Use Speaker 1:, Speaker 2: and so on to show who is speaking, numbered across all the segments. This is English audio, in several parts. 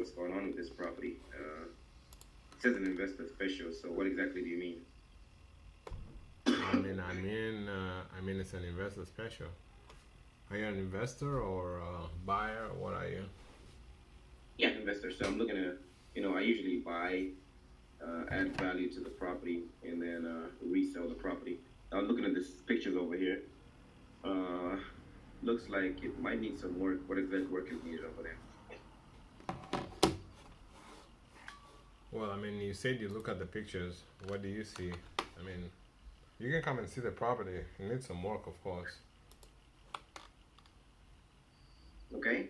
Speaker 1: what's going on with this property. It says an investor special, so what exactly do you mean?
Speaker 2: I mean, it's an investor special. Are you an investor or a buyer? What are you?
Speaker 1: Yeah, investor. So I'm looking at, I usually buy, add value to the property, and then resell the property. I'm looking at this pictures over here. Uh, Looks like it might need some work. What exact work is needed over there?
Speaker 2: Well, I mean, you said you look at the pictures. What do you see? I mean, you can come and see the property. It needs some work, of course.
Speaker 1: Okay.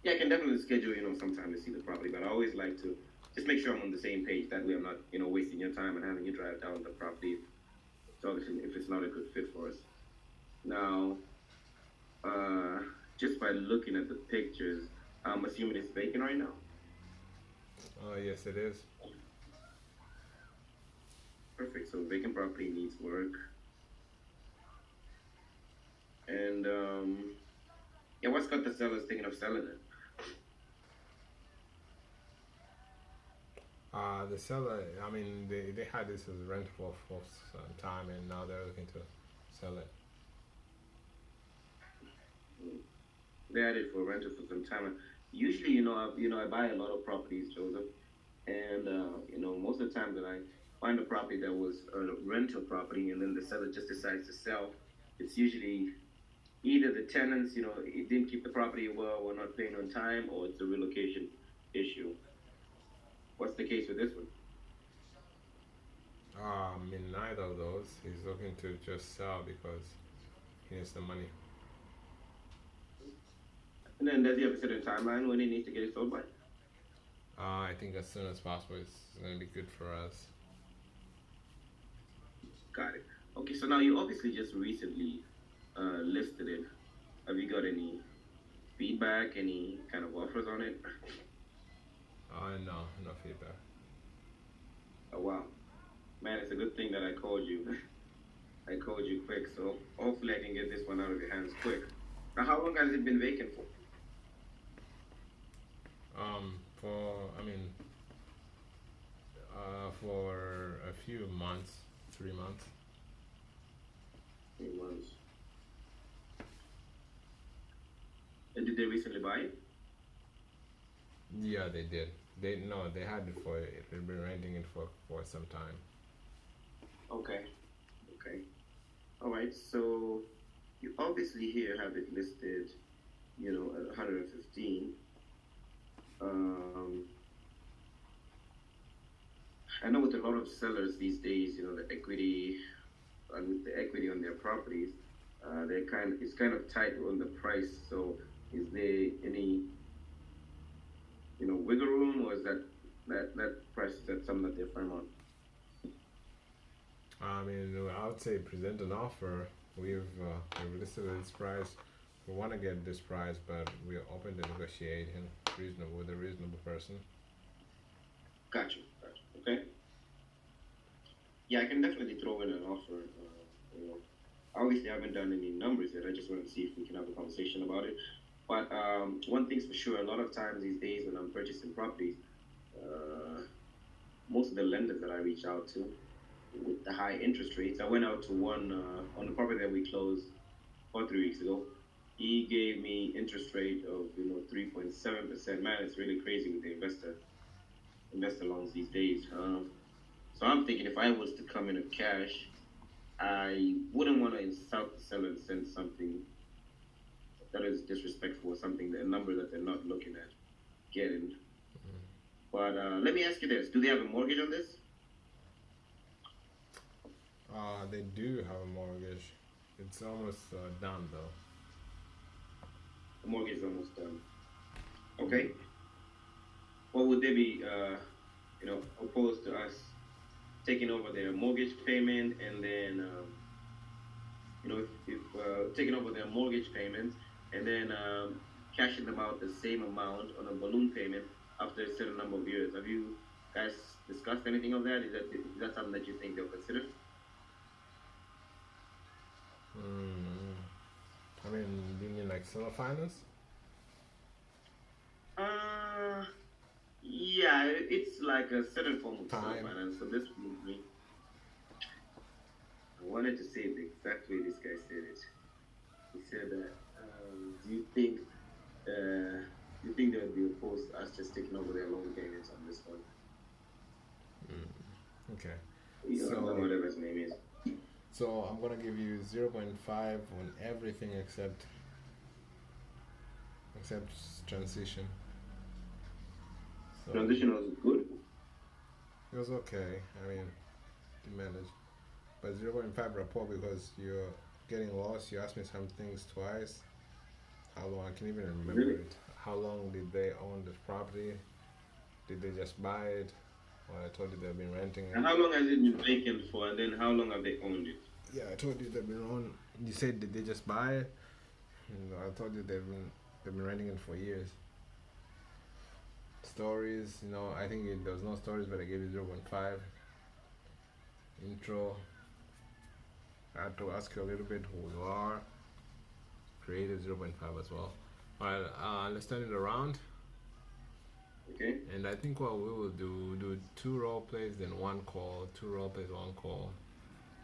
Speaker 1: Yeah, I can definitely schedule, some time to see the property, but I always like to just make sure I'm on the same page. That way I'm not, wasting your time and having you drive down the property. So obviously, if it's not a good fit for us. Now, uh, just by looking at the pictures, I'm assuming it's vacant right now.
Speaker 2: Yes, it is.
Speaker 1: Perfect. So vacant property needs work. And yeah, what's got the sellers thinking of selling it?
Speaker 2: The seller, I mean, they had this as rent for some time, and now they're looking to sell it.
Speaker 1: They had it for rental for some time. Usually, I buy a lot of properties, Joseph, and most of the time that I find a property that was a rental property, and then the seller just decides to sell, it's usually either the tenants, it didn't keep the property well, or not paying on time, or it's a relocation issue. What's the case with this one?
Speaker 2: I mean, neither of those. He's looking to just sell because he needs the money.
Speaker 1: And then does he have a certain timeline when he needs to get it sold by?
Speaker 2: I think as soon as possible it's going to be good for us.
Speaker 1: Got it. Okay, so now you obviously just recently listed it. Have you got any feedback, any kind of offers on it?
Speaker 2: No, no feedback.
Speaker 1: Oh wow, man, it's a good thing that I called you. I called you quick, so hopefully I can get this one out of your hands quick. Now, how long has it been vacant for?
Speaker 2: I mean, for a few months, 3 months.
Speaker 1: 3 months. And did they recently buy it?
Speaker 2: Yeah, they did. They had it for. They've been renting it for some time.
Speaker 1: Okay. Okay. All right. So you obviously here have it listed, at 115. Um, I know with a lot of sellers these days, the equity and with the equity on their properties, it's kind of tight on the price. So is there any wiggle room, or is that price is that something that they're firm on?
Speaker 2: I mean, I would say present an offer. We've listed this price. We want to get this price, but we're open to negotiating reasonable with a reasonable person.
Speaker 1: Gotcha. Okay. Yeah, I can definitely throw in an offer. Obviously, I haven't done any numbers yet. I just want to see if we can have a conversation about it. But one thing's for sure, a lot of times these days when I'm purchasing properties, most of the lenders that I reach out to with the high interest rates, I went out to one on the property that we closed 3 weeks ago. He gave me interest rate of 3.7%. Man, it's really crazy with the investor loans these days. So I'm thinking if I was to come in with cash, I wouldn't want to insult the seller and send something that is disrespectful, something a number that they're not looking at getting. But let me ask you this: do they have a mortgage on this?
Speaker 2: They do have a mortgage. It's almost done though.
Speaker 1: The mortgage is almost done. Okay. What would they be, opposed to us taking over their mortgage payment, and then, if taking over their mortgage payment, and then cashing them out the same amount on a balloon payment after a certain number of years? Have you guys discussed anything of that? Is that something that you think they'll consider?
Speaker 2: I mean, do you mean like seller finance?
Speaker 1: Uh, it's like a certain form of
Speaker 2: Time.
Speaker 1: finance. So this would be. I wanted to say it the exact way this guy said it. He said that, do you think they would be opposed to us just taking over their loan payments on this one?
Speaker 2: Okay.
Speaker 1: Yeah,
Speaker 2: So-
Speaker 1: whatever his name is.
Speaker 2: So I'm gonna give you 0.5 on everything except transition. So
Speaker 1: Transition was good.
Speaker 2: it was okay. I mean, you managed. But 0.5 rapport because you're getting lost. You asked me some things twice. How long? I can't even remember
Speaker 1: Really?
Speaker 2: it. How long did they own this property? Did they just buy it? Well, I told you they've been renting it.
Speaker 1: And how long has it been vacant for? And then how long have they owned it?
Speaker 2: Yeah, I told you they've been on. You said did they just buy it? I told you they've been renting it for years. Stories, I think there was no stories, but I gave you 0.5. Intro. I had to ask you a little bit who you are. Creative 0.5 as well. Alright, let's turn it around.
Speaker 1: Okay.
Speaker 2: And I think what we will do 2 role plays, then 1 call, 2 role plays, 1 call.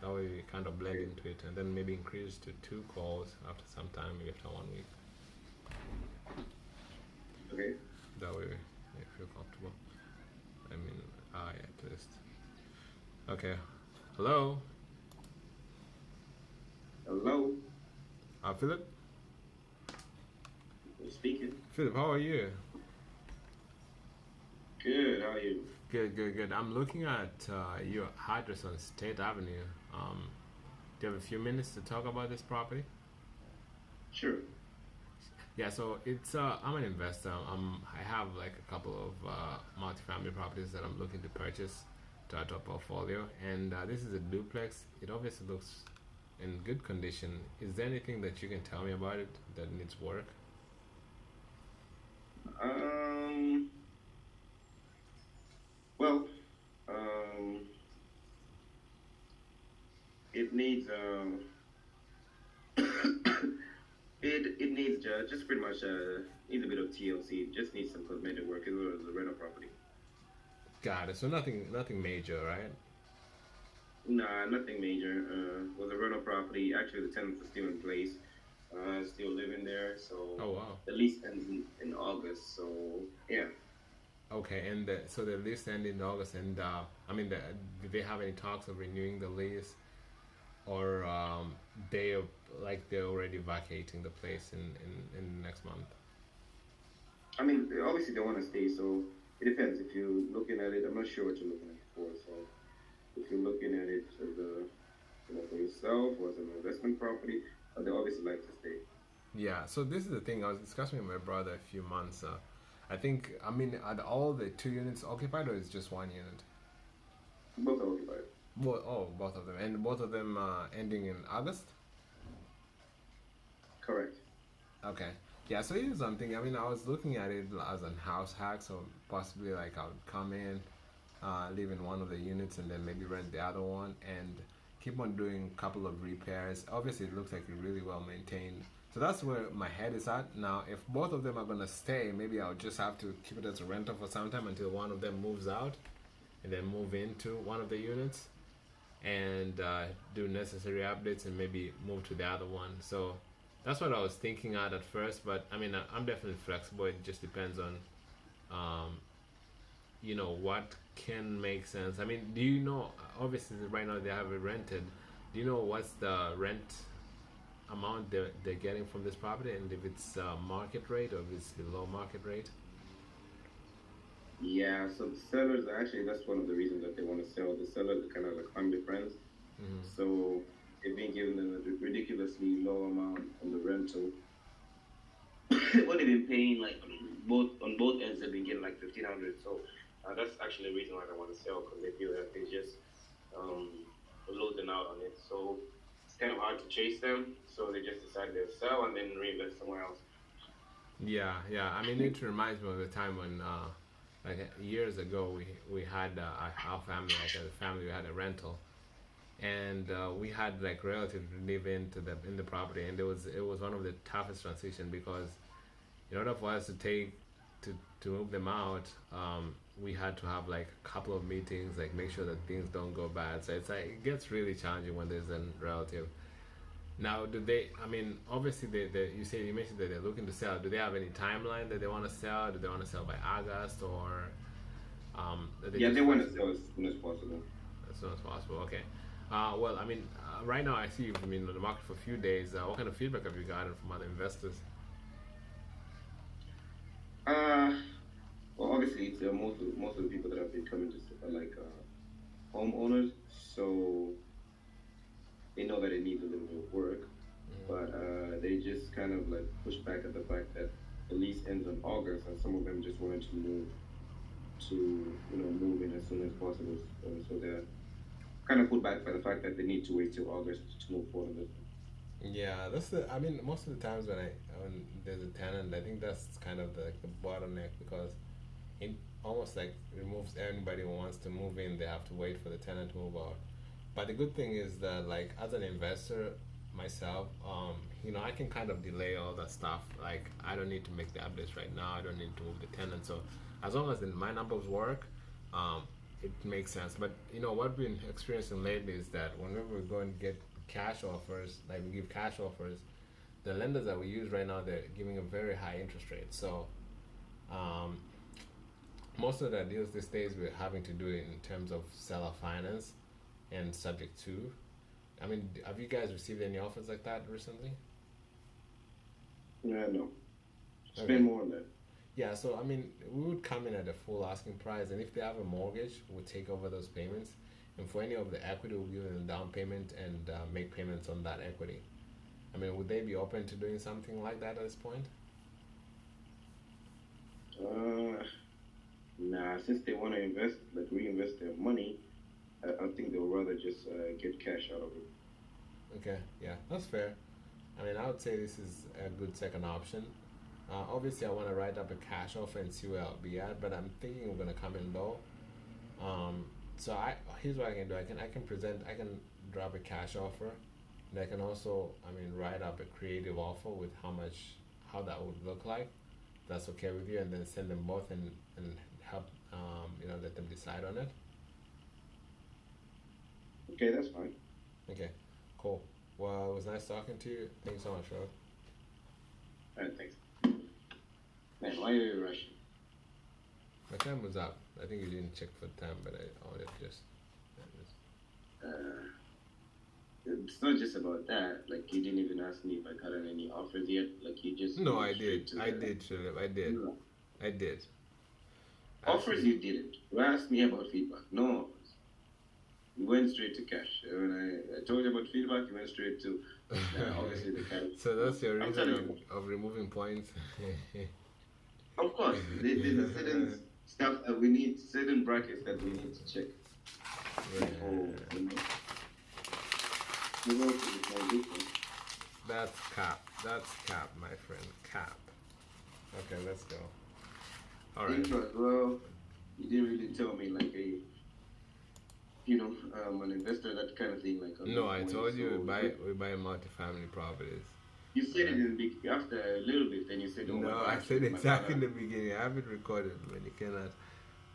Speaker 2: That way we kind of blend into it, and then maybe increase to 2 calls after some time, maybe after 1 week.
Speaker 1: Okay.
Speaker 2: That way you feel comfortable. I mean, at least. Okay. Hello?
Speaker 1: Hello.
Speaker 2: Philip?
Speaker 1: Who's speaking?
Speaker 2: Philip, how are you?
Speaker 1: Good. How are you?
Speaker 2: Good. I'm looking at your address on State Avenue. Do you have a few minutes to talk about this property?
Speaker 1: Sure.
Speaker 2: Yeah, so it's I'm an investor. I have like a couple of multifamily properties that I'm looking to purchase to add to a portfolio, and this is a duplex. It obviously looks in good condition. Is there anything that you can tell me about it that needs work?
Speaker 1: Well, it needs it needs just pretty much needs a bit of TLC. It just needs some cosmetic work. It was a rental property.
Speaker 2: Got it. So nothing major, right?
Speaker 1: Nah, nothing major. Was a rental property. Actually, the tenants are still in place. Still living there. So
Speaker 2: Oh wow.
Speaker 1: the lease ends in August. So yeah.
Speaker 2: Okay, and so the lease ended in August, and I mean, did they have any talks of renewing the lease, or they're already vacating the place in the next month?
Speaker 1: I mean, obviously they want to stay, so it depends. If you're looking at it, I'm not sure what you're looking at it for. So if you're looking at it as for yourself or as an investment property, they obviously like to stay.
Speaker 2: Yeah. So this is the thing. I was discussing with my brother a few months. I think, I mean, are all the 2 units occupied, or is just 1 unit?
Speaker 1: Both are occupied.
Speaker 2: Both of them, and both of them ending in August.
Speaker 1: Correct.
Speaker 2: Okay. Yeah, so here's something. I mean, I was looking at it as a house hack, so possibly like I would come in, live in one of the units, and then maybe rent the other one, and keep on doing a couple of repairs. Obviously, it looks like it's really well maintained. So that's where my head is at. Now, if both of them are going to stay, maybe I'll just have to keep it as a rental for some time until one of them moves out, and then move into one of the units, and do necessary updates, and maybe move to the other one. So that's what I was thinking at first, but I mean, I'm definitely flexible. It just depends on, what can make sense. I mean, do you know, obviously right now they have it rented. Do you know what's the rent amount they're getting from this property, and if it's market rate or if it's below market rate?
Speaker 1: Yeah, so the sellers, actually, that's one of the reasons that they want to sell. The sellers are kind of like family friends.
Speaker 2: Mm-hmm.
Speaker 1: So they've been giving them a ridiculously low amount on the rental. What they've been paying, like, on both ends, they've been getting like $1,500. So that's actually the reason why they want to sell, because they feel that they just losing out on it. So it's kind of hard to chase them. So they just decided to sell and then reinvest somewhere else.
Speaker 2: Yeah. I mean, it reminds me of the time when, like years ago, we had our family, like as a family, we had a rental, and we had like relatives live in the property, and it was one of the toughest transition, because in order for us to take to move them out, we had to have like a couple of meetings, like make sure that things don't go bad. So it's like it gets really challenging when there's a relative. Now, do they? I mean, obviously, you mentioned that they're looking to sell. Do they have any timeline that they want to sell? Do they want to sell by August or they
Speaker 1: Yeah,
Speaker 2: just
Speaker 1: they want to sell as soon as possible.
Speaker 2: as soon as possible? Okay. Well, I mean, right now I see you've been on the market for a few days. What kind of feedback have you gotten from other investors?
Speaker 1: Uh, well, obviously, it's most of the people that have been coming to are like homeowners, so they know that it needs a little bit of work, but they just kind of like push back at the fact that the lease ends in August, and some of them just wanted to move to move in as soon as possible. So they're kind of put back by the fact that they need to wait till August to move forward with it.
Speaker 2: Yeah, that's the. I mean, most of the times when there's a tenant, I think that's kind of the bottleneck because it almost like removes anybody who wants to move in. They have to wait for the tenant to move out. But the good thing is that, like, as an investor myself, I can kind of delay all that stuff. Like, I don't need to make the updates right now. I don't need to move the tenant. So, as long as my numbers work, um, it makes sense. But what we've been experiencing lately is that whenever we're going to get cash offers, like we give cash offers, the lenders that we use right now, they're giving a very high interest rate. So, um, most of the deals these days we're having to do it in terms of seller finance and subject to. I mean, have you guys received any offers like that recently?
Speaker 1: Yeah, no,
Speaker 2: Okay.
Speaker 1: spend more on that.
Speaker 2: Yeah, so I mean, we would come in at a full asking price, and if they have a mortgage, we'll take over those payments. And for any of the equity, we'll give them a down payment and make payments on that equity. I mean, would they be open to doing something like that at this point?
Speaker 1: Uh, Nah, since they want to invest, like reinvest their money, I think they'll rather just get cash out of it.
Speaker 2: Okay, yeah, that's fair. I mean, I would say this is a good second option. Obviously, I want to write up a cash offer and see where I'll be at, but I'm thinking we're gonna come in low. Um, so here's what I can do. I can drop a cash offer, and I can also, I mean, write up a creative offer with how that would look like. That's okay with you, and then send them both and help, let them decide on it.
Speaker 1: Okay, that's fine.
Speaker 2: Okay, cool. Well, it was nice talking to you. Thanks so much, Rob.
Speaker 1: All right, thanks. Man, why are you rushing?
Speaker 2: My time was up. I think you didn't check for time, but I wanted to just.
Speaker 1: Uh, it's not just about that. Like, you didn't even ask me if I got any offers yet. Like, you just
Speaker 2: No,
Speaker 1: went
Speaker 2: I
Speaker 1: straight
Speaker 2: did.
Speaker 1: to
Speaker 2: I
Speaker 1: the
Speaker 2: did, Philip. I did.
Speaker 1: no.
Speaker 2: I did.
Speaker 1: Offers.
Speaker 2: Actually,
Speaker 1: You didn't. You asked me about feedback. No offers. You went straight to cash. When I told you about feedback, you went straight to obviously the cash.
Speaker 2: so that's your
Speaker 1: I'm
Speaker 2: reason
Speaker 1: telling you.
Speaker 2: of removing points.
Speaker 1: Of course, there's a certain stuff that we need, certain brackets that we need to check before
Speaker 2: Yeah.
Speaker 1: we go to the transition.
Speaker 2: That's cap. That's cap, my friend. Cap. Okay, let's go. All right.
Speaker 1: Intro as well. You didn't really tell me like an investor, that kind of thing, like on
Speaker 2: No,
Speaker 1: those
Speaker 2: I
Speaker 1: points.
Speaker 2: told you
Speaker 1: So
Speaker 2: we buy multifamily properties.
Speaker 1: you said it in the after a little bit, then you said, "Oh my
Speaker 2: No,
Speaker 1: God,
Speaker 2: I said
Speaker 1: actually, my
Speaker 2: exactly in
Speaker 1: father
Speaker 2: the beginning. I haven't recorded, but you cannot.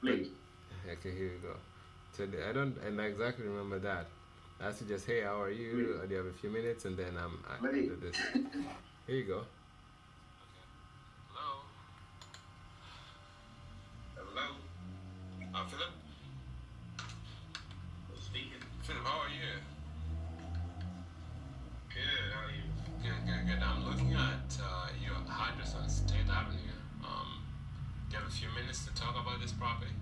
Speaker 2: But
Speaker 1: played."
Speaker 2: okay, here you go. So I don't, and I exactly remember that. I asked you just, hey, how are you? Do you have a few minutes? And then I
Speaker 1: Play.
Speaker 2: did this. Here you go. Hello.
Speaker 1: Hello,
Speaker 2: Philip.
Speaker 1: speaking.
Speaker 2: Philip, how are you?
Speaker 1: Good. How are you?
Speaker 2: Good. I'm looking at your address on State Avenue. Do you have a few minutes to talk about this property?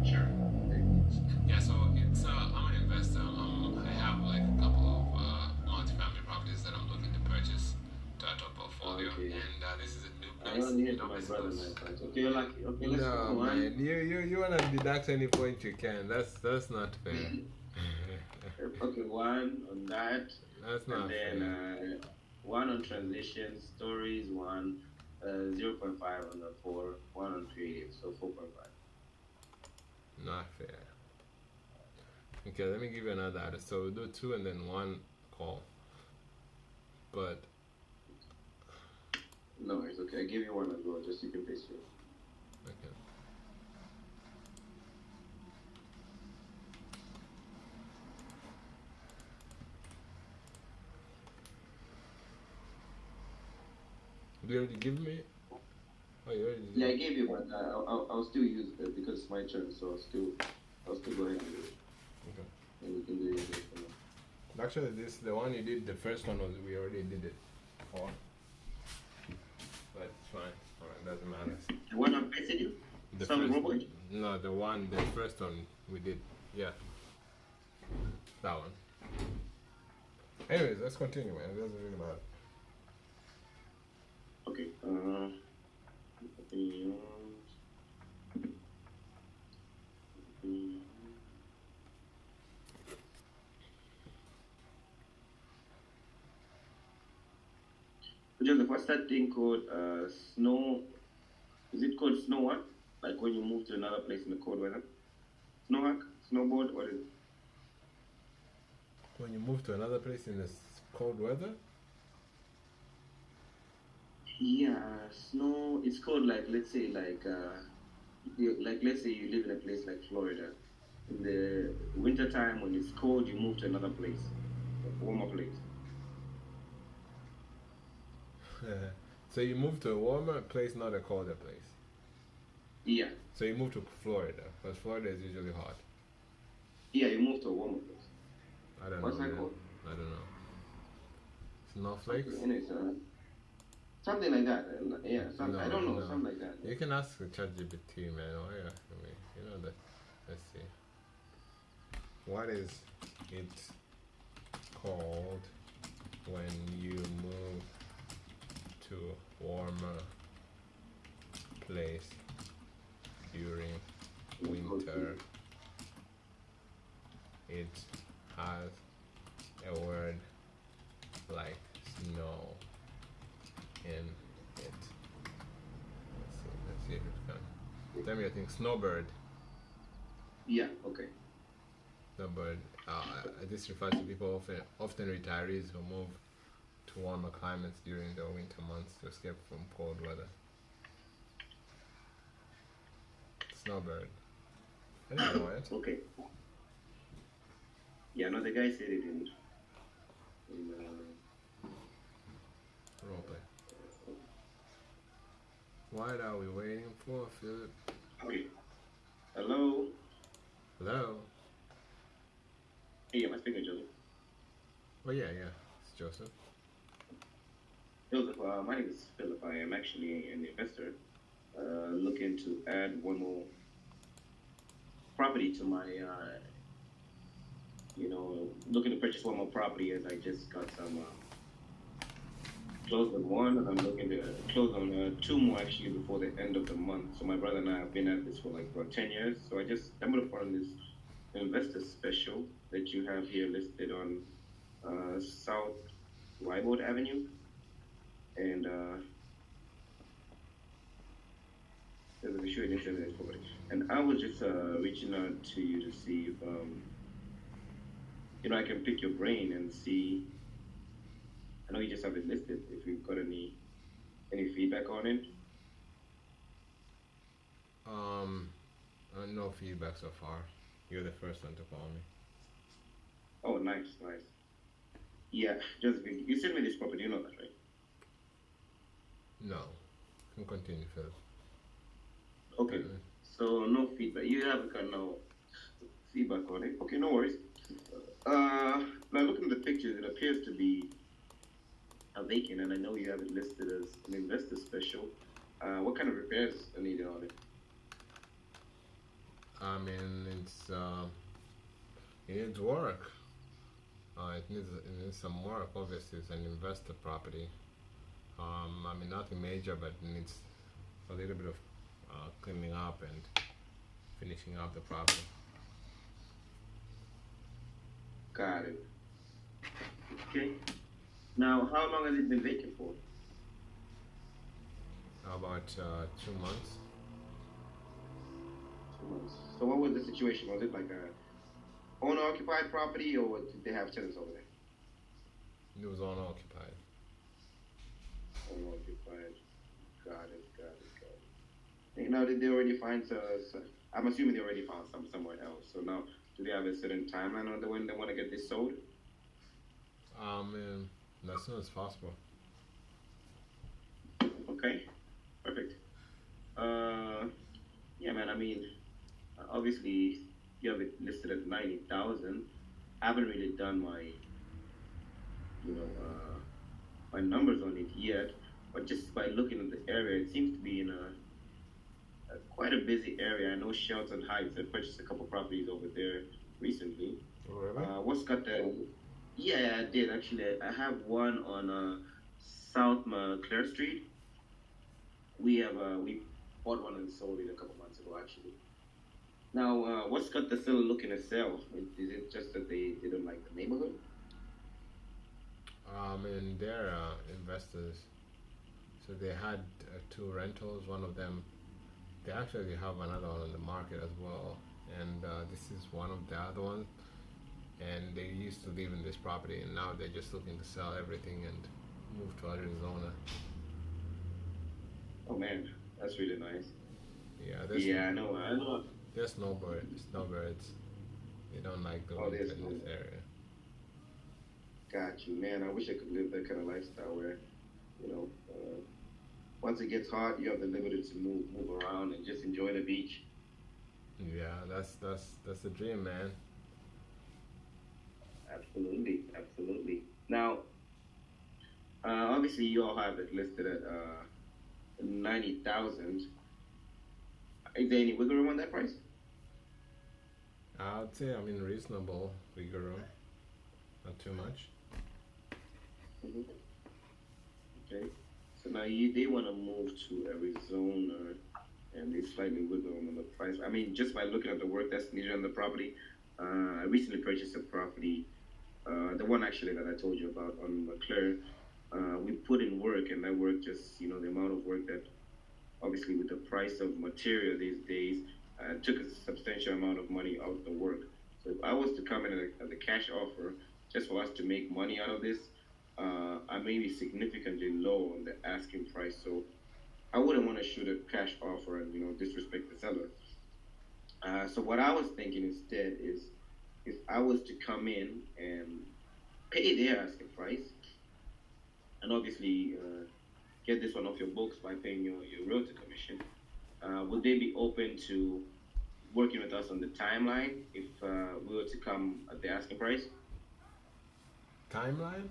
Speaker 1: Sure.
Speaker 2: Yeah, so it's I'm an investor. I have like a couple of multifamily properties that I'm looking to purchase to add to a portfolio,
Speaker 1: Okay.
Speaker 2: and this is a new
Speaker 1: I
Speaker 2: place.
Speaker 1: only
Speaker 2: You
Speaker 1: hit
Speaker 2: know,
Speaker 1: my
Speaker 2: it's
Speaker 1: brother,
Speaker 2: close.
Speaker 1: my friend. Okay, you're lucky. Okay, let's
Speaker 2: No,
Speaker 1: go on.
Speaker 2: man, you wanna deduct any point you can. That's not fair.
Speaker 1: Okay, one on that,
Speaker 2: That's
Speaker 1: and
Speaker 2: not
Speaker 1: then
Speaker 2: fair.
Speaker 1: one on transition stories, one 0.5 on the 4, one on creative, so 4.5.
Speaker 2: Not fair. Okay, let me give you another address. So we'll do two and then one call. But
Speaker 1: No, it's okay. I give you one as well, just so you can paste it.
Speaker 2: Okay. Do you already give me? Oh, you already
Speaker 1: Yeah,
Speaker 2: did.
Speaker 1: I gave you one. I'll still use it because it's my turn, so I'll still go ahead and do it,
Speaker 2: Okay.
Speaker 1: and we can do it again for now.
Speaker 2: Actually, the one you did, the first one was we already did it for, but it's fine. Alright, doesn't matter.
Speaker 1: The one I pasted you?
Speaker 2: The
Speaker 1: Some
Speaker 2: first,
Speaker 1: robot?
Speaker 2: no, the first one we did, yeah, that one. Anyways, let's continue, man. It doesn't really matter.
Speaker 1: Okay. Joseph, what's that thing called? Snow. Is it called snow what? Like when you move to another place in the cold weather? Snow hack? Snowboard? What is it?
Speaker 2: When you move to another place in this cold weather,
Speaker 1: Yeah, snow. It's called like, let's say like let's say you live in a place like Florida. In the winter time when it's cold, you move to another place, a warmer place.
Speaker 2: so you move to a warmer place, not a colder place.
Speaker 1: Yeah,
Speaker 2: So you move to Florida, because Florida is usually hot.
Speaker 1: yeah, you move to a warmer place.
Speaker 2: I don't
Speaker 1: What's
Speaker 2: know,
Speaker 1: that
Speaker 2: man.
Speaker 1: called?
Speaker 2: I don't know. Snowflakes?
Speaker 1: Okay, anyways, something like that. Yeah,
Speaker 2: No,
Speaker 1: I don't know,
Speaker 2: no.
Speaker 1: something like that.
Speaker 2: You can ask the ChatGPT, man. Why are you asking me? You know that. Let's see. What is it called when you move to warmer place during winter? It has a word like snow in it. Let's see if it can. Tell me a thing. Snowbird.
Speaker 1: Yeah, okay.
Speaker 2: Snowbird. This refers to people often retirees who move to warmer climates during the winter months to escape from cold weather. Snowbird. I didn't know it.
Speaker 1: Okay. Yeah, no, the guy said it in
Speaker 2: Roleplay. What are we waiting for, Philip?
Speaker 1: okay. Hello?
Speaker 2: Hello?
Speaker 1: Hey, am I speaking to Joseph?
Speaker 2: Oh, yeah, yeah. It's Joseph.
Speaker 1: Joseph, my name is Philip. I am actually an investor looking to add one more property to my, looking to purchase one more property as I just got some closed on one, and I'm looking to close on two more actually before the end of the month. So my brother and I have been at this for like about 10 years. So I just stumbled upon this investor special that you have here listed on South Wyboard Avenue. And there's a sure internet property. And I was just reaching out to you to see if I can pick your brain and see. I know you just have it listed. If you've got any feedback on it.
Speaker 2: No feedback so far. You're the first one to call me.
Speaker 1: Oh, nice. Yeah, just you sent me this property. You know that, right?
Speaker 2: No. You can continue, Philip.
Speaker 1: Okay. So no feedback. You haven't got no feedback on it. Okay, no worries. Now looking at the pictures, it appears to be a vacant, and I know you have it listed as an investor special. What kind of repairs are needed on it?
Speaker 2: I mean, it needs work. It needs some work. Obviously, it's an investor property. I mean, nothing major, but it needs a little bit of cleaning up and finishing up the property.
Speaker 1: Got it. Okay. Now, how long has it been vacant for?
Speaker 2: About 2 months.
Speaker 1: 2 months. So what was the situation? Was it like a owner-occupied property, or did they have tenants over there?
Speaker 2: It was owner occupied.
Speaker 1: Owner-occupied. got it, got it. You know, did they already find I'm assuming they already found somewhere else. So now, do they have a certain timeline on the when they want to get this sold?
Speaker 2: And as soon as possible.
Speaker 1: Okay, perfect. Uh, yeah, man. I mean, obviously, you have it listed at 90,000. I haven't really done you know, my numbers on it yet, but just by looking at the area, it seems to be in a quite a busy area. I know Shelton Heights. I purchased a couple properties over there recently.
Speaker 2: Really?
Speaker 1: What's got the? Yeah, I did actually. I have one on South Clare Street. We bought one and sold it a couple months ago actually. Now, what's got the seller looking to sell? Is it just that they don't like the neighborhood?
Speaker 2: And they're investors. So they had two rentals. One of them, they actually have another one on the market as well. And this is one of the other ones. And they used to live in this property, and now they're just looking to sell everything and move to Arizona.
Speaker 1: Oh man, that's really nice.
Speaker 2: Yeah,
Speaker 1: Yeah, I know.
Speaker 2: there's snowbirds. They don't like the
Speaker 1: Oh,
Speaker 2: winter
Speaker 1: there's
Speaker 2: in
Speaker 1: no.
Speaker 2: this area.
Speaker 1: Got you, man. I wish I could live that kind of lifestyle where, you know, once it gets hot, you have the liberty to move around and just enjoy the beach.
Speaker 2: Yeah, that's the dream, man.
Speaker 1: Absolutely, absolutely. Now, obviously, you all have it listed at 90,000. Is there any wiggle room on that price?
Speaker 2: I'd say I'm in reasonable wiggle room, not too much.
Speaker 1: Hmm. Okay. So now they want to move to Arizona, and they slightly wiggle room on the price. I mean, just by looking at the work that's needed on the property, I recently purchased a property, the one actually that I told you about on McClure. We put in work, and that work just, you know, the amount of work that obviously with the price of material these days, took a substantial amount of money out of the work. So if I was to come in at a cash offer just for us to make money out of this, I may be significantly low on the asking price. So I wouldn't want to shoot a cash offer and, you know, disrespect the seller. So what I was thinking instead is if I was to come in and pay their asking price, and obviously get this one off your books by paying your realtor commission, would they be open to working with us on the timeline if we were to come at the asking price?
Speaker 2: Timeline?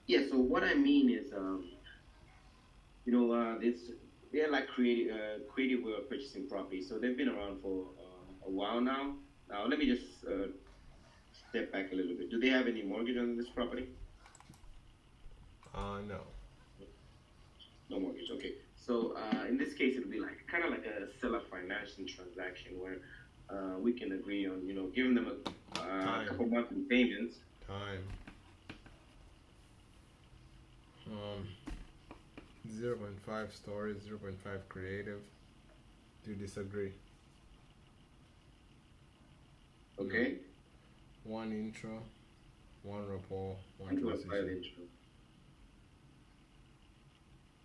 Speaker 1: Yeah. So what I mean is, you know, they're like creative way of purchasing property. So they've been around for a while now. Now let me just step back a little bit. Do they have any mortgage on this property?
Speaker 2: No.
Speaker 1: No mortgage. Okay. So in this case, it would be like kind of like a seller financing transaction where we can agree on, you know, giving them a
Speaker 2: Time.
Speaker 1: couple monthly payments.
Speaker 2: Time. Um, 0.5 storage, 0.5 creative. Do you disagree?
Speaker 1: Okay.
Speaker 2: One intro, one rapport, one
Speaker 1: 1.5
Speaker 2: transition.
Speaker 1: intro.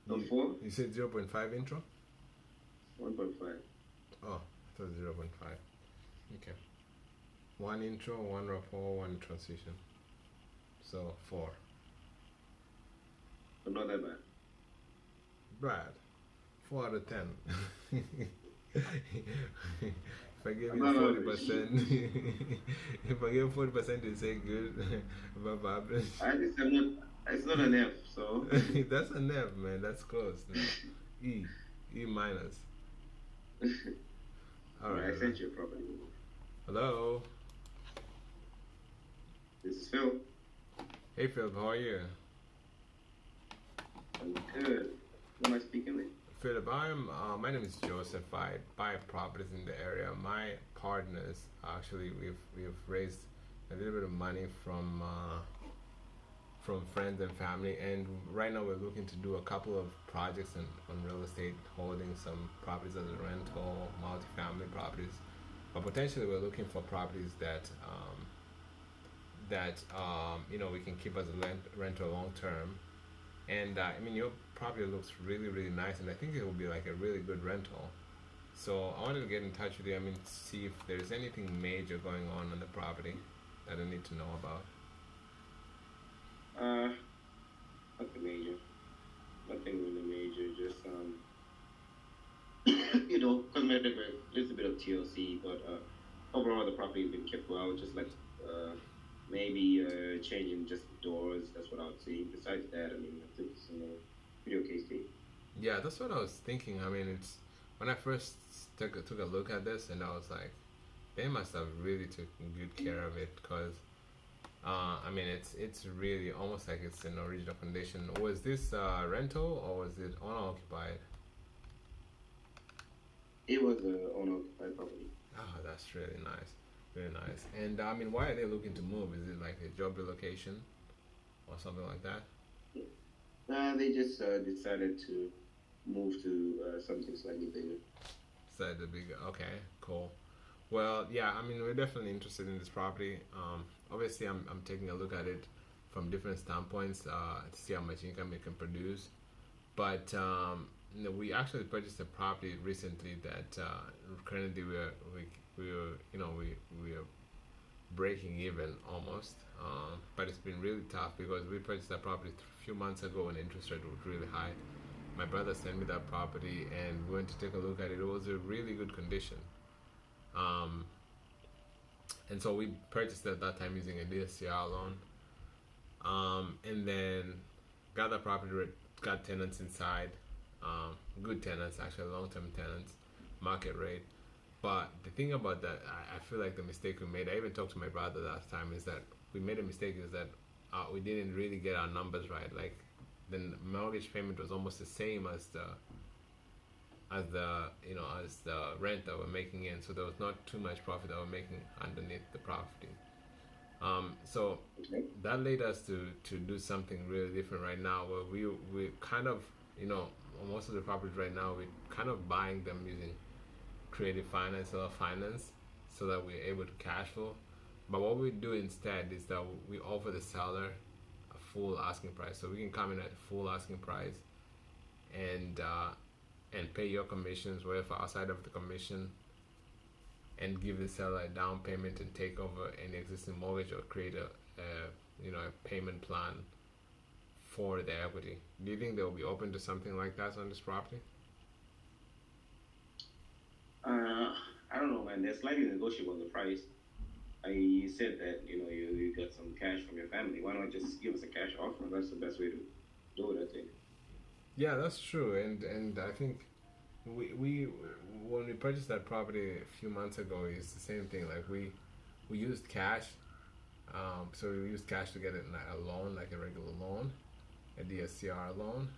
Speaker 1: No, 4?
Speaker 2: You said 0.5 intro?
Speaker 1: 1.5.
Speaker 2: Oh, I thought 0.5. Okay. One intro, one rapport, one transition. So 4.
Speaker 1: So not that bad.
Speaker 2: Brad, 4 out of 10. If I give
Speaker 1: I'm
Speaker 2: you
Speaker 1: not
Speaker 2: 40%, if I give 40%, you say good, above average.
Speaker 1: I just am not. It's not an F. So
Speaker 2: That's a F, man. That's close. No. E, E minus. All
Speaker 1: yeah,
Speaker 2: right.
Speaker 1: I sent you a property.
Speaker 2: Hello.
Speaker 1: This is Phil.
Speaker 2: Hey, Philip. How are you?
Speaker 1: I'm good. Who am I speaking with?
Speaker 2: Philip, my name is Joseph. I buy properties in the area. My partners, actually, we've raised a little bit of money from friends and family, and right now we're looking to do a couple of projects on real estate, holding some properties as a rental, multifamily properties, but potentially we're looking for properties that you know, we can keep as a rental long term, And I mean, your property looks really, really nice, and I think it will be like a really good rental. So I wanted to get in touch with you. I mean, see if there's anything major going on the property that I need to know about.
Speaker 1: Uh, nothing major. Nothing really major. Just cosmetic work, just a bit of TLC, but overall the property has been kept well. Just like uh, maybe changing just the doors. That's what I would say. Besides that, I mean, I think it's pretty okay state.
Speaker 2: Yeah, that's what I was thinking. I mean, it's when I first took a look at this, and I was like, they must have really taken good care of it, because I mean, it's really almost like it's in original condition. Was this rental or was it unoccupied?
Speaker 1: It was a owner-occupied property.
Speaker 2: Oh, that's really nice, really nice. And I mean, why are they looking to move? Is it like a job relocation or something like that?
Speaker 1: They just decided to move to something slightly bigger.
Speaker 2: Said the big. Okay, cool. Well, yeah. I mean, we're definitely interested in this property. Obviously, I'm taking a look at it from different standpoints to see how much income it can produce. But we actually purchased a property recently that currently we are breaking even almost. But it's been really tough because we purchased that property a few months ago when interest rate was really high. My brother sent me that property and we went to take a look at it. It was a really good condition. Um, and so we purchased it at that time using a DSCR loan. And then got the property, got tenants inside, good tenants, actually long-term tenants, market rate. But the thing about that, I feel like the mistake we made, I even talked to my brother last time, is that we made a mistake is that we didn't really get our numbers right. Like the mortgage payment was almost the same as the rent that we're making in, so there was not too much profit that we're making underneath the property. So
Speaker 1: Okay.
Speaker 2: that led us to do something really different right now, where we kind of, on most of the properties right now, we're kind of buying them using creative finance or finance, so that we're able to cash flow. But what we do instead is that we offer the seller a full asking price, so we can come in at full asking price and pay your commissions, whatever outside of the commission, and give the seller a down payment and take over any existing mortgage or create a payment plan for the equity. Do you think they'll be open to something like that on this property?
Speaker 1: I don't know, man. They're slightly negotiable on the price. You said that you got some cash from your family. Why not just give us a cash offer? That's the best way to do it, I think.
Speaker 2: Yeah, that's true. And I think we when we purchased that property a few months ago, it's the same thing. Like we used cash. So we used cash to get it a loan, like a regular loan, a DSCR loan.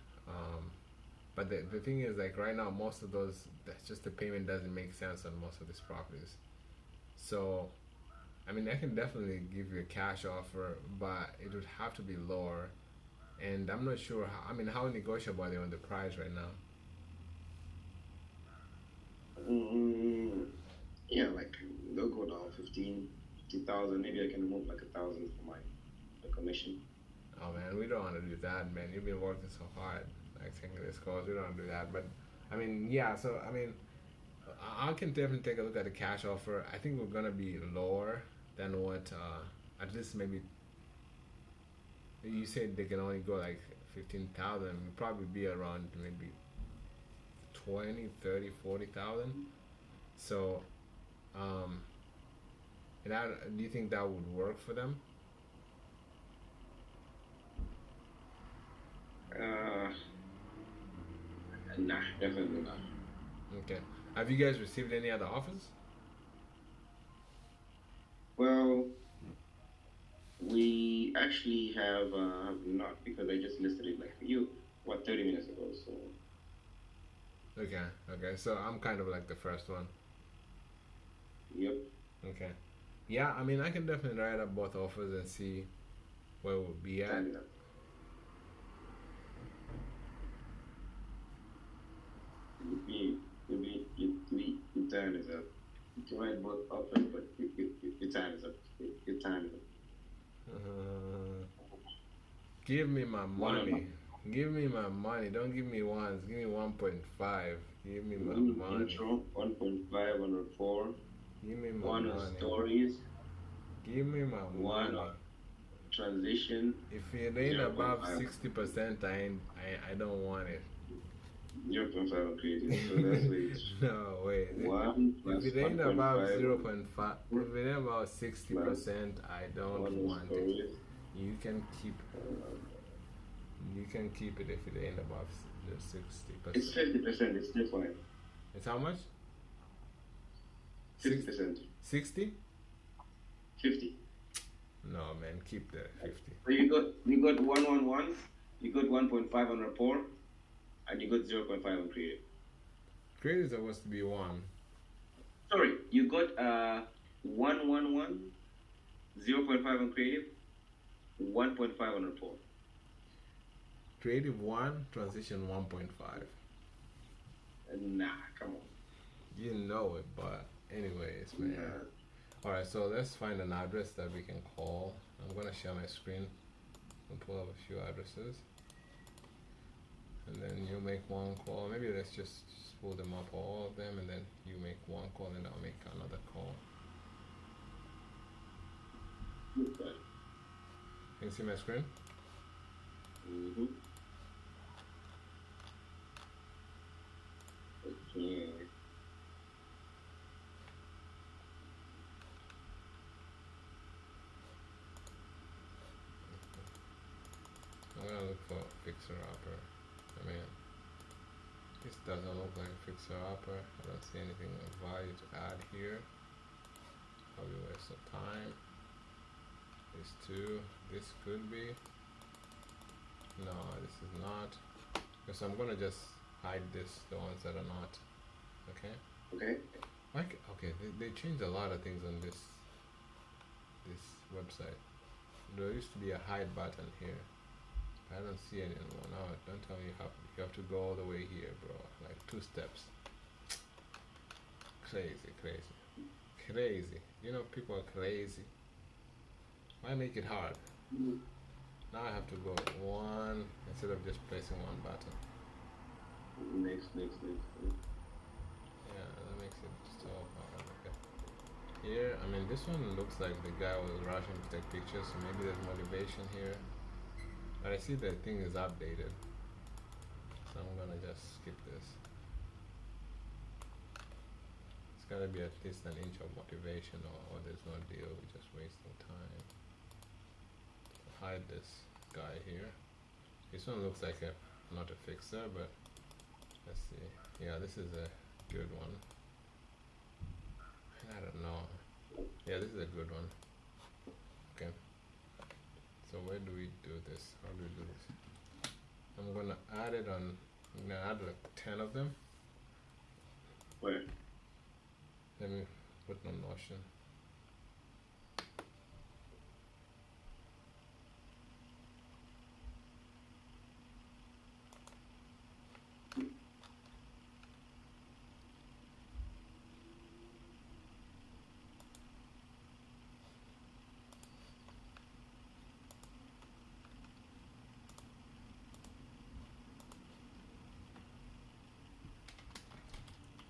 Speaker 2: But the thing is, like right now, most of those, that's just the payment doesn't make sense on most of these properties. So, I mean, I can definitely give you a cash offer, but it would have to be lower. And I'm not sure. How negotiable are they on the price right now?
Speaker 1: Mm, yeah, like they'll go down 50,000. Maybe I can remove like 1,000 for my commission.
Speaker 2: Oh man, we don't want to do that, man. You've been working so hard, like taking this course. We don't want to do that. But I mean, yeah. So I mean, I can definitely take a look at the cash offer. I think we're gonna be lower than what, at least maybe you said they can only go like 15,000. We'd probably be around maybe 20, 30, 40,000. So, um, do you think that would work for them?
Speaker 1: Uh, nah, definitely not.
Speaker 2: Okay. Have you guys received any other offers?
Speaker 1: Well, we actually have not because I just listed it like for you, 30 minutes ago. So,
Speaker 2: Okay, okay. So I'm kind of like the first one.
Speaker 1: yep.
Speaker 2: Okay. Yeah, I mean, I can definitely write up both offers and see where we'll be at.
Speaker 1: Time it up. Your time is up. You can write both offers, but your time is up. Your time is up.
Speaker 2: Give me my
Speaker 1: One of
Speaker 2: money. Give me my money. Don't give me ones. Give me 1.5. Give me my
Speaker 1: One
Speaker 2: money.
Speaker 1: intro, 1.5 on report,
Speaker 2: Give me my
Speaker 1: one on
Speaker 2: money.
Speaker 1: stories,
Speaker 2: Give me my
Speaker 1: one
Speaker 2: money.
Speaker 1: on transition,
Speaker 2: If it ain't above
Speaker 1: 0.5,
Speaker 2: 60%, I don't want it.
Speaker 1: 0.5 on creative. So that's wait.
Speaker 2: No way.
Speaker 1: 1
Speaker 2: If
Speaker 1: plus
Speaker 2: it ain't above
Speaker 1: 1.5
Speaker 2: 0.5,
Speaker 1: on
Speaker 2: if it ain't about
Speaker 1: plus
Speaker 2: 60%, I don't
Speaker 1: 1 on
Speaker 2: want it.
Speaker 1: stories.
Speaker 2: You can keep
Speaker 1: Uh,
Speaker 2: you can keep it if it ain't above the 60%.
Speaker 1: it's 50%, it's still fine.
Speaker 2: It's how much?
Speaker 1: 50%.
Speaker 2: 60?
Speaker 1: 50.
Speaker 2: No man, keep the 50.
Speaker 1: So you got 111, you got 1.5 on rapport, and you got 0.5 on creative.
Speaker 2: Creative is supposed to be 1.
Speaker 1: Sorry, you got 111, 0.5 on creative, 1.5 on rapport.
Speaker 2: Creative 1, transition 1.5.
Speaker 1: Nah, come on.
Speaker 2: You know it, but anyways, man.
Speaker 1: Nah.
Speaker 2: Alright, so let's find an address that we can call. I'm gonna share my screen and pull up a few addresses. And then you make one call. Maybe let's just pull them up, all of them, and then you make one call and I'll make another call.
Speaker 1: Okay.
Speaker 2: Can you see my screen?
Speaker 1: Mm-hmm. Okay.
Speaker 2: I'm gonna look for Fixer Upper. I mean, this doesn't look like Fixer Upper. I don't see anything of value to add here. Probably waste of time. These two, this could be. No, this is not. Because I'm gonna just hide this, the ones that are not. Okay.
Speaker 1: Okay.
Speaker 2: Like, okay, they changed a lot of things on this website. There used to be a hide button here. I don't see it anymore. No, don't tell me you have to go all the way here, bro. Like 2 steps. Crazy. You know, people are crazy. Why make it hard? Now I have to go 1 instead of just pressing 1 button.
Speaker 1: Next.
Speaker 2: Yeah, that makes it so hard. Okay. Here, I mean, this one looks like the guy was rushing to take pictures, so maybe there's motivation here. But I see the thing is updated, so I'm gonna just skip this. It's gotta be at least an inch of motivation, or there's no deal. We're just wasting time. Hide this guy here. This one looks like not a fixer, but let's see. Yeah, this is a good one. I don't know. Yeah, this is a good one. Okay. So where do we do this? How do we do this? I'm gonna add it on. I'm gonna add like 10 of them.
Speaker 1: Where?
Speaker 2: Let me put on Notion.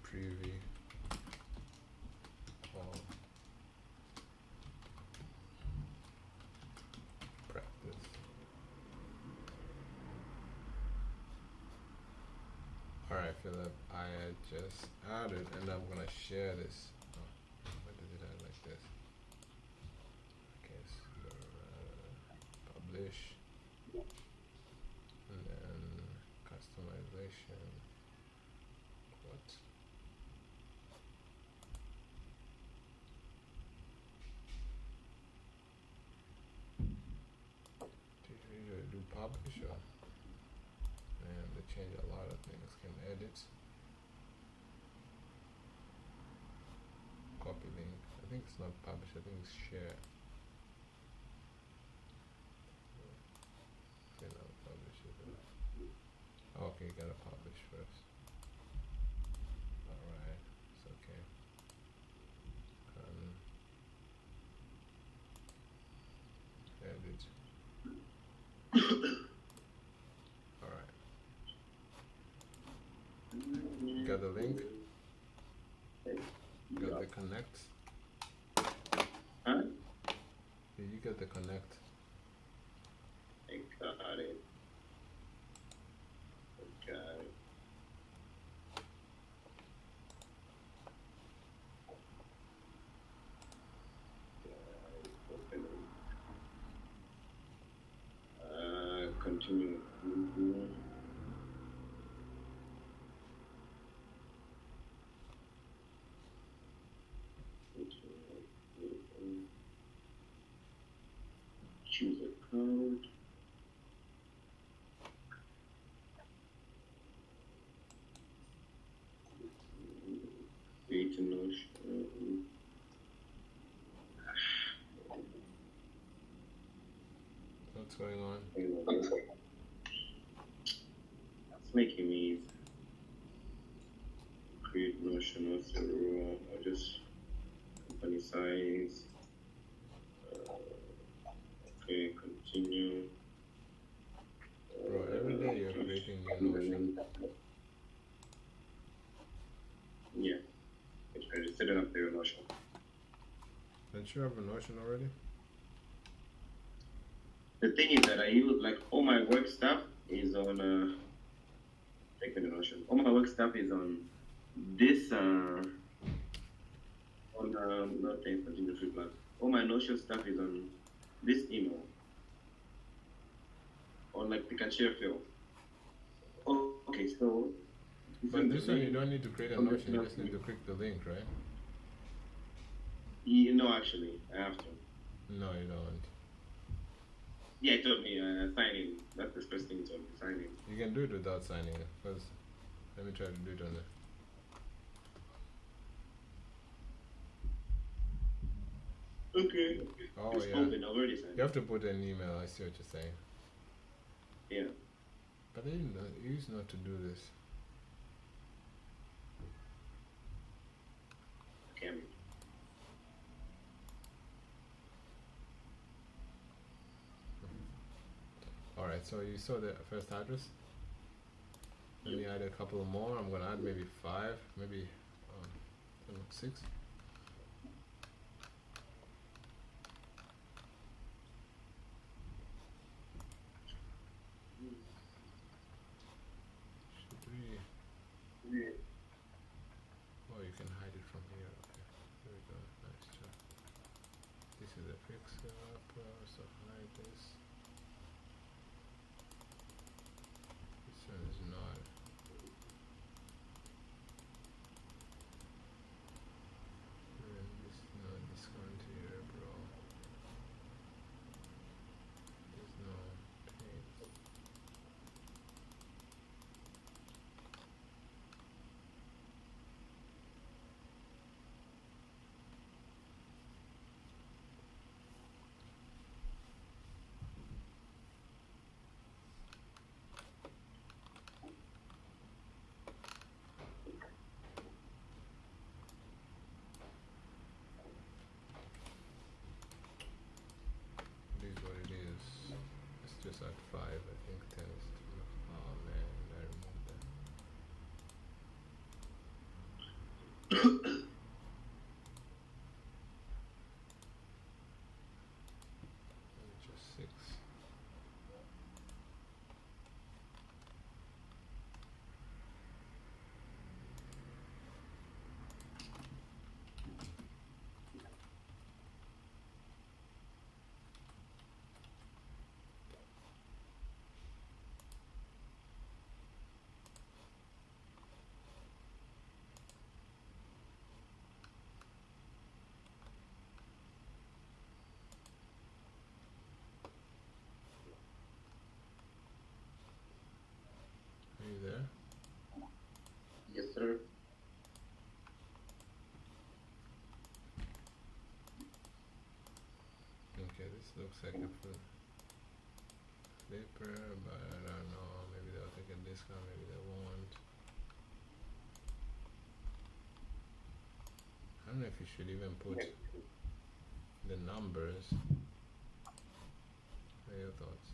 Speaker 2: Preview. Call. Practice. Alright, Philip, I just added and I'm gonna share this. Oh, why did it add like this? Okay, so publish and then customization. What? Do you usually do publish or? Man, they change a lot of things. Can edit. Copy link. I think it's not publish, I think it's share. Okay, now publish it. Okay, you gotta publish first. Alright, it's okay. Edit. got the link? Got
Speaker 1: Yeah.
Speaker 2: the connect?
Speaker 1: Huh?
Speaker 2: Did you get the connect?
Speaker 1: I got it. I got it. Open it. Continue. Mhm. Choose a code. Create a notion.
Speaker 2: What's going on?
Speaker 1: It's making me create notion of the row or just company size. Okay, continue.
Speaker 2: Bro, every day you're creating new Notion.
Speaker 1: Yeah, I just setting up the notion.
Speaker 2: Don't you have a Notion already?
Speaker 1: The thing is that I use like all my work stuff is on take the notion. All my work stuff is on this on not the continue free plan. All my notion stuff is on this email. On like pick and share field. Oh, okay, so
Speaker 2: But this one you don't need to create a Notion, you just need to click the link, right?
Speaker 1: No, actually, I have to.
Speaker 2: No, you don't.
Speaker 1: Yeah, it told me sign in. That's the first thing it told me, sign in.
Speaker 2: You can do it without signing in. First, let me try to do it on there.
Speaker 1: Okay.
Speaker 2: Oh,
Speaker 1: it's
Speaker 2: yeah.
Speaker 1: open, I've already signed.
Speaker 2: You have to put an email, I see what you're saying.
Speaker 1: Yeah.
Speaker 2: But they used not to do this.
Speaker 1: Okay.
Speaker 2: Alright, so you saw the first address? Let me add a couple more. I'm gonna add maybe 5, maybe 6. Oh, you can hide it from here. Okay, there we go. Nice job. This is a fix up, so hide this. This one is not. And this no discount here, bro. There's no paint. It is what it is. It's just at 5, I think 10 is too much. Oh man, I removed that. Just 6. Are you there?
Speaker 1: Yes, sir.
Speaker 2: Okay, this looks like a flipper, but I don't know. Maybe they'll take a discount, maybe they won't. I don't know if you should even put the numbers. What are your thoughts?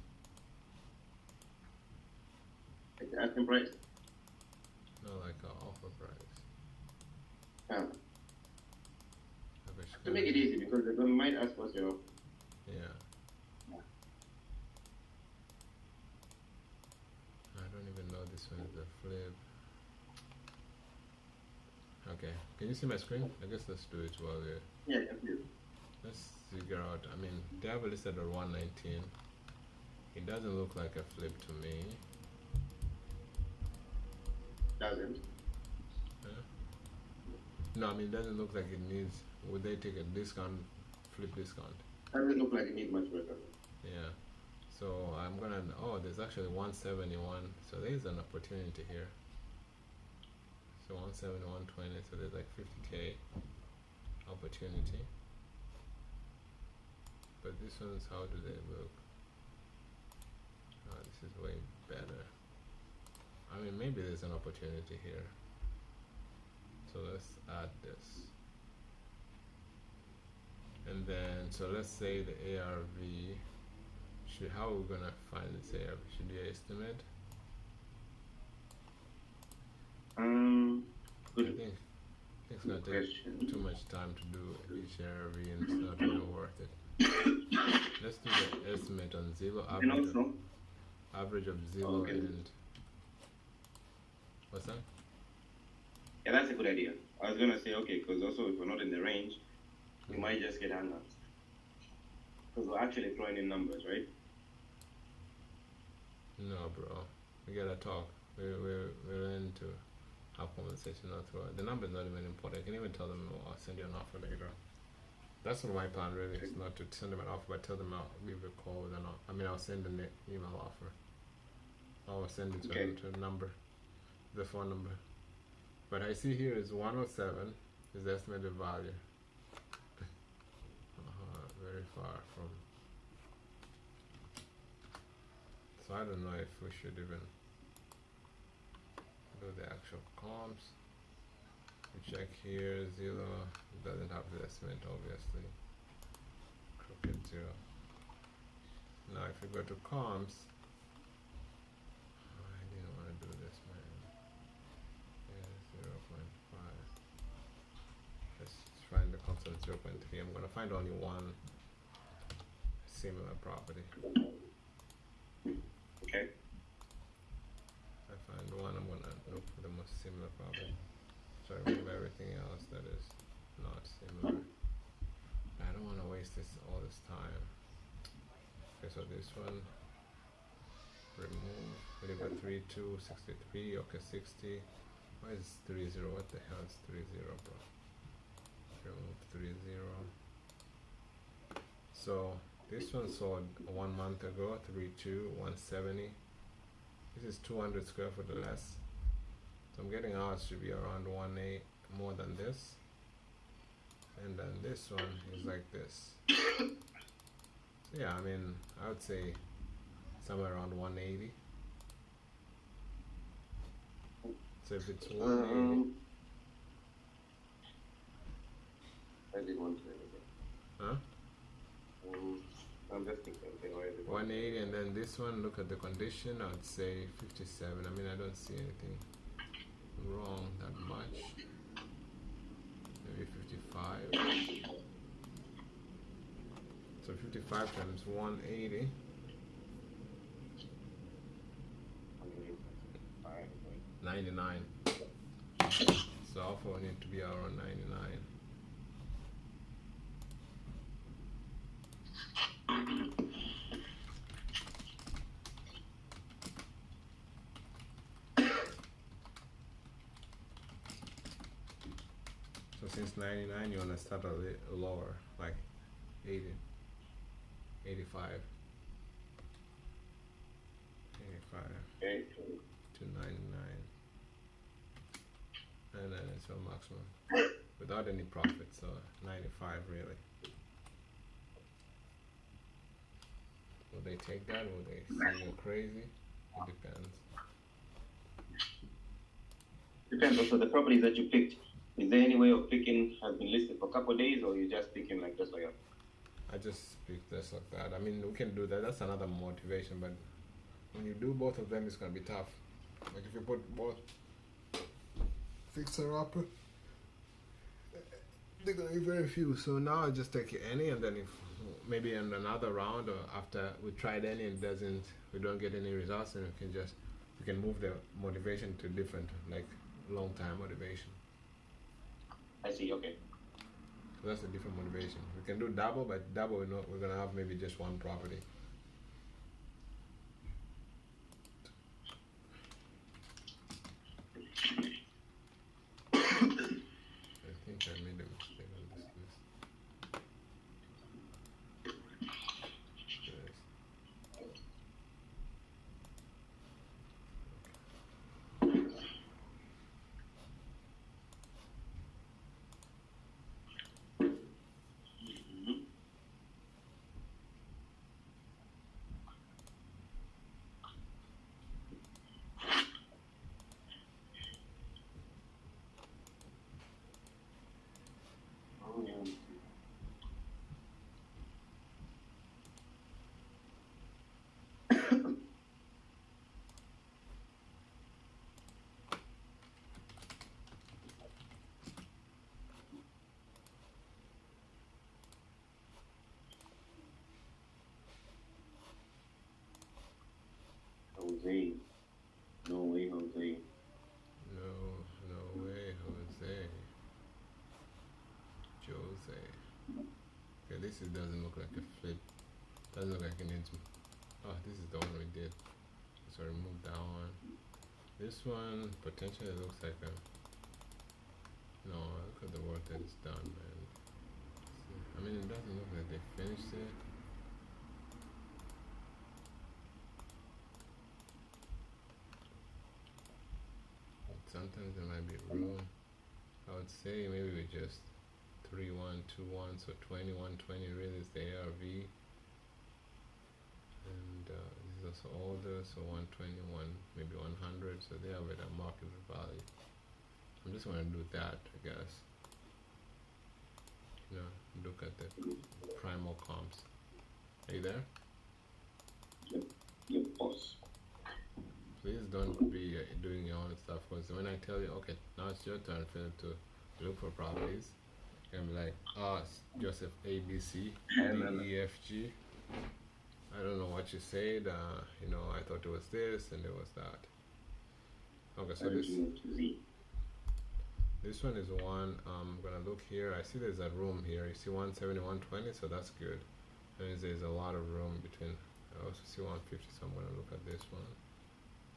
Speaker 1: Like the asking price.
Speaker 2: Oh, like an offer price.
Speaker 1: Yeah.
Speaker 2: Average
Speaker 1: To make it easy, because they might ask what's your offer.
Speaker 2: Yeah. I don't even know this one is a flip. Okay, can you see my screen? I guess let's do it while we're.
Speaker 1: Yeah, definitely.
Speaker 2: Let's figure out. I mean, they have it listed at 119. It doesn't look like a flip to me.
Speaker 1: Doesn't.
Speaker 2: Huh? No, I mean, it doesn't look like it needs. Would they take a discount, flip discount?
Speaker 1: Doesn't look like it needs much better.
Speaker 2: Yeah. So I'm gonna. Oh, there's actually 171. So there's an opportunity here. So 170, 120. So there's like 50K opportunity. But this one's, how do they look? Oh, this is way better. I mean, maybe there's an opportunity here. So let's add this. And then, so let's say the ARV, how are we gonna find this ARV? Should we estimate?
Speaker 1: Good.
Speaker 2: I think it's gonna take too much time to do each ARV and it's not really worth it. Let's do the estimate on Zillow, average of Zillow. Okay. And what's that?
Speaker 1: Yeah, that's a good idea. I was gonna say, okay, because also if we're not in the range, we might just get hung up. Because we're actually throwing in numbers, right?
Speaker 2: No, bro. We gotta talk. We're into have conversation, not throw it. The number's not even important. I can even tell them, oh, I'll send you an offer later. That's what my plan really is, not to send them an offer, but tell them I'll give a call with an offer. I mean, I'll send an email offer. I'll send it to a number, the phone number. But I see here is 107 is the estimated value. Very far from. So I don't know if we should even do the actual comps. We check here, Zillow doesn't have the estimate obviously. Crooked Zero. Now if we go to comps, I didn't want to do this, man. Yeah, 0.5. Let's find the comps at 0.3. I'm gonna find only one similar property.
Speaker 1: Okay.
Speaker 2: I find one, I'm gonna look for the most similar property. So I remove everything else that is not similar. I don't want to waste all this time. Okay, so this one, remove, leave a 32, 63, okay, 60. Why is 30? What the hell is 30, bro? Remove 30. So this one sold 1 month ago, 32, 170. This is 200 square foot or less. So I'm getting ours should be around 1.8 more than this. And then this one is like this. So yeah, I mean, I would say somewhere around 180. So if it's 180.
Speaker 1: I did 120.
Speaker 2: Huh?
Speaker 1: I'm just thinking.
Speaker 2: 180, and then this one, look at the condition, I'd say 57. I mean, I don't see anything wrong that much. Maybe 55. So 55 times 180. 99. So offer will need to be around 99. So since 99, you want to start a little lower, like 80, 85, 85
Speaker 1: Okay.
Speaker 2: to 99, and then it's your maximum without any profit. So 95 really. Will they take that? Will they say you're crazy? It depends.
Speaker 1: Depends also the properties that you picked. Is there any way of picking has been listed for a couple of days, or you just picking like just like that?
Speaker 2: I just picked this like that. I mean, we can do that. That's another motivation, but when you do both of them, it's gonna be tough. Like if you put both fixer upper. They're gonna be very few. So now I just take any, and then if maybe in another round or after we tried any and doesn't, we don't get any results, then we can move the motivation to different, like long time motivation.
Speaker 1: I see. Okay.
Speaker 2: So that's a different motivation. We can do double, but double we're gonna have maybe just one property. I think I made a mistake on this list. Yes.
Speaker 1: Mhm. Oh, yeah. Jose. No way, Jose.
Speaker 2: No way, Jose. Jose. Okay, doesn't look like a flip. Doesn't look like an into. Oh, this is the one we did. So remove that one. This one potentially looks like a. No, look at the work that is done, man. I mean, it doesn't look like they finished it. Sometimes there might be room. I would say maybe we just 3-1-2-1, so 21-20 really is the ARV. And this is also older, so 121, maybe 100, so they have it at market value. I'm just going to do that, I guess. You know, look at the primal comps. Are you there?
Speaker 1: Yep, boss.
Speaker 2: Please don't be doing your own stuff, because when I tell you, okay, now it's your turn, Philip, to look for properties, you're gonna be like, oh, it's Joseph A, B, C, D, E, F, G. I don't know what you said, you know, I thought it was this and it was that. Okay, so this one is one, I'm gonna look here, I see there's a room here, you see 170, 120, so that's good. That means there's a lot of room between, I also see 150, so I'm gonna look at this one.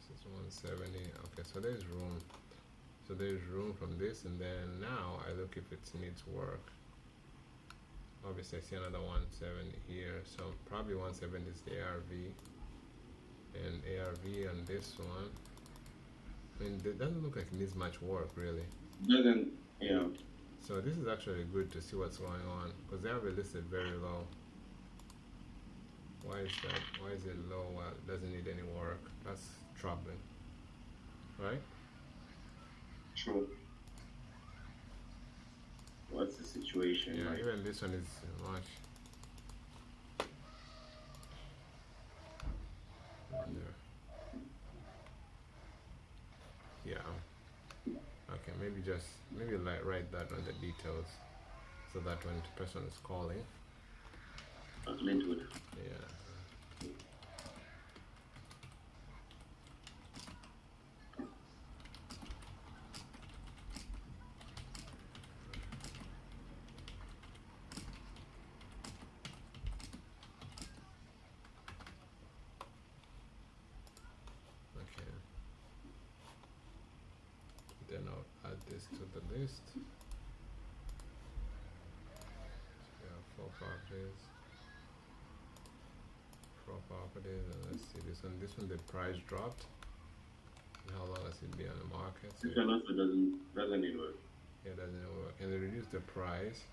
Speaker 2: This is 170, okay, so there's room. So there's room from this, and then now I look if it needs work. Obviously I see another 170 here, so probably 170 is the ARV, and ARV on this one, I mean, it doesn't look like it needs much work really.
Speaker 1: Doesn't, yeah.
Speaker 2: So this is actually good to see what's going on, because they have it listed very low. Why is that? Why is it low? Well, it doesn't need any work. That's troubling, right?
Speaker 1: True. What's the situation?
Speaker 2: Yeah,
Speaker 1: like?
Speaker 2: even this one is much. Yeah. Okay, maybe like write that on the details, so that when the person is calling.
Speaker 1: Lintwood.
Speaker 2: Yeah. Okay. Then I'll add this to the list. Yeah, 4 properties. 4 properties, and let's see this one. This one the price dropped. And how long has it been on the market? So
Speaker 1: This one also doesn't need work.
Speaker 2: yeah, doesn't work. And they reduced the price.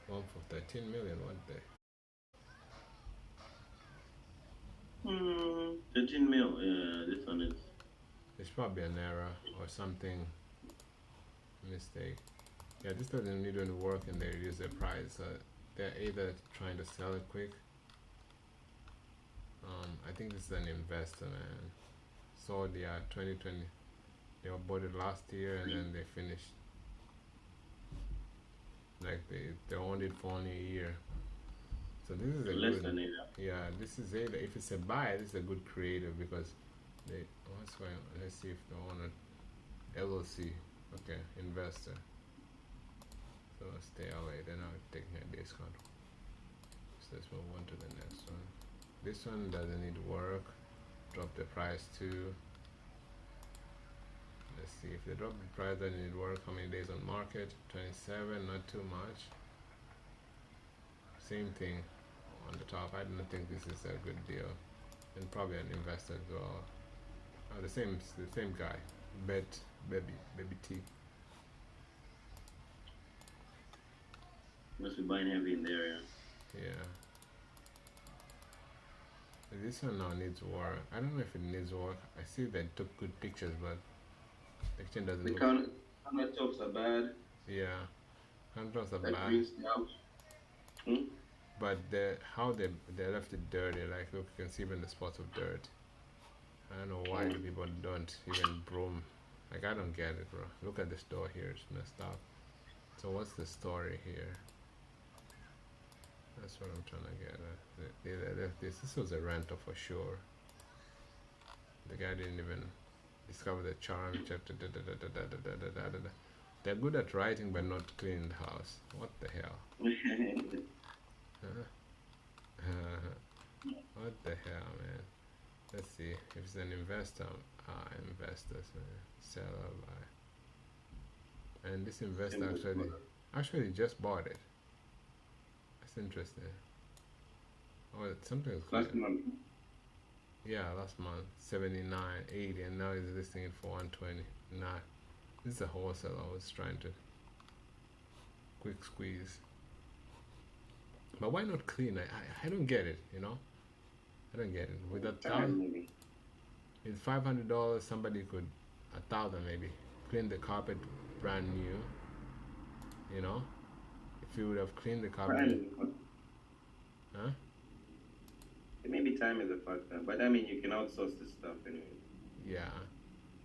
Speaker 2: One for 13 million one day.
Speaker 1: 13 mil. Yeah, this one is.
Speaker 2: It's probably an error or something. Mistake. Yeah, this doesn't need any work, and they reduce the price. They're either trying to sell it quick. I think this is an investor, man. Sold, yeah, 2020. They were bought it last year and then they finished. Like they owned it for only a year. So this is a
Speaker 1: Less
Speaker 2: good,
Speaker 1: than it.
Speaker 2: yeah. This is a if it's a buy, this is a good creative because they. What's going? Let's see if they want LLC. Okay, investor. So stay away. Then I'll take a discount. So let's move on to the next one. This one doesn't need work. Drop the price too. Let's see if they drop the price, doesn't need work. How many days on market? 27, not too much. Same thing on the top. I don't think this is a good deal, and probably an investor as well. Oh, the same guy, baby T.
Speaker 1: Must be buying heavy in there, yeah.
Speaker 2: Yeah. This one now needs work. I don't know if it needs work. I see they took good pictures, but the picture doesn't
Speaker 1: The
Speaker 2: look.
Speaker 1: countertops are bad.
Speaker 2: Yeah, contrasts are
Speaker 1: That
Speaker 2: bad.
Speaker 1: green stuff. Hmm?
Speaker 2: But how they left it dirty. Like look, you can see even the spots of dirt. I don't know why people don't even broom. Like I don't get it, bro. Look at this door here; it's messed up. So what's the story here? That's what I'm trying to get at. They left this. This was a rental for sure. The guy didn't even discover the charm. They're good at writing, but not cleaning the house. What the hell? Huh? What the hell, man? Let's see if it's an investor. Investors, seller, buy. And this investor actually just bought it. That's interesting. Oh, something is
Speaker 1: Last month.
Speaker 2: Yeah, last month 79, 80, and now he's listing it for 129. This is a wholesale. I was trying to quick squeeze. But why not clean? I don't get it. I don't get it. With a thousand, with $500, somebody could $1,000 maybe clean the carpet brand new. If you would have cleaned the carpet, huh?
Speaker 1: Maybe time is a factor, but I mean you can outsource this stuff anyway.
Speaker 2: Yeah,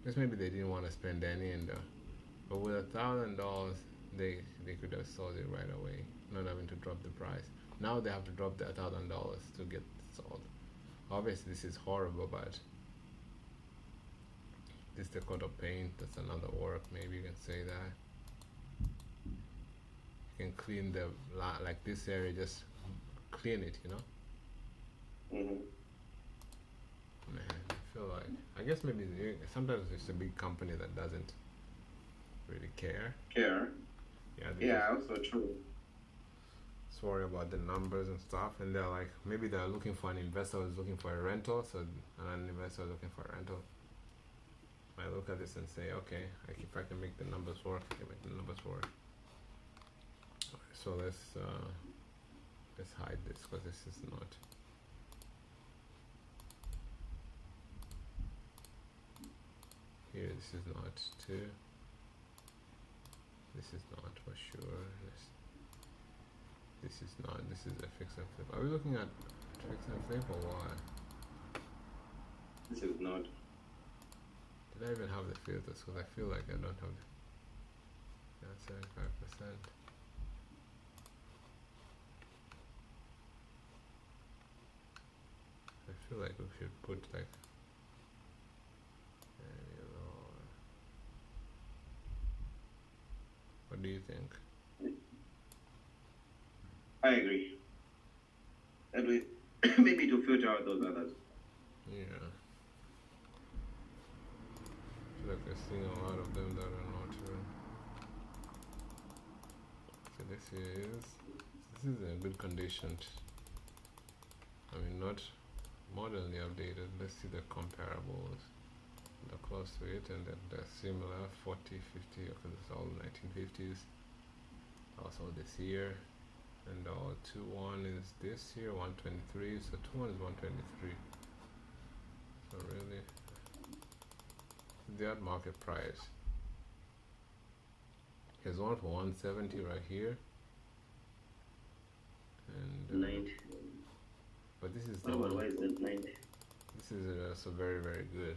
Speaker 2: just maybe they didn't want to spend any, but with $1,000, they could have sold it right away, not having to drop the price. Now they have to drop the $1,000 to get it sold. Obviously, this is horrible, but this is the coat of paint. That's another work. Maybe you can say that. You can clean like this area, just clean it,
Speaker 1: Mm-hmm.
Speaker 2: Man, I feel like I guess maybe sometimes it's a big company that doesn't really care.
Speaker 1: Care. Yeah, also true.
Speaker 2: Just worry about the numbers and stuff, and they're like maybe they're looking for an investor who's looking for a rental, so an investor is looking for a rental. I look at this and say, okay, if I can make the numbers work, I can make the numbers work. So let's hide this because this is not. Here, this is not too. This is not for sure. This is not. This is a fix and flip. Are we looking at fix and flip or what?
Speaker 1: This is not.
Speaker 2: Did I even have the filters? Because I feel like I don't have. That's 75%. I feel like we should put like. What do you think?
Speaker 1: I agree. That way, maybe to filter out those others.
Speaker 2: Yeah. I feel like we're seeing a lot of them that are not here. So this is in good condition. I mean, not modernly updated. Let's see the comparables. They're close to it, and then they're similar 40, 50. Okay, it's all 1950s. Also this year, and 2-1 is this year 123. So 2-1 is 123. So really, the market price. Here's one for 170 right here, and
Speaker 1: 90.
Speaker 2: but this is
Speaker 1: the one. Why is it 90?
Speaker 2: This is also very very good,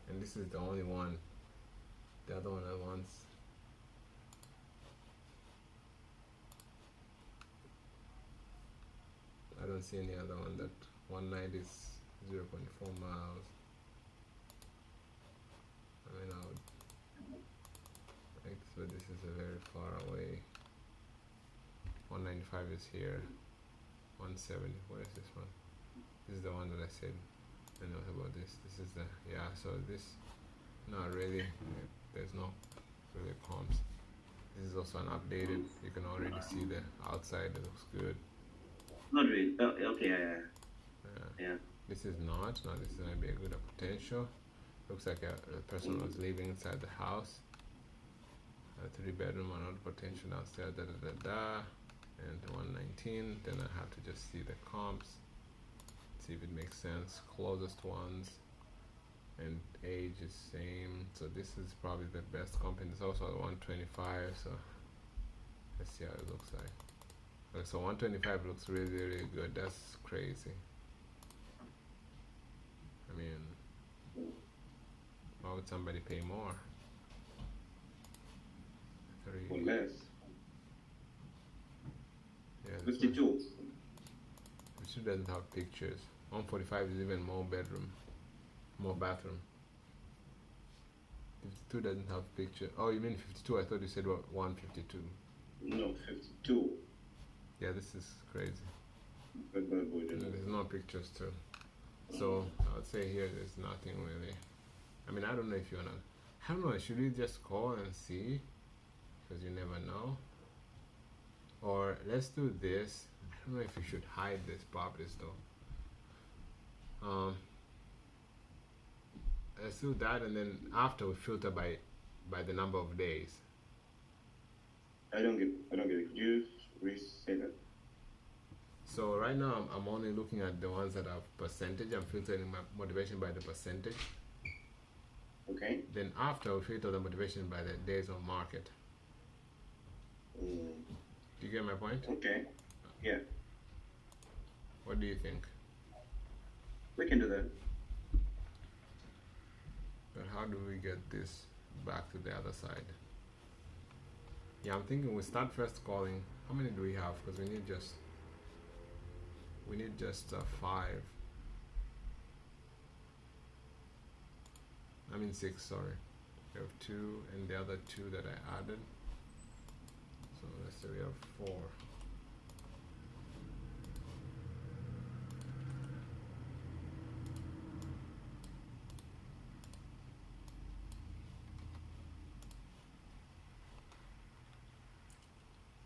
Speaker 2: and this is the only one The other one I want. I don't see any other one that 190 is 0.4 miles. I mean, I would like, so this is a very far away. 195 is here. 170. What is this one? This is the one that I said. I know about this. This is the, yeah. So this, not really. There's no really comps. This is also an updated. You can already see the outside. It looks good.
Speaker 1: Not really. Oh, okay, yeah.
Speaker 2: This is not. Now this is gonna be a good potential. Looks like a person was living inside the house. A 3-bedroom, another potential downstairs. And 119. Then I have to just see the comps. See if it makes sense. Closest ones. And age is same. So this is probably the best comp. And it's also at 125. So let's see how it looks like. Okay, so 125 looks really, really good. That's crazy. I mean, why would somebody pay more?
Speaker 1: Or less.
Speaker 2: Yeah,
Speaker 1: 52.
Speaker 2: 52 doesn't have pictures. 145 is even more bedroom, more bathroom. 52 doesn't have picture. Oh, you mean 52? I thought you said what, 152.
Speaker 1: No, 52.
Speaker 2: Yeah, this is crazy.
Speaker 1: There's
Speaker 2: There's no pictures too. So I would say here there's nothing really. I mean, I don't know if you wanna. I don't know. Should we just call and see? Because you never know. Or let's do this. I don't know if you should hide this properties though. Let's do that, and then after we filter by the number of days.
Speaker 1: I don't get it. Could you re-say that?
Speaker 2: So right now I'm only looking at the ones that have percentage. I'm filtering my motivation by the percentage.
Speaker 1: Okay.
Speaker 2: Then after we filter the motivation by the days on market. Do you get my point?
Speaker 1: Okay. Yeah.
Speaker 2: What do you think?
Speaker 1: We can do that.
Speaker 2: But how do we get this back to the other side? Yeah, I'm thinking we start first calling. How many do we have? Because we need just 5. I mean 6, sorry. We have 2 and the other 2 that I added. So let's say we have 4.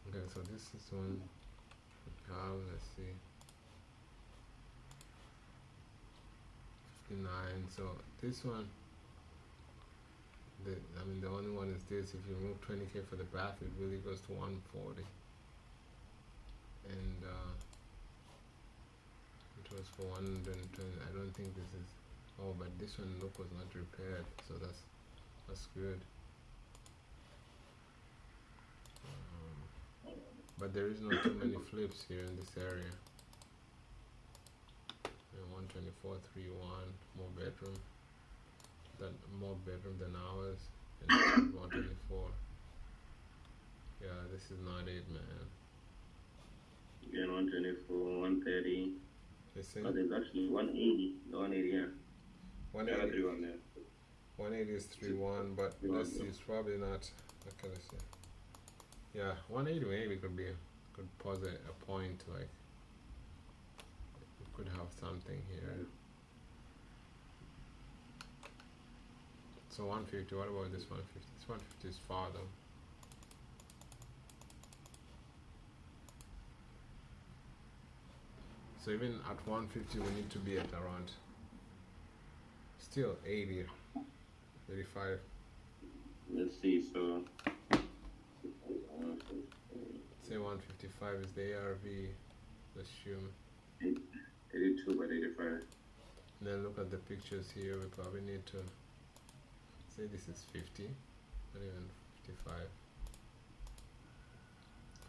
Speaker 2: Okay, so this is one. Let's see. 59. So this one, the only one is this. If you remove 20K for the bath, it really goes to 140. And it was for 120. I don't think this is. Oh, but this one look was not repaired, so that's good. But there is not too many flips here in this area. 124, 3, 1, more bedroom. More bedroom than ours. And 124. Yeah, this is not it, man.
Speaker 1: Yeah, 124, 130.
Speaker 2: Listen.
Speaker 1: Oh, there's actually 180. 180, yeah.
Speaker 2: 180.
Speaker 1: 180.
Speaker 2: 180 is 3-1, but let's see, it's probably not. Okay, let's see. Yeah, 180 maybe could pause a point, like we could have something here. So 150, what about this 150? This 150 is far though. So even at 150 we need to be at around still 80, 35.
Speaker 1: Let's see, so
Speaker 2: say 155 is the ARV, let's assume.
Speaker 1: 82 by 85.
Speaker 2: Then look at the pictures here, we probably need to say this is 50, not even 55.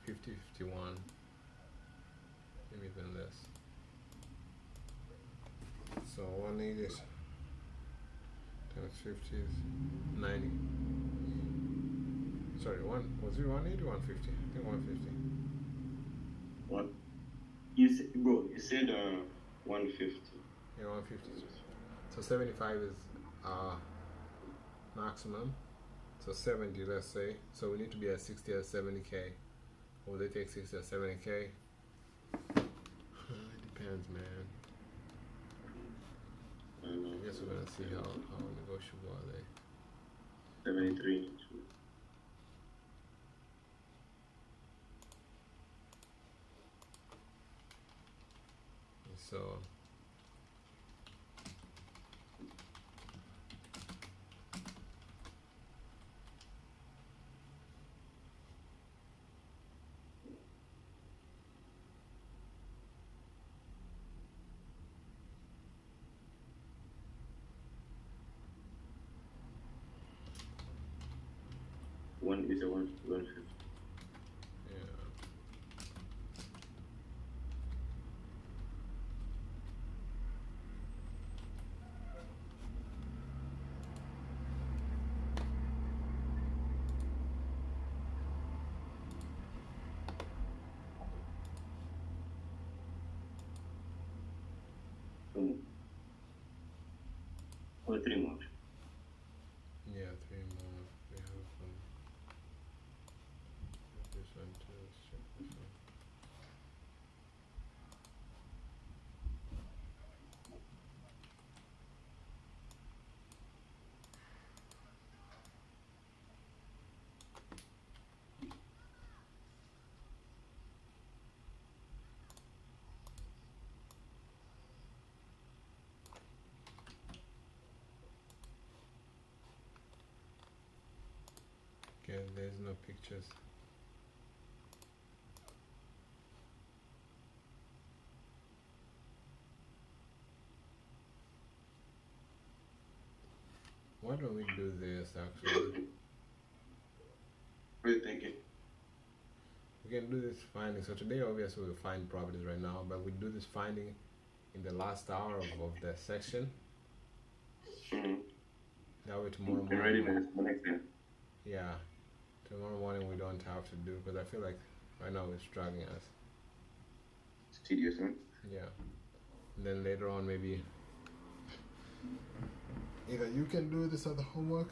Speaker 2: 50, 51, maybe even less. So 180 times 50 is 90. Sorry, was it 180 or 150? I think 150.
Speaker 1: What you said, bro? You said 150.
Speaker 2: Yeah, 150. So 75 is uh maximum. So 70, let's say. So we need to be at 60 or 70K. Will they take 60 or 70K? It depends, man. I guess we're gonna see how negotiable are they.
Speaker 1: 73.
Speaker 2: So
Speaker 1: One is a 150.
Speaker 2: yeah.
Speaker 1: Or 3 months.
Speaker 2: Yeah, 3 more. We have this one too. Let's check this one. Okay, there's no pictures. Why don't we do this actually?
Speaker 1: What are you thinking?
Speaker 2: We can do this finding. So today, obviously, we'll find properties right now, but we do this finding in the last hour of the section. That way, tomorrow
Speaker 1: Get
Speaker 2: morning.
Speaker 1: ready for next day.
Speaker 2: Yeah, tomorrow morning we don't have to do because I feel like right now it's dragging us.
Speaker 1: It's tedious, huh?
Speaker 2: Yeah. And then later on, maybe either you can do this other homework.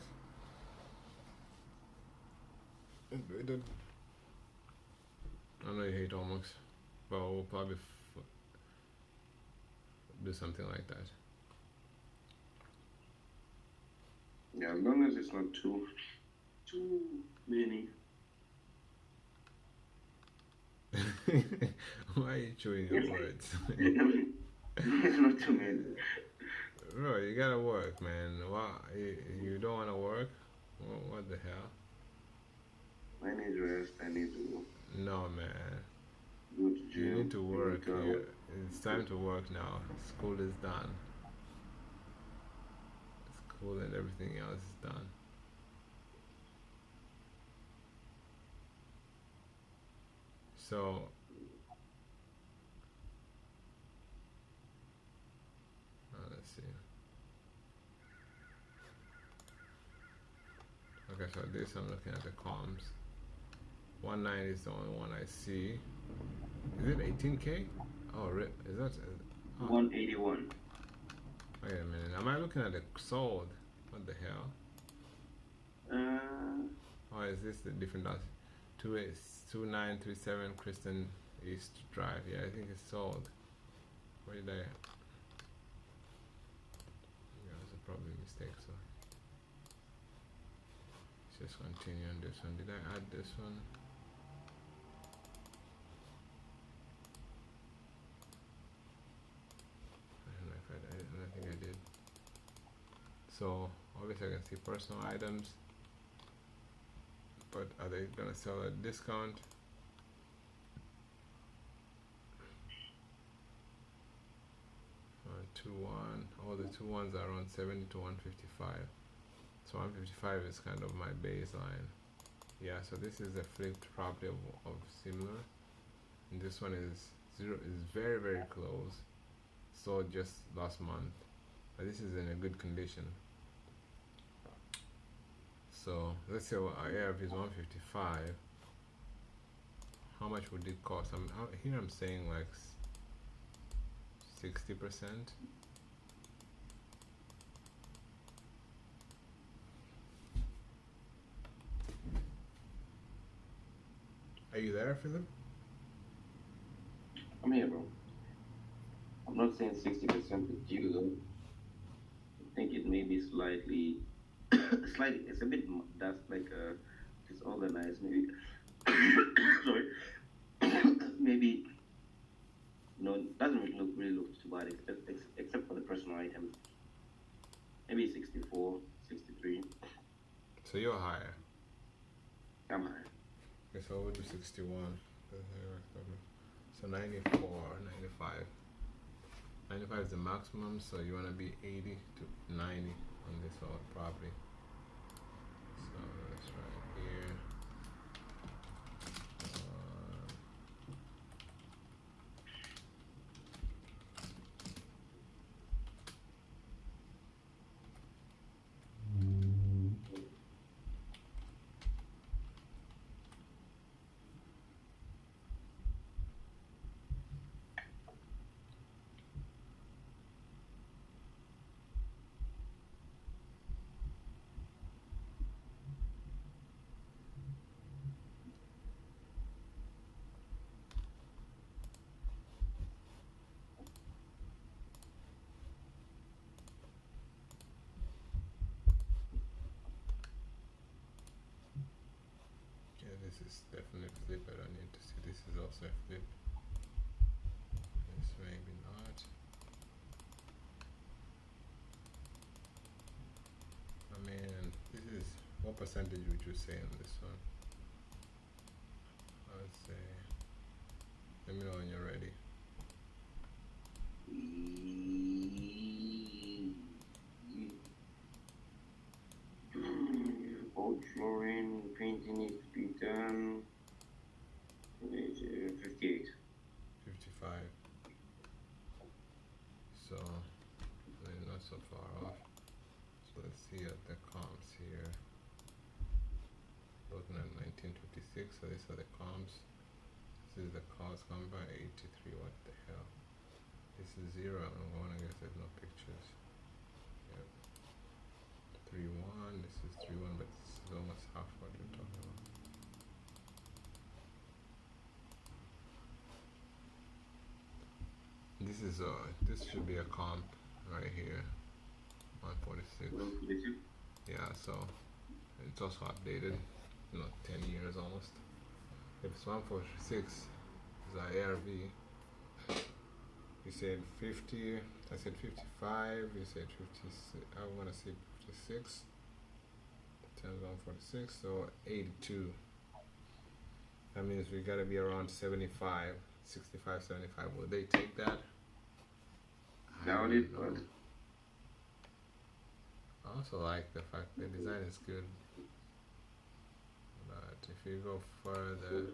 Speaker 2: I know you hate homeworks, but we'll probably do something like that.
Speaker 1: Yeah, as long as it's not too many.
Speaker 2: Why are you chewing your words?
Speaker 1: It's not too many.
Speaker 2: Bro, you gotta work, man. Why you don't wanna work? What the hell?
Speaker 1: I need rest. I need to
Speaker 2: No, man.
Speaker 1: go to gym.
Speaker 2: You need to work. It's time to work now. School is done. School and everything else is done. So, let's see. Okay, so this I'm looking at the comms. 19 is the only one I see. Is it 18K? Oh, is that? Oh.
Speaker 1: 181.
Speaker 2: Wait a minute. Am I looking at the sold? What the hell? Oh, is this the different dots? 2937 Kristen East Drive. Yeah, I think it's sold. Where did I? Yeah, it was a probably mistake. So let's just continue on this one. Did I add this one? I don't know if I did. I think I did. So obviously I can see personal items, but are they gonna sell at a discount? Two one. All the 2 1s are around 70 to 155. So 155 is kind of my baseline. Yeah. So this is a flipped property of similar, and this one is very very close. Sold just last month, but this is in a good condition. So let's say our ARV is 155. How much would it cost? Here I'm saying like 60%. Are you there, Philip?
Speaker 1: I'm here, bro. I'm not saying 60% with you though. I think it may be slightly, slightly. It's a bit. That's like disorganized, maybe. Sorry. Maybe doesn't really look too bad, except for the personal items. Maybe 64, 63.
Speaker 2: So you're higher.
Speaker 1: I'm higher.
Speaker 2: Okay, so we'll do 61. So 94, 95. 95 is the maximum, so you want to be 80 to 90 on this property. So let's try it here. This is definitely flip. I don't need to see. This is also a flip. This maybe not. I mean, this is what percentage would you say on this one? I would say. Let me know when you're ready.
Speaker 1: Flooring, painting needs to be done. 58.
Speaker 2: 55. So, they're not so far off. So let's see at the comps here. Looking at 1956, so these are the comps. This is the cost number 83. What the hell? This is 0. I guess there's no pictures. Yep. 3-1. This is 3-1, but this is almost half what we're talking about. This is this should be a comp right here. 146. Yeah, so it's also updated. 10 years almost. If it's 146, is our ARV. You said 50. I said 55. You said 56. I want to say 56. Times 146, so 82. That means we gotta be around 75, 65, 75. Will they take that?
Speaker 1: Doubt it, but
Speaker 2: I also like the fact the design is good. But if you go further,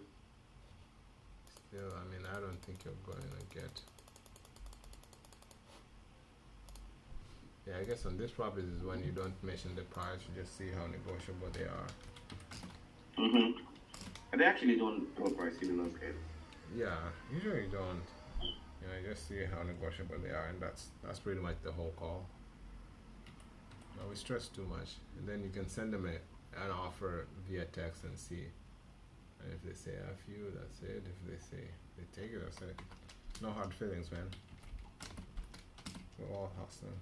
Speaker 2: still, I mean, I don't think you're going to get. Yeah, I guess on this property is when you don't mention the price, you just see how negotiable they are.
Speaker 1: And they actually don't put price even on scale.
Speaker 2: Yeah, usually you don't. You just see how negotiable they are, and that's pretty much the whole call. Now we stress too much, and then you can send them an offer via text and see. And if they say F you, that's it. If they say they take it, that's it. No hard feelings, man. We're all hustling.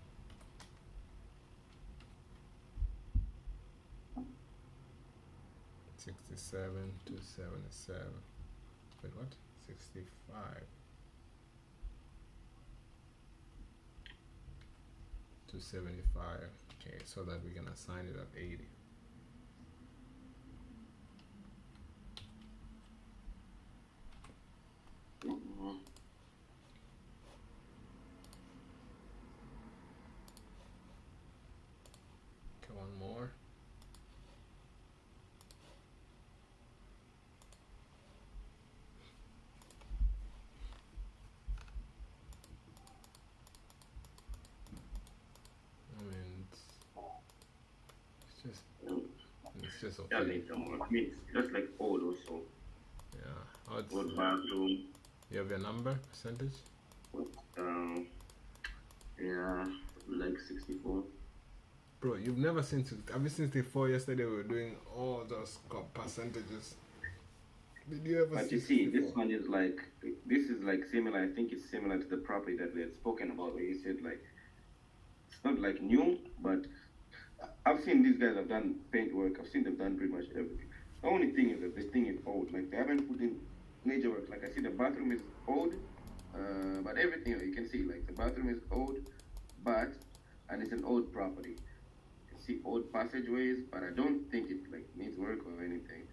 Speaker 2: $67 to $77. Wait, what? 65. To 75. Okay, so that we can assign it at 80. Come on, more. I mean, it's just just
Speaker 1: That
Speaker 2: okay.
Speaker 1: needs some work. I mean, it's just like old also.
Speaker 2: Yeah.
Speaker 1: Old bathroom.
Speaker 2: You have your number percentage?
Speaker 1: Um, yeah, like 64.
Speaker 2: Bro, you've never seen have you seen 64? Yesterday we were doing all those percentages. Did you ever
Speaker 1: But
Speaker 2: see
Speaker 1: you see,
Speaker 2: 64?
Speaker 1: this is like similar. I think it's similar to the property that we had spoken about, where you said like it's not like new, but I've seen these guys have done paint work. I've seen them done pretty much everything. The only thing is that this thing is old. Like they haven't put in major work. Like I see the bathroom is old, but everything you can see like the bathroom is old, and it's an old property. You can see old passageways, but I don't think it like needs work or anything.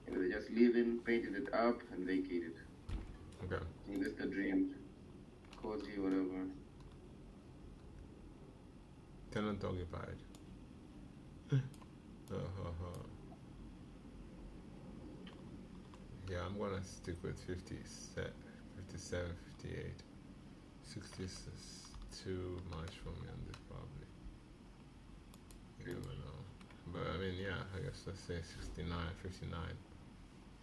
Speaker 1: You know, they just leave in, painted it up, and vacated.
Speaker 2: Okay.
Speaker 1: And that's the dream. Cozy, whatever.
Speaker 2: Tenant occupied. Yeah, I'm gonna stick with 57, 58. 60 is too much for me on this probably. You never know. But I mean, yeah, I guess let's say 69, 59,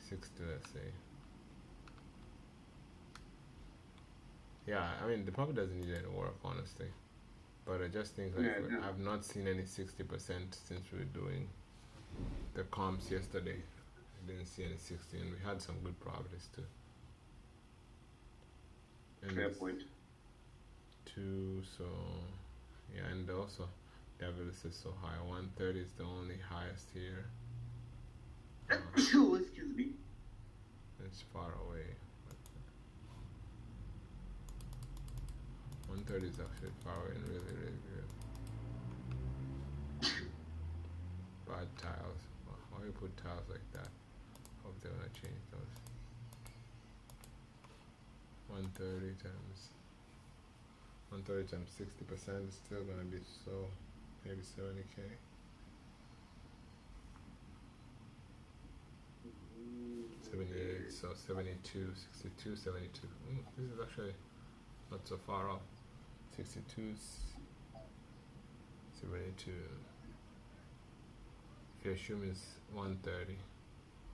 Speaker 2: 60, let's say. Yeah, I mean, the probably doesn't need any work, honestly. But I just think like I've not seen any 60% since we were doing the comps yesterday. I didn't see any 60, and we had some good properties too. And
Speaker 1: Fair point.
Speaker 2: Two, so yeah, and also the average is so high. 130 is the only highest here.
Speaker 1: Excuse me.
Speaker 2: It's far away. 130 is actually far away and really, really good. Bad tiles. Why you put tiles like that? Hope they're gonna change those. 130 times 60% is still gonna be so maybe 70k. So 72, 62, 72. This is actually not so far off. 62, 72. If you assume it's 130,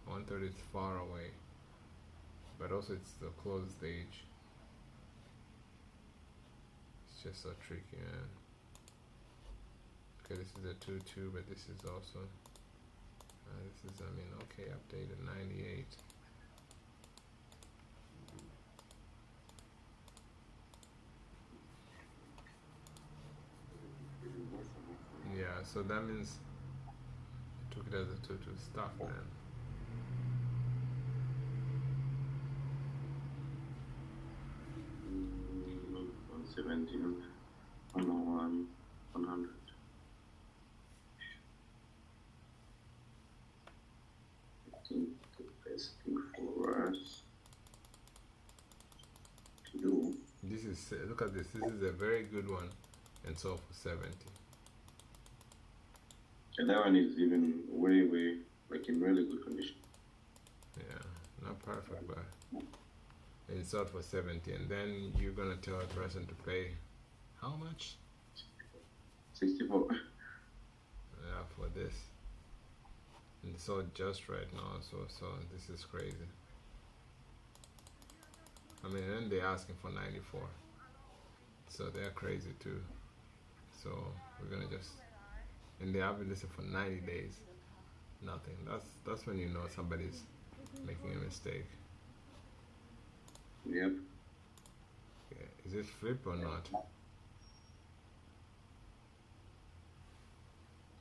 Speaker 2: 130 is far away, but also it's the closest age. It's just so tricky, man. Okay, this is a 2-2, but this is also this is, I mean, okay, updated 98. Yeah, so that means I took it as a 2-2 stuff, man.
Speaker 1: Mm, 117, 101, 100. I think the best thing for us to do.
Speaker 2: This is, look at this. This is a very good one, and sold for 70.
Speaker 1: And that one is even way, like in really good condition.
Speaker 2: Yeah, not perfect, but it's sold for 70, and then you're gonna tell a person to pay how much?
Speaker 1: 64.
Speaker 2: Yeah, for this. And it's sold just right now, so this is crazy. I mean, and they're asking for 94, so they're crazy too. So we're gonna just, and they have been listed for 90 days. Nothing. That's when you know somebody's making a mistake.
Speaker 1: Yep.
Speaker 2: Okay. Is it flip or not?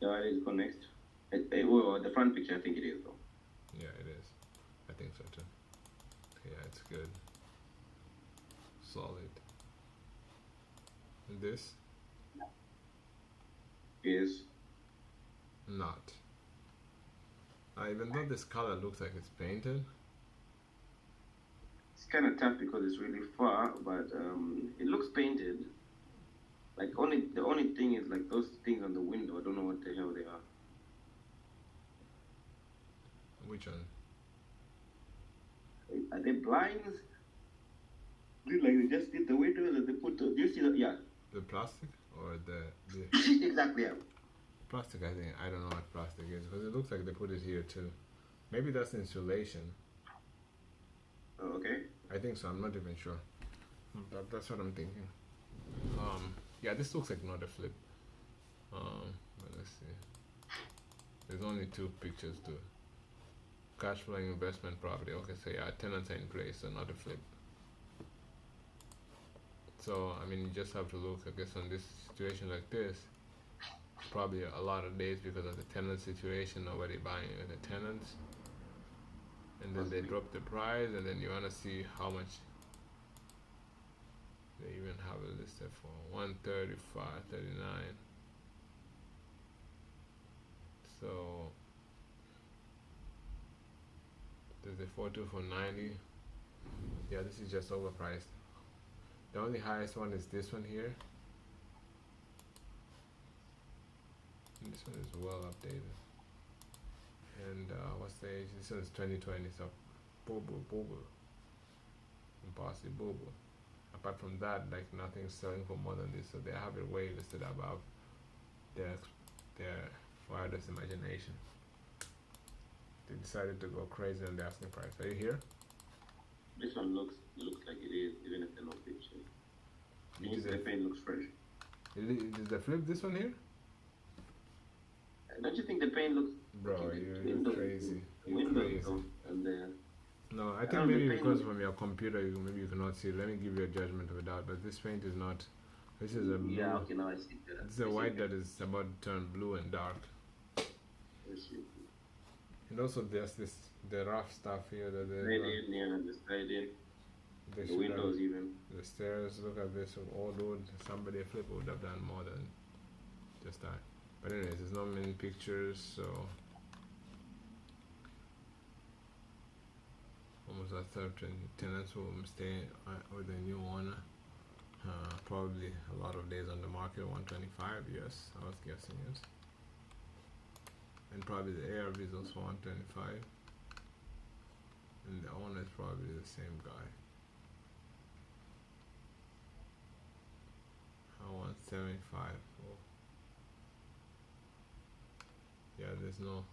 Speaker 1: Yeah, it is connect. Well, the front picture, I think it is though.
Speaker 2: Yeah, it is. I think so too. Yeah, it's good. Solid. And this?
Speaker 1: Is
Speaker 2: Not. Even though this color looks like it's painted.
Speaker 1: it's kind of tough because it's really far, but it looks painted. Like the only thing is like those things on the window. I don't know what the hell they are.
Speaker 2: Which one?
Speaker 1: Are they blinds? Like they just did the windows and they put the. Do you see that? Yeah.
Speaker 2: The plastic or the
Speaker 1: Exactly. Yeah.
Speaker 2: Plastic, I think. I don't know what plastic is because it looks like they put it here too. Maybe that's insulation.
Speaker 1: Oh, okay.
Speaker 2: I think so. I'm not even sure. That's what I'm thinking. Yeah, this looks like not a flip. But let's see. There's only two pictures to cash flowing investment property. Okay, so yeah, tenants are in place, so not a flip. So I mean, you just have to look. I guess on this situation like this, probably a lot of days because of the tenant situation. Nobody buying the tenants, and then they drop the price, and then you wanna see how much they even have it listed for. 135.39. So there's a 42 for 90. Yeah, this is just overpriced. The only highest one is this one here. And this one is well updated. And what's the age? This one is 2020, so boo. Impossible. Apart from that, like nothing's selling for more than this, so they have it way listed above their wildest imagination. They decided to go crazy on the asking price. Are you here?
Speaker 1: This one looks like it is, even if they're not pictures. The paint looks fresh.
Speaker 2: Is the flip this one here?
Speaker 1: Don't you think the paint looks?
Speaker 2: Bro, you're crazy. You're crazy.
Speaker 1: And
Speaker 2: no, I think maybe because from your computer, maybe you cannot see. Let me give you a judgment of that. But this paint is not. This is a blue.
Speaker 1: Yeah, okay, now I see that.
Speaker 2: It's a white that is about to turn blue and dark. And also there's the rough stuff here that they
Speaker 1: the windows even.
Speaker 2: The stairs, look at this. Oh dude, somebody a flip would have done more than just that. But anyways, there's not many pictures, so almost a third tenants will stay with the new owner. Probably a lot of days on the market, 125, yes, I was guessing, yes. And probably the ARV is also 125. And the owner is probably the same guy. 175. Oh. Yeah, there's no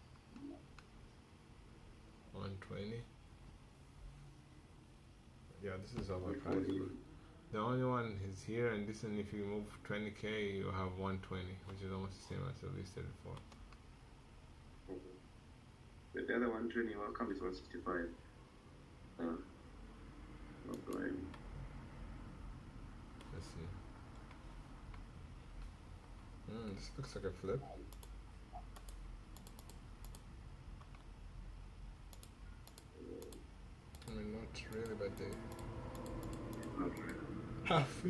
Speaker 2: 120. Yeah, this is overpriced. The only one is here, and this one, if you move 20k, you have 120, which is almost the same as the listed for.
Speaker 1: But the other 120, welcome is 165. Not right.
Speaker 2: Let's see. This looks like a flip. I mean, not really, but they
Speaker 1: Not really.
Speaker 2: half.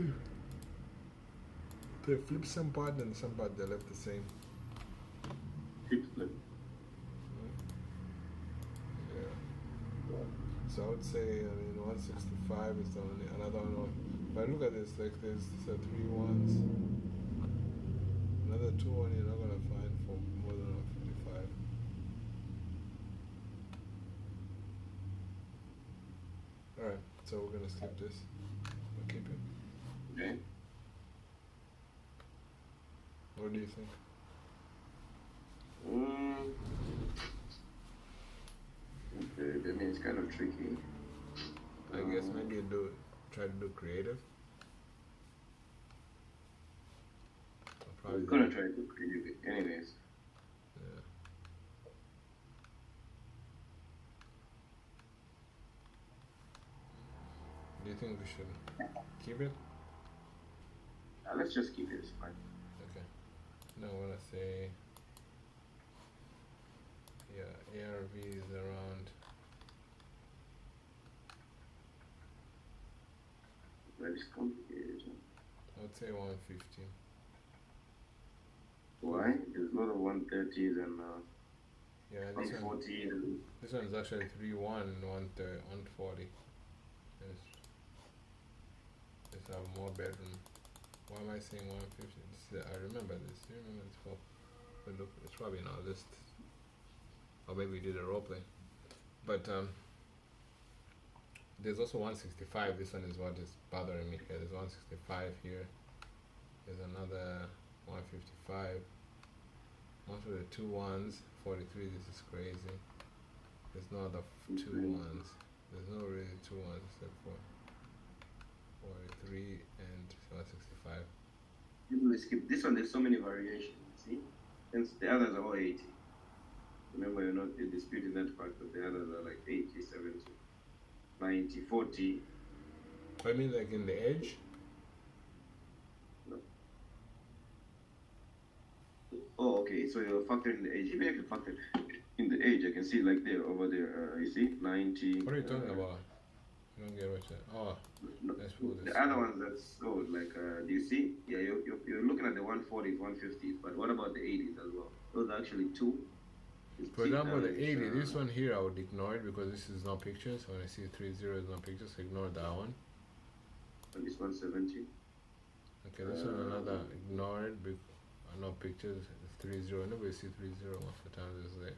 Speaker 2: They flip some part and some part they left the same.
Speaker 1: Flip.
Speaker 2: Yeah. So I would say, 165 is the only another one. But look at this, like there's 3 ones. Another 2 1 you're not gonna find for more than 155. Alright, so we're gonna skip this. We'll keep it.
Speaker 1: Okay.
Speaker 2: What do you think?
Speaker 1: Okay, I mean, it's kind of tricky.
Speaker 2: I guess maybe you try to do creative.
Speaker 1: I'm gonna try to do creative anyways.
Speaker 2: Yeah. Do you think we should keep it?
Speaker 1: Let's just keep it, it's fine.
Speaker 2: Okay. Now I wanna say, yeah, ARV is around.
Speaker 1: But it's complicated.
Speaker 2: I would say 150.
Speaker 1: Why? There's a lot of 130s and
Speaker 2: Yeah, this
Speaker 1: 140
Speaker 2: one.
Speaker 1: and
Speaker 2: This one is actually 3-1 and 140. Let's have more bedroom. Why am I saying 150? I remember this. Do you remember this? But look, it's probably in our list. Or maybe we did a role play. But there's also 165. This one is what is bothering me here. There's 165 here. There's another 155. Most of the 2 1s, 43. This is crazy. There's no other 2 1s. There's no really 2 1s except for 43 and 165.
Speaker 1: People skip this one. There's so many variations. See, and the others are all 80. Remember, you're not disputing that fact that the others are like 80, 70, 90, 40.
Speaker 2: I mean, like in the edge.
Speaker 1: No. Oh, okay. So you're factoring the age. Even if you factor in the age, I can see like there over there. You see, 90.
Speaker 2: What are you talking about? I don't get what you're. Oh,
Speaker 1: No,
Speaker 2: let's pull this.
Speaker 1: the other ones that's sold, like, do you see? Yeah, you're looking at the 140s, 150s, but what about the 80s as well? Those are actually two.
Speaker 2: For example, the 80, this one here, I would ignore it because this is no pictures. When I see 30 is no pictures, ignore that one.
Speaker 1: And this 170.
Speaker 2: Okay, this one another, ignore it, no pictures. 30, nobody see 30 most of the time. Is they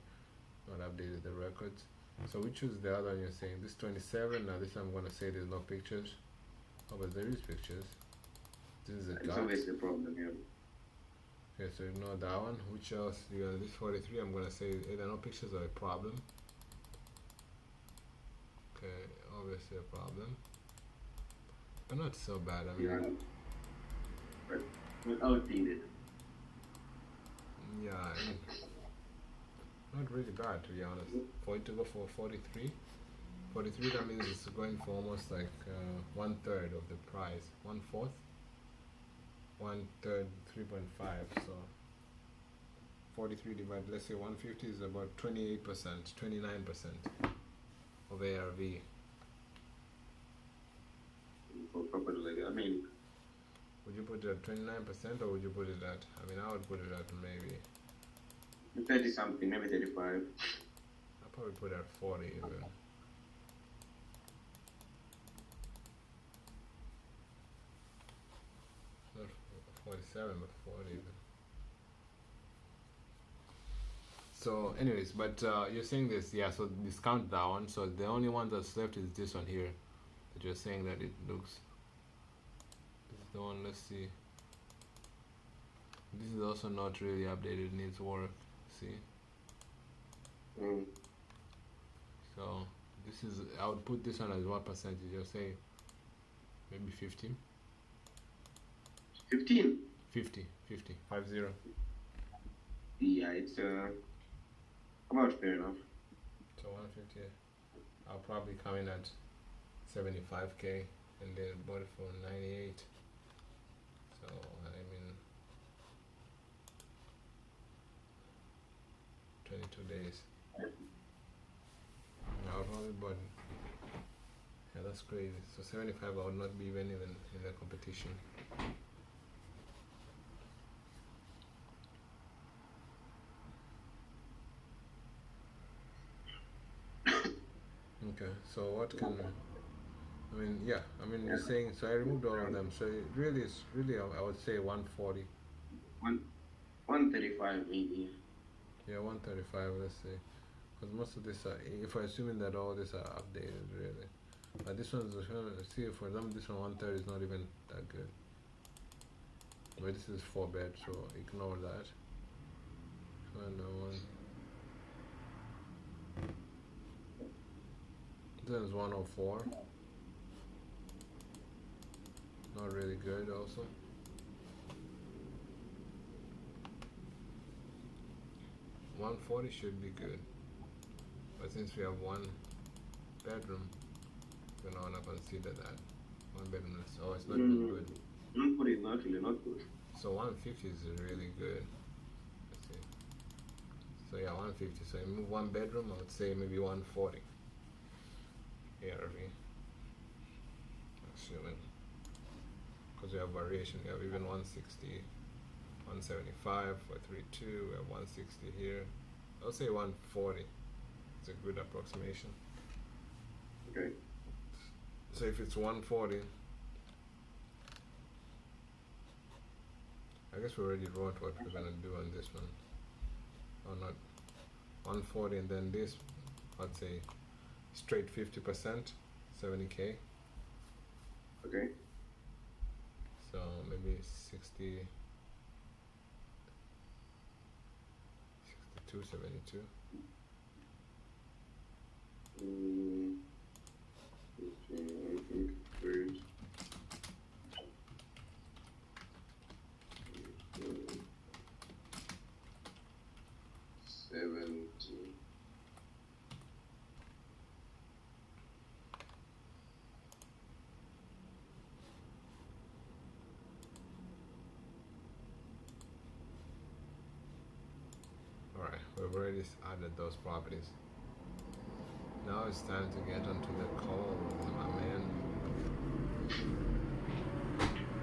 Speaker 2: not updated the records. So we choose the other one you're saying. This 27, now this I'm going to say there's no pictures. Oh, but there is pictures. This is a
Speaker 1: It's
Speaker 2: dot.
Speaker 1: always the problem here.
Speaker 2: Okay, so ignore that one. Which else? You got this 43. I'm gonna say either no pictures or a problem. Okay, obviously a problem, but not so bad. I mean,
Speaker 1: But outdated.
Speaker 2: yeah, I mean, not really bad to be honest. For it to go for 43, 43 that means it's going for almost like 1/3 of the price, 1/4, 1/3, 3.5. So 43 divided, let's say 150 is about 28%, 29% of ARV.
Speaker 1: For property like that. I mean,
Speaker 2: Would you put it at 29% or would you put it at? I mean, I would put it at maybe.
Speaker 1: 30 something, maybe 35.
Speaker 2: I'll probably put it at 40 even. Not 47, but 40 even. So, anyways, but you're saying this, yeah. So discount that one. So the only one that's left is this one here. That you're saying that it looks. This is the one. Let's see. This is also not really updated. It needs work. See. So this is. I would put this one as what percentage? You'll say. Maybe 15.
Speaker 1: 15.
Speaker 2: 50. 50. 50.
Speaker 1: Yeah, it's about fair enough.
Speaker 2: So 150. I'll probably come in at 75k and then bought it for 98. So I mean 22 days. I'll probably bought. Yeah, that's crazy. So 75 I would not be even in the competition. Okay, so what can I mean? Yeah, I mean you're saying so. I removed all of them. So it really is really I would say 140.
Speaker 1: 135 maybe.
Speaker 2: Yeah, 135. Let's say, because most of this are if we're assuming that all these are updated really. But this one's see for them this one 130 is not even that good. But this is 4 bed, so ignore that. And one. This is 104. Not really good also. $140 should be good. But since we have 1 bedroom, we're not gonna consider that. 1 bedroom is it's not even good.
Speaker 1: 140 is not really not good.
Speaker 2: So 150 is really good. Let's see. So yeah, 150. So you move 1 bedroom, I would say maybe 140. ARV. Assuming. Because we have variation. We have even 160, 175 for 32. We have 160 here. I would say 140. It's a good approximation.
Speaker 1: Okay.
Speaker 2: So if it's 140, I guess we already wrote what we're gonna do on this one. Or not. 140 and then this, I'd say straight 50%, 70k.
Speaker 1: Okay.
Speaker 2: So maybe 60. 72.
Speaker 1: First. 70.
Speaker 2: All right, we've already added those properties. Now it's time to get onto the call, my man.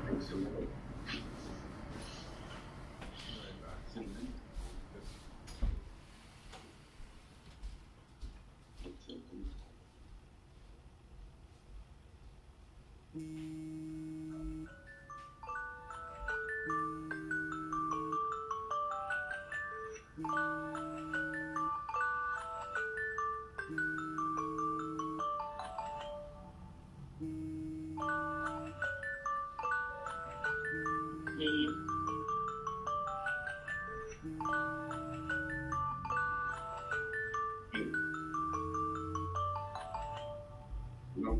Speaker 1: Thanks so much. No.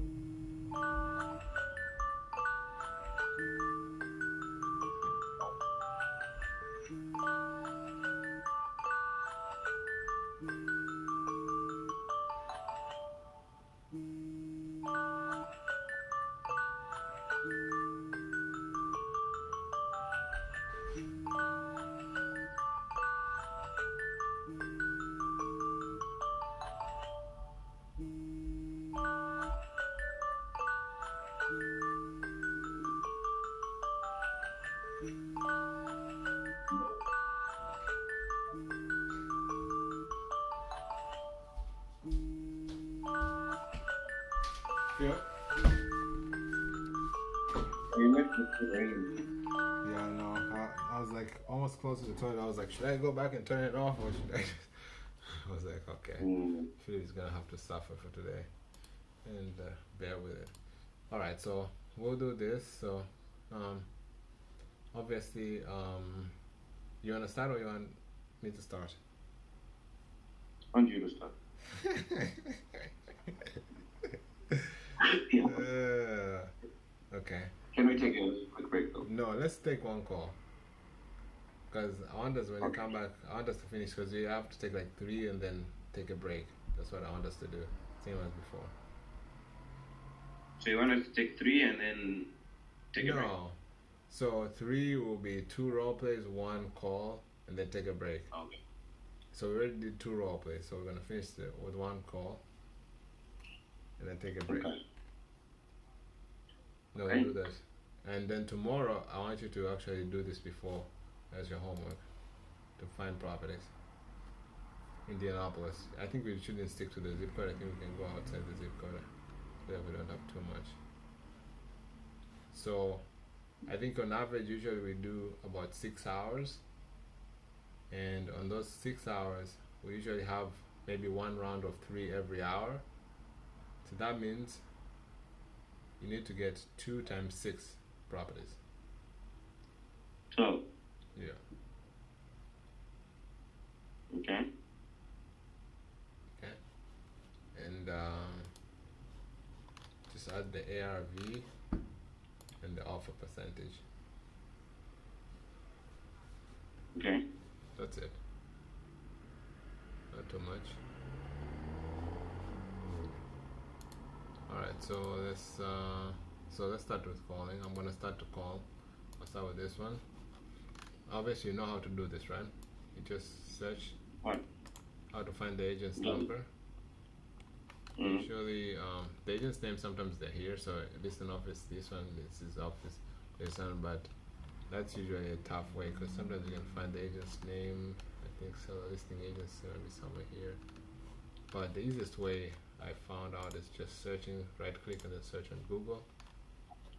Speaker 2: Yeah. Yeah, I know. I was like almost close to the toilet. I was like, should I go back and turn it off or should I just... I was like, okay. Philip's gonna have to suffer for today. And bear with it. Alright, so we'll do this. So, obviously, you want to start or you want me to start?
Speaker 1: I want you to start. Yeah.
Speaker 2: Okay.
Speaker 1: Can we take a quick break though?
Speaker 2: No, let's take one call. Because I want us, when you come back, I want us to finish because you have to take like 3 and then take a break. That's what I want us to do. Same as before.
Speaker 1: So you want us to take 3 and then take a break?
Speaker 2: No. So 3 will be 2 role plays, 1 call, and then take a break.
Speaker 1: Okay.
Speaker 2: So we already did 2 role plays, so we're gonna finish it with 1 call, and then take a break.
Speaker 1: Okay.
Speaker 2: No,
Speaker 1: Okay.
Speaker 2: we'll do that. And then tomorrow, I want you to actually do this before as your homework to find properties. Indianapolis. I think we shouldn't stick to the zip code. I think we can go outside the zip code so that we don't have too much. So, I think on average, usually we do about 6 hours. And on those 6 hours, we usually have maybe 1 round of 3 every hour. So that means you need to get 2 times 6 properties.
Speaker 1: 12.
Speaker 2: Yeah.
Speaker 1: Okay.
Speaker 2: Okay. And just add the ARV and the offer percentage.
Speaker 1: Okay.
Speaker 2: That's it. Not too much. Alright, so let's start with calling. I'm gonna start to call. I'll start with this one. Obviously you know how to do this, right? You just search
Speaker 1: What?
Speaker 2: how to find the agent's
Speaker 1: No.
Speaker 2: number.
Speaker 1: Mm-hmm.
Speaker 2: Usually the agent's name, sometimes they're here, so this an office, this one, this is office, this one, but that's usually a tough way because sometimes you can find the agent's name. I think so, listing agent's gonna be somewhere here. But the easiest way I found out is just searching, right click and then search on Google.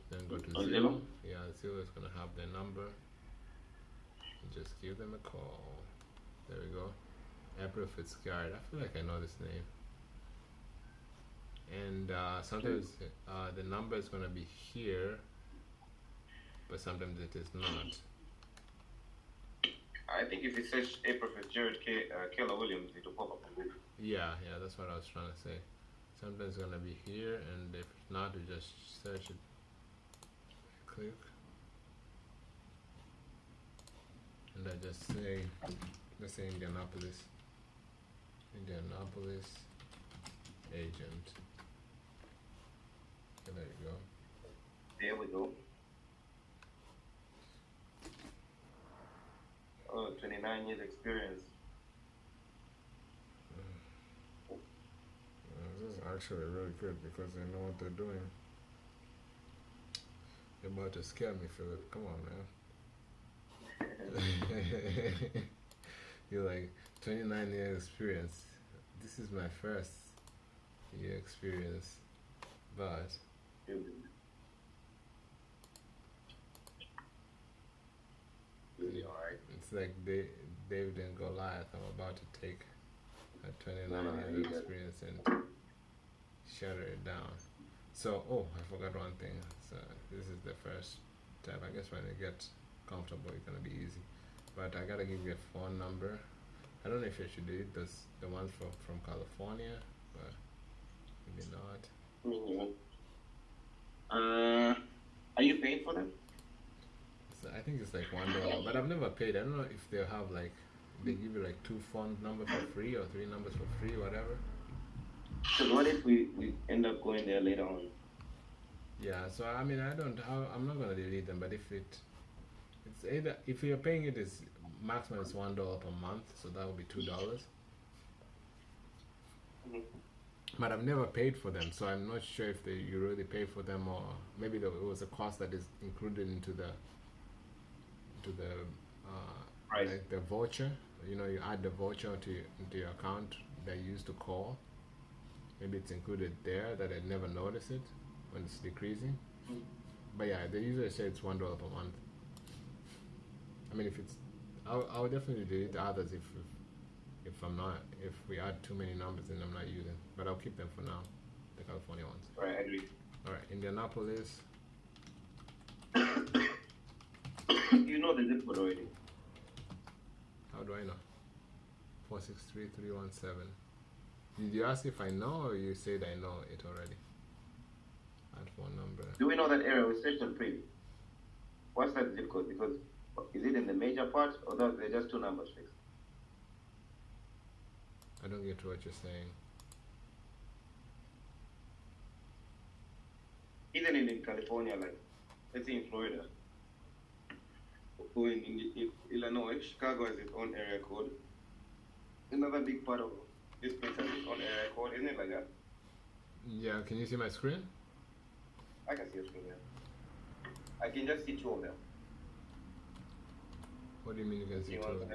Speaker 2: Then go to
Speaker 1: On
Speaker 2: Zillow.
Speaker 1: Zillow?
Speaker 2: Yeah, Zillow is gonna have their number. And just give them a call. There we go. April Fitzgerald. I feel like I know this name. And sometimes the number is gonna be here, but sometimes it is not.
Speaker 1: I think if you search April Fitzgerald, Keller Williams, it'll pop up on Google.
Speaker 2: Yeah, yeah, that's what I was trying to say. Sometimes it's gonna be here, and if not, you just search it. Click, and I just say, let's say Indianapolis agent. Okay, there you go.
Speaker 1: There we go. Oh, 29 years experience.
Speaker 2: This is actually really good because they know what they're doing. You're about to scare me, Philip. Come on, man. You're like 29 years experience. This is my first year experience, but
Speaker 1: Really alright.
Speaker 2: it's like David and Goliath. I'm about to take a 29 years experience and shatter it down. So, oh, I forgot one thing. So this is the first tab. I guess when it gets comfortable, it's gonna be easy. But I gotta give you a phone number. I don't know if I should do it. There's the one from California, but maybe not.
Speaker 1: Are you paying for them?
Speaker 2: So I think it's like $1, but I've never paid. I don't know if they'll have like they give you like 2 phone numbers for free or 3 numbers for free, whatever.
Speaker 1: So what if we end up going there later on?
Speaker 2: Yeah. So I mean, I'm not gonna delete them, but if it's either if you're paying it is maximum is $1 per month, so that would be $2. But I've never paid for them, so I'm not sure if you really pay for them or maybe it was a cost that is included into the
Speaker 1: Right.
Speaker 2: like the voucher. You know, you add the voucher into your account that you used to call. Maybe it's included there that I never notice it when it's decreasing. But yeah, they usually say it's $1 per month. I mean, if it's, I'll definitely delete the others if we add too many numbers and I'm not using. But I'll keep them for now, the California ones.
Speaker 1: Right, I agree.
Speaker 2: All right, Indianapolis.
Speaker 1: You know the zip code already.
Speaker 2: How do I know? 463317. Did you ask if I know or you said I know it already? Add phone number.
Speaker 1: Do we know that area? We searched on preview. What's that zip code? Because is it in the major part or are there just 2 numbers fixed?
Speaker 2: I don't get what you're saying.
Speaker 1: Even in California, like let's say in Florida or in Illinois, Chicago has its own area code. Another big part of this place has its own area code, isn't it like that?
Speaker 2: Yeah, can you see my screen?
Speaker 1: I can see your screen, yeah. I can just see 2 of them.
Speaker 2: What do you mean you can see 2 of them?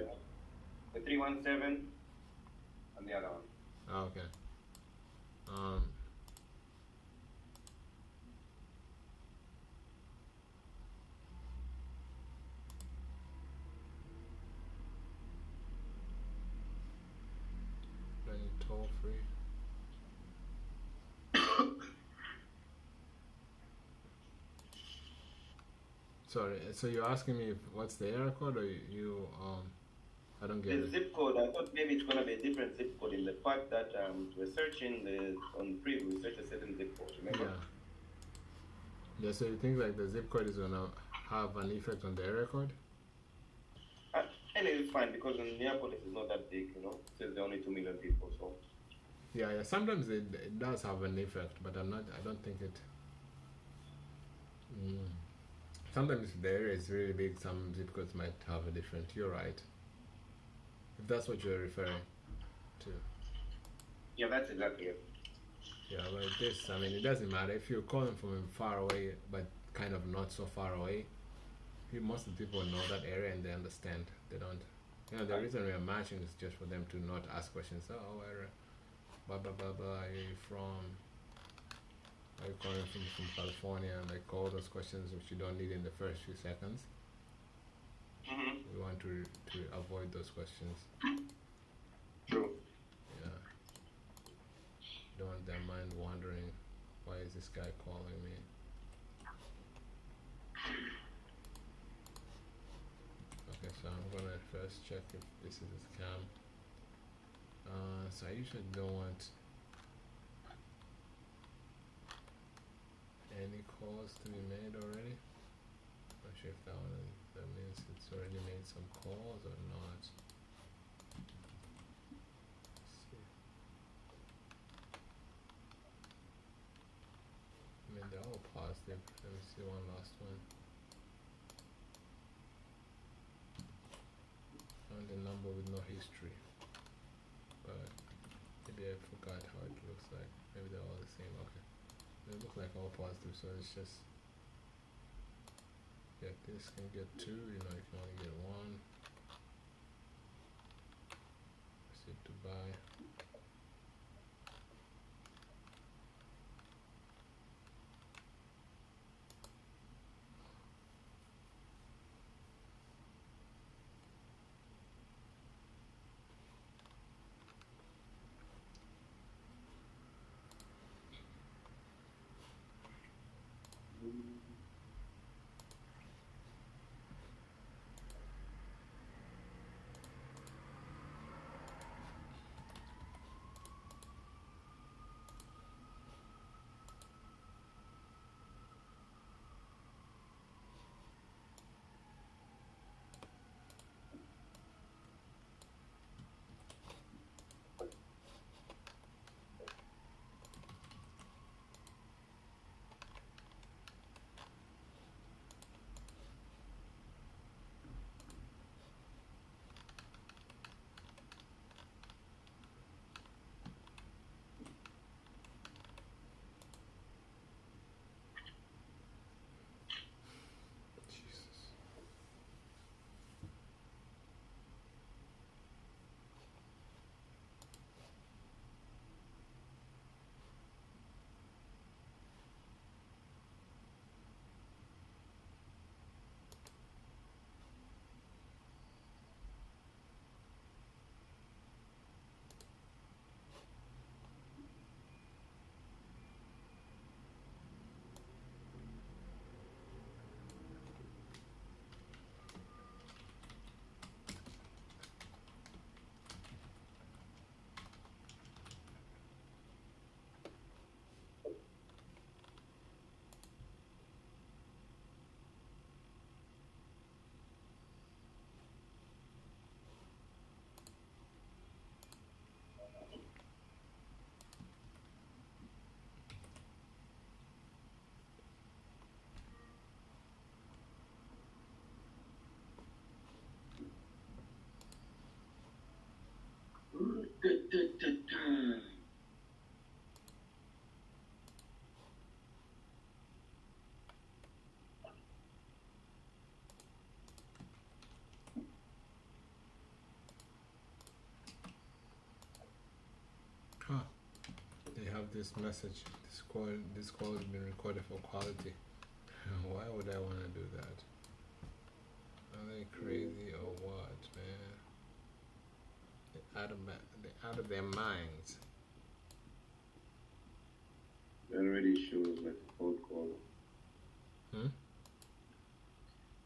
Speaker 1: The 317 and the other one.
Speaker 2: Oh, okay. Toll free. Sorry, so you're asking me what's the area code or you I don't get
Speaker 1: the
Speaker 2: it.
Speaker 1: Zip code, I thought maybe it's going to be a different zip code in the fact that we're searching on preview, we search a certain zip code, remember?
Speaker 2: Yeah. Yeah, so you think like the zip code is going to have an effect on the area code?
Speaker 1: And it's fine because in Minneapolis it's not that big, you know, since there are only 2 million people, so.
Speaker 2: Yeah, sometimes it does have an effect, but I don't think it. Sometimes if the area is really big, some zip codes might have a different. You're right. If that's what you're referring to.
Speaker 1: Yeah, that's exactly it.
Speaker 2: Yeah, but this, I mean, it doesn't matter if you're calling from far away, but kind of not so far away. Most of the people know that area and they understand. They don't. You know, the reason we are matching is just for them to not ask questions. Oh, where, blah blah blah blah. Are you from? Are you calling from California? And like all those questions which you don't need in the first few seconds. We want to avoid those questions.
Speaker 1: True.
Speaker 2: Yeah. Don't want their mind wandering. Why is this guy calling me? Okay, so I'm gonna first check if this is a scam. So I usually don't want any calls to be made already. Not sure if that means it's already made some calls or not. Let's see. I mean, they're all positive. Let me see one last one. Found a number with no history, but maybe I forgot how it looks like. Maybe they're all the same. Okay, they look like all positive, so it's just get this, can get two. You know, you can only get one. Proceed to buy. Jesus. Huh. They have this message. This call has been recorded for quality. Why would I want to do that? Are they crazy or what, man? They're out of their minds.
Speaker 1: That already shows like a cold call.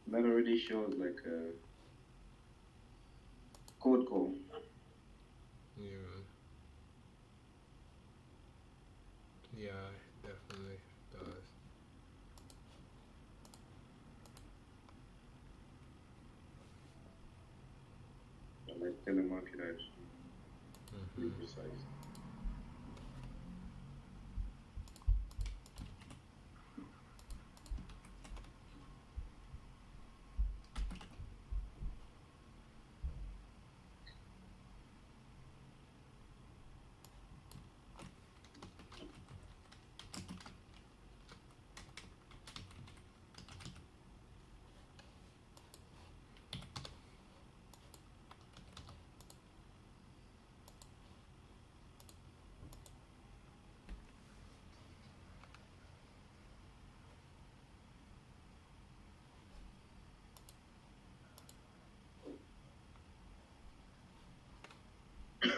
Speaker 1: That already shows like a code call.
Speaker 2: Yeah. Yeah, it definitely does.
Speaker 1: Like telemarket actually. To be precise.
Speaker 2: Okay,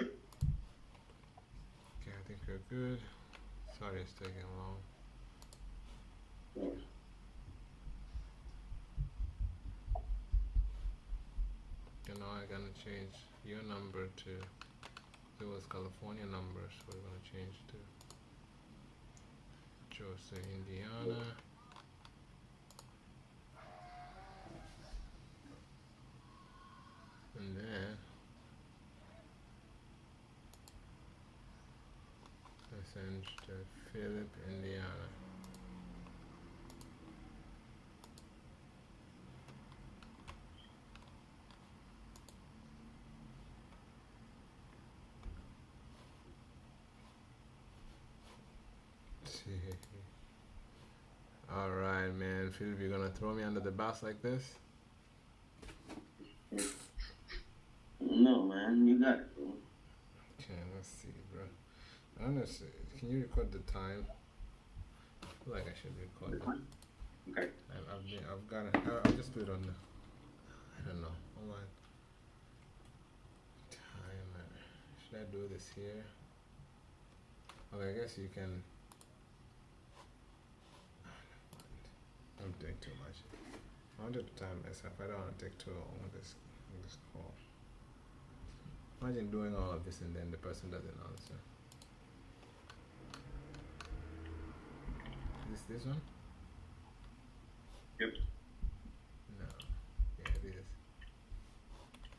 Speaker 2: I think we're good. Sorry it's taking long.
Speaker 1: Yeah.
Speaker 2: You know, I gonna change your number to, it was California number, so we're gonna change to Joseph, Indiana. And then I send to Philip, Indiana. Alright, man. Philip, you're gonna throw me under the bus like this?
Speaker 1: No, man, you got it, bro.
Speaker 2: Okay, let's see, bro. Honestly, can you record the time? I feel like I should record it.
Speaker 1: Okay.
Speaker 2: I've got it. I'll just do it on the, I don't know. Hold on. Timer. Should I do this here? Okay, I guess you can. I'm doing too much. I wanted to time myself. I don't want to take too long on this call. Imagine doing all of this and then the person doesn't answer. Is this one?
Speaker 1: Yep.
Speaker 2: No. Yeah, it is.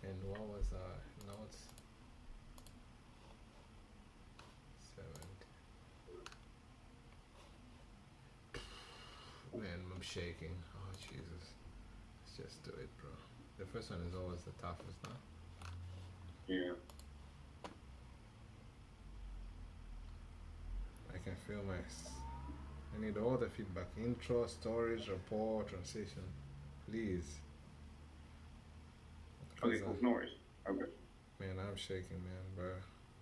Speaker 2: And what was notes? 7. Man, I'm shaking. Oh Jesus. Let's just do it, bro. The first one is always the toughest, huh?
Speaker 1: Yeah.
Speaker 2: I can feel I need all the feedback. Intro, storage, report, transition. Please.
Speaker 1: Okay, cool. No worries. Okay.
Speaker 2: Man, I'm shaking, man, bro.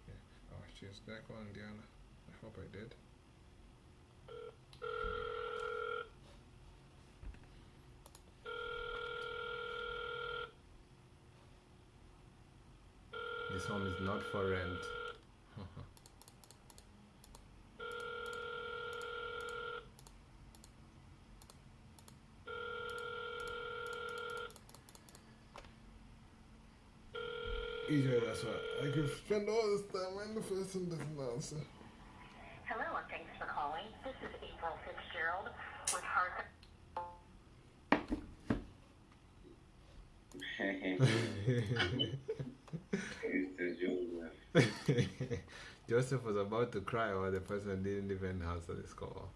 Speaker 2: Yeah. Oh, jeez. Did I go on Diana? I hope I did. This home is not for rent. Usually that's what I could spend all this time and the person doesn't answer.
Speaker 3: Hello and thanks for calling. This is April Fitzgerald with Hearth.
Speaker 2: Joseph was about to cry while the person didn't even answer this call.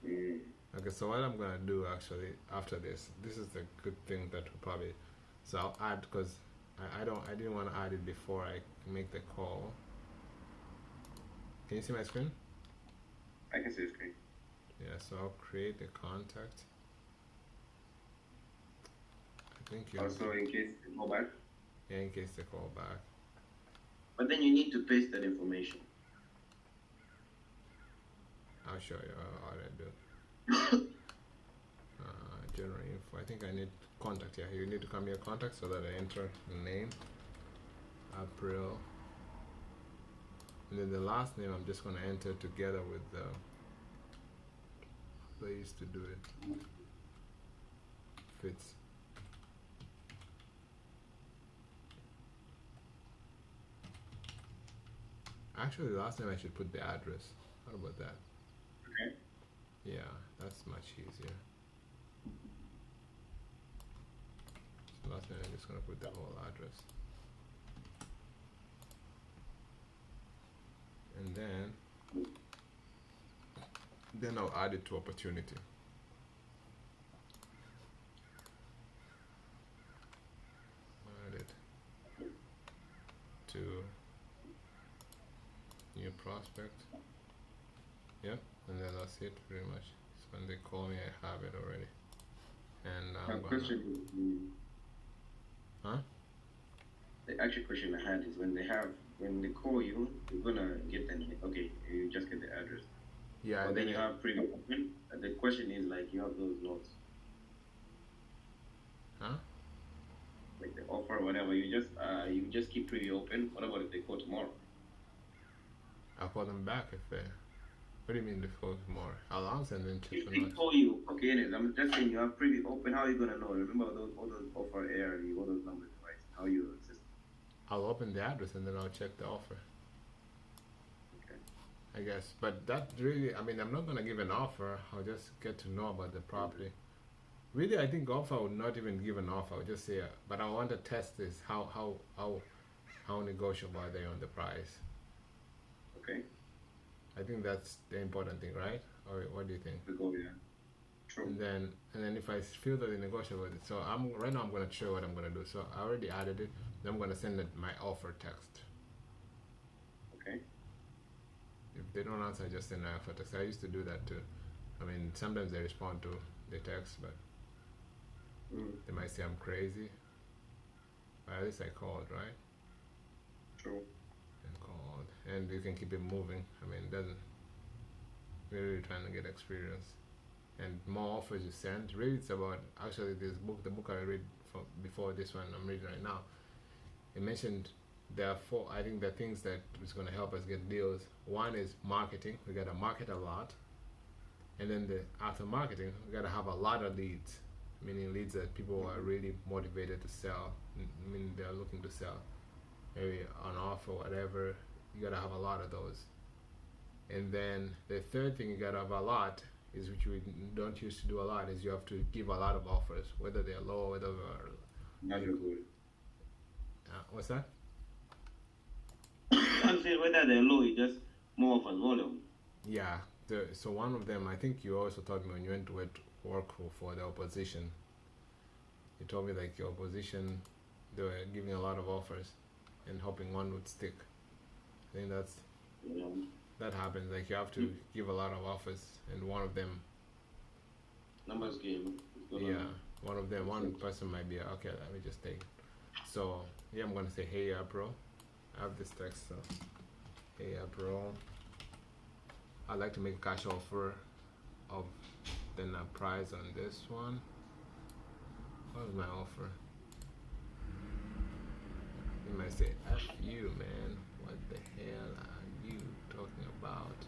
Speaker 2: Okay, so what I'm gonna do actually after this is the good thing that will probably, so I'll add, because I didn't want to add it before I make the call. Can you see my screen?
Speaker 1: I can see the screen.
Speaker 2: Yeah, so I'll create the contact. I think you
Speaker 1: also in case they call back.
Speaker 2: Yeah, in case they call back.
Speaker 1: But then you need to paste that information.
Speaker 2: I'll show you how I do. General info. I think I need contact. Yeah, you need to come here contact so that I enter the name, April, and then the last name I'm just going to enter together with the place to do it. Fits. Actually, the last name I should put the address. How about that?
Speaker 1: Okay.
Speaker 2: Yeah, that's much easier. So last name I'm just gonna put the whole address. And then I'll add it to opportunity. Add it to new prospect. Yep, and then that's it pretty much. So when they call me, I have it already. And I'm
Speaker 1: question.
Speaker 2: Huh?
Speaker 1: The actual question I had is when they call you, you're gonna get them. Okay, you just get the address.
Speaker 2: Yeah.
Speaker 1: But then you have preview open. The question is like you have those notes.
Speaker 2: Huh?
Speaker 1: Like the offer, or whatever. You just keep preview open. What about if they call tomorrow?
Speaker 2: I'll call them back if they. What do you mean they call tomorrow? I'll answer and then check
Speaker 1: If
Speaker 2: the
Speaker 1: they
Speaker 2: notes.
Speaker 1: call you, okay, anyways, I'm just saying you have preview open. How are you gonna know? Remember all those offer ARD, all those numbers, right? How you access?
Speaker 2: I'll open the address and then I'll check the offer.
Speaker 1: Okay.
Speaker 2: I guess, but that really, I mean, I'm not gonna give an offer. I'll just get to know about the property. Really, I think offer would not even give an offer. I would just say, but I want to test this. How negotiable are they on the price?
Speaker 1: Okay.
Speaker 2: I think that's the important thing, right? Or what do you think?
Speaker 1: We go, yeah. True.
Speaker 2: And then if I feel that they're negotiable with it, so right now I'm gonna show what I'm gonna do. So I already added it. Then I'm gonna send it my offer text.
Speaker 1: Okay.
Speaker 2: If they don't answer, I just send an offer text. I used to do that too. I mean, sometimes they respond to the text, but they might say I'm crazy. But at least I called, right?
Speaker 1: True.
Speaker 2: And called, and you can keep it moving. I mean, it doesn't. We're really trying to get experience, and more offers you send. Really, it's about actually this book. The book I read from before this one I'm reading right now. It mentioned there are four. I think the things that is going to help us get deals. One is marketing. We got to market a lot, and then after marketing, we got to have a lot of leads. Meaning leads that people are really motivated to sell. I mean, they're looking to sell. Maybe on offer, whatever. You gotta have a lot of those. And then the third thing you gotta have a lot is, which we don't used to do a lot, is you have to give a lot of offers, whether they're low, whether they're
Speaker 1: Not good.
Speaker 2: what's that?
Speaker 1: I'm saying whether they're low, it's just more of a volume.
Speaker 2: Yeah. So one of them, I think you also told me when you went to work for the opposition. You told me like your opposition, they were giving a lot of offers and hoping one would stick. I think that happens. Like you have to give a lot of offers, and one of them,
Speaker 1: numbers game.
Speaker 2: yeah, one person might be okay. Let me just take it. So yeah, I'm gonna say, hey, bro. I have this text. So, hey, bro. I'd like to make a cash offer of then a price on this one. What was my offer? You might say, F you, man. What the hell are you talking about?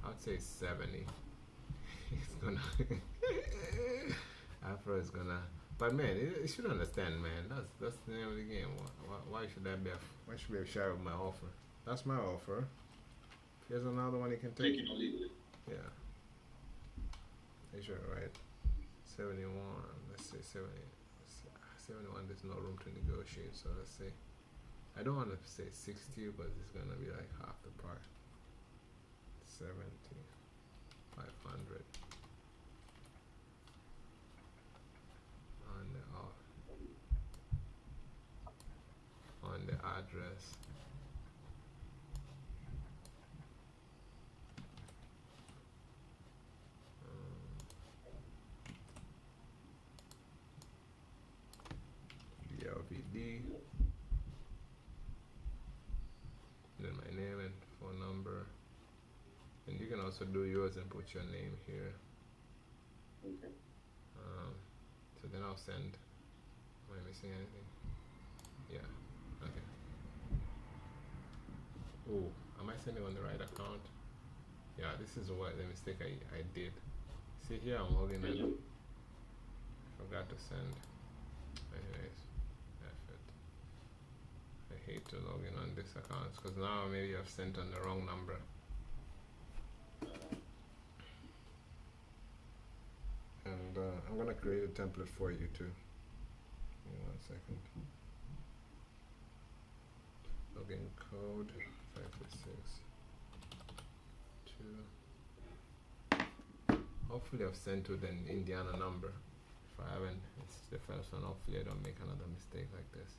Speaker 2: I'd say 70. It's gonna. Afro is gonna. But man, you should understand, man. That's the name of the game. Why should I be? Why should I be shy of my offer? That's my offer. If there's another one, you can take it. Yeah. Make sure, right? 71. Let's say 70. 71. There's no room to negotiate. So let's say. I don't want to say 60, but it's gonna be like half the price. 70. 500. On the address. LVD. Then my name and phone number. And you can also do yours and put your name here.
Speaker 1: Okay.
Speaker 2: So then I'll send. Am I missing anything? Yeah. Okay. Oh, am I sending on the right account? Yeah, this is what the mistake I did. See here, I'm logging in. Forgot to send. Anyways, F it. I hate to log in on this account because now maybe I've sent on the wrong number. And I'm gonna create a template for you too. Give me 1 second. Login code 536 2. Hopefully I've sent to the Indiana number. If I haven't, it's the first one. Hopefully I don't make another mistake like this.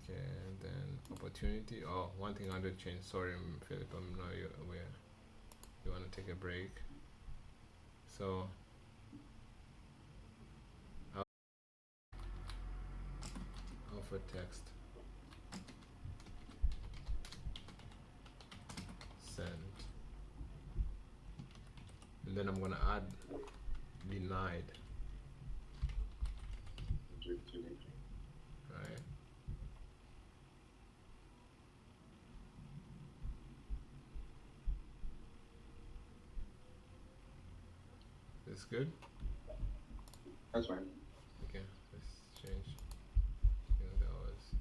Speaker 2: Okay, and then opportunity. Oh, one thing I want to change. Sorry, Philip, I'm not aware. You want to take a break? So offer text. Send. And then I'm gonna add denied. Right. This good?
Speaker 1: That's fine.
Speaker 2: Okay, let's change. That was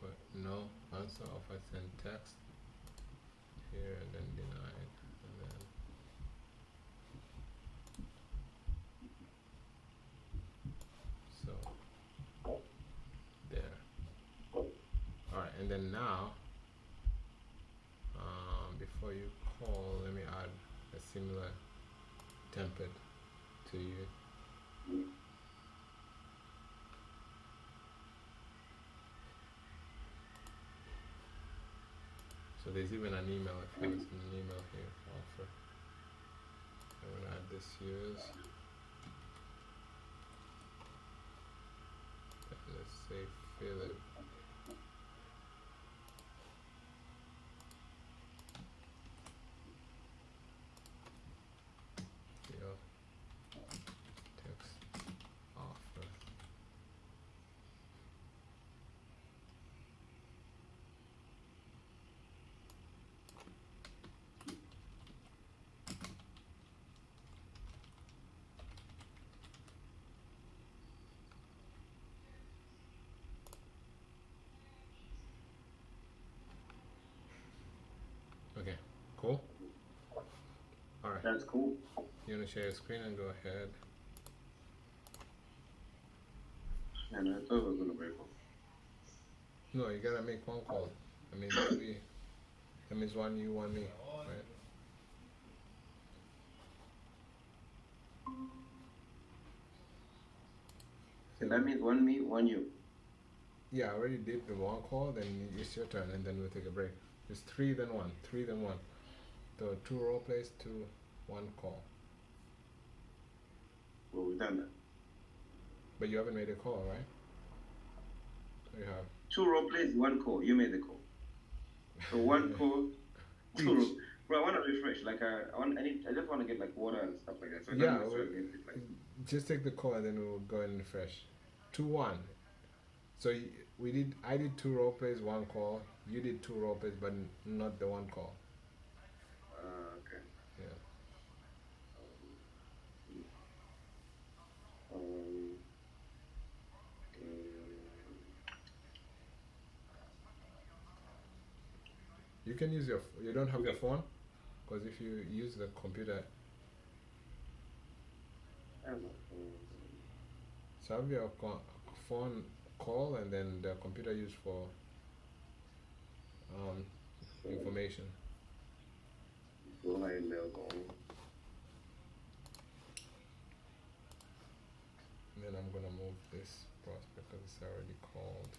Speaker 2: offer. No. Answer offer send text. Here and then denied. And then so there. Alright, and then now before you call, let me add a similar template to you. So there's even an email, if you have an email here offer. I'm gonna add this use. And let's say Philip. Text offer. Okay, cool. Alright.
Speaker 1: That's cool.
Speaker 2: You wanna share your screen and go ahead.
Speaker 1: And I thought it was gonna break off.
Speaker 2: No, you gotta make one call. I mean, three. That means one you, one me, right?
Speaker 1: So that means one me, one you.
Speaker 2: Yeah, I already did the one call, then it's your turn, and then we'll take a break. It's three, then one. Three, then one. So 2 role plays, 2, 1 call.
Speaker 1: Well, we've done that.
Speaker 2: But you haven't made a call, right? You have.
Speaker 1: 2 role plays, 1 call. You made the call. So 1 call, 2 role. Bro, I want to refresh. Like I just want to get like water and stuff like that. So
Speaker 2: Yeah, just take the call and then we'll go and refresh. 2-1. So I did 2 role plays, 1 call. You did 2 role plays, but not the 1 call.
Speaker 1: Okay.
Speaker 2: Yeah. You can use you don't have your phone? Because if you use the computer, so have your phone call and then the computer used for information.
Speaker 1: Go ahead and mail go.
Speaker 2: And then I'm gonna move this prospect because it's already called.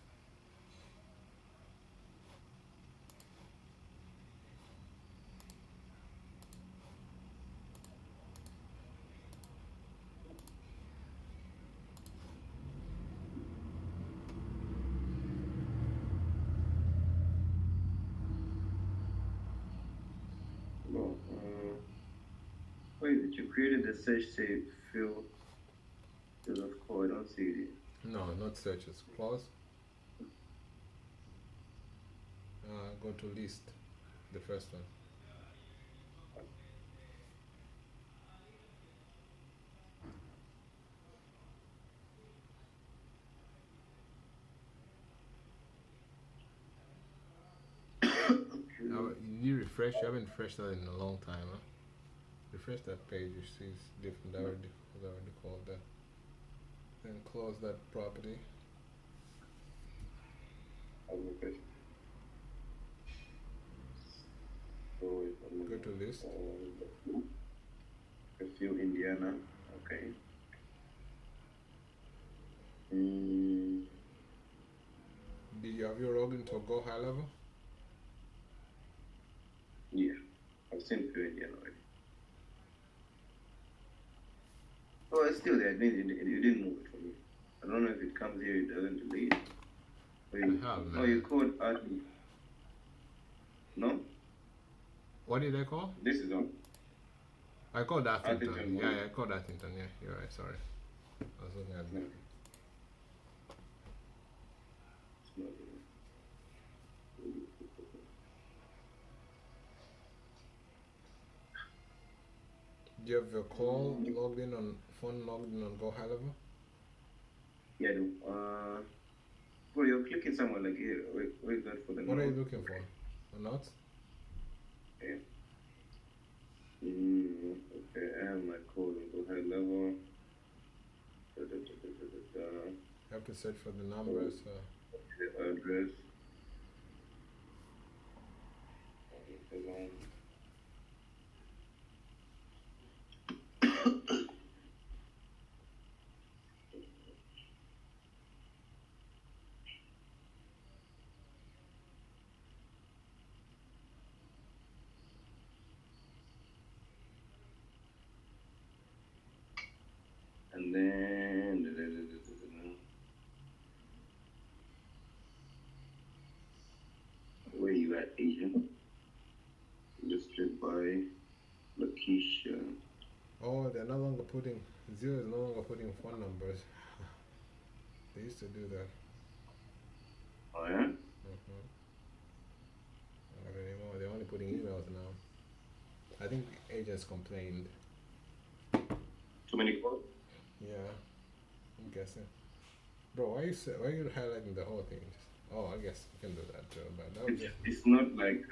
Speaker 1: Wait, did you created the search say field of call? I don't see it.
Speaker 2: No, not searches. Close. Go to list, the first one. You refresh. You haven't refreshed that in a long time, huh? Refresh that page. You see it's different. I already called that. Then close that property. Go to list.
Speaker 1: Field Indiana. Okay.
Speaker 2: Did you have your login to Go High Level?
Speaker 1: Yeah, I've seen Field Indiana already. Oh, it's still there. It didn't move it for me. I don't know if it comes here, it doesn't delete. Oh, you called Artie. No?
Speaker 2: What did I call?
Speaker 1: This is on.
Speaker 2: I called Atherton.
Speaker 1: Atherton.
Speaker 2: Yeah, I called Atherton. Yeah, you're right. Sorry. I was looking at that. Do you have your call logged in on phone logged in on Go High Level?
Speaker 1: Yeah, I do. Bro, you're clicking somewhere like here. Wait that for the
Speaker 2: What are you
Speaker 1: note.
Speaker 2: looking for? A note?
Speaker 1: Okay. Okay, I have my code on go high level.
Speaker 2: You have to search for the numbers.
Speaker 1: The address. And then where you at, Asian? Listed by Lakeisha.
Speaker 2: Oh, they're no longer putting, Zero is no longer putting phone numbers. They used to do that.
Speaker 1: Oh yeah?
Speaker 2: Not anymore. They're only putting emails now. I think agents complained.
Speaker 1: Too many calls?
Speaker 2: Yeah, I'm guessing. Bro, why are you highlighting the whole thing? Oh, I guess you can do that too, but that was
Speaker 1: It's not like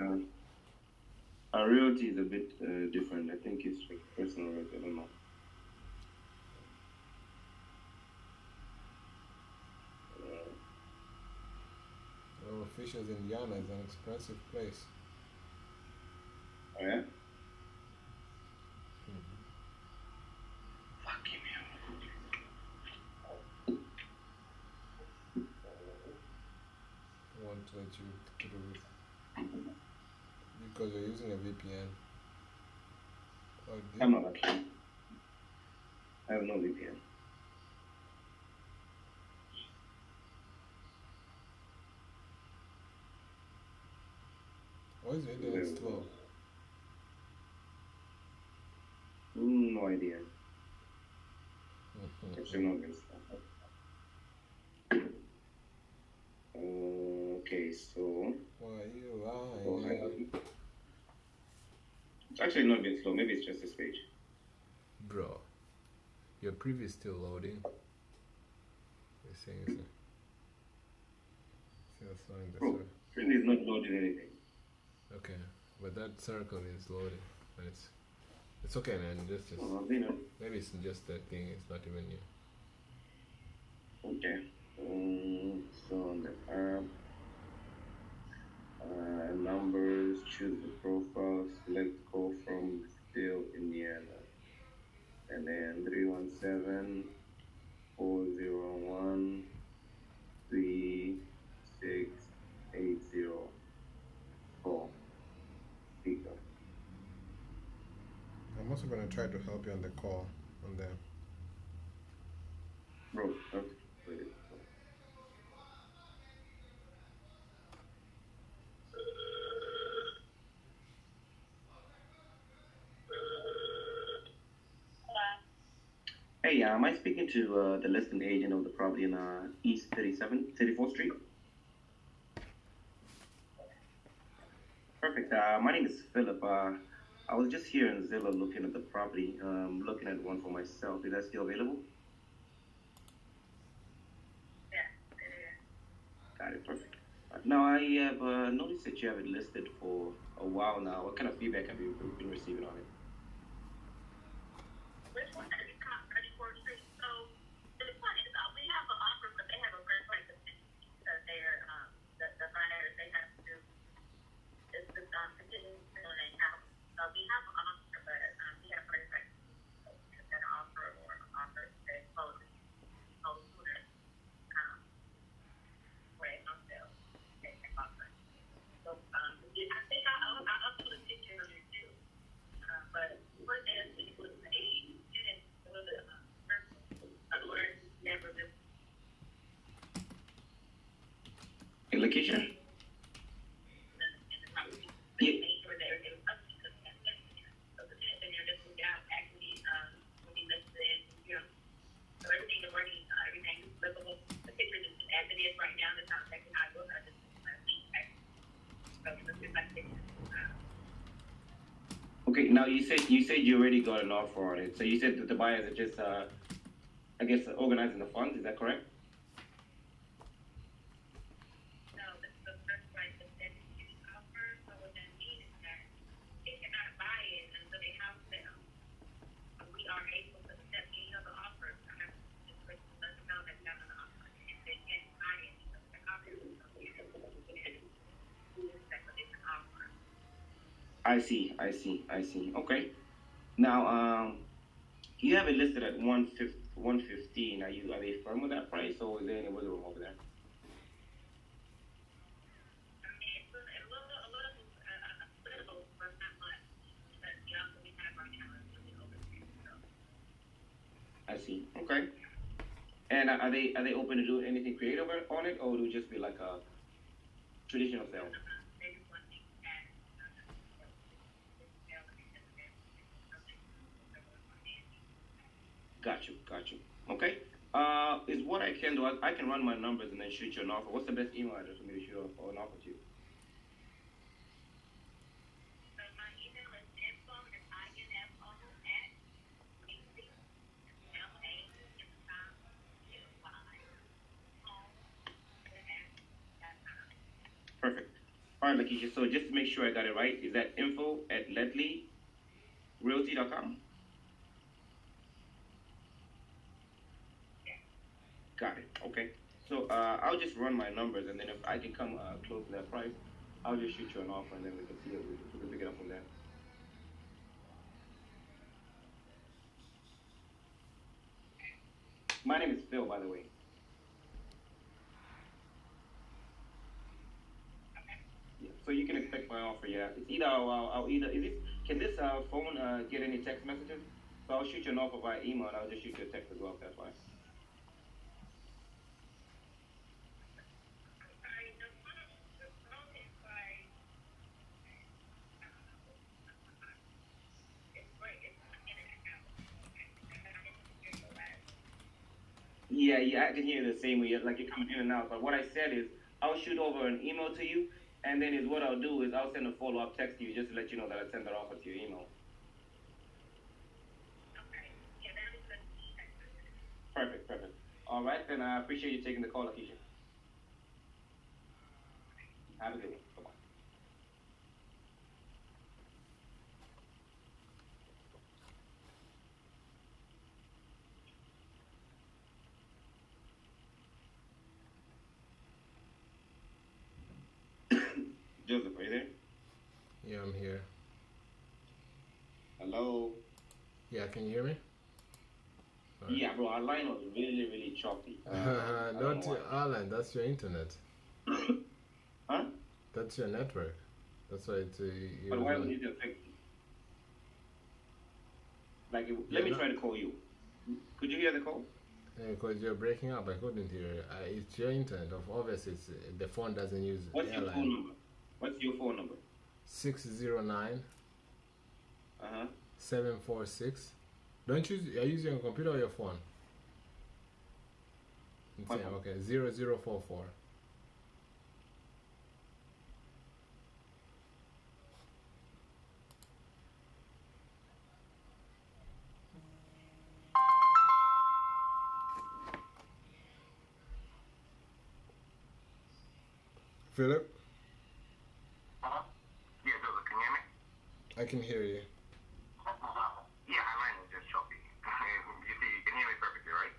Speaker 1: our realty is a bit different. I think it's like personal realty. I don't know.
Speaker 2: Oh, Fishers, Indiana is an expensive place.
Speaker 1: Oh yeah?
Speaker 2: Mm-hmm.
Speaker 1: Fucking hell.
Speaker 2: I want to let you through it because you're using a VPN. Oh,
Speaker 1: I'm not actually. I have no VPN.
Speaker 2: Why is your internet slow?
Speaker 1: No idea.
Speaker 2: Mm-hmm.
Speaker 1: Actually, not against that. Okay, so.
Speaker 2: Why are you lying?
Speaker 1: It's actually not been slow. Maybe it's just this page.
Speaker 2: Bro, your preview is still loading. You're saying it's still slowing the
Speaker 1: Bro,
Speaker 2: circle.
Speaker 1: Friendly is not loading anything.
Speaker 2: Okay, but that circle is loading. But it's okay, man. Just
Speaker 1: Oh,
Speaker 2: maybe it's just that thing. It's not even you.
Speaker 1: okay. So on the app, numbers, choose the profile, select call from Still, Indiana, and then 317 401 3680 speaker.
Speaker 2: I'm also gonna try to help you on the call on them.
Speaker 1: Bro, that's wait. Hey, am I speaking to the listing agent of the property in East 34th Street? Perfect. My name is Philip. I was just here in Zillow looking at the property, looking at one for myself. Is that still available?
Speaker 3: Yes, it is.
Speaker 1: Got it. Perfect. Now, I have noticed that you have it listed for a while now. What kind of feedback have you been receiving on it?
Speaker 3: Which one is it? 34th Street. So this one is, we have an offer, but they have a great price because they're, the buyers, they have to, it's the, continuing to own a house. So we have an offer, but, we have a great price. An offer or an offer that closes, sooner, where it's on sale. They can offer. So, I think I'll upload a picture of it too. But one day it was the age, and it was a word never been.
Speaker 1: Hey, Lakeisha? Yeah. Okay, now you said you already got an offer on it. So you said that the buyers are just, I guess, organizing the funds. Is that correct? I see. I see. I see. Okay. Now, you have it listed at 115. Are they firm with that price, or is there any wiggle room over there?
Speaker 3: I mean, it's a little, but not much. But the offer we have right now is really over there. So
Speaker 1: I see. Okay. And are they open to do anything creative on it, or would it just be like a traditional sale?
Speaker 3: they just want to add something.
Speaker 1: Got you. Got you. Okay. Is what I can do. I can run my numbers and then shoot you an offer. What's the best email address for me to shoot an offer to you?
Speaker 3: So my email is info at info at
Speaker 1: Perfect. All right, Lakeisha. So just to make sure I got it right, is that info at ledleyrealty.com? Got it. Okay. So I'll just run my numbers, and then if I can come close to that price, I'll just shoot you an offer, and then we can see it. We can pick it up from there. My name is Phil, by the way. Yeah. So you can expect my offer. Yeah. It's either I'll either is this can this phone get any text messages? So I'll shoot you an offer via email, and I'll just shoot you a text as well. If that's fine. Yeah, yeah, I can hear you the same way. Like you're coming in and out. But what I said is, I'll shoot over an email to you, and then is what I'll do is I'll send a follow up text to you just to let you know that I sent that offer to your email. Perfect, perfect. All right, then I appreciate you taking the call, Lakeisha. Have a good one. Bye bye. Joseph, are you there?
Speaker 2: Yeah, I'm here.
Speaker 1: Hello.
Speaker 2: Yeah, can you hear me? All right.
Speaker 1: Yeah, bro, our line was really, really choppy. I don't
Speaker 2: Not
Speaker 1: know why.
Speaker 2: Alan, that's your internet.
Speaker 1: Huh?
Speaker 2: That's your network. That's why it's
Speaker 1: But why would it affect you? Like, let me try to call you. Could you hear the call?
Speaker 2: because you're breaking up. I couldn't hear it. It's your internet. Obviously, the phone doesn't use
Speaker 1: What's your phone
Speaker 2: airline.
Speaker 1: number? What's your phone number?
Speaker 2: 609
Speaker 1: Uh huh.
Speaker 2: 746. Don't use. Are you using your computer or your phone? It's
Speaker 1: My
Speaker 2: saying,
Speaker 1: phone.
Speaker 2: okay, 0044. Philip,
Speaker 4: Uh-huh. Yeah, Joseph, can you hear me?
Speaker 2: I can hear you.
Speaker 4: Yeah, my line was just choppy. You see, you can hear me perfectly, right?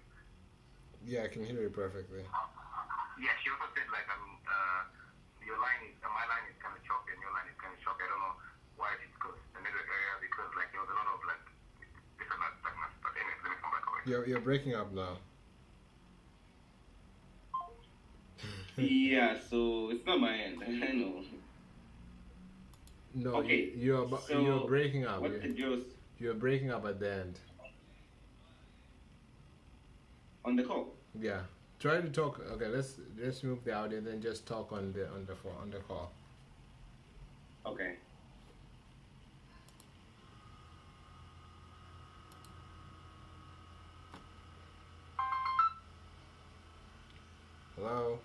Speaker 2: Yeah, I can hear you perfectly.
Speaker 4: Yeah, she also said like your line is my line is kind of choppy and your line is kind of choppy. I don't know why it's because the network area because like there was a lot of like different segments. But anyway, let me come back over here.
Speaker 2: You're breaking up now.
Speaker 1: Yeah, so it's not my end. I know.
Speaker 2: No,
Speaker 1: Okay,
Speaker 2: you're
Speaker 1: so
Speaker 2: breaking up.
Speaker 1: what the Joe's
Speaker 2: You're breaking up at the end.
Speaker 1: on the call?
Speaker 2: Yeah. Try to talk. Okay, let's move the audio, then just talk on the phone, on the call.
Speaker 1: Okay.
Speaker 2: Hello.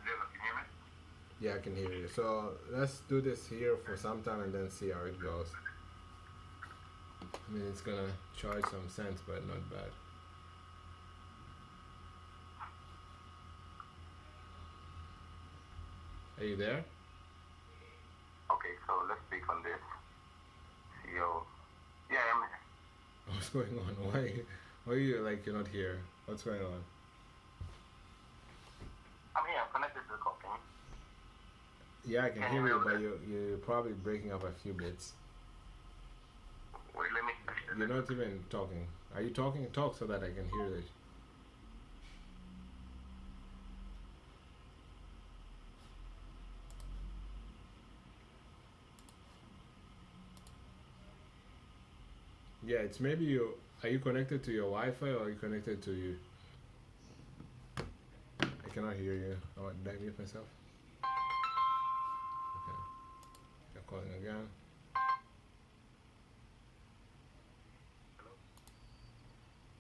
Speaker 4: Joseph, can you hear me?
Speaker 2: Yeah, I can hear you. So let's do this here for some time and then see how it goes. I mean, it's gonna charge some cents, but not bad. Are you there?
Speaker 4: Okay, so let's speak on this. CEO. Yeah, I'm here.
Speaker 2: What's going on? Why are you like you're not here? What's going on?
Speaker 4: I'm here. I'm connected to the call. Can
Speaker 2: Yeah, I can
Speaker 4: Can
Speaker 2: hear
Speaker 4: you
Speaker 2: you,
Speaker 4: hear
Speaker 2: but
Speaker 4: me?
Speaker 2: you're probably breaking up a few bits.
Speaker 4: Wait, let me.
Speaker 2: You're not even talking. Are you talking? Talk so that I can hear this. Yeah, it's maybe you. Are you connected to your Wi-Fi or are you connected to you? I cannot hear you. Oh, did I mute myself? Okay. You're calling again.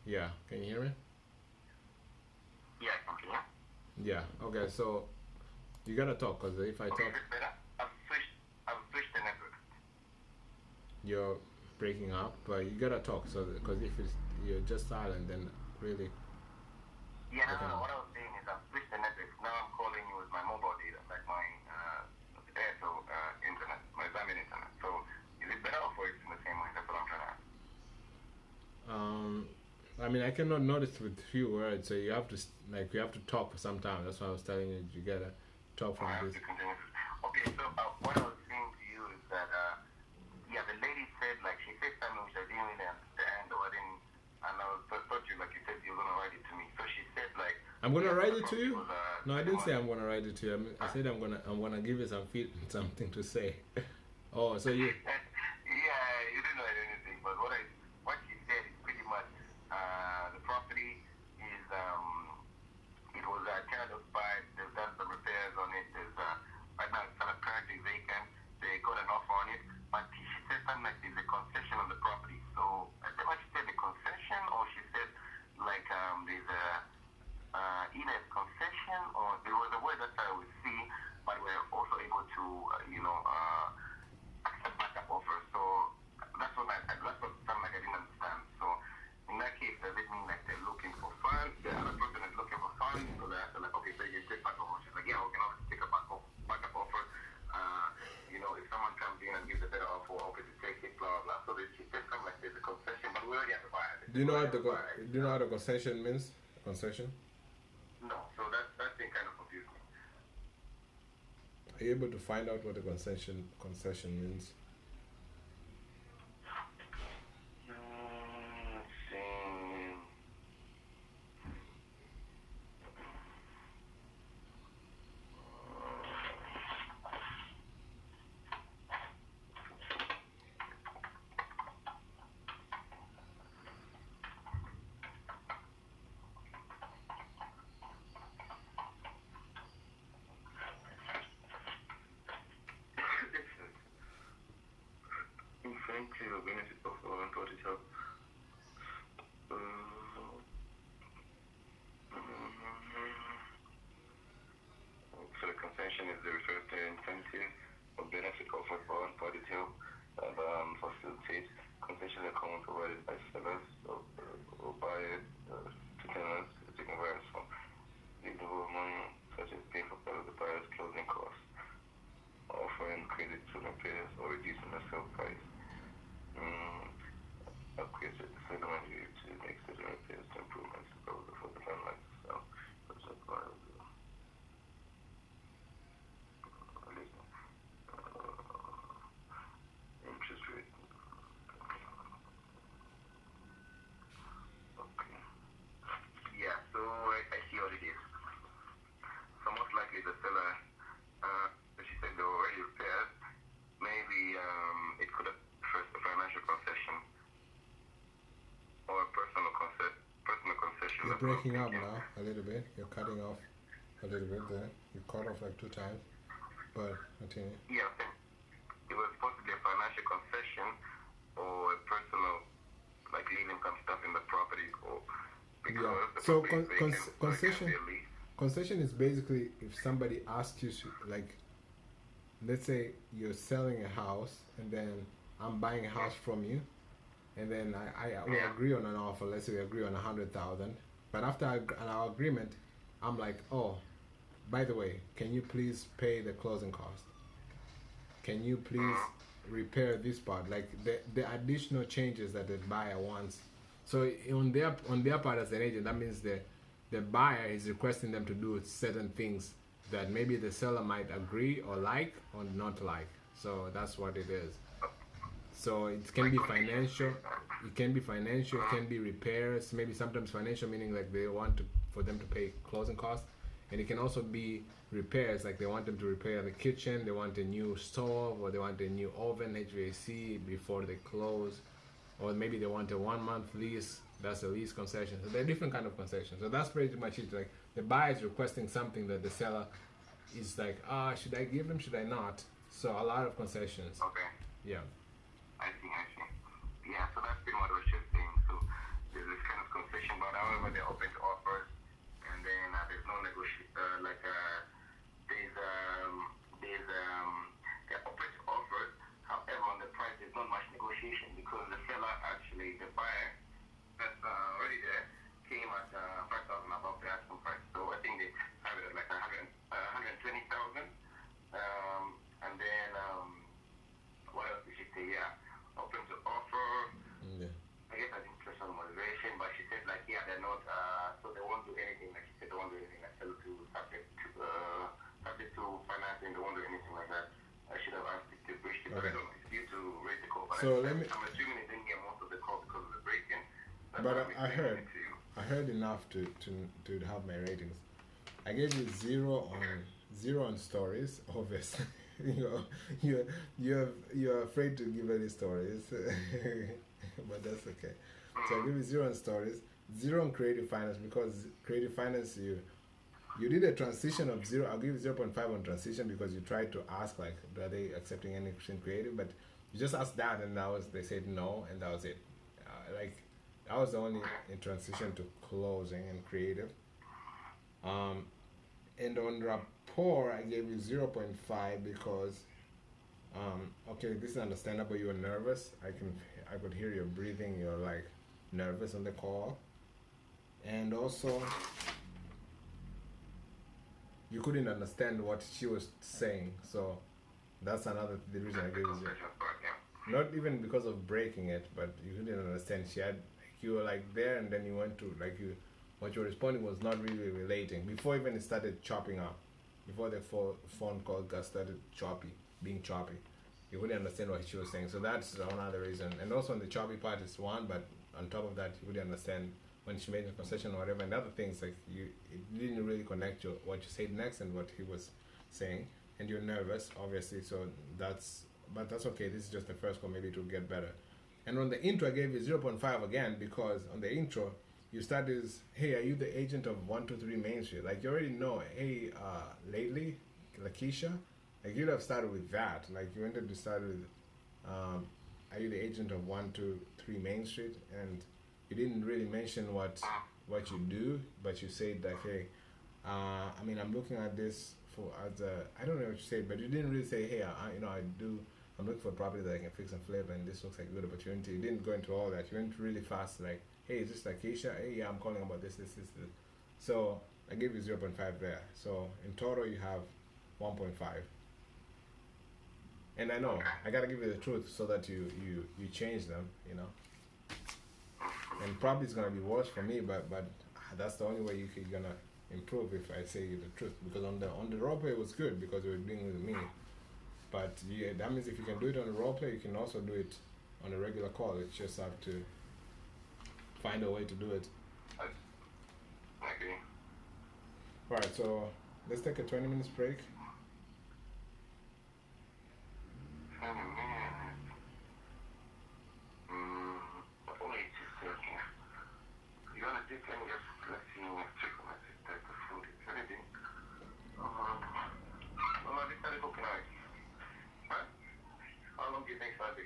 Speaker 2: Yeah. Can you hear me?
Speaker 4: Yeah, I can hear.
Speaker 2: Yeah. Okay. So you gotta talk, cause if I
Speaker 4: Okay,
Speaker 2: talk,
Speaker 4: is it better? I've switched the network.
Speaker 2: you're breaking up. But you gotta talk, so because if it's, you're just silent, then really.
Speaker 4: Yeah, no,
Speaker 2: Okay.
Speaker 4: no, no. What I was saying is I've switched the network. Now I'm calling you with my mobile data, like my Airtel internet, my Zambian internet. So is it better or it's in the same way? That's what I'm trying to ask.
Speaker 2: I mean, I cannot notice with few words, so you have to like you have to talk for some time. That's why I was telling you. You gotta talk from
Speaker 4: I have
Speaker 2: this.
Speaker 4: to continue. Okay, so what I was saying to you is that, yeah, the lady said, like, she said something which I didn't really understand, or I didn't, and I was thought you, like you said, you were going to write it to me. So she said, like,
Speaker 2: I'm gonna
Speaker 4: yeah,
Speaker 2: write
Speaker 4: the
Speaker 2: it to
Speaker 4: property
Speaker 2: you.
Speaker 4: was,
Speaker 2: No, I
Speaker 4: pretty
Speaker 2: didn't say
Speaker 4: much-
Speaker 2: I'm gonna write it to you. I said I'm gonna give you something to say. Oh, so you?
Speaker 4: Yeah, you didn't know anything, but what she said is pretty much, the property is, it was kind of by, they've done some repairs on it. There's, right now it's currently vacant. They got an offer on it, but she said something like there's a concession on the property. So I don't know if she said the concession or she said like there's a either a concession or there was a word that I would see, but we're also able to accept backup offers. So that's what something like I didn't understand. So in that case, does it mean like they're looking for funds? The other person is looking for funds, so they're like, okay, so you take backup offer. She's like, yeah, we can obviously take a backup offer. If someone comes in and gives a better offer, we're open to take it, blah blah. So she said something like there's a concession, but we already have a buyer.
Speaker 2: Do you know what the concession means? Concession?
Speaker 4: No, so that thing kind of confused me.
Speaker 2: Are you able to find out what the concession means?
Speaker 4: Let's see. Incentive or benefit of unparted help. So the concession is the referred to incentive or benefit offered for unparted help and facilitate. Concessions are common provided by sellers or buyers to tenants taking various from reasonable money, such as paying for part of the buyer's closing costs, offering credit to repairs or reducing the sale price. Upgrades at the settlement to make certain repairs to improvements for the landlord to sell, such as part of the interest rate. Okay. Yeah, so I see what it is. So most likely the seller, she said they were already repaired. Maybe it could have first a financial concession or a personal concession.
Speaker 2: You're
Speaker 4: That's what I'm
Speaker 2: breaking up
Speaker 4: thinking.
Speaker 2: now a little bit. You're cutting off a little bit there. You cut off like 2 times. But continue.
Speaker 4: Yeah, I think it was supposed to be a financial concession or a personal, like leaving some stuff in the property, or because
Speaker 2: Yeah.
Speaker 4: the
Speaker 2: So
Speaker 4: property is vacant, so it can't
Speaker 2: concession
Speaker 4: be a lease.
Speaker 2: concession is basically if somebody asks you to, like, let's say you're selling a house and then I'm buying a house from you, and then we agree on an offer. Let's say we agree on 100,000, but after our agreement, I'm like, oh, by the way, can you please pay the closing cost? Can you please repair this part? Like the additional changes that the buyer wants. So on their part as an agent, that means the buyer is requesting them to do certain things that maybe the seller might agree or like or not like. So that's what it is. So it can be financial. It can be financial. It can be repairs. Maybe sometimes financial, meaning like they want to for them to pay closing costs, and it can also be repairs, like they want them to repair the kitchen, they want a new stove, or they want a new oven, HVAC before they close, or maybe they want a 1 month lease. That's a lease concession. So there are different kind of concessions. So that's pretty much it. Like the buyer is requesting something that the seller is like, should I give them? Should I not? So a lot of concessions.
Speaker 4: Okay.
Speaker 2: Yeah.
Speaker 4: I see. Yeah, so that's pretty much what you're saying. So there's this kind of concession, but however, they're open to offers, and then there's no negotiation. They're open to offers. However, on the price, there's not much negotiation because the seller, actually, the buyer that's already there, came at 5,000 above the asking price. So I think they have it at like 120,000. And then what else did she say? Yeah, open to offer.
Speaker 2: Yeah.
Speaker 4: I guess I didn't trust on motivation, but she said like, yeah, they're not, so they won't do anything. Like she said, they won't do anything like sell to subject to financing. They won't do anything like that. I should have asked it to bridge it, but I don't know. It's due to raise the call. But
Speaker 2: So let me.
Speaker 4: I'm assuming they didn't get most of the call because of the break-in. That's
Speaker 2: But
Speaker 4: why I'm explaining it to you.
Speaker 2: I heard enough to have my ratings. I gave you zero on stories, obviously. You're afraid to give any stories, but that's okay. So I give you zero on stories, zero on creative finance, because creative finance you did a transition of zero. I'll give you 0.5 on transition because you tried to ask like, are they accepting any Christian creative? But you just asked that, and they said no, and that was it. That was the only in transition to closing and creative. And on rapport, I gave you 0.5 because, okay, this is understandable. You were nervous. I could hear your breathing. You're like nervous on the call, and also you couldn't understand what she was saying. So that's the reason I gave you 0. Not even because of breaking it, but you couldn't understand. You were like there, and then you went to what you were responding was not really relating. Before even it started chopping up, before the phone call started being choppy, you wouldn't understand what she was saying. So that's another reason. And also on the choppy part is one, but on top of that, you wouldn't understand when she made a concession or whatever. And other things it didn't really connect to what you said next and what he was saying. And you're nervous, obviously. So that's okay. This is just the first call. Maybe it will get better. And on the intro, I gave you 0.5 again because on the intro, you start as, hey, are you the agent of 123 Main Street? Like you already know, hey, lately, Lakeisha, like you'd have started with that. Like you wanted to start with, are you the agent of 123 Main Street? And you didn't really mention what you do, but you said like, hey, I'm looking at this I don't know what you said, but you didn't really say, hey, I'm looking for a property that I can fix and flip, and this looks like a good opportunity. You didn't go into all that. You went really fast, like, hey, is this Lakeisha? Hey, yeah, I'm calling about this. So I gave you 0.5 there. So in total, you have 1.5. And I know I gotta give you the truth so that you change them, And probably it's gonna be worse for me, but that's the only way you're gonna improve if I say you the truth. Because on the role play it was good because you were doing it with me. But yeah, that means if you can do it on a role play, you can also do it on a regular call. You just have to find a way to do it.
Speaker 4: Okay.
Speaker 2: Alright, so let's take a 20 minutes break.
Speaker 4: 20 minutes. Wait a second. You wanna do 10 minutes? Let's see, check my sister, the food is ready. Well, I decided to cook. Huh? How long do you think it'll be?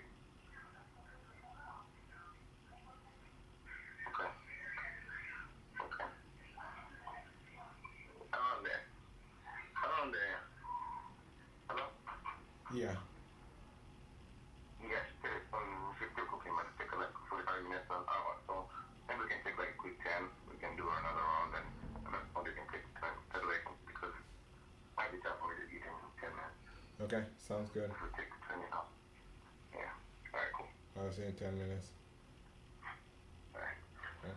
Speaker 4: Okay. Around there. Hello?
Speaker 2: Yeah.
Speaker 4: Yes, she's still cooking, but it's take like 45 minutes or an hour. So maybe we can take like a quick 10. We can do another round, and that's all we can take time because it might be tough for me to eat in 10 minutes.
Speaker 2: Okay, sounds good.
Speaker 4: If we take 20 now. Yeah. Alright, cool.
Speaker 2: I'll see you in 10 minutes.
Speaker 4: Alright.
Speaker 2: Okay.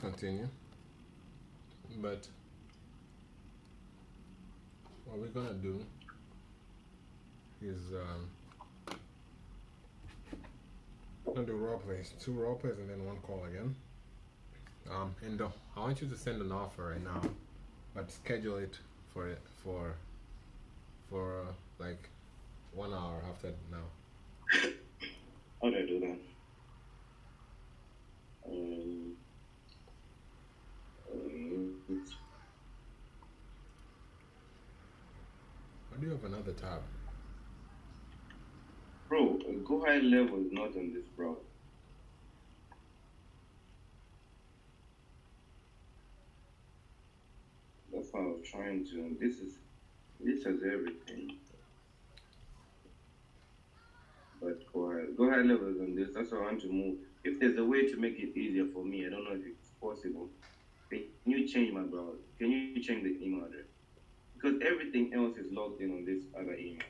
Speaker 2: continue. But what we're gonna do is we're gonna do role plays, 2 role plays, and then 1 call again. And I want you to send an offer right now, but schedule it for like 1 hour after now.
Speaker 1: How do I do that?
Speaker 2: Or do you have another tab?
Speaker 1: Bro, Go High Level is not on this browser. That's what I was trying to. This has everything. But Go High Level is on this. That's what I want to move. If there's a way to make it easier for me, I don't know if it's possible. Can you change my browser? Can you change the email address? Because everything else is logged in on this other email.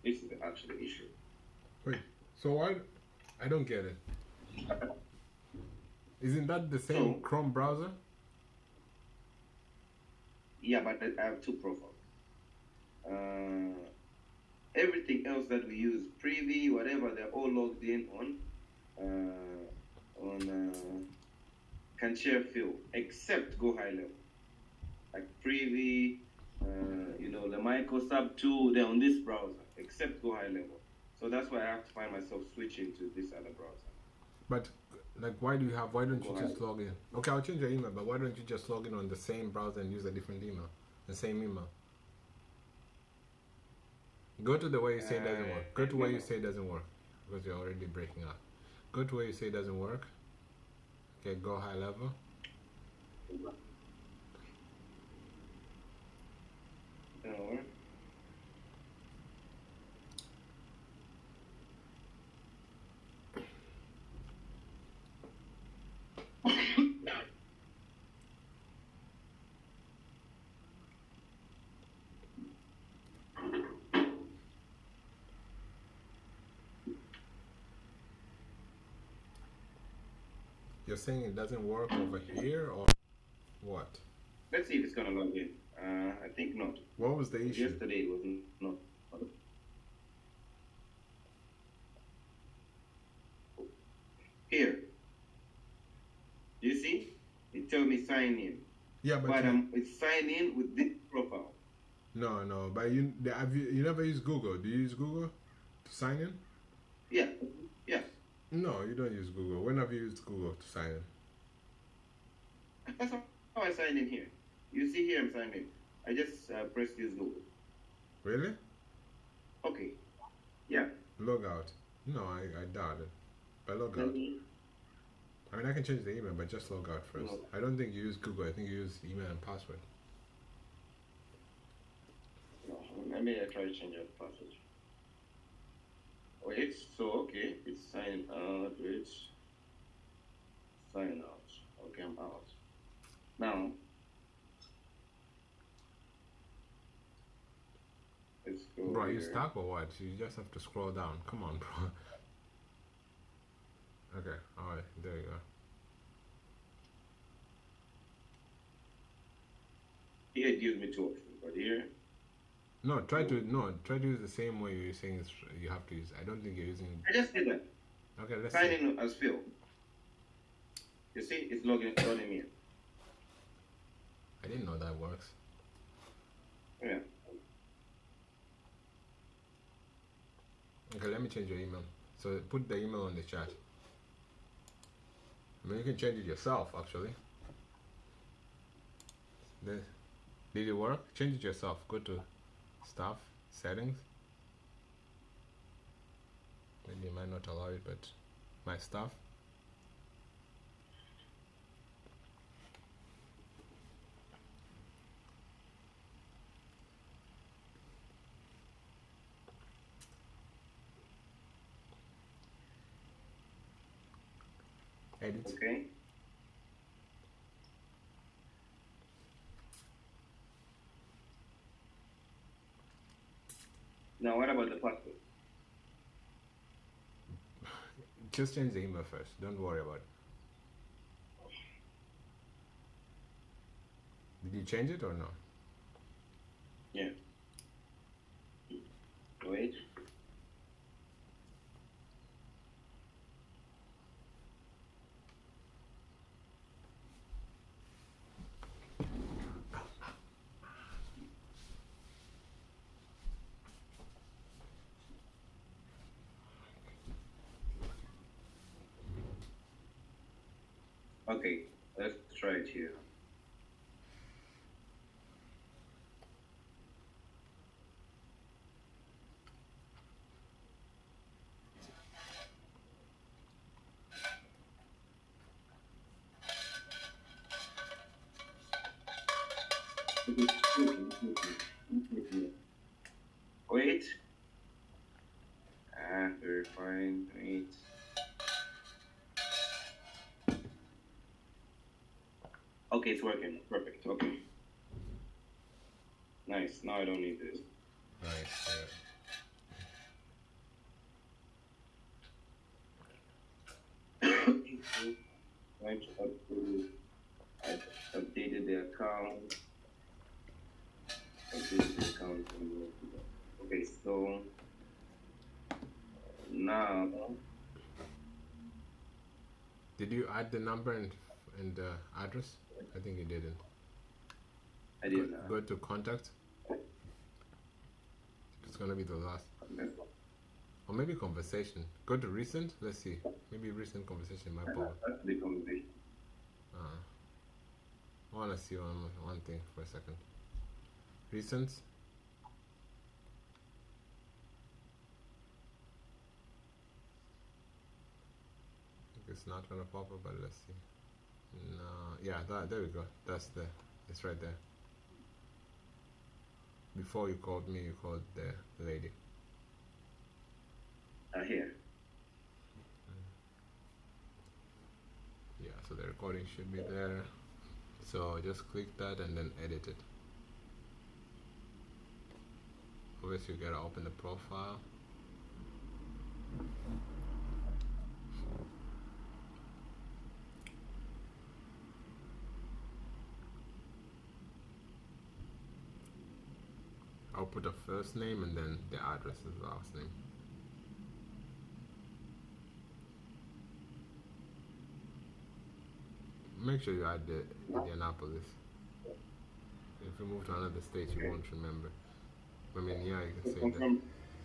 Speaker 1: This is the actual issue.
Speaker 2: Wait, so why? I don't get it. Isn't that the same
Speaker 1: So-
Speaker 2: Chrome browser?
Speaker 1: Yeah, but I have 2 profiles. Everything else that we use, Privy, whatever, they're all logged in on can share field, except Go High Level. Like Privy, the Microsoft 2, they're on this browser, except Go High Level. So that's why I have to find myself switching to this other browser.
Speaker 2: But like, why don't you
Speaker 1: Go
Speaker 2: just
Speaker 1: ahead.
Speaker 2: log in? Okay, I'll change your email, but why don't you just log in on the same browser and use a different email, the same email? Go to the way you say it doesn't work. Go to where you say it doesn't work, because you're already breaking up. Go to where you say it doesn't work. Okay, Go High Level.
Speaker 1: Uh,
Speaker 2: You're saying it doesn't work over here, or what?
Speaker 1: Let's see if it's gonna log in. I think not.
Speaker 2: What was the issue?
Speaker 1: Yesterday it was not. Here. You see? It tells me sign in.
Speaker 2: Yeah,
Speaker 1: But it's sign in with this profile.
Speaker 2: no. But you never use Google? Do you use Google to sign in?
Speaker 1: Yeah. Yeah.
Speaker 2: No, you don't use Google. When have you used Google to sign in?
Speaker 1: That's how I signed in here. You see here I'm signed in. I just pressed use Google.
Speaker 2: Really?
Speaker 1: Okay. Yeah.
Speaker 2: Log out. No, I doubt it. But log out. I mean, I can change the email, but just log out first.
Speaker 1: No.
Speaker 2: I don't think you use Google. I think you use email and password.
Speaker 1: No, maybe I try to change the password. Wait, so okay, it's sign out, wait. Sign out. Okay, I'm out. Now, let's go.
Speaker 2: Bro, you
Speaker 1: here.
Speaker 2: stuck or what? You just have to scroll down. Come on, bro. Okay, alright, there you go.
Speaker 1: Here it gives me 2 options, but here,
Speaker 2: Try to use the same way you're saying you have to use. I don't think you're using.
Speaker 1: I just did that.
Speaker 2: Okay, let's
Speaker 1: Sign
Speaker 2: see.
Speaker 1: in as Phil. You see, it's logging me in.
Speaker 2: I didn't know that works.
Speaker 1: Yeah.
Speaker 2: Okay, let me change your email. So put the email on the chat. I mean, you can change it yourself, actually. Did it work? Change it yourself. Go to Stuff, Settings. Maybe it might not allow it, but My Stuff. Edit.
Speaker 1: Okay. Now, what about the password?
Speaker 2: Just change the email first. Don't worry about it. Did you change it or no?
Speaker 1: Yeah. Wait. Okay, let's try it here. Wait. Verifying. Wait. Okay, it's working. Perfect. Okay. Nice. Now I don't need this.
Speaker 2: Nice.
Speaker 1: Right. I updated the account. Updated the account. Okay, so now.
Speaker 2: Did you add the number and the address? I think you didn't.
Speaker 1: I did not.
Speaker 2: Go to contact. It's gonna be the last. Or maybe conversation. Go to recent. Let's see. Maybe recent conversation might pop.
Speaker 1: That's the conversation.
Speaker 2: I wanna see one thing for a second. Recent. It's not gonna pop up, but let's see. No, yeah, there we go. It's right there. Before you called me, you called the lady.
Speaker 1: Here.
Speaker 2: Yeah, so the recording should be there. So just click that and then edit it. Obviously, you gotta open the profile. I'll put the first name and then the address is the last name. Make sure you add the Indianapolis. If you move to another state, you won't remember. I mean, yeah, you can say that.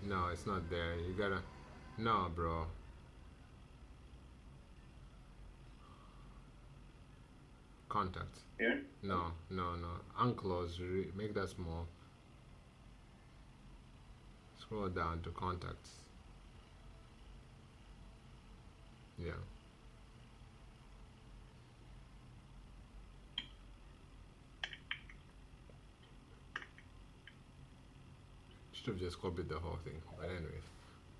Speaker 2: No, it's not there. You gotta. No, bro. Contacts.
Speaker 1: Here?
Speaker 2: No. Unclose. Make that small. Scroll down to contacts. Yeah. Should have just copied the whole thing, but anyways.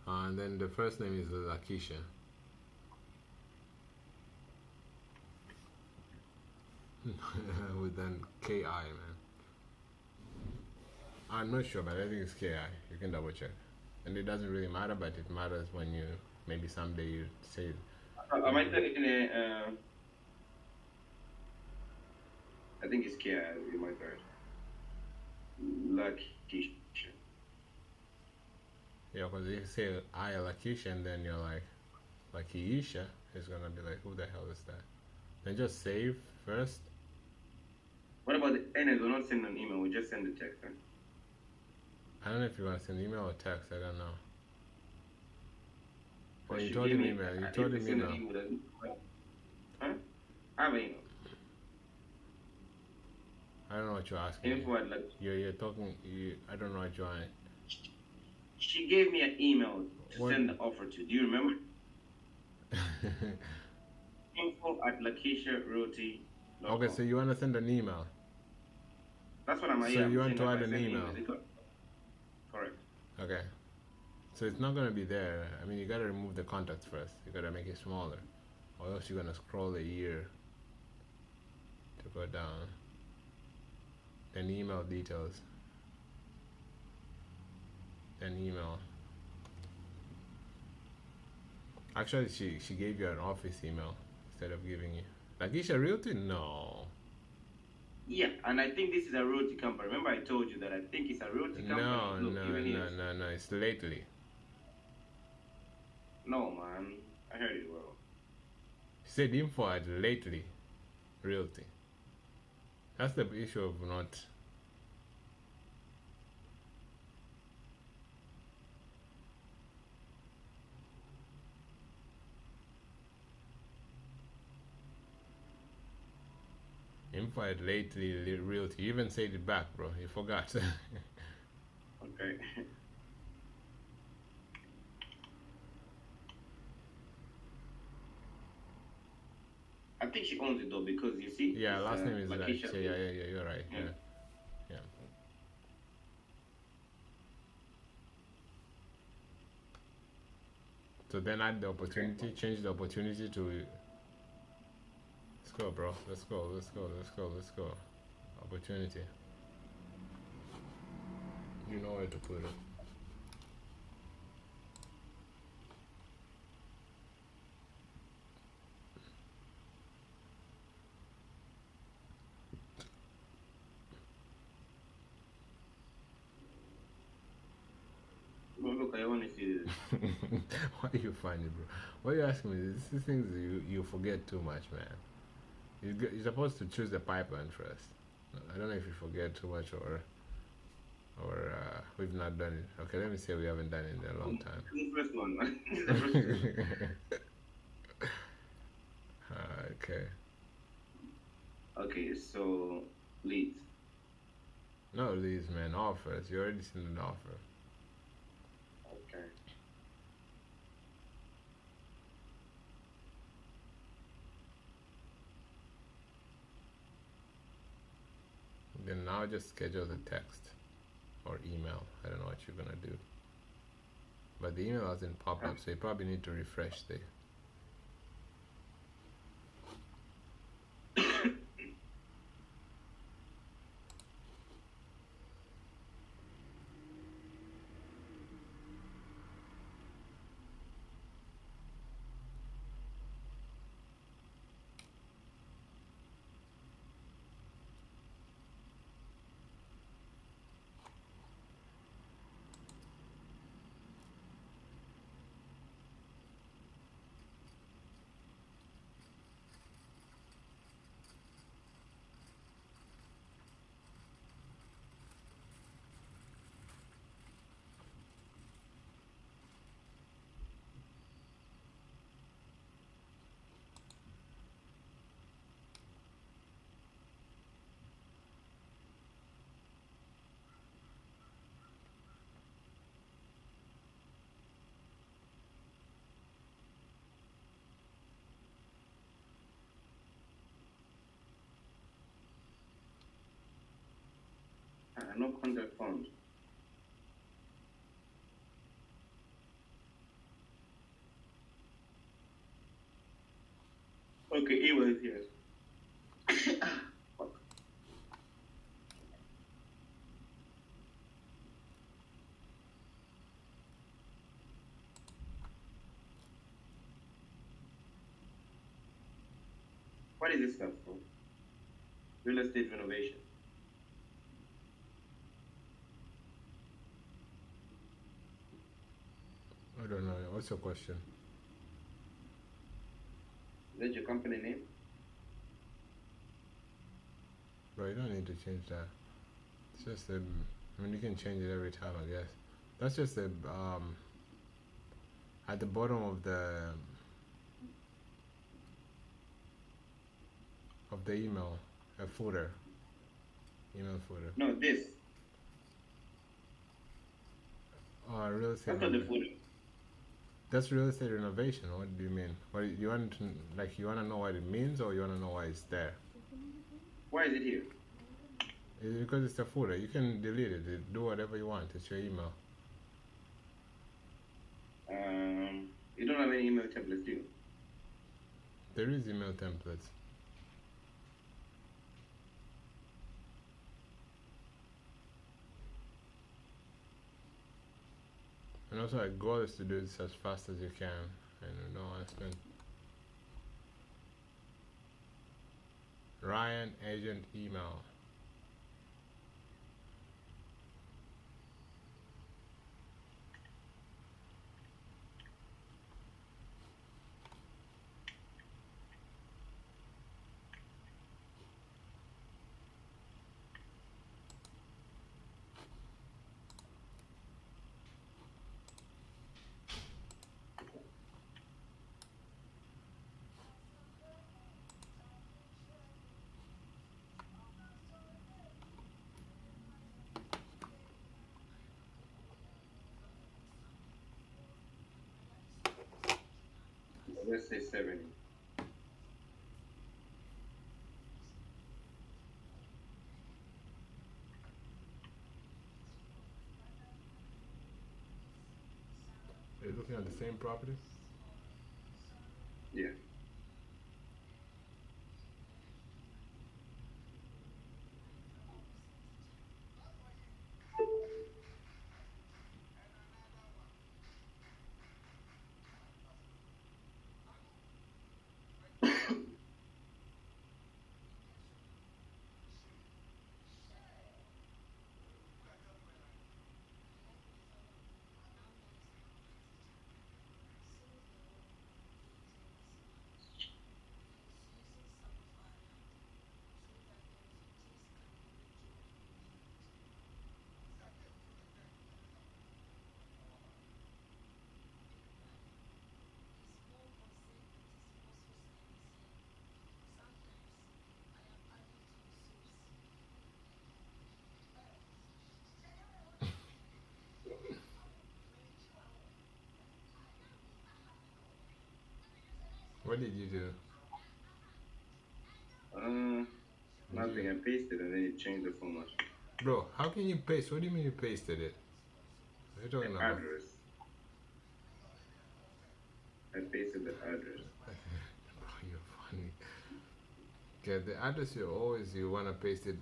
Speaker 2: And then the first name is Lakeisha. With then KI, man. I'm not sure, but I think it's KI. You can double check. And it doesn't really matter, but it matters when you maybe someday you say.
Speaker 1: Am I telling you? I think it's Kia. You might right. Lakeisha.
Speaker 2: Yeah, because if you say I Lakeisha and then you're like Lakeisha, it's gonna be like, who the hell is that? Then just save first.
Speaker 1: What about the NS? We're not sending an email. We just send the text. Right?
Speaker 2: I don't know if you want to send email or text. I don't know.
Speaker 1: Well,
Speaker 2: you told him email. You told him email.
Speaker 1: Huh? I have an email.
Speaker 2: I don't know what you're asking.
Speaker 1: Info at like.
Speaker 2: You're talking. I don't know what you're on.
Speaker 1: She gave me an email to send the offer to. Do you remember? Info at Lakeisha Realty.
Speaker 2: Okay, so you want to send an email.
Speaker 1: That's what I'm.
Speaker 2: So you want to add an email.
Speaker 1: Correct.
Speaker 2: Okay. So it's not gonna be there. I mean, you gotta remove the contacts first. You gotta make it smaller, or else you're gonna scroll a year to go down. Then email details. Then email. Actually, she gave you an office email instead of giving you. Lakeisha Realty? No.
Speaker 1: Yeah, and I think this is a realty company. Remember, I told you that I think it's a realty company.
Speaker 2: No,
Speaker 1: Look,
Speaker 2: no,
Speaker 1: even here.
Speaker 2: no, no, no. It's lately.
Speaker 1: No, man, I heard it wrong.
Speaker 2: He said info at lately realty. That's the issue of not. Info at lately realty. You even said it back, bro. You forgot.
Speaker 1: Okay. I think she owns it though because you see.
Speaker 2: Yeah,
Speaker 1: it's,
Speaker 2: last name is
Speaker 1: Lakeisha.
Speaker 2: yeah. You're right.
Speaker 1: Yeah.
Speaker 2: Yeah, yeah. So then add the opportunity, change the opportunity to. Let's go, bro. Let's go. Opportunity. You know where to put it.
Speaker 1: Well, look, I want to see this.
Speaker 2: Why you find it, bro? Why you asking me? These things you forget too much, man. You're supposed to choose the pipeline first. I don't know if you forget too much or we've not done it. Okay, let me say we haven't done it in a long time.
Speaker 1: The first one, man. The first one.
Speaker 2: Okay.
Speaker 1: Okay, so leads.
Speaker 2: No, leads, man. Offers. You already seen an offer.
Speaker 1: Okay.
Speaker 2: Then now just schedule the text or email. I don't know what you're gonna do. But the email hasn't popped up, so you probably need to refresh the.
Speaker 1: No contact found. Okay, it was here. Fuck. What is this stuff for? Real estate renovation.
Speaker 2: I don't know. What's your question?
Speaker 1: Is that your company name?
Speaker 2: Bro, you don't need to change that. It's just I mean, you can change it every time, I guess. That's just the at the bottom of the email, a footer, email footer.
Speaker 1: No, this.
Speaker 2: Oh, real estate.
Speaker 1: After the footer.
Speaker 2: That's real estate renovation. What do you mean? What you want to like? You want to know what it means, or you want to know why it's there?
Speaker 1: Why is it here?
Speaker 2: It's because it's a footer. You can delete it. Do whatever you want. It's your email.
Speaker 1: You don't have any email templates, do you?
Speaker 2: There is email templates. And also, our goal is to do this as fast as you can, and we don't want to spend. Ryan agent email.
Speaker 1: let's say 70.
Speaker 2: Are you looking at the same property?
Speaker 1: Yeah.
Speaker 2: What did you do?
Speaker 1: Nothing. I pasted and then it changed the format.
Speaker 2: Bro, how can you paste? What do you mean you pasted it? What are you talking
Speaker 1: The
Speaker 2: about?
Speaker 1: address. I pasted the address.
Speaker 2: Bro, you're funny. Okay, the address you wanna paste it.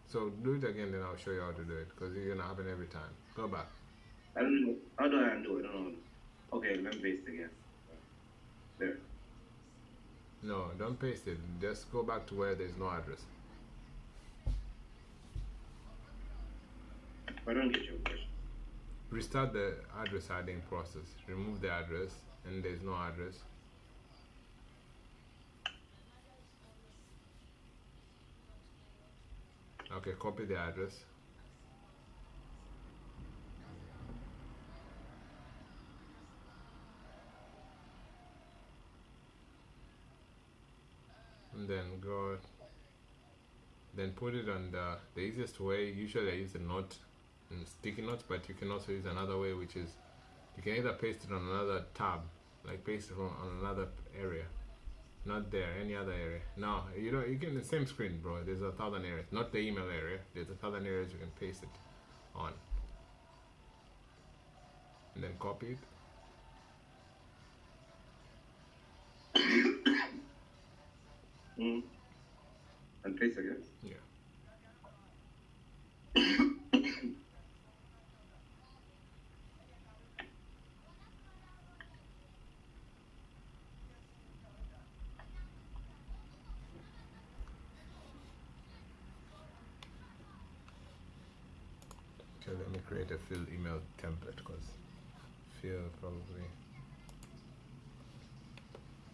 Speaker 2: So do it again, then I'll show you how to do it. Because it's gonna happen every time. Go back.
Speaker 1: I don't know. How do I undo it? I don't know. Okay, let me paste again. There.
Speaker 2: No, don't paste it. Just go back to where there's no address.
Speaker 1: I don't get your question.
Speaker 2: Restart the address adding process. Remove the address, and there's no address. Okay, copy the address. And then go. Then put it on the easiest way. Usually I use a note and sticky notes, but you can also use another way, which is you can either paste it on another tab, like paste it on another area. Not there, any other area. No, you don't. You can the same screen, bro. There's 1,000 areas, not the email area. There's 1,000 areas you can paste it on, and then copy it.
Speaker 1: And paste again.
Speaker 2: Yeah. Okay, let me create a fill email template because fill probably.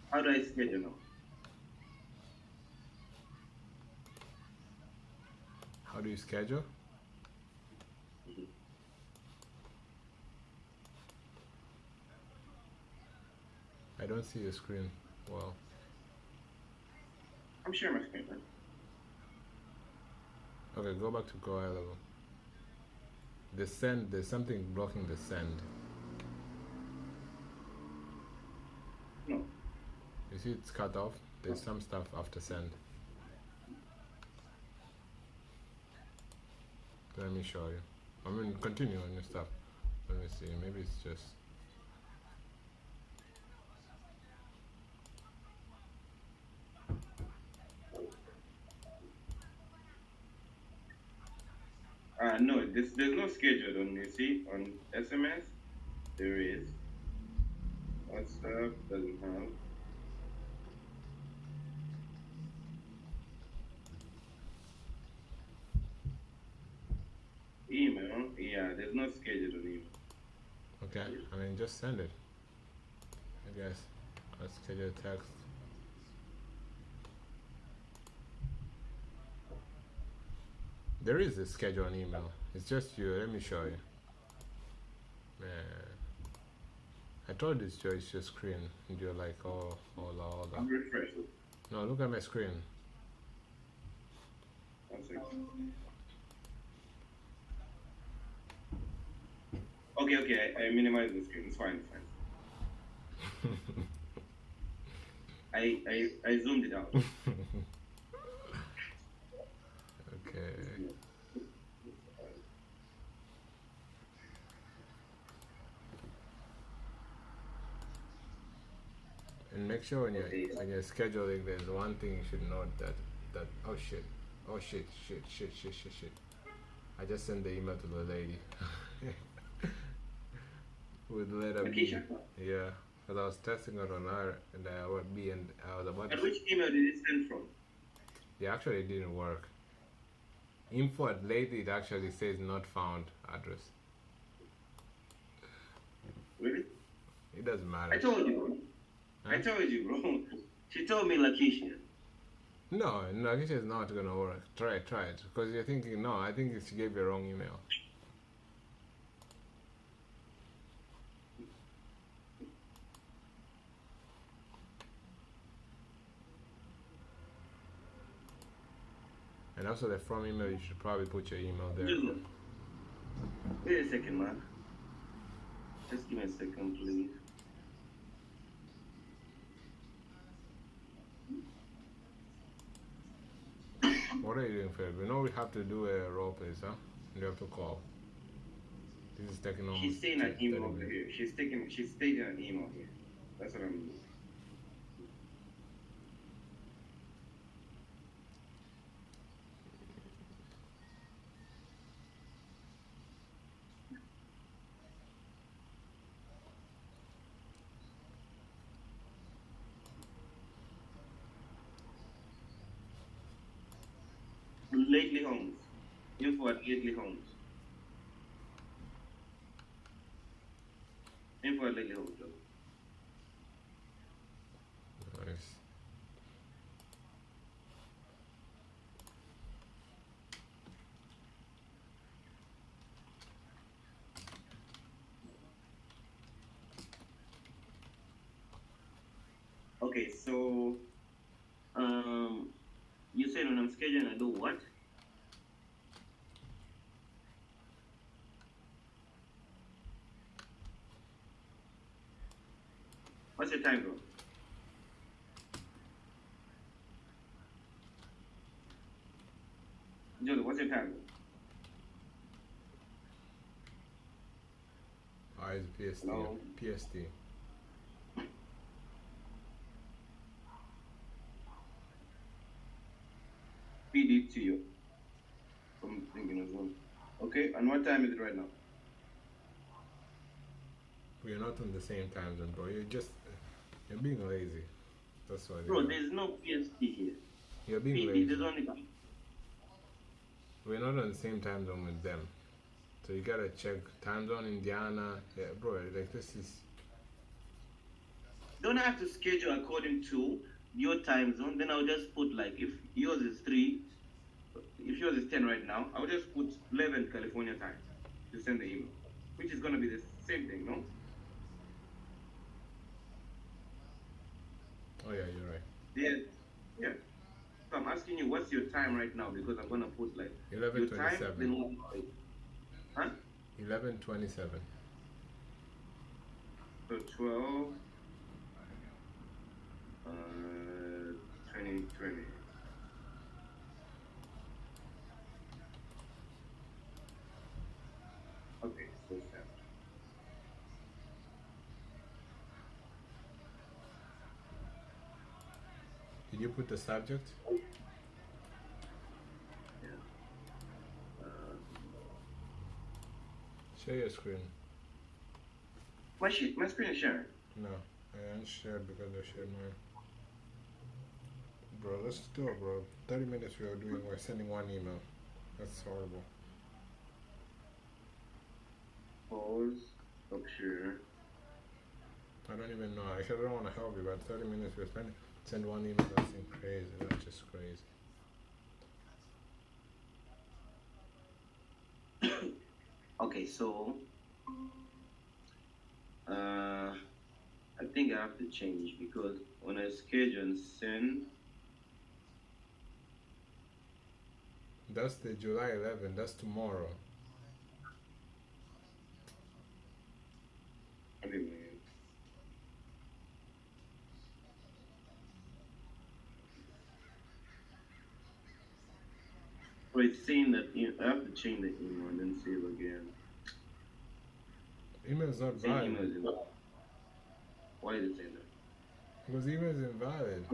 Speaker 1: How do I schedule now?
Speaker 2: How do you schedule? I don't see your screen well.
Speaker 1: I'm sharing my screen, man.
Speaker 2: Okay, go back to Go High Level. The send, there's something blocking the send.
Speaker 1: No.
Speaker 2: You see it's cut off? There's some stuff after send. Let me show you. I mean, continue on your stuff. Let me see. Maybe it's just.
Speaker 1: No, there's no schedule on, you see, on SMS, there is. WhatsApp doesn't have. Email, yeah, there's no schedule on email.
Speaker 2: Okay, I mean, just send it. I guess. Let's schedule a text. There is a schedule on email. It's just you. Let me show you. Man. I told you it's your screen. And you're like, oh, hold on.
Speaker 1: I'm refreshed.
Speaker 2: No, look at my screen.
Speaker 1: 1 second. Okay, I minimized the screen. It's fine, it's fine. I zoomed it out.
Speaker 2: Okay. And make sure when you're scheduling, there's one thing you should note that oh shit, oh shit, shit. I just sent the email to the lady with letter B.
Speaker 1: Lakeisha?
Speaker 2: Yeah, because I was testing it on her and I would be and I was about to.
Speaker 1: And which email did it send from?
Speaker 2: Yeah, actually it didn't work. Info at lady it actually says not found address.
Speaker 1: Really?
Speaker 2: It doesn't matter.
Speaker 1: I told you, bro.
Speaker 2: Huh?
Speaker 1: I told you, bro. She told me Lakeisha.
Speaker 2: No, Nagisha is not gonna work. Try it, because you're thinking no. I think she gave you a wrong email. And also the from email, you should probably put your email there.
Speaker 1: Just wait a second, man. Just give me a second, please.
Speaker 2: What are you doing, Fred? We know we have to do a role play, huh? You have to call. This is taking almost.
Speaker 1: She's saying an
Speaker 2: 30
Speaker 1: email over
Speaker 2: minutes.
Speaker 1: here. She's taking an email here. That's what I'm. Lately Homes. Info at Lately Homes. Info at Lately Homes.
Speaker 2: Nice.
Speaker 1: Okay, so you said when I'm scheduling, I do what? What's your time, bro? Jolo, what's your time, bro?
Speaker 2: Is PST.
Speaker 1: Hello?
Speaker 2: PST.
Speaker 1: PD to you. I'm thinking as well. Okay, and what time is it right now?
Speaker 2: We're not on the same time zone, bro. You're being lazy. That's why.
Speaker 1: Bro, there's no PST here.
Speaker 2: You're being
Speaker 1: PD,
Speaker 2: lazy.
Speaker 1: there's only.
Speaker 2: We're not on the same time zone with them. So you gotta check time zone Indiana. Yeah, bro, like this is
Speaker 1: Don't I have to schedule according to your time zone? Then I'll just put like if yours is 3, if yours is 10 right now, I'll just put 11 California time to send the email, which is gonna be the same thing, no?
Speaker 2: oh yeah, you're right.
Speaker 1: Yeah, yeah. So I'm asking you, what's your time right now? Because I'm gonna put like your time,
Speaker 2: 11:27.
Speaker 1: then what? Huh?
Speaker 2: 11:27.
Speaker 1: So 12, 2020. Okay, so sad.
Speaker 2: Did you put the subject?
Speaker 1: Yeah.
Speaker 2: Share your screen.
Speaker 1: My screen is sharing.
Speaker 2: No, I unshared because I shared mine. Bro, let's do it, bro. 30 minutes we're sending one email. That's horrible.
Speaker 1: Pause. Stop share.
Speaker 2: I don't even know. I don't want to help you, but 30 minutes we're spending. Send one email, that's crazy. That's just crazy.
Speaker 1: Okay, so I think I have to change because when I schedule and send,
Speaker 2: That's the July 11th. That's tomorrow.
Speaker 1: wait a minute. But it's saying that I have to change the email and then save again.
Speaker 2: Email is not
Speaker 1: It's saying email
Speaker 2: valid.
Speaker 1: is invalid. Why is it saying that?
Speaker 2: Because email is invalid.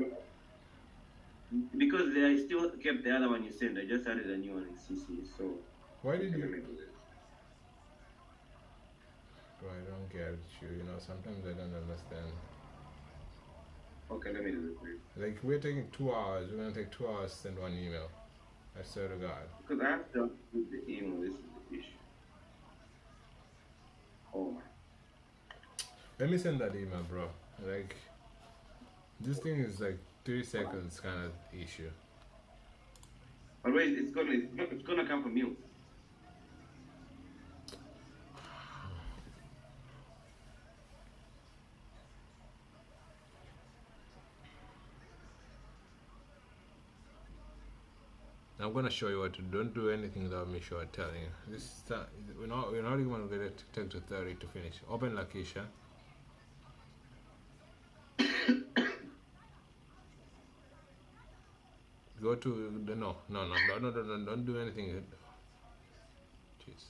Speaker 1: Because I still kept the other one you sent. I just added a new one in CC. So
Speaker 2: Why did
Speaker 1: okay, let
Speaker 2: you?
Speaker 1: me do this.
Speaker 2: Bro, I don't get you. You know, sometimes I don't understand.
Speaker 1: Okay, let me do this for you.
Speaker 2: Like, we're taking 2 hours. We're gonna take 2 hours to send one email. I swear to God.
Speaker 1: Because I have to put the email. This is the issue. Oh my.
Speaker 2: Let me send that email, bro. Like, this thing is like 3 seconds kind of issue.
Speaker 1: But wait, it's gonna come from you.
Speaker 2: I'm gonna show you what to do. Don't do anything without me telling you. This is we're not even gonna get it to take to 30 to finish. Open Lakeisha. Go to the no, don't do anything. Jeez.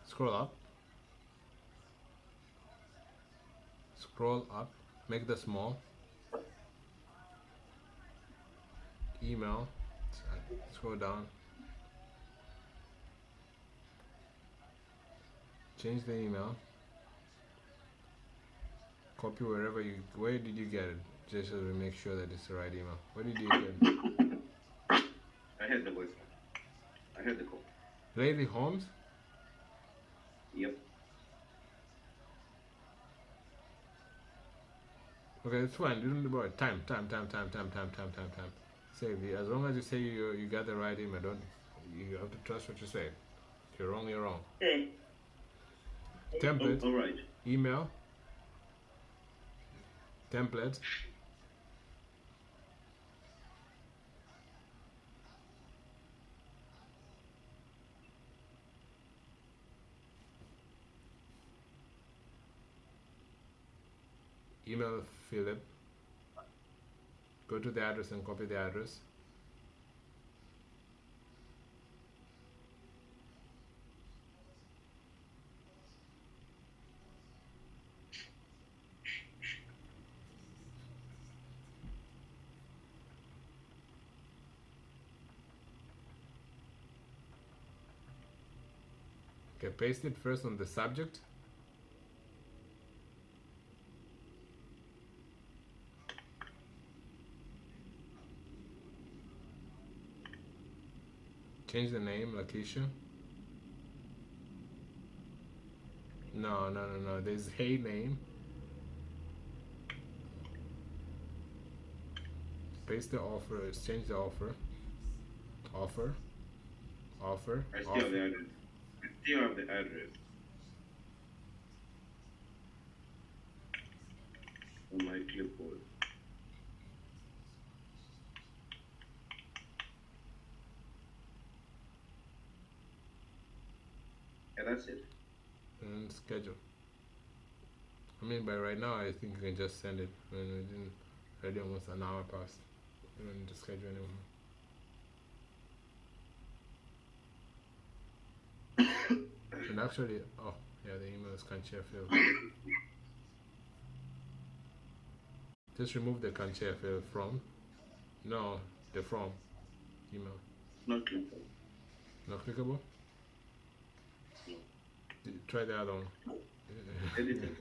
Speaker 2: Scroll up. Scroll up. Make the small. Email. Scroll down. Change the email. Copy where did you get it? Just so we make sure that it's the right email. Where did you get it?
Speaker 1: I heard the voice. I heard the call.
Speaker 2: Lady Holmes?
Speaker 1: Yep.
Speaker 2: Okay, it's fine. You don't do about time. Save it. As long as you say you got the right email, you have to trust what you say. If you're wrong, you're wrong.
Speaker 1: Okay.
Speaker 2: Template.
Speaker 1: All right.
Speaker 2: Email. Template. Email Philip. Go to the address and copy the address. Okay, paste it first on the subject. Change the name, Lakeisha. No. There's hey name. Paste the offer. Change the offer. Offer.
Speaker 1: I still have the address. I still have the address. On my clipboard. Yeah, that's it.
Speaker 2: And schedule. I mean, by right now, I think you can just send it. I mean, we didn't already almost an hour past. You don't need to schedule anymore. And actually, oh yeah, the email is Kanchia field. Just remove the Kanchia field from. No, the from email.
Speaker 1: Not clickable.
Speaker 2: Not clickable?
Speaker 1: No.
Speaker 2: Try the other one.
Speaker 1: Editing.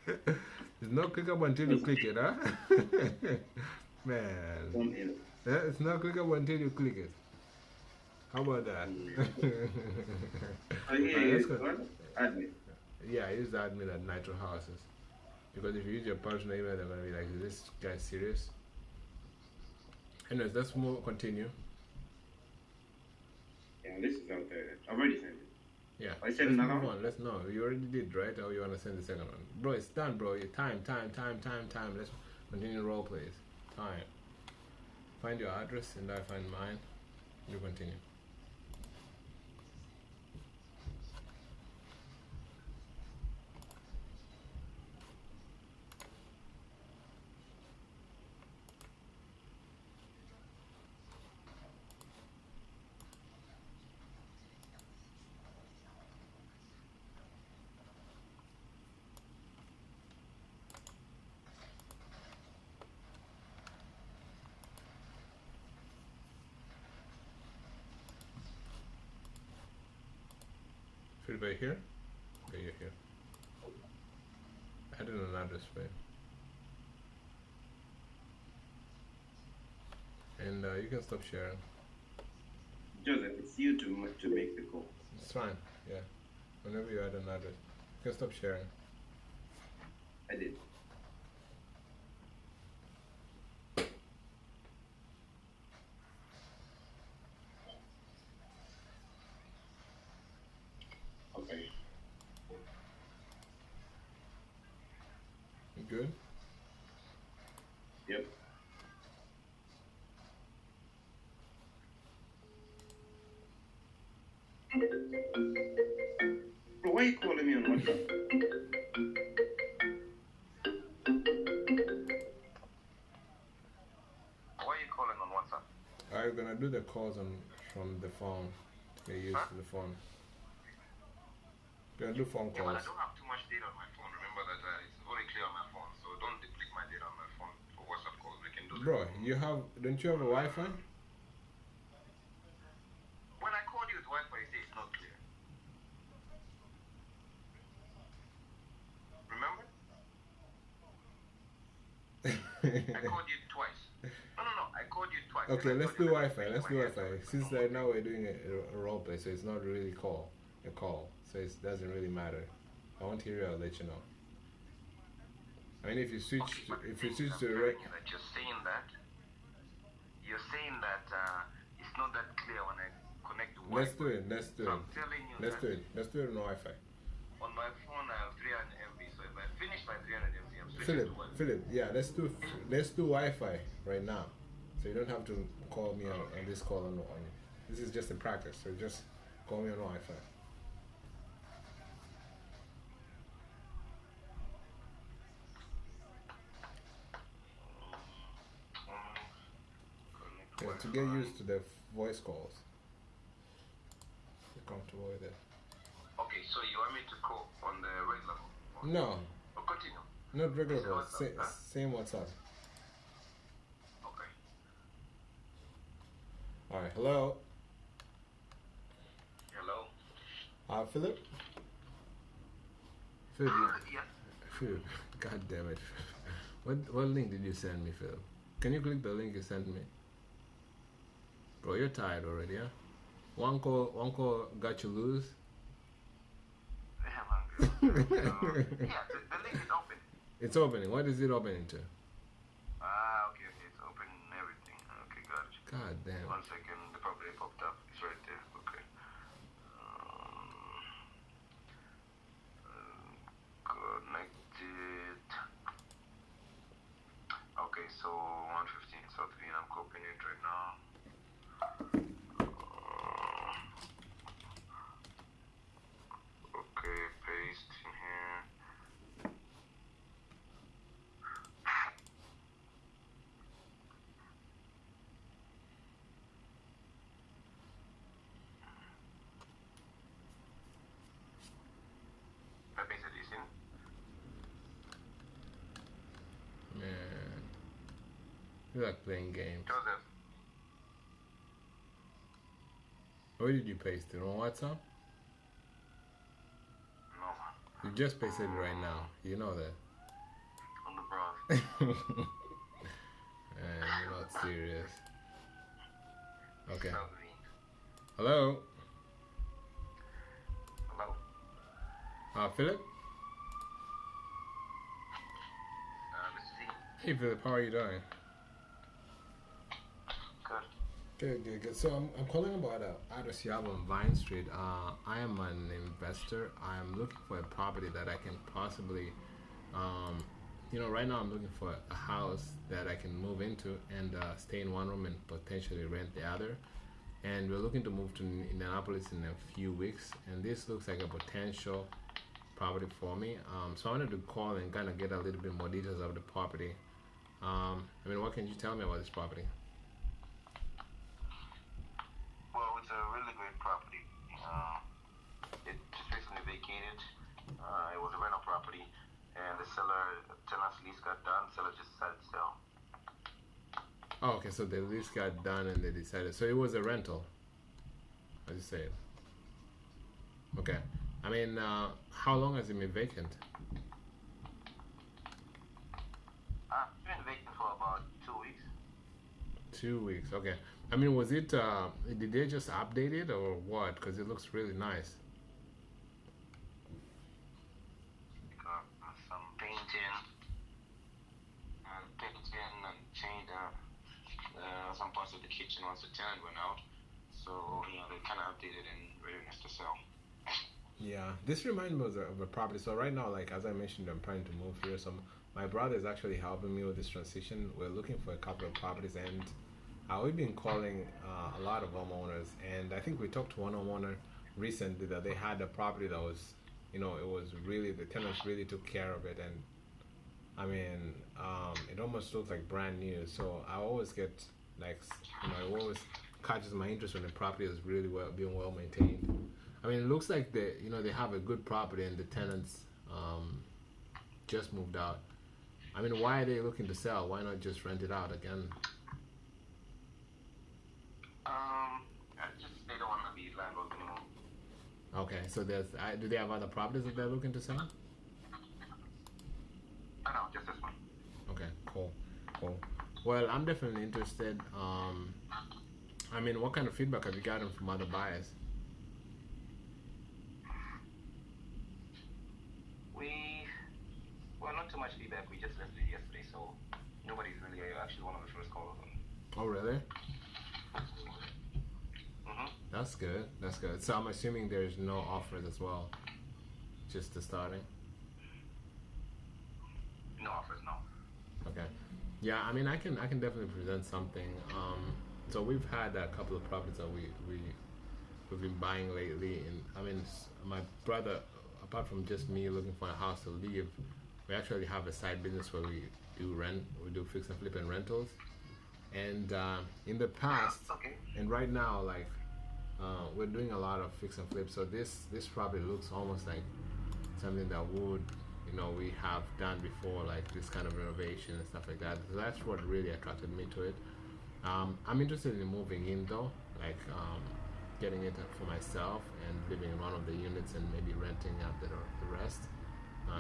Speaker 2: It's not clickable until you click it, huh? Man.
Speaker 1: Come in.
Speaker 2: Yeah, it's not clickable until you click it. How about that?
Speaker 1: Oh, yeah,
Speaker 2: Let's go.
Speaker 1: what? Admin.
Speaker 2: Yeah, use the admin at Nitro Houses. Because if you use your personal email, they're going to be like, is this guy serious? Anyways, let's continue.
Speaker 1: Yeah, this is out there. I've already sent it.
Speaker 2: Yeah.
Speaker 1: I said
Speaker 2: let's
Speaker 1: another
Speaker 2: move
Speaker 1: one?
Speaker 2: on. Let's know. You already did, right? Or you want to send the second one? Bro, it's done, bro. Your time. Let's continue role plays. Time. Find your address and I find mine. You continue. Philip, are you here? Okay, you're here. Add in an address for you. And you can stop sharing.
Speaker 1: Joseph, it's you to make the call.
Speaker 2: It's fine, yeah. Whenever you add an address, you can stop sharing.
Speaker 1: I did. Okay.
Speaker 2: You good?
Speaker 1: Yep. Bro, why are you calling me on WhatsApp?
Speaker 4: Why are you calling on WhatsApp?
Speaker 2: I'm gonna do the calls from the phone. Get used to the phone. Gonna do phone
Speaker 4: Yeah, but I
Speaker 2: calls.
Speaker 4: don't have too much data on my phone. Remember that it's very clear on my phone, so don't deplete my data on my phone for WhatsApp calls. We can do that.
Speaker 2: Bro, don't you have a Wi-Fi?
Speaker 4: When I called you with Wi-Fi, you say it's not clear. Remember? I called you twice. No. I called you twice.
Speaker 2: Okay,
Speaker 4: And I
Speaker 2: let's
Speaker 4: told
Speaker 2: do
Speaker 4: you that
Speaker 2: Wi-Fi.
Speaker 4: I
Speaker 2: Let's do
Speaker 4: finished my
Speaker 2: Wi-Fi.
Speaker 4: data.
Speaker 2: Since right now we're doing a role play, so it's not really a call, so it doesn't really matter. I want to hear you. I'll let you know. I mean, if you switch,
Speaker 4: Okay, but
Speaker 2: if you
Speaker 4: I'm
Speaker 2: switch to
Speaker 4: telling
Speaker 2: rec,
Speaker 4: you that you're saying that it's not that clear when I connect to Wi-Fi.
Speaker 2: let's do it. Let's do
Speaker 4: So
Speaker 2: it.
Speaker 4: I'm telling you
Speaker 2: Let's
Speaker 4: that
Speaker 2: do it. Let's do it on Wi-Fi.
Speaker 4: on my phone I have 300 MB. So if I finish my 300 MB, I'm switching
Speaker 2: Philip,
Speaker 4: to Wi-Fi.
Speaker 2: Philip, yeah, let's do Wi-Fi right now. So you don't have to call me on this call on. This is just a practice. So just call me on Wi-Fi.
Speaker 4: Connect
Speaker 2: Yeah, to
Speaker 4: Wi-Fi.
Speaker 2: get used to the voice calls. You're comfortable with it?
Speaker 4: Okay, so you want me to call on the regular phone?
Speaker 2: No,
Speaker 4: Or continue.
Speaker 2: not regular
Speaker 4: Is it
Speaker 2: calls.
Speaker 4: WhatsApp, huh?
Speaker 2: Same WhatsApp.
Speaker 4: Okay.
Speaker 2: All right. Hello.
Speaker 4: Hello.
Speaker 2: Philip. Philip.
Speaker 4: Yeah.
Speaker 2: Philip. God damn it. What link did you send me, Philip? Can you click the link you sent me? Bro, you're tired already, huh? One call got you loose.
Speaker 4: Yeah, man. Yeah, the link is open.
Speaker 2: It's opening. What is it opening to?
Speaker 4: Okay. It's open and everything. Okay, got it.
Speaker 2: God damn.
Speaker 4: 1 second, the property popped up. It's right there. Okay. Connected. Okay, so 115 South Green. I'm copying it right now. Okay, paste in here. I pasted this in.
Speaker 2: Man. You like playing games.
Speaker 4: Joseph.
Speaker 2: Where did you paste it? On WhatsApp?
Speaker 4: No,
Speaker 2: You just pasted it right now. You know that.
Speaker 4: on the browser.
Speaker 2: Man, you're not serious. Okay.
Speaker 4: South Green.
Speaker 2: Hello?
Speaker 4: Hello.
Speaker 2: Philip?
Speaker 4: Let's see.
Speaker 2: Hey, Philip, how are you doing?
Speaker 4: Good.
Speaker 2: Good. So I'm calling about address you have on Vine Street. I am an investor. I'm looking for a property that I can possibly, right now I'm looking for a house that I can move into and stay in one room and potentially rent the other. And we're looking to move to Indianapolis in a few weeks. And this looks like a potential property for me. So I wanted to call and kind of get a little bit more details of the property. What can you tell me about this property?
Speaker 4: Well, it's a really great property. It just recently vacated. It was a rental property, and the tenant's lease got done. Seller just decided to sell.
Speaker 2: Oh, okay, so the lease got done and they decided. So it was a rental, as you said. Okay. I mean, how long has it been vacant?
Speaker 4: It's been vacant for about 2 weeks.
Speaker 2: 2 weeks. Okay. I mean, was it? Did they just update it or what? Because it looks really nice.
Speaker 4: Some painting and changed some parts of the kitchen once the tenant went out. So they kind of updated and readiness to sell.
Speaker 2: Yeah, this reminds me of a property. So right now, like as I mentioned, I'm trying to move here. So my brother is actually helping me with this transition. We're looking for a couple of properties, and we've been calling a lot of homeowners. And I think we talked to one homeowner recently that they had a property that was, it was really the tenants really took care of it, and I mean, it almost looks like brand new. So I always get like, it always catches my interest when the property is really being well maintained. I mean, it looks like they have a good property and the tenants just moved out. I mean, why are they looking to sell? Why not just rent it out again?
Speaker 4: Just they don't want to be landlords anymore.
Speaker 2: Okay, so do they have other properties that they're looking to sell?
Speaker 4: I know, just this one.
Speaker 2: Okay, cool. Well, I'm definitely interested. I mean, what kind of feedback have you gotten from other buyers?
Speaker 4: Well, not too much feedback. We just listed it yesterday, so nobody's really actually one of the first calls.
Speaker 2: Oh, really?
Speaker 4: Mm-hmm.
Speaker 2: That's good. So I'm assuming there's no offers as well, just the starting.
Speaker 4: No offers, no.
Speaker 2: Okay. Yeah, I mean, I can definitely present something. So we've had a couple of properties that we've been buying lately, and I mean, my brother, apart from just me looking for a house to live, we actually have a side business where we do fix and flip and rentals. And in the past,
Speaker 4: Okay.
Speaker 2: and right now, like we're doing a lot of fix and flip. So this property looks almost like something that we have done before, like this kind of renovation and stuff like that. So that's what really attracted me to it. I'm interested in moving in though, like getting it for myself and living in one of the units and maybe renting out the rest.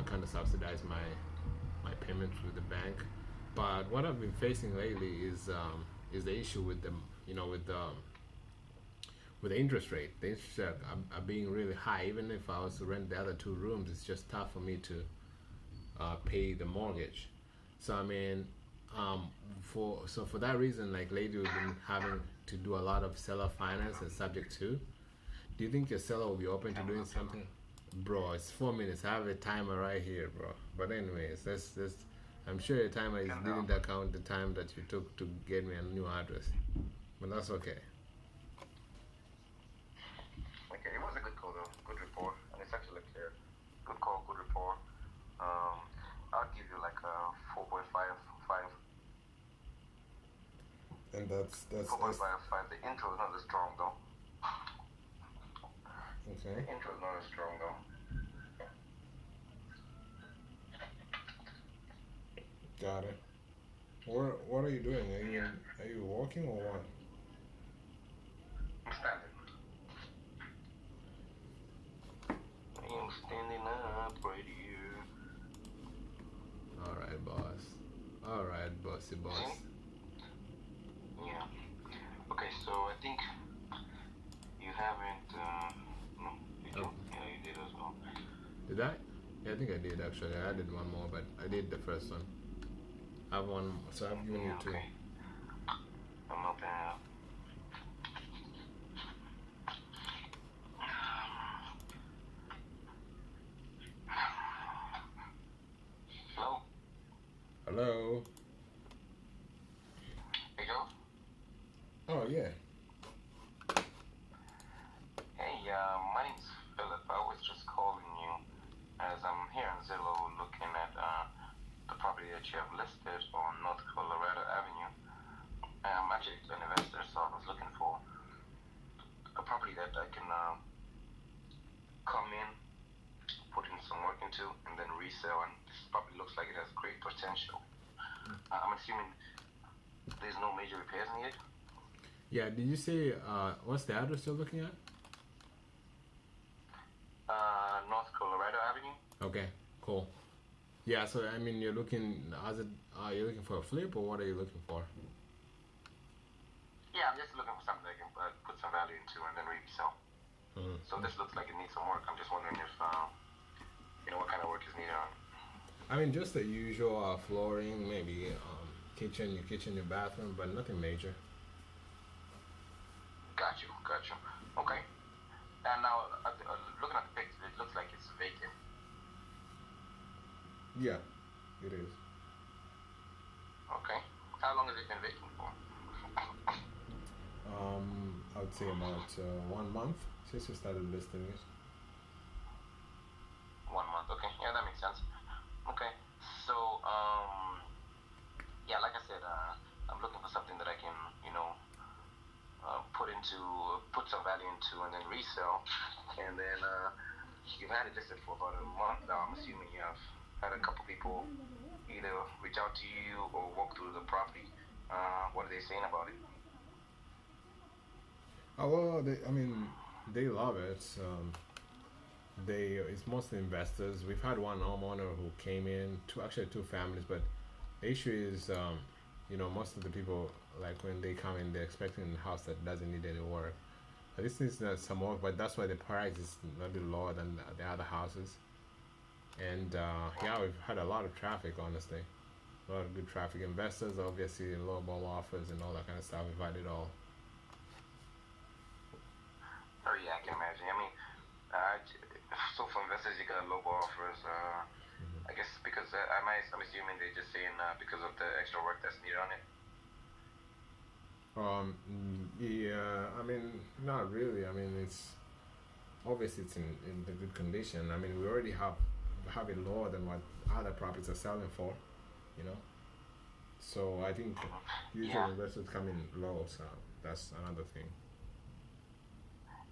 Speaker 2: Kind of subsidize my payments with the bank. But what I've been facing lately is the issue with with the interest rate. The interest rate are being really high. Even if I was to rent the other 2 rooms, it's just tough for me to pay the mortgage. So I mean, for that reason, like lately we've been having to do a lot of seller finance and subject to. Do you think your seller will be open to doing something? Bro, it's 4 minutes. I have a timer right here, bro. But anyways, I'm sure your timer is didn't count the time that you took to get me a new address. But that's okay.
Speaker 4: Okay, it was a good call though. Good report. And it's actually clear. Good call, good report. I'll give you like a 4.55.
Speaker 2: And that's
Speaker 4: 4.55. The intro is not as strong though.
Speaker 2: okay.
Speaker 4: The intro is not as strong though.
Speaker 2: Got it. What are you doing? Are you walking or what?
Speaker 4: I'm standing. I'm standing up right here.
Speaker 2: All right, boss. All right, bossy boss.
Speaker 4: Yeah. Okay, so I think you haven't. No, did you?
Speaker 2: Oh.
Speaker 4: Yeah, you did as well.
Speaker 2: Did I? Yeah, I think I did actually. I did one more, but I did the first one. I have one, so I've given you 2.
Speaker 4: Okay. I'm opening it up. Hello?
Speaker 2: Hello.
Speaker 4: Hey, Joe?
Speaker 2: Oh yeah.
Speaker 4: Hey, my name's Philip. I was just calling you as I'm here in Zillow looking at the property that you have listed on North Colorado Avenue. I'm actually an investor, so I was looking for a property that I can come in, put in some work into, and then resell. And this property looks like it has great potential. I'm assuming there's no major repairs needed.
Speaker 2: Yeah. Did you say what's the address you're looking at?
Speaker 4: North Colorado Avenue.
Speaker 2: Okay, cool. Yeah, so I mean, you're looking as it. Are you looking for a flip, or what are you looking for?
Speaker 4: Yeah, I'm just looking for something I can put some value into and then resell. So this looks like it needs some work. I'm just wondering if what kind of work is needed on it.
Speaker 2: I mean, just the usual flooring, maybe kitchen, your bathroom, but nothing major.
Speaker 4: Got you. Okay. And now, looking at the picture, it looks like it's vacant.
Speaker 2: Yeah, it is.
Speaker 4: Okay. How long has it been vacant for?
Speaker 2: I would say about 1 month since we started listing it.
Speaker 4: 1 month. Okay. Yeah, that makes sense. Okay. So, yeah, like I said, I'm looking for something that I can, put some value into and then resell. And then you've had it listed for about a month now. I'm assuming you have had a couple people either reach out to you or walk through the property. What are they saying about it?
Speaker 2: Oh well, they love it. It's mostly investors. We've had one homeowner who came in, two families, but the issue is, most of the people, like when they come in, they're expecting a house that doesn't need any work. This needs some work, but that's why the price is a little lower than the other houses. And yeah, we've had a lot of traffic, honestly. A lot of good traffic. Investors, obviously, lowball offers and all that kind of stuff. We've had it all.
Speaker 4: Oh yeah, I can imagine. I mean, so for investors, you got lowball offers. I guess because I'm assuming they're just saying because of the extra work that's needed on it.
Speaker 2: Yeah, I mean, not really. I mean, it's obviously it's in the good condition. I mean, we already have it lower than what other properties are selling for, So I think usually investors come in low, so that's another thing.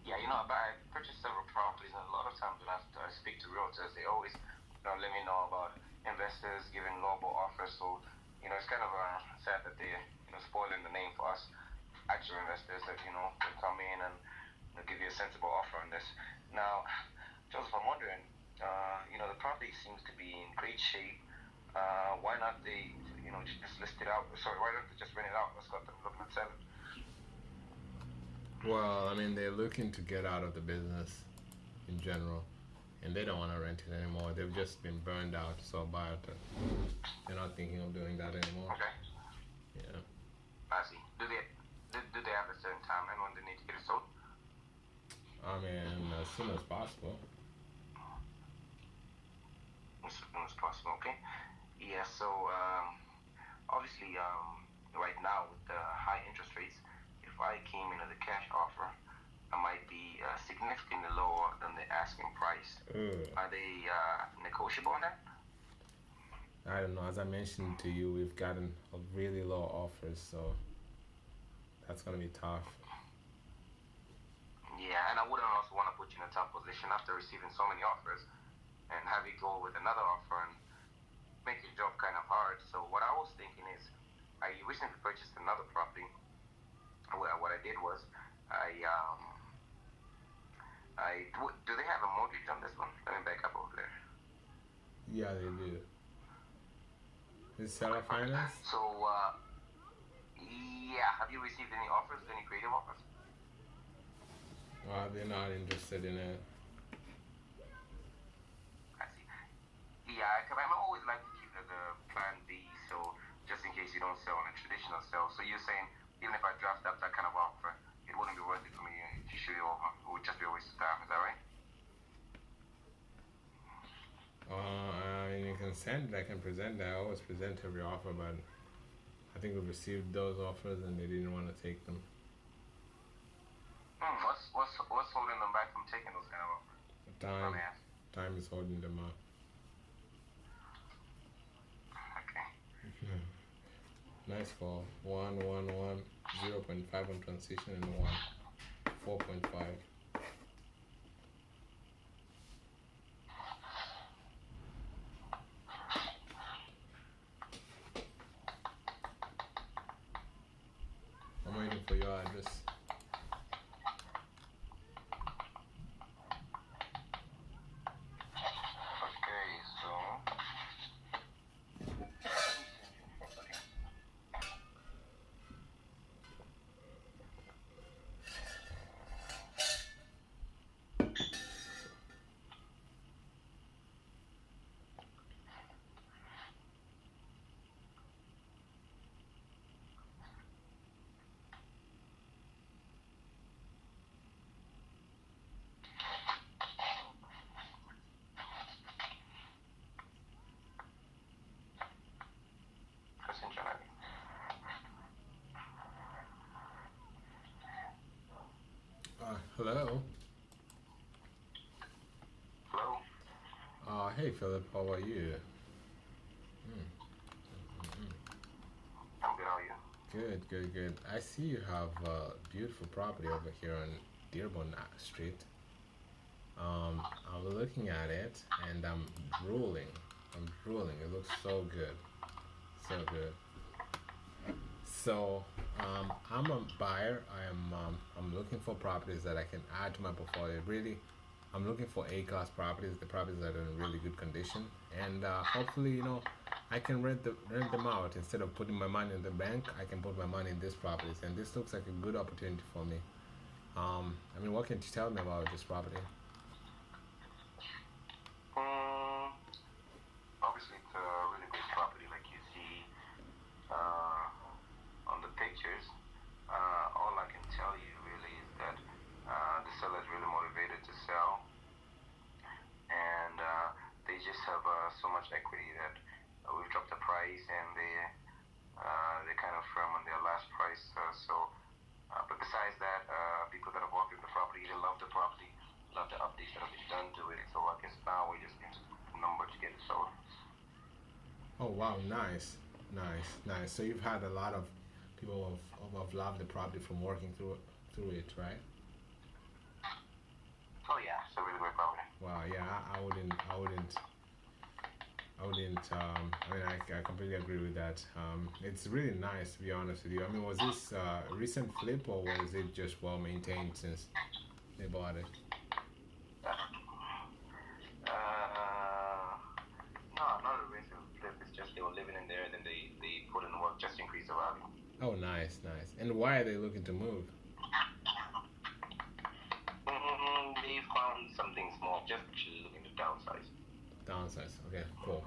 Speaker 4: Yeah, I purchased several properties, and a lot of times when I speak to realtors, they always let me know about investors giving lowball offers. So, it's kind of sad that they're spoiling the name for us actual investors that can come in and give you a sensible offer on this. Now, Joseph, I'm wondering, the property seems to be in great shape. Why not they just list it out? Sorry, why don't they just rent it out? Let's go to looking at selling.
Speaker 2: Well, I mean, they're looking to get out of the business in general, and they don't want to rent it anymore. They've just been burned out, so they're not thinking of doing that anymore.
Speaker 4: Okay.
Speaker 2: Yeah.
Speaker 4: I see. Do they have a certain time and when they need to get it sold?
Speaker 2: I mean, as soon as possible.
Speaker 4: As soon as possible. Okay. Yeah. So obviously, right now with the high interest rates, if I came in at a cash offer, I might be significantly lower than the asking price. Are they negotiable on that?
Speaker 2: I don't know. As I mentioned to you, we've gotten a really low offers, so that's gonna be tough.
Speaker 4: Yeah, and I wouldn't also want to put you in a tough position after receiving so many offers and have you go with another offer and make your job kind of hard. So what I was thinking is, I recently purchased another property. What I did was, do they have a mortgage on this one? Let me back up over there.
Speaker 2: Yeah, they do. Is seller finance?
Speaker 4: So, yeah, have you received any offers, any creative offers?
Speaker 2: They're not interested in it.
Speaker 4: I see. Yeah, because I always like to keep the plan B, so just in case you don't sell on a traditional sale. So you're saying, even if I draft up that kind of offer, it wouldn't be worth it for me to show you over. It would just be a waste of time. Is that right?
Speaker 2: You can send it. I can present that. I always present every offer, but I think we received those offers and they didn't want to take them.
Speaker 4: What's holding them back from taking those kind of offers?
Speaker 2: Time is holding them up.
Speaker 4: Okay.
Speaker 2: Nice for 0.5 on transition and 4.5. I'm waiting for your address. Hello.
Speaker 4: Hello?
Speaker 2: Hey Philip, how are you?
Speaker 4: I'm good, how are you?
Speaker 2: Good, good, good. I see you have a beautiful property over here on Dearborn Street. I'm looking at it and I'm drooling. I'm drooling. It looks so good, so good. So, I'm a buyer. I'm looking for properties that I can add to my portfolio. Really, I'm looking for A-class properties, the properties that are in really good condition, and hopefully, I can rent them out instead of putting my money in the bank. I can put my money in these properties, and this looks like a good opportunity for me. What can you tell me about this property?
Speaker 4: Mm, Obviously, it's a really great property, like you see on the pictures. All I can tell you really is that the seller is really motivated to sell, and they just have so much equity that we've dropped the price, and they're kind of firm on their last price. But besides that, people that have walked in the property, they love the property, love the updates that have been done to it. So I guess now we just need the number to get it sold.
Speaker 2: Oh wow, nice, nice, nice. So you've had a lot of people who have loved the property from working through it, right?
Speaker 4: Oh yeah, it's a really great property.
Speaker 2: Wow, yeah, I completely agree with that. It's really nice, to be honest with you. Was this a recent flip or was it just well maintained since they bought it?
Speaker 4: No, not a recent flip. It's just they were living in there, and then they put in work just to increase the value.
Speaker 2: Oh, nice, nice. And why are they looking to move?
Speaker 4: They found something small, just actually looking to downsize.
Speaker 2: Downsize. Okay, cool.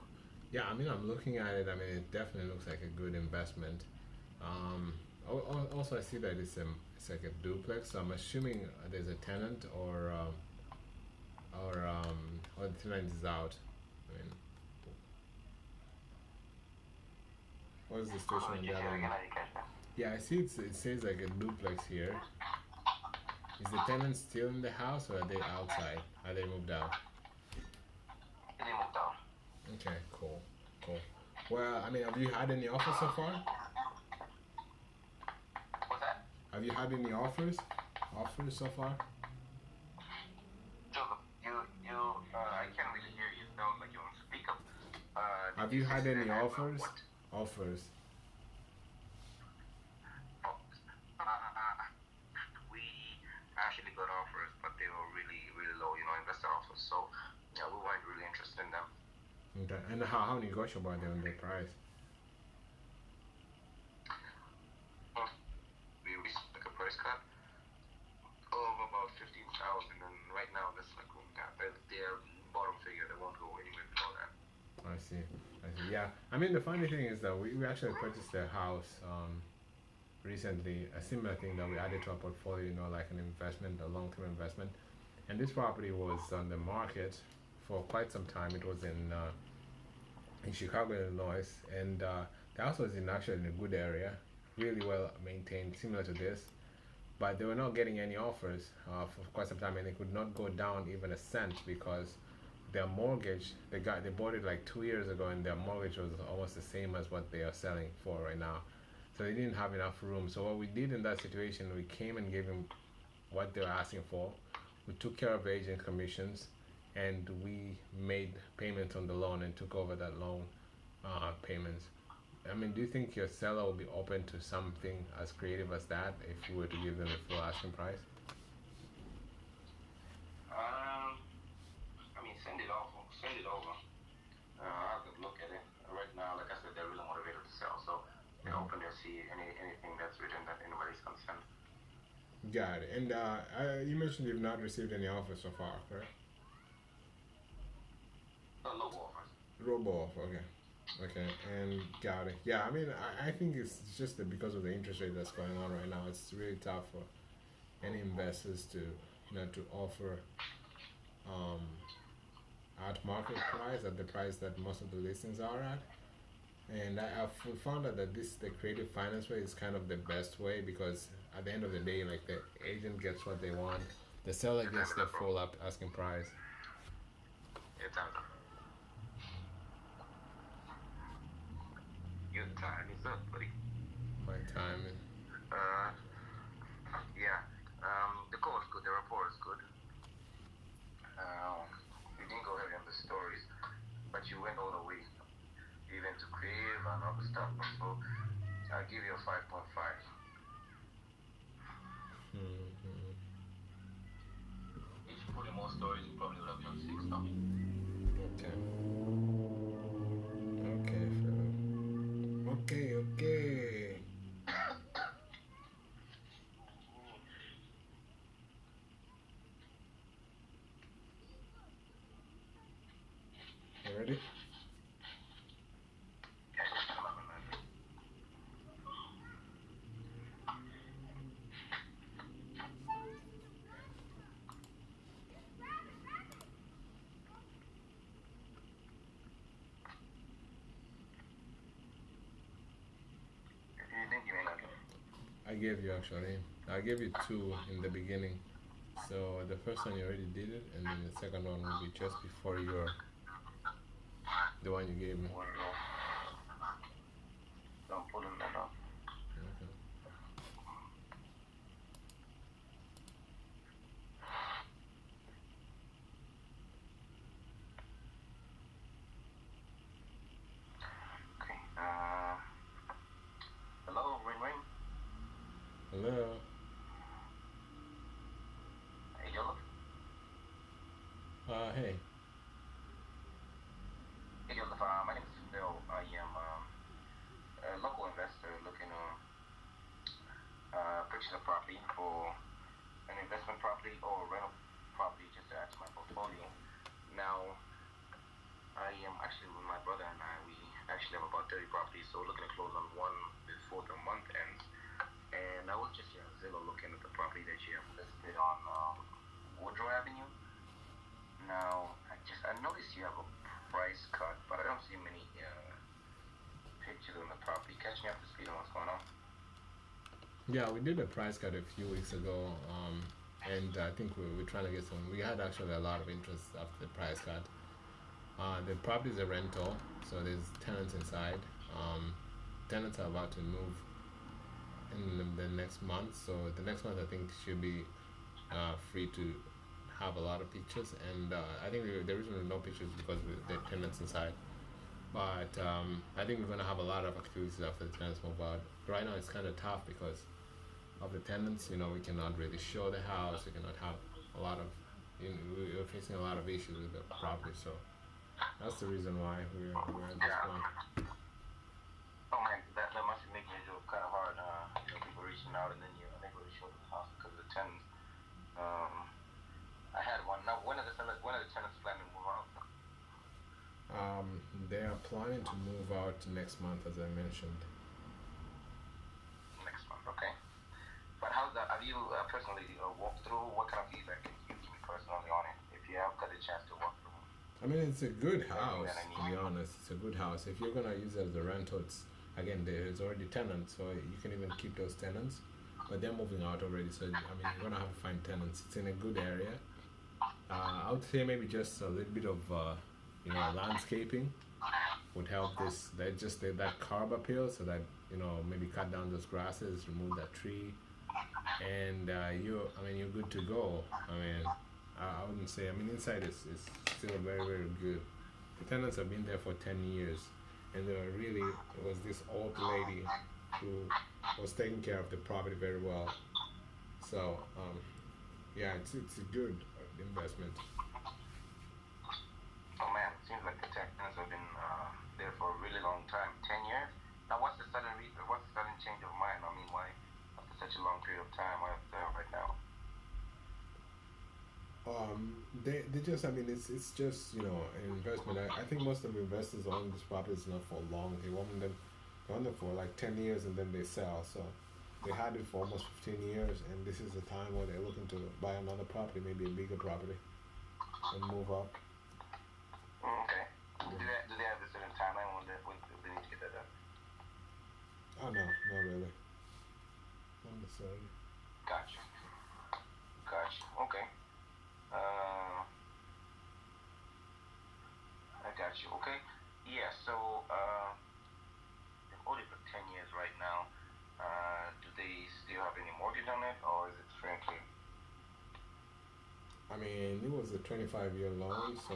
Speaker 2: Yeah, I'm looking at it. It definitely looks like a good investment. Also, I see that it's like a duplex. So I'm assuming there's a tenant or the tenant is out. What's the situation on the other end? Yeah, I see it says like a duplex here. Is the tenant still in the house or are they outside? Are they moved out?
Speaker 4: They moved out.
Speaker 2: Okay, cool, cool. Well, have you had any offers so far?
Speaker 4: What's that?
Speaker 2: Have you had any offers? Offers so far?
Speaker 4: Joseph, I can't really hear you. It sounds like you're on speaker.
Speaker 2: Have you had any offers?
Speaker 4: What?
Speaker 2: Offers.
Speaker 4: We actually got offers, but they were really, really low, investor offers. So, yeah, we weren't really interested in them.
Speaker 2: Okay. And how negotiable are they on their price?
Speaker 4: We reached like a price cut of about 15,000, and right now that's like their bottom figure. They won't go anywhere below that.
Speaker 2: I see. I see. Yeah. The funny thing is that we actually purchased a house recently, a similar thing that we added to our portfolio, like an investment, a long-term investment. And this property was on the market for quite some time. It was in Chicago, Illinois, and the house was actually in a good area, really well maintained, similar to this. But they were not getting any offers for quite some time, and they could not go down even a cent because their mortgage, they bought it like 2 years ago, and their mortgage was almost the same as what they are selling for right now. So they didn't have enough room. So what we did in that situation, we came and gave them what they were asking for. We took care of agent commissions, and we made payments on the loan and took over that loan payments. Do you think your seller will be open to something as creative as that if you were to give them a full asking price?
Speaker 4: Send it over. Send it over. I'll have to look at it. Right now, like I said, they're really motivated to sell, so they're open to see anything that's written that anybody's concerned.
Speaker 2: Got it. And you mentioned you've not received any offers so far, correct?
Speaker 4: Local offers.
Speaker 2: Robo offer, okay. Okay, and got it. Yeah, I think it's just that because of the interest rate that's going on right now, it's really tough for any investors to offer at market price, at the price that most of the listings are at. And I've found out that the creative finance way is kind of the best way because at the end of the day, like the agent gets what they want, The seller gets the full up asking price.
Speaker 4: Yeah, time's up. Your time is up, buddy.
Speaker 2: My timing.
Speaker 4: Yeah. The call is good. The rapport is good. You didn't go heavy on the stories, but you went all the way, even to crib and all the stuff. So I'll give you a 5.5.
Speaker 2: Mm-hmm.
Speaker 4: If you put in more stories, you probably would have been on 6 now.
Speaker 2: Okay. Okay, Philip. Okay. You ready?
Speaker 4: You think you may not get
Speaker 2: I gave you actually. I gave you 2 in the beginning. So the first one you already did it, and then the second one will be just before the one you gave me.
Speaker 4: one low. So I'm pulling that up.
Speaker 2: Okay.
Speaker 4: Okay. Hello, Ring Ring.
Speaker 2: Hello.
Speaker 4: Hey, Yolo.
Speaker 2: Hey.
Speaker 4: Hey, Yolo. My name is Phil. I am a local investor looking to purchase a property for an investment property or a rental property just to add to my portfolio. Now, I am actually with my brother and I. We actually have about 30 properties, so we're looking to close on one before the month ends. And I was just here on Zillow looking at the property that you have listed on Woodrow Avenue. Now, I noticed you have a price cut, but I don't see many pictures on the property. Catch me up to speed on what's going on.
Speaker 2: Yeah, we did a price cut a few weeks ago, and I think we're trying to get some. We had actually a lot of interest after the price cut. The property is a rental, so there's tenants inside. Tenants are about to move in the next month, so the next month I think should be free to have a lot of pictures. And I think there isn't no pictures because the tenants inside. But I think we're gonna have a lot of activities after the tenants move out. Right now it's kind of tough because of the tenants. You know, we cannot really show the house. We cannot have a lot of. We're facing a lot of issues with the property, so that's the reason why we're at this point.
Speaker 4: Oh man, that must be making it kind of hard. People reaching out and then you're unable to show the house because of the tenants. I had one. Now, when are the tenants planning to move out?
Speaker 2: They are planning to move out next month, as I mentioned.
Speaker 4: Next month, okay. But how's that? Have you personally walked through? What kind of feedback can you give me personally on it? If you have got a chance to walk through.
Speaker 2: I mean, it's a good house, to be honest. It's a good house. If you're gonna use it as a rental, it's again there's already tenants, so you can even keep those tenants. But they're moving out already, so I mean you're gonna have to find tenants. It's in a good area. I would say maybe just a little bit of landscaping would help this. That curb appeal, so that maybe cut down those grasses, remove that tree, and you're good to go. I mean, I wouldn't say. I mean, inside is still very very good. The tenants have been there for 10 years, and it was this old lady who was taking care of the property very well. So yeah, it's a good investment.
Speaker 4: Oh man, it seems like the tenants have been there for a really long time. 10 years. Now, what's the sudden change of mind? I mean, why after such a long period of time? Why right now?
Speaker 2: They just, I mean, it's just an investment. I think most of the investors own this property is not for long. They own them for like 10 years and then they sell. So they had it for almost 15 years, and this is the time where they're looking to buy another property, maybe a bigger property, and move up.
Speaker 4: Okay. Do they have a certain timeline when they need to get that done?
Speaker 2: Oh no, not really. Not necessarily.
Speaker 4: Gotcha. Okay. got you. Okay. Yeah. So they've owned it for 10 years right now. Do they still have any mortgage on it, or is it strictly?
Speaker 2: I mean, it was a 25-year loan, so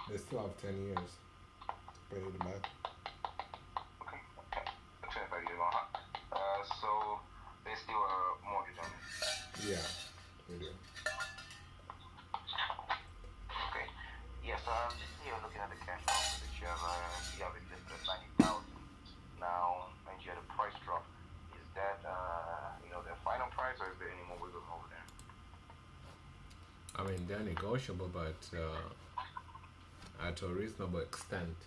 Speaker 2: they still have 10 years to pay it back.
Speaker 4: Okay. Okay. 25 years long, huh? So there's still a mortgage on it.
Speaker 2: Yeah, we do.
Speaker 4: Okay. Yeah. So I'm just here looking at the cash offer that you have it listed at 90,000 now, and you had a price drop. Is that the final price, or is there any more wiggle room over there?
Speaker 2: I mean, they're negotiable, but at a reasonable extent.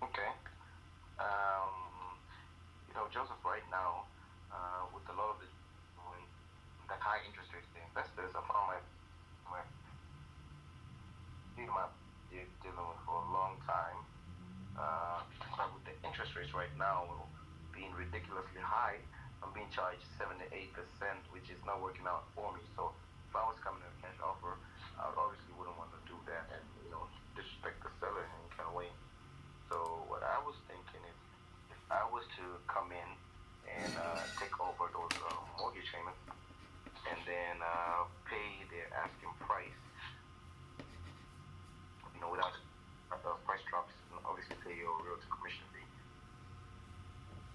Speaker 4: Okay. Joseph, right now, with a lot of the high interest rates, the investors, I found my dealing with for a long time. But with the interest rates right now being ridiculously high, I'm being charged 7 to 8%, which is not working out for me. So if I was coming to a cash offer, I obviously wouldn't want to do that and disrespect the seller in any kind of way. So what I was thinking is, if I was to come in and take over those mortgage payments and then pay their asking price, without price drops, and obviously pay your realty commission fee.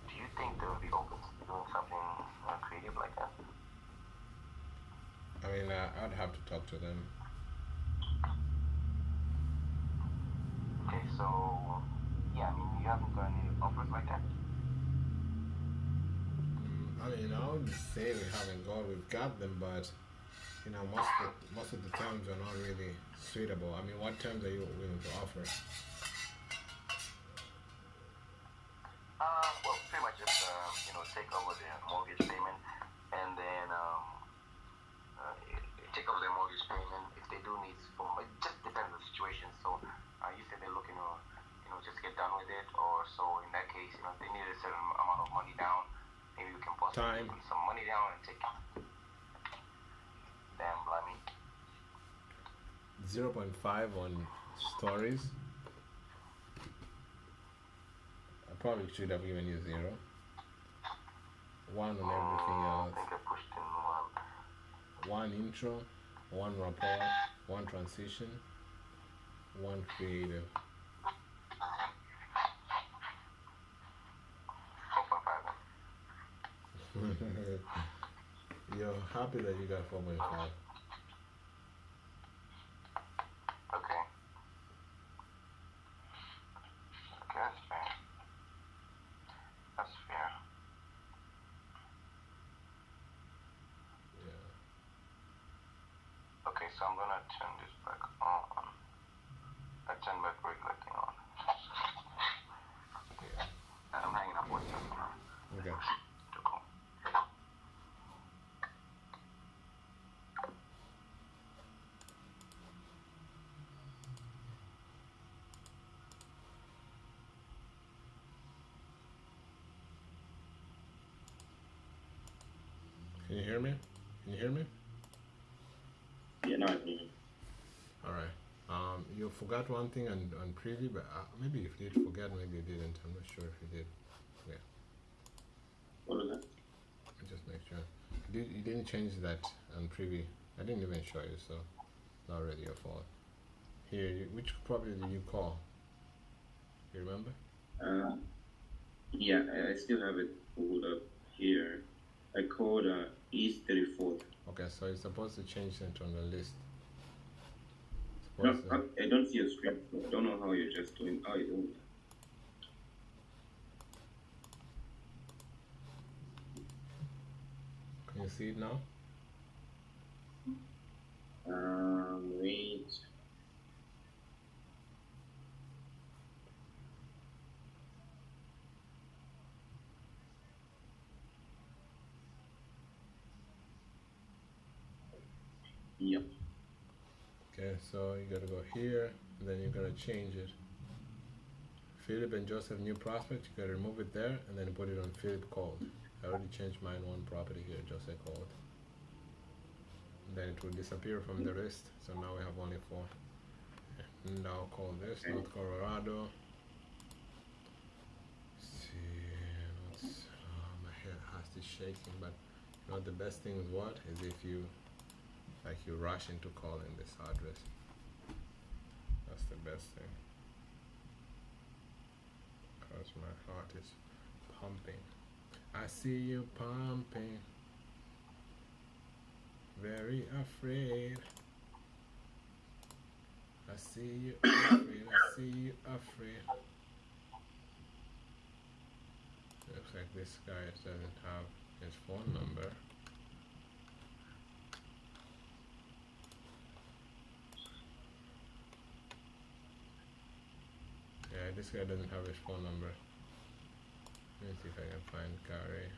Speaker 4: Do you think they'll be open to doing something creative like that?
Speaker 2: I mean, I'd have to talk to them.
Speaker 4: Okay, so yeah, I mean, you haven't got any offers like that?
Speaker 2: I mean, I would say we haven't got, we've got them, but most of the terms are not really suitable. I mean, what terms are you willing to offer?
Speaker 4: Well, pretty much just take over their mortgage payment, and then take over their mortgage payment if they do need. It just depends on the situation. So you said they're looking to just get done with it, or so in that case, if they need a certain amount of money down, maybe we can possibly put some money down and take it. Damn, blimey.
Speaker 2: 0.5 on stories. I probably should have given you 0. 1 on everything
Speaker 4: I
Speaker 2: else.
Speaker 4: think I pushed in 1.
Speaker 2: 1 intro, 1 rapport, 1 transition, 1 creative.
Speaker 4: 4.5.
Speaker 2: You're happy that you got 4.5.
Speaker 4: Okay. Okay, that's fair. That's fair.
Speaker 2: Yeah.
Speaker 4: Okay, so I'm gonna turn this back on. I turn back regular thing on.
Speaker 2: Yeah.
Speaker 4: I'm hanging up with you.
Speaker 2: Okay.
Speaker 4: Cool.
Speaker 2: Can you hear me? Can you hear me?
Speaker 1: Yeah, no, I can hear you.
Speaker 2: All right. You forgot one thing on preview, but maybe if you did forget, maybe you didn't. I'm not sure if you did. Yeah.
Speaker 1: What was that?
Speaker 2: Just make sure. You didn't change that on preview. I didn't even show you, so it's not really your fault. Here, which property did you call? You remember?
Speaker 1: Yeah, I still have it pulled up here. I called East 34th.
Speaker 2: Okay, so you're supposed to change it on the list.
Speaker 1: No, I don't see a screen. I don't know how you're just doing. Oh, you don't.
Speaker 2: Can you see it now?
Speaker 1: Wait. Yep.
Speaker 2: Okay, so you gotta go here, and then you gotta change it. Philip and Joseph New Prospect, you gotta remove it there, and then put it on Philip Called. I already changed mine one property here, Joseph Called. then it will disappear from the list. So now we have only 4. And I'll call this
Speaker 1: Okay.
Speaker 2: North Colorado. See, what's, my head has to shaking, but you know the best thing is what is if you you rush into calling this address. That's the best thing. Cause my heart is pumping. I see you pumping. Very afraid. I see you afraid. I see you afraid. Looks like this guy doesn't have his phone number. Yeah, this guy doesn't have his phone number. Let me see if I can find Gary.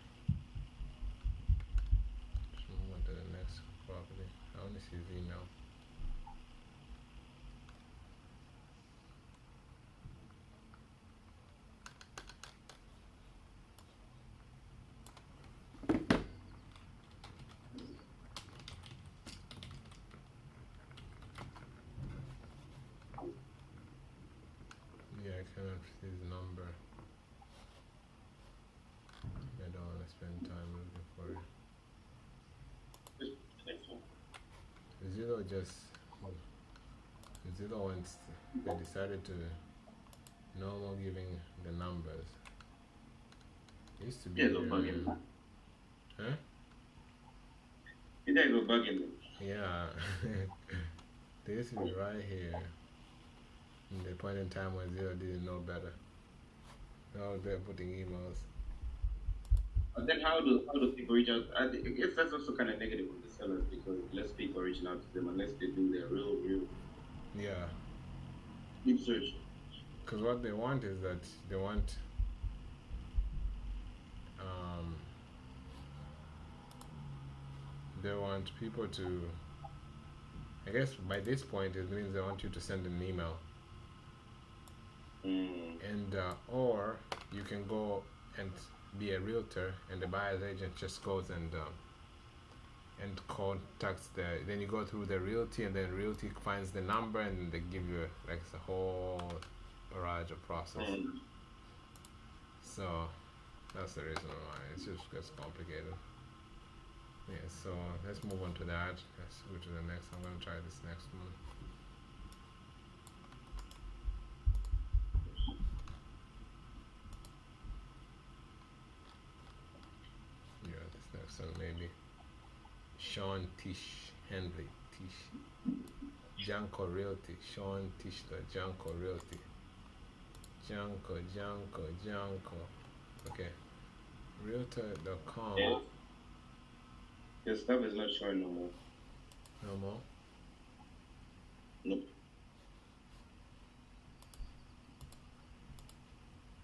Speaker 2: Just move on to the next property. I only see his email. Yeah, I cannot see his number. I don't want to spend time looking for it. Zillow just Zillow once they decided to no more giving the numbers. It used to be
Speaker 1: Yeah, they're bugging.
Speaker 2: huh?
Speaker 1: You guys were bugging them.
Speaker 2: Yeah. They used to be right here. In the point in time when Zillow didn't know better. Now they're putting emails.
Speaker 1: And then how do people reach out? I guess that's also kind of negative on the sellers because less people are reaching out to them unless they do their real
Speaker 2: Yeah.
Speaker 1: deep search.
Speaker 2: Because what they want is that they want people to, I guess by this point it means they want you to send an email. And or you can go and be a realtor and the buyer's agent just goes and contacts then you go through the realty and then realty finds the number and they give you like the whole barrage of process. So that's the reason why it just gets complicated. Yeah, so let's move on to that. Let's go to the next. I'm going to try this next one. Yeah, this next one maybe. Sean Tish Henley. Tish. Janko Realty. Sean Tishler. Janko Realty. Janko. Okay. Realtor.com.
Speaker 1: Yeah. Your stuff is not showing no more.
Speaker 2: No more?
Speaker 1: Nope.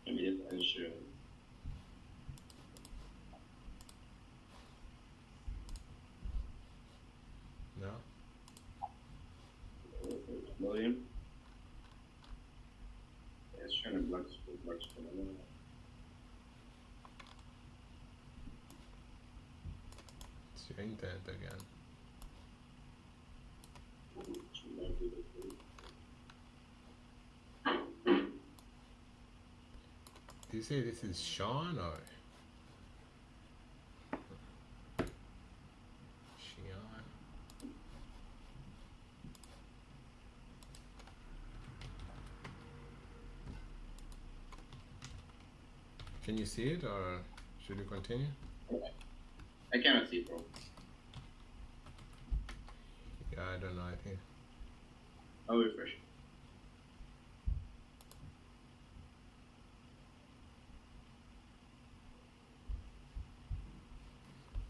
Speaker 1: Maybe it's unsure.
Speaker 2: No?
Speaker 1: William? Yeah, it's trying to block screen. I don't know.
Speaker 2: It's your internet again. Do you say this is Sean or Sean? Can you see it or should we continue?
Speaker 1: I cannot see, bro.
Speaker 2: Yeah, I don't know. I think
Speaker 1: I'll refresh.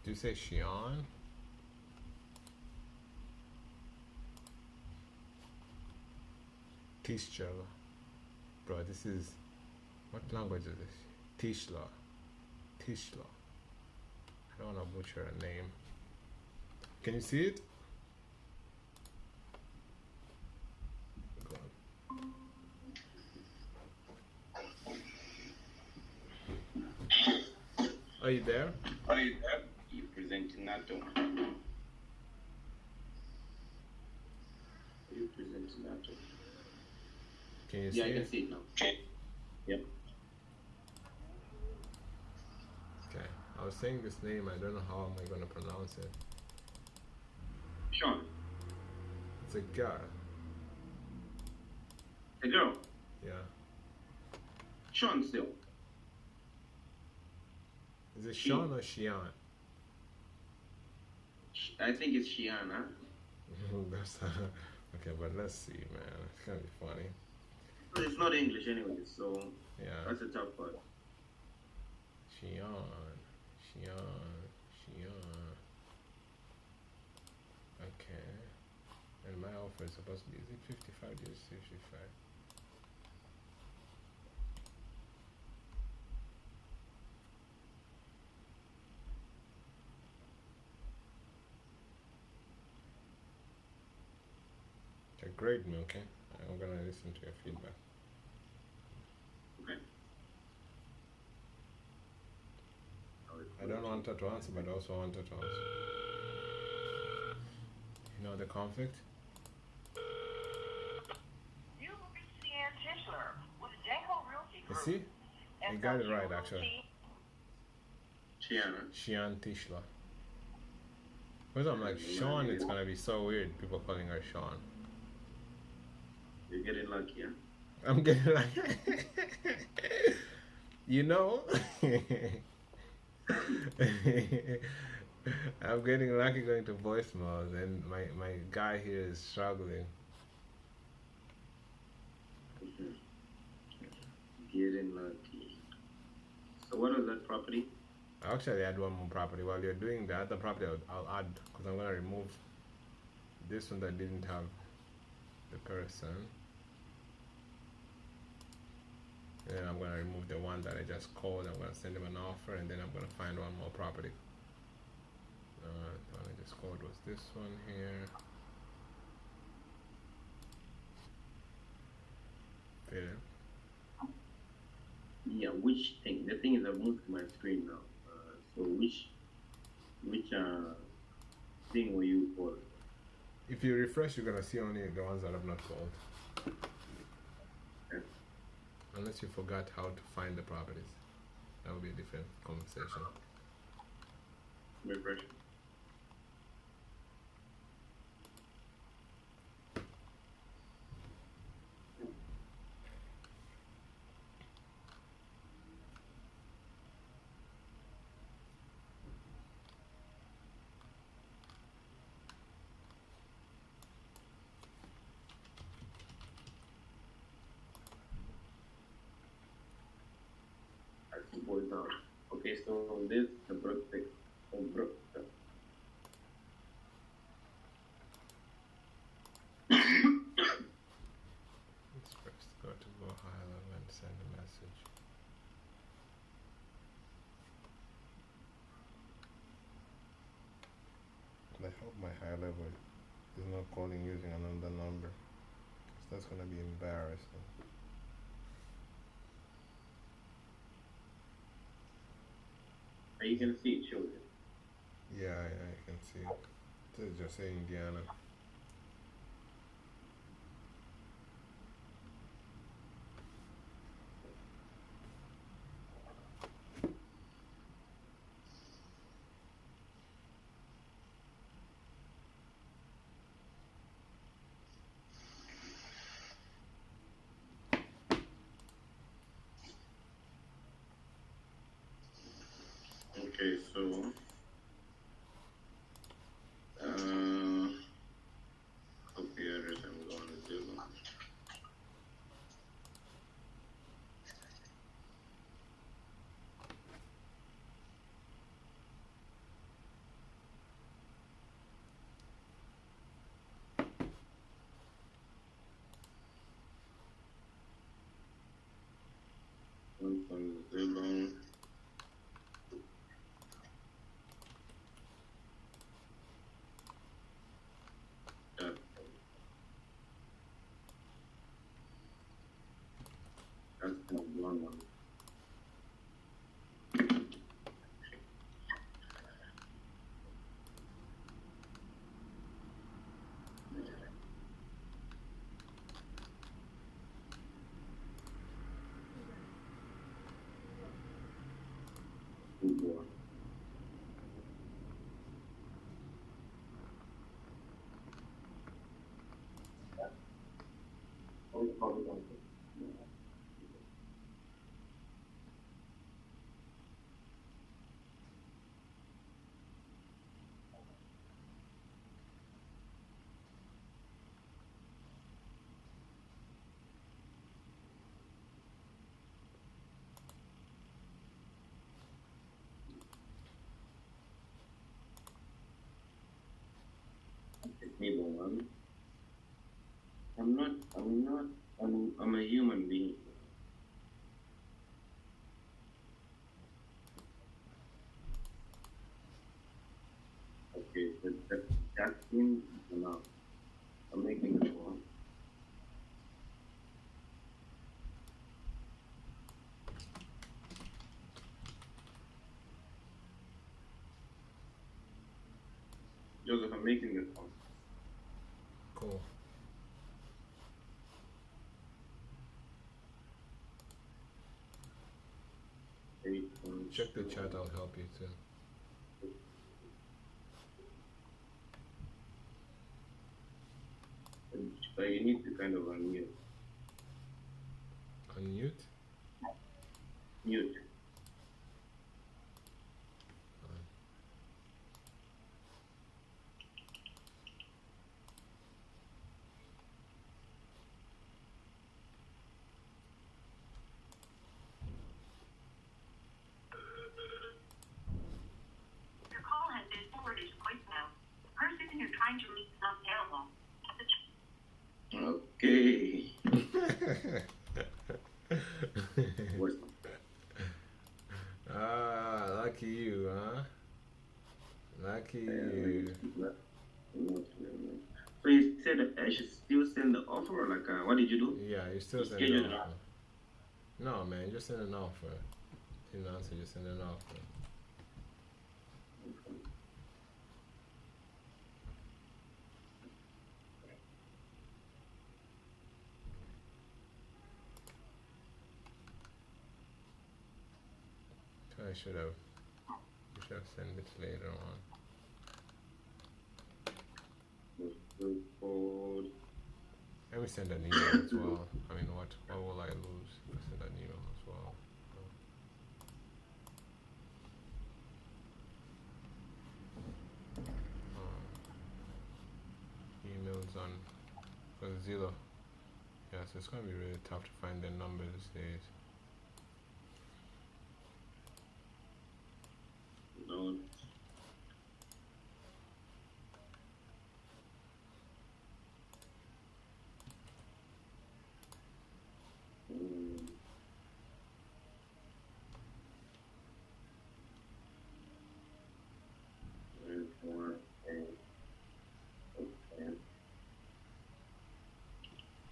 Speaker 2: do you say Sean? Tishla. Bro, this is what language is this? Tishla. I don't want to butcher a name. Can you see it? Go on. Are you there?
Speaker 1: Are you there? You presenting that to
Speaker 2: Can you
Speaker 1: Yeah,
Speaker 2: see
Speaker 1: I can
Speaker 2: it?
Speaker 1: see it now. Yep.
Speaker 2: Okay. I was saying this name. I don't know how am I gonna pronounce it.
Speaker 1: Sean,
Speaker 2: It's a girl.
Speaker 1: a girl.
Speaker 2: Yeah.
Speaker 1: Sean still.
Speaker 2: Is it
Speaker 1: She.
Speaker 2: Sean or Shion?
Speaker 1: I think it's Shiana.
Speaker 2: That's okay, but let's see, man. It's gonna be funny.
Speaker 1: But it's not English anyway, so
Speaker 2: Yeah.
Speaker 1: that's a tough part.
Speaker 2: Shion. Okay. And my offer is supposed to be, is it 55 days? 55. Okay, grade me, okay? I'm gonna listen to your feedback.
Speaker 1: Okay.
Speaker 2: I don't want her to answer, but I also want her to answer. You know the conflict?
Speaker 5: You will be Cian Tischler with Janko Realty
Speaker 2: You
Speaker 5: Group.
Speaker 2: see? You got it right, actually.
Speaker 1: Shiana.
Speaker 2: Shian Tishla. Because I'm like, Sean, it's gonna be so weird, people calling her Sean.
Speaker 1: You're getting lucky, huh?
Speaker 2: I'm getting like, you know, I'm getting lucky going to voicemails, and my guy here is struggling.
Speaker 1: Getting lucky. So what was that property?
Speaker 2: I actually add one more property. While you're doing the other property, I'll add, because I'm gonna remove this one that didn't have the person. And then I'm gonna remove the one that I just called. I'm gonna send him an offer, and then I'm gonna find one more property. The one I just called was this one here. Philip.
Speaker 1: Yeah, which thing? The thing is, I've moved to my screen now. So which thing were you for?
Speaker 2: If you refresh, you're gonna see only the ones that I've not called.
Speaker 1: Okay.
Speaker 2: Unless you forgot how to find the properties. That would be a different conversation.
Speaker 1: Refresh. I think boys down. Okay, so this the Brook pick. Oh, Brook.
Speaker 2: Let's first go to go high level and send a message. I hope my high level is not calling using another number, because that's gonna be embarrassing.
Speaker 1: Are you gonna see it, children?
Speaker 2: Yeah, I can see it. This is just say Indiana.
Speaker 1: Okay, so copy address. I'm going to do. One from Zillow. That's the one. football. Table one. I'm a human being. Okay, that means enough. I'm making it one. Joseph, I'm making it one.
Speaker 2: Cool. Check the chat, I'll help you too.
Speaker 1: But you need to kind of unmute.
Speaker 2: Unmute?
Speaker 1: Mute.
Speaker 5: Your call has been forwarded to voicemail. The person you're trying to reach is not available.
Speaker 1: Okay. What's
Speaker 2: Lucky you, huh? Lucky you.
Speaker 1: So you said I should still send the offer, or like, what did you do?
Speaker 2: Yeah, you still send
Speaker 1: schedule
Speaker 2: an
Speaker 1: it
Speaker 2: offer. No, man, just send an offer. You know, so just send an offer. So I should have sent it later on. Let me send an email as well. I mean, what will I lose if I send an email as well? Emails on for Zillow. Yeah, so it's gonna be really tough to find their number these days.
Speaker 1: No.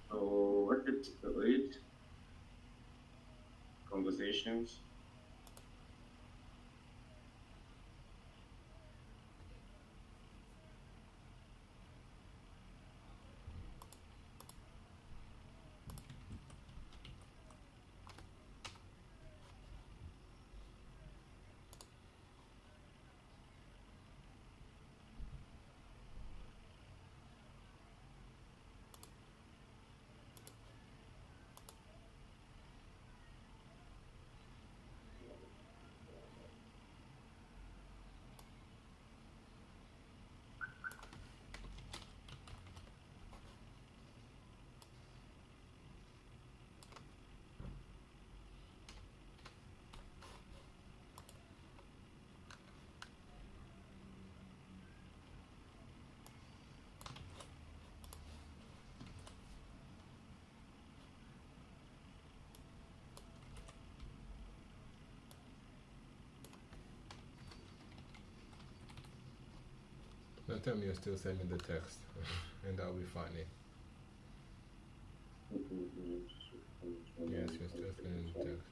Speaker 1: So what's it? So 8 conversations.
Speaker 2: Don't tell me you're still sending the text, and that'll be funny. Yes, you're still sending the text.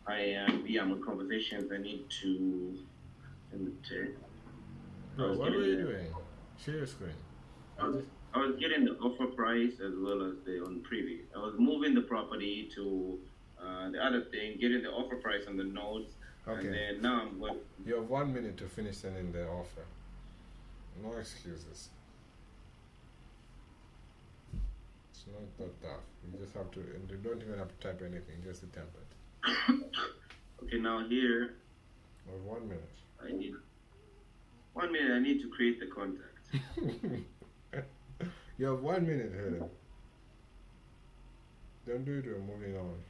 Speaker 1: I'm on conversations. I need to send it to.
Speaker 2: Bro, what were you doing? Share your screen.
Speaker 1: I I was getting the offer price as well as the on preview. I was moving the property to the other thing, getting the offer price on the notes,
Speaker 2: Okay.
Speaker 1: and then now I'm going.
Speaker 2: You have 1 minute to finish sending the offer. No excuses. It's not that tough. You just have to, and you don't even have to type anything, just the template.
Speaker 1: Okay, now here
Speaker 2: You have 1 minute.
Speaker 1: I need 1 minute. I need to create the contact.
Speaker 2: You have 1 minute, Helen. Don't do it, we're moving on.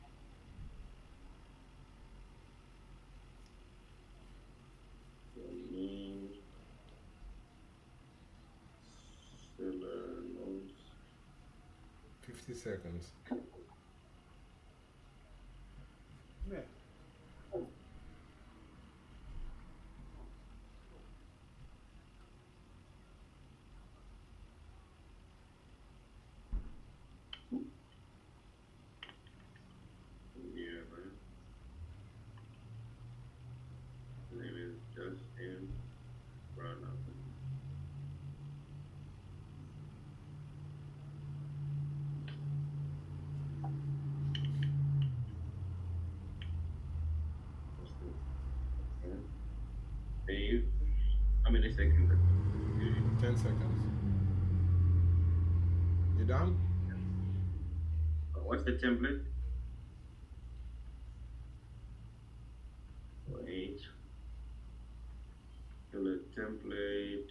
Speaker 1: Name, seller notes.
Speaker 2: 50 seconds.
Speaker 1: Yeah, man. His name is Justin Brown. Save. How many seconds?
Speaker 2: 10 seconds. You done?
Speaker 1: What's the template? Wait. Fill template.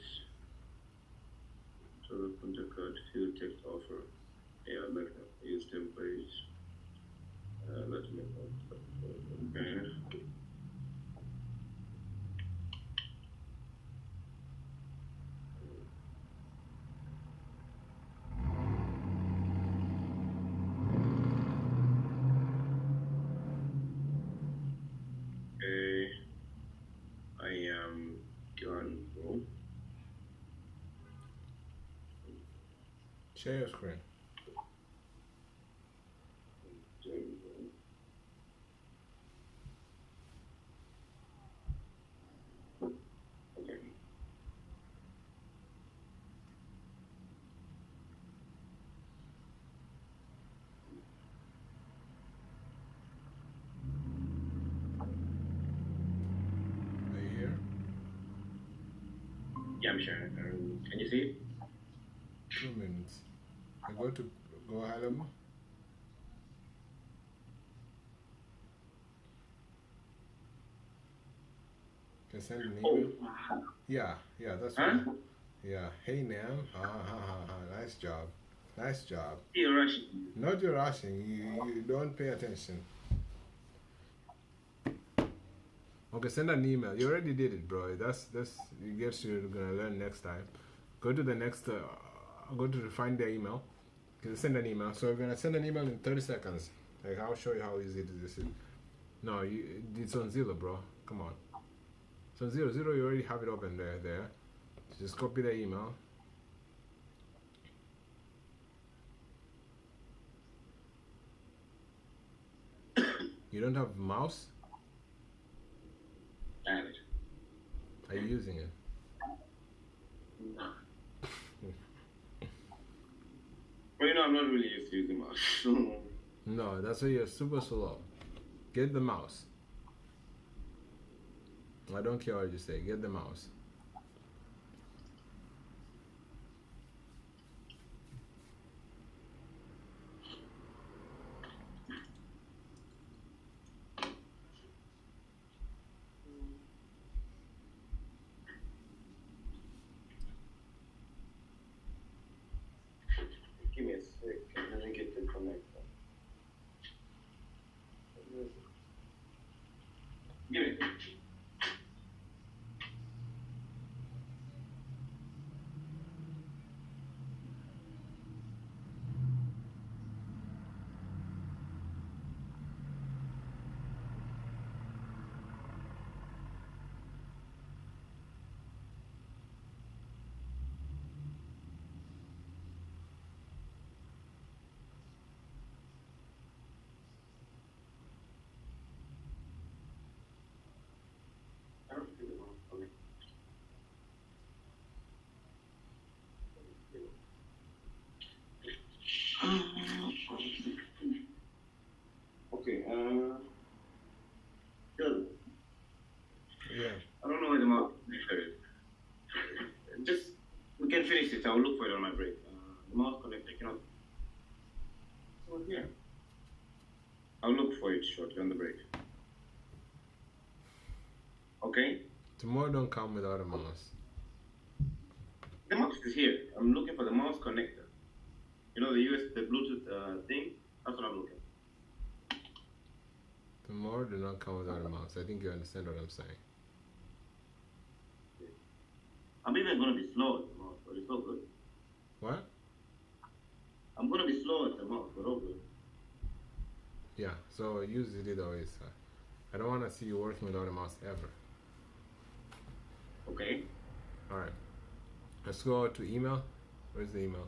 Speaker 1: Total contact card, field text offer. Yeah, let use template. Let's make okay. Okay, I am done, bro.
Speaker 2: Share your screen.
Speaker 1: Okay.
Speaker 2: Are you here?
Speaker 1: Yeah, I'm sharing. Can you see it?
Speaker 2: 2 minutes. I go high level. Can send an email. Yeah, that's
Speaker 1: Huh?
Speaker 2: right. Yeah. Hey Nam. Nice job. Nice job.
Speaker 1: You're rushing.
Speaker 2: Not you're rushing. You don't pay attention. Okay, send an email. You already did it, bro. That's you guess you're gonna learn next time. Go to the next. Go to find the email. Send an email. So we're gonna send an email in 30 seconds. Like I'll show you how easy this is. No, it's on Zillow, bro. Come on. It's on Zillow. You already have it open there. Just copy the email. You don't have mouse?
Speaker 1: I have it.
Speaker 2: Are you using it?
Speaker 1: Well, I'm not really used to using mouse.
Speaker 2: No, that's why you're super slow. Get the mouse. I don't care what you say. Get the mouse.
Speaker 1: Give me a second. Let me get the connector. Give me. connector. I'll look for it on my break. The mouse connector cannot. Oh, yeah. I'll look for it shortly on the break. Okay.
Speaker 2: Tomorrow don't come without a mouse.
Speaker 1: The mouse is here. I'm looking for the mouse connector. You know the Bluetooth thing. That's what I'm looking.
Speaker 2: Tomorrow do not come without a mouse. I think you understand what I'm saying.
Speaker 1: I'm even gonna be slow at the mouse, but it's all good.
Speaker 2: What?
Speaker 1: I'm gonna be slow at the mouse, but all good.
Speaker 2: Yeah, so use it either way. I don't want to see you working without a mouse ever.
Speaker 1: Okay.
Speaker 2: Alright. Let's go to email. Where's the email?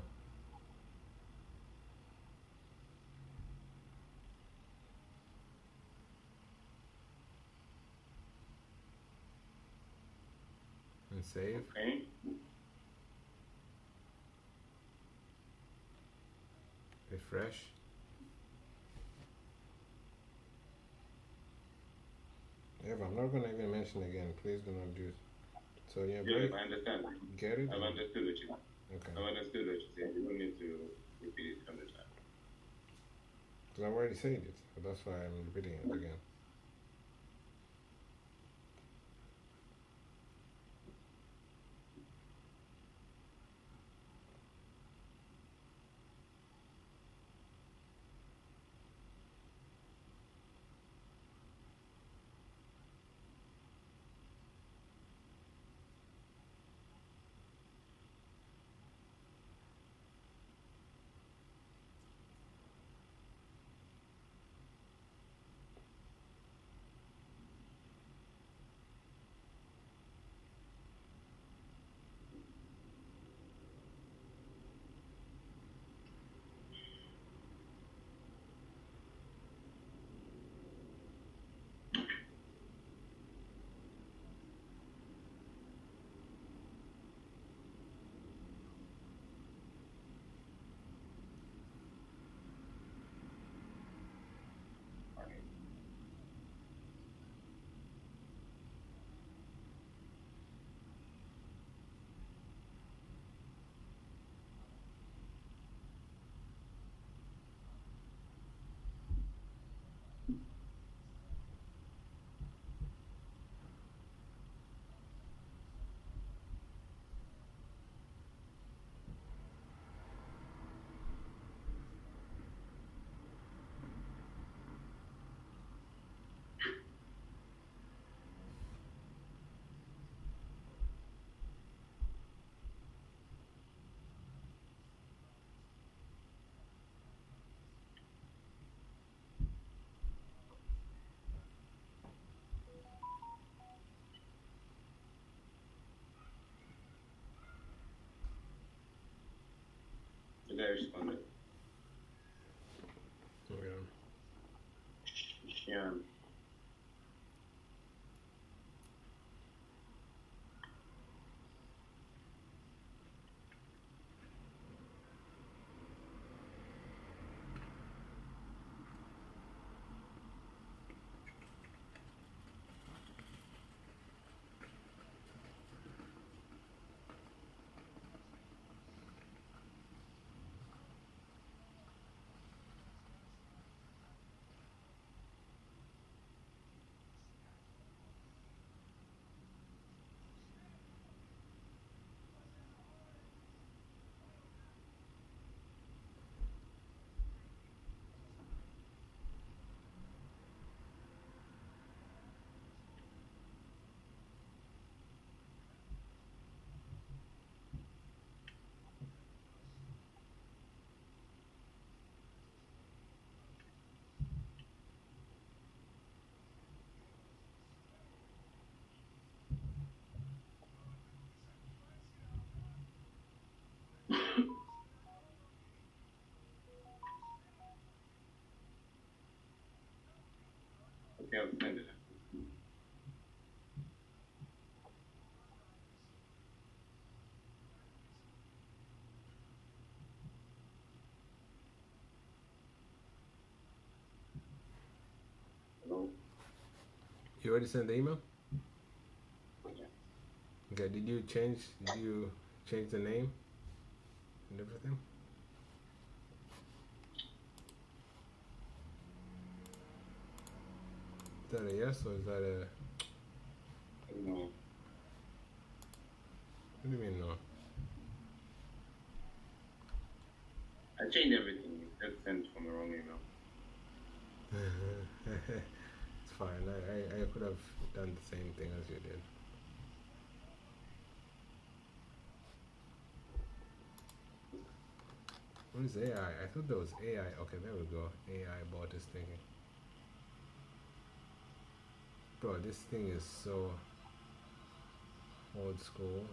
Speaker 2: And save.
Speaker 1: Okay.
Speaker 2: Refresh. Eva, I'm not going to even mention again. Please do not do it. So, yeah,
Speaker 1: Yeah, I understand.
Speaker 2: get it?
Speaker 1: I've understood what you
Speaker 2: Okay.
Speaker 1: I've understood what you said. You don't need to repeat it 100 times.
Speaker 2: Because I've already said it. So that's why I'm repeating it again.
Speaker 1: The guy responded.
Speaker 2: Okay.
Speaker 1: Yeah. Okay, I'll send it. Hello?
Speaker 2: You already sent the email?
Speaker 1: Yeah.
Speaker 2: Okay, did you change the name? and everything? Is that a yes or is that a?
Speaker 1: No.
Speaker 2: What do you mean no?
Speaker 1: I changed everything. Just sent from the wrong email.
Speaker 2: It's fine. I could have done the same thing as you did. What is AI? I thought there was AI. Okay, there we go. AI bot is thinking. Bro, this thing is so old school.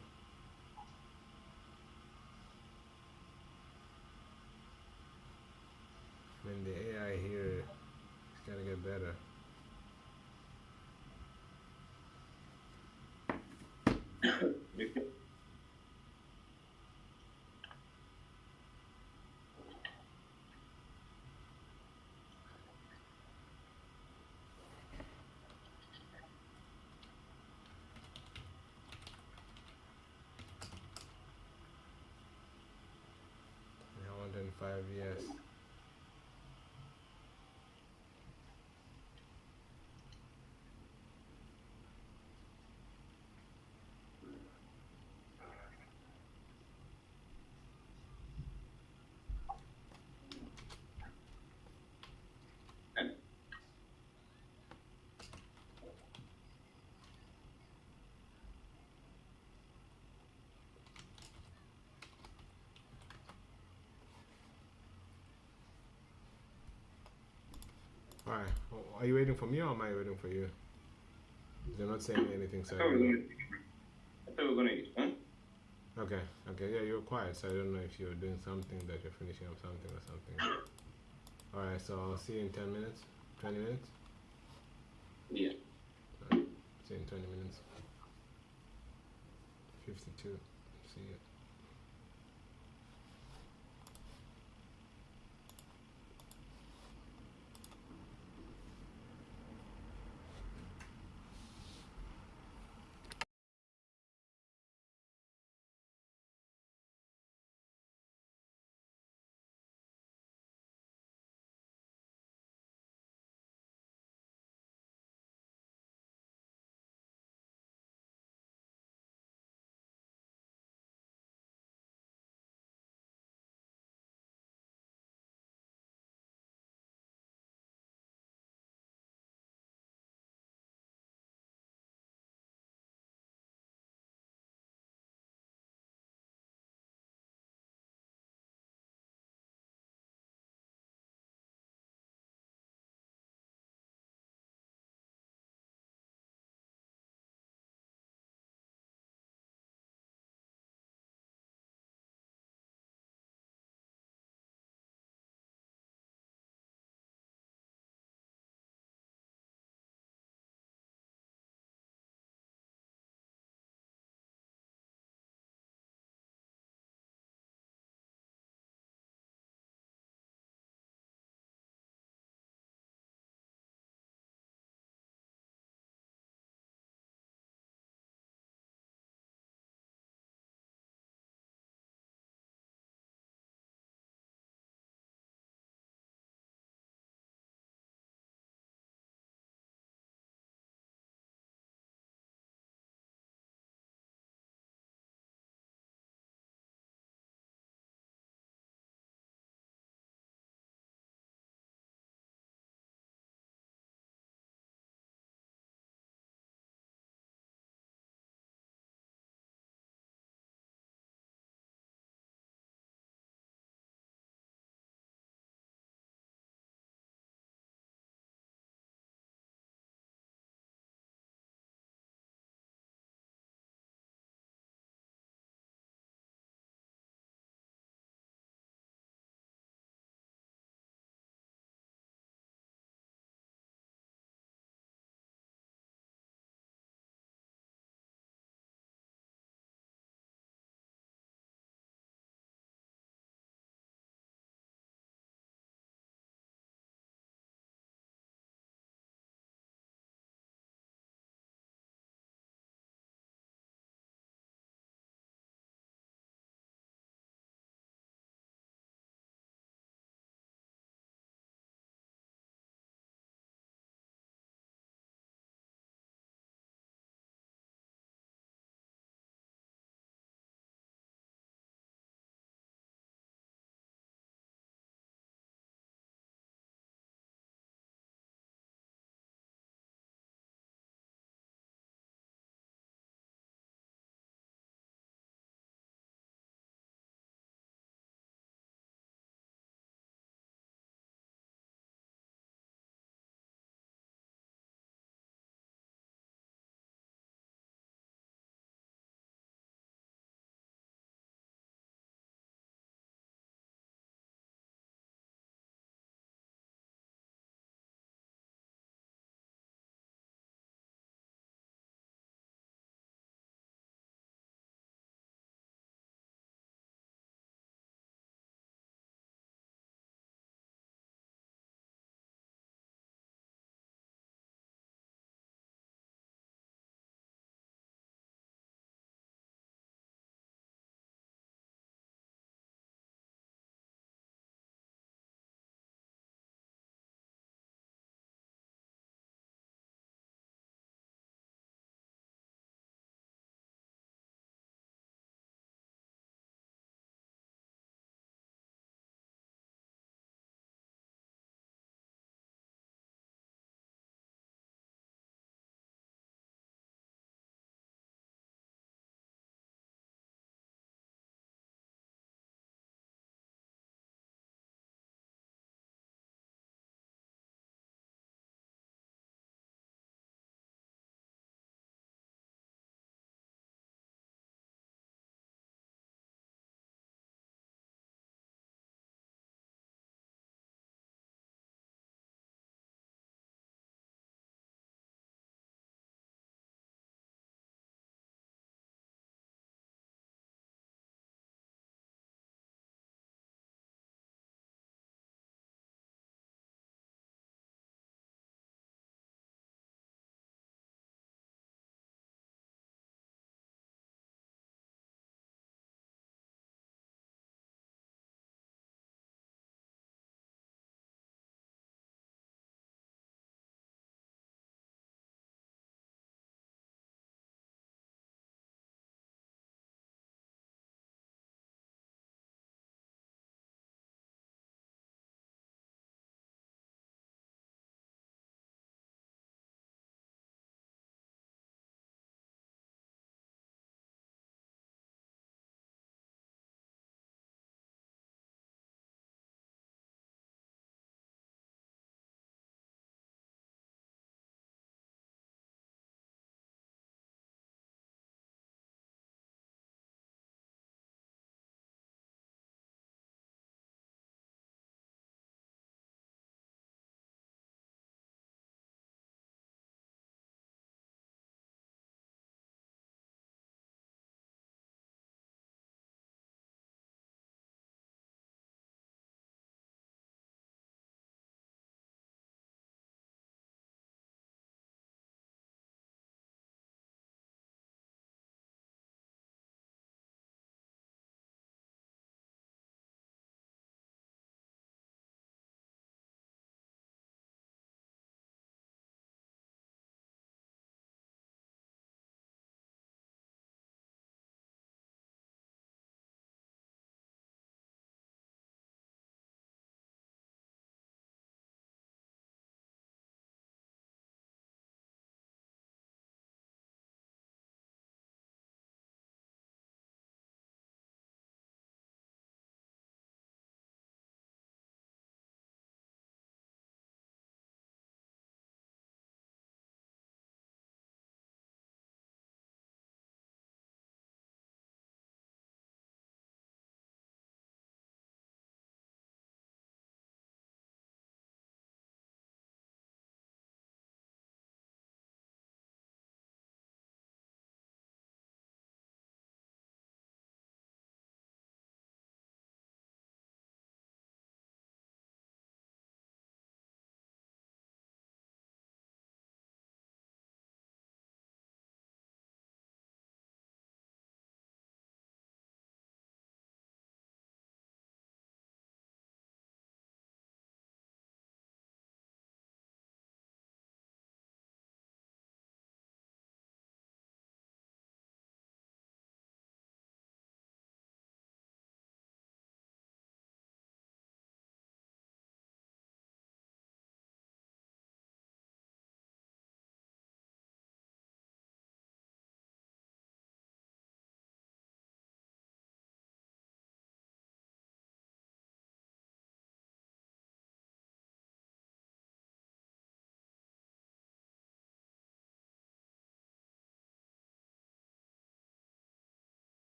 Speaker 2: I mean, the AI here, it's gotta get better. I want in 5 years. Alright, are you waiting for me or am I waiting for you? You're not saying anything, so I don't know.
Speaker 1: I thought we were gonna eat, huh?
Speaker 2: Okay, yeah, you're quiet, so I don't know if you're doing something that you're finishing up something or something. Alright, so I'll see you in 10 minutes, 20 minutes?
Speaker 1: Yeah.
Speaker 2: Alright, see you in 20 minutes. 52, see you.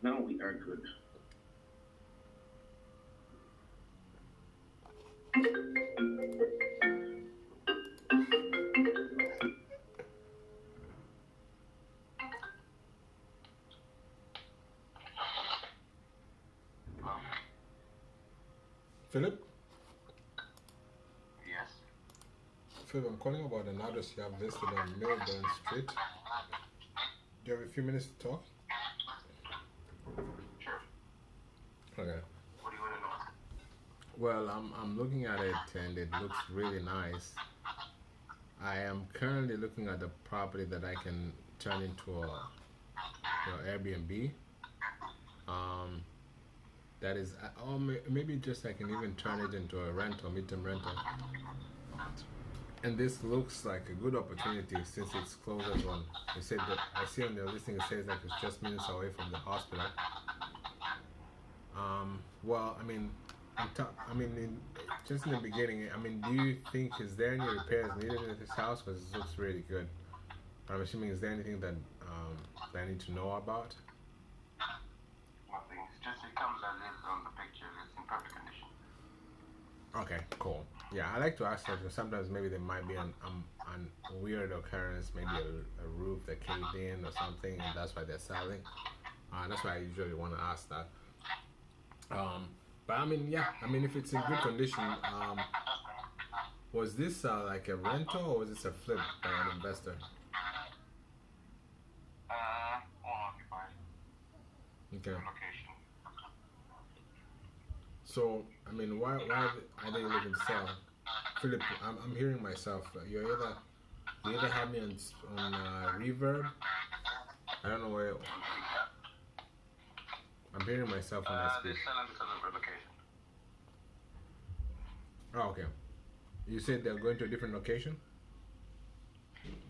Speaker 1: Now we are good.
Speaker 2: Philip?
Speaker 4: Yes.
Speaker 2: Philip, I'm calling about an address you have listed on Milburn Street. Do you have a few minutes to talk?
Speaker 4: Sure.
Speaker 2: Okay.
Speaker 4: What do you want to know?
Speaker 2: Well, I'm looking at it and it looks really nice. I am currently looking at the property that I can turn into a Airbnb. That is, or maybe just I can even turn it into a rental, midterm rental. And this looks like a good opportunity since it's close as one. You said that I see on the listing it says like it's just minutes away from the hospital. Well, I mean, just in the beginning, I mean, do you think is there any repairs needed in this house? Because it looks really good. I'm assuming is there anything that I need to know about?
Speaker 4: Nothing. It's just it comes as is on the picture. It's in perfect condition.
Speaker 2: Okay, cool. Yeah, I like to ask that because sometimes maybe there might be an weird occurrence, maybe a roof that caved in or something, and that's why they're selling. That's why I usually want to ask that. But I mean, yeah, I mean, if it's in good condition, was this like a rental or was this a flip by an investor?
Speaker 4: Unoccupied.
Speaker 2: Okay.
Speaker 4: Location.
Speaker 2: So, I mean, why are they looking to sell? Philip, I'm hearing myself. You either have me on reverb. I don't know where. I'm hearing myself when I
Speaker 4: They're
Speaker 2: speak.
Speaker 4: selling because of relocation.
Speaker 2: Oh, okay. You said they're going to a different location?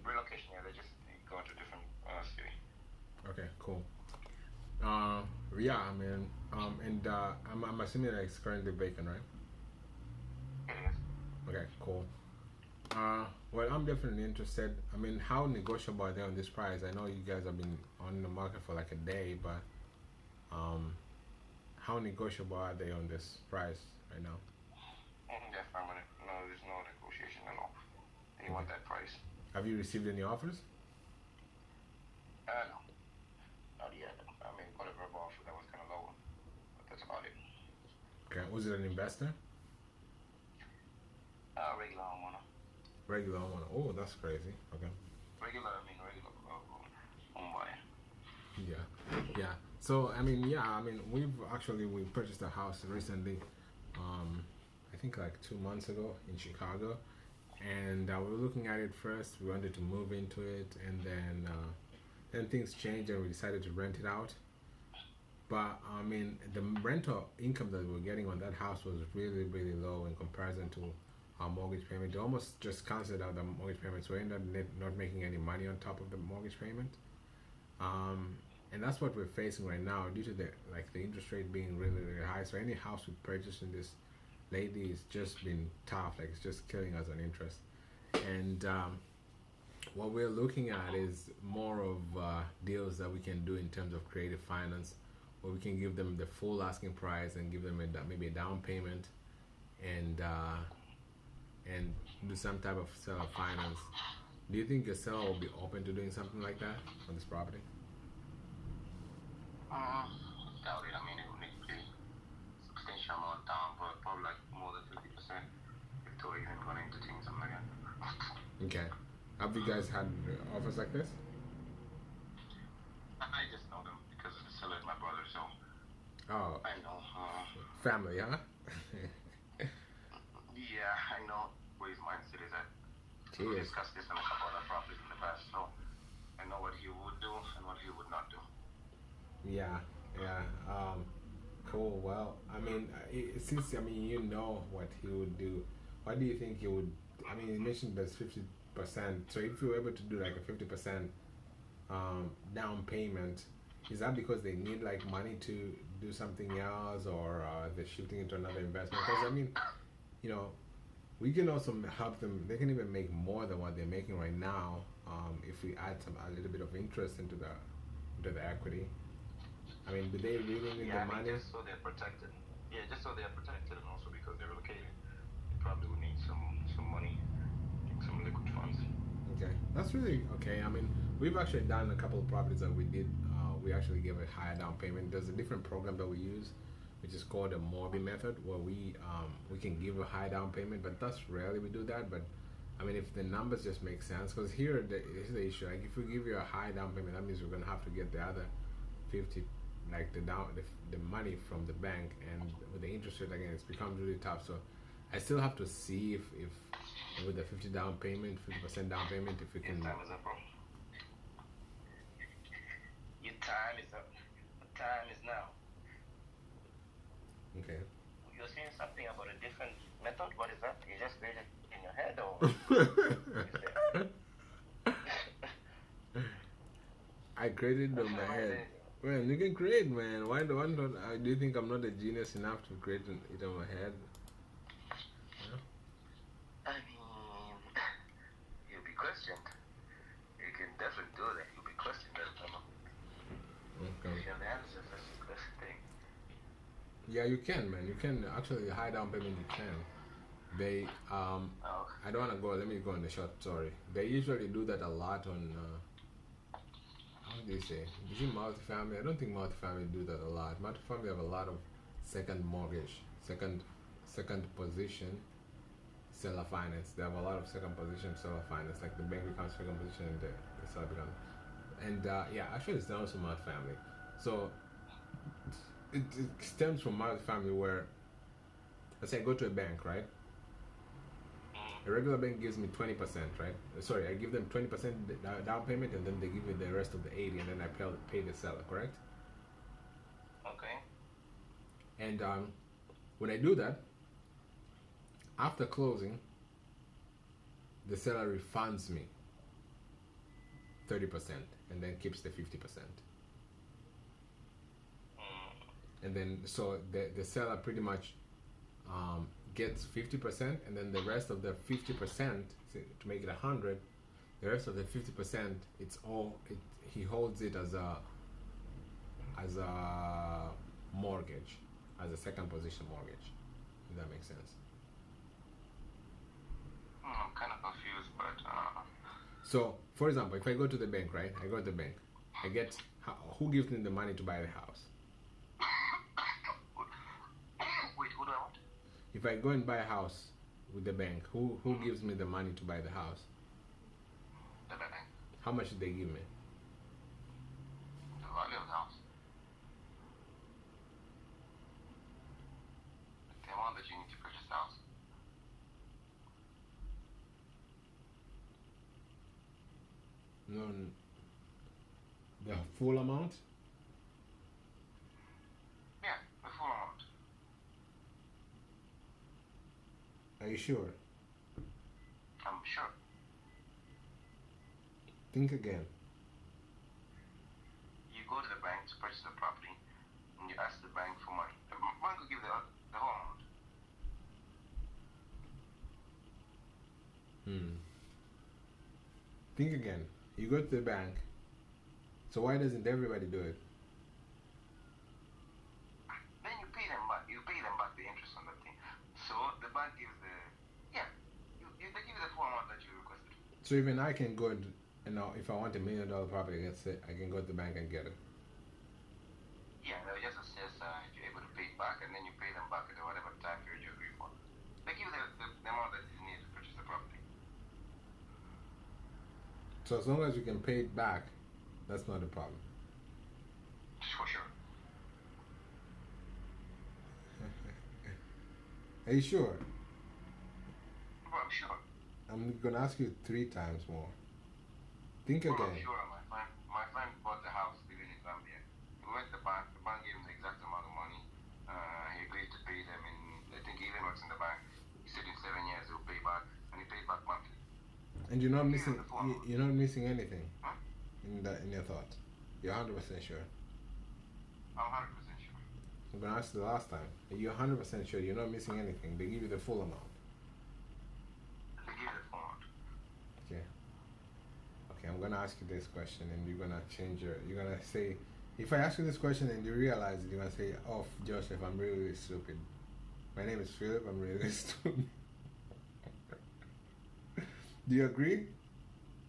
Speaker 4: Relocation, yeah. They just going to a different city.
Speaker 2: Okay, cool. Yeah, I mean, and I'm assuming that it's currently vacant, right?
Speaker 4: It is.
Speaker 2: Okay, cool. Well, I'm definitely interested. I mean, how negotiable are they on this price? I know you guys have been on the market for like a day, but how negotiable are they on this price right now?
Speaker 4: They're permanent. No, there's no negotiation at all. They want that price.
Speaker 2: Have you received any offers?
Speaker 4: No. Not yet. I mean, got a verbal offer that was kind of low, but that's about it.
Speaker 2: Okay, was it an investor?
Speaker 4: Regular homeowner.
Speaker 2: Regular owner. Oh, that's crazy. Okay.
Speaker 4: Regular home buyer.
Speaker 2: Yeah. So I mean, yeah, I mean, we purchased a house recently. I think like 2 months ago in Chicago, and we were looking at it first. We wanted to move into it, and then things changed, and we decided to rent it out. But I mean, the rental income that we were getting on that house was really, really low in comparison to our mortgage payment. They almost just canceled out the mortgage payment, so we ended up not making any money on top of the mortgage payment. And that's what we're facing right now due to the interest rate being really, really high. So any house we purchased in this lately has just been tough. Like, it's just killing us on interest. And what we're looking at is more of deals that we can do in terms of creative finance, where we can give them the full asking price and give them maybe a down payment, and do some type of seller finance. Do you think a seller will be open to doing something like that on this property?
Speaker 4: Doubt it. I mean, it would need to be substantial amount down, but probably like more than 50% before even going to entertain something like that.
Speaker 2: Okay. Have you guys had offers like this?
Speaker 4: I just know them because the seller is my brother, so
Speaker 2: Oh,
Speaker 4: I know.
Speaker 2: family, huh?
Speaker 4: Yeah, I know where his mindset is at. We
Speaker 2: Cheers.
Speaker 4: discussed this on a couple other properties in the past, so I know what he would do and what he would not do.
Speaker 2: Yeah. Cool. Well, I mean, since you know what he would do, what do you think he would? I mean, you mentioned there's 50%. So if you were able to do like a 50% down payment, is that because they need like money to do something else, or they're shifting into another investment? Because I mean, we can also help them. They can even make more than what they're making right now if we add a little bit of interest into the equity. I mean, do they really need
Speaker 4: Yeah,
Speaker 2: the
Speaker 4: I mean,
Speaker 2: money?
Speaker 4: just so they're protected. Yeah, just so they're protected, and also because they're relocating, they probably will need some money, some liquid funds.
Speaker 2: Okay, that's really okay. I mean, we've actually done a couple of properties that we did. We actually gave a higher down payment. There's a different program that we use, which is called a Morby method, where we can give a high down payment, but that's rarely we do that. But I mean, if the numbers just make sense, because here here's the issue. Like, if we give you a high down payment, that means we're gonna have to get the other 50, like the money from the bank, and with the interest rate again, it's becomes really tough. So I still have to see if with the 50 down payment, 50% down payment, if we
Speaker 4: Your
Speaker 2: can.
Speaker 4: time is up, bro. Your time is up. The time is now.
Speaker 2: Okay.
Speaker 4: You're saying something about a different method. What is that? You just read it in your head, or?
Speaker 2: I created it on my head. Man, you can create, man. Why do you think I'm not a genius enough to create it on my head?
Speaker 4: I mean, you'll be questioned. You can definitely do that. You'll be questioned.
Speaker 2: Okay.
Speaker 4: If you have the answers, that's the thing.
Speaker 2: Yeah, you can, man. You can actually high down payment. You can. They
Speaker 4: Oh,
Speaker 2: I don't want to go. Let me go on the short story. They usually do that a lot on. How do you say? Is it multifamily? I don't think multifamily do that a lot. Multifamily have a lot of second mortgage, second position seller finance. They have a lot of second position seller finance, like the bank becomes second position and the seller becomes. And yeah, actually, it's also multifamily. So it stems from multifamily where, let's say I go to a bank, right? A regular bank gives me 20%, right? Sorry, I give them 20% down payment, and then they give me the rest of the 80, and then I pay the seller, correct?
Speaker 4: okay.
Speaker 2: And when I do that, after closing, the seller refunds me 30%, and then keeps the 50%. And then so the seller pretty much gets 50%, and then the rest of the 50%, to make it 100, the rest of the 50%, he holds it as a mortgage, as a second position mortgage. If that makes sense.
Speaker 4: I'm kind of confused, but
Speaker 2: So, for example, if I go to the bank, right? I go to the bank. I get who gives me the money to buy the house?
Speaker 4: wait, who do I want?
Speaker 2: If I go and buy a house with the bank, who gives me the money to buy the house?
Speaker 4: The bank.
Speaker 2: How much did they give me?
Speaker 4: The value of the house. The amount that you need to purchase the house.
Speaker 2: No, the full amount?
Speaker 4: Yeah, the full amount.
Speaker 2: Are you sure?
Speaker 4: I'm sure.
Speaker 2: Think again.
Speaker 4: You go to the bank to purchase the property, and you ask the bank for money. The bank will give the whole amount.
Speaker 2: Think again. You go to the bank. So why doesn't everybody do it?
Speaker 4: Then you pay them back. You pay them back the interest on that thing. So the bank gives the they give you the full amount that you requested.
Speaker 2: So even I can go and if I want $1 million property, let's say, I can go to the bank and get it.
Speaker 4: Yeah, they'll just assess if you're able to pay it back, and then you pay them back at whatever time period you agree for. They give you the amount that is needed to purchase the property.
Speaker 2: So as long as you can pay it back, that's not a problem.
Speaker 4: For sure.
Speaker 2: Are you sure?
Speaker 4: Well, I'm sure.
Speaker 2: I'm gonna ask you 3 times more. Think
Speaker 4: Well,
Speaker 2: again.
Speaker 4: I'm sure. My friend bought the house living in Zambia. He went to the bank gave him the exact amount of money. He agreed to pay them in, I think he even works in the bank. He said in 7 years he'll pay back, and he paid back monthly.
Speaker 2: And you're not missing.
Speaker 4: the full amount.
Speaker 2: You're not missing anything
Speaker 4: Huh?
Speaker 2: in your thought. You're 100% sure.
Speaker 4: I'm 100% sure.
Speaker 2: I'm gonna ask you the last time. Are you 100% sure you're not missing anything? They give you the full amount.
Speaker 4: They give you the full amount.
Speaker 2: Okay. Okay, I'm gonna ask you this question, and you're gonna change you're gonna say If I ask you this question and you realize it, you're gonna say, "Oh, Joseph, I'm really, really stupid. My name is Philip. I'm really, really stupid." Do you agree?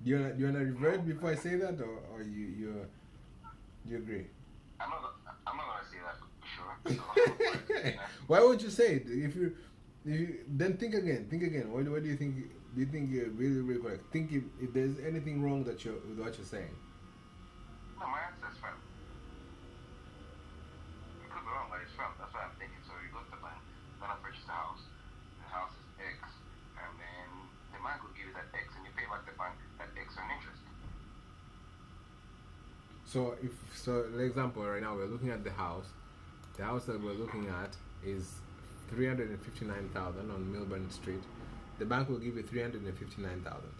Speaker 2: Do you wanna revert before I say that, or you agree?
Speaker 4: I'm not gonna say that for sure. So,
Speaker 2: Why would you say it? If you then think again. Think again. What do you think? Do you think you're really, really correct? Think if there's anything wrong with what you're saying.
Speaker 4: no, my answer is firm. It could be wrong, but it's firm. That's what I'm thinking. So you go to the bank, gonna purchase a house. The house is X, and then the bank will give you that X, and you pay back the bank that X on interest.
Speaker 2: So for example, right now we're looking at the house. The house that we're looking at is 359,000 on Milburn Street. The bank will give you 359,000.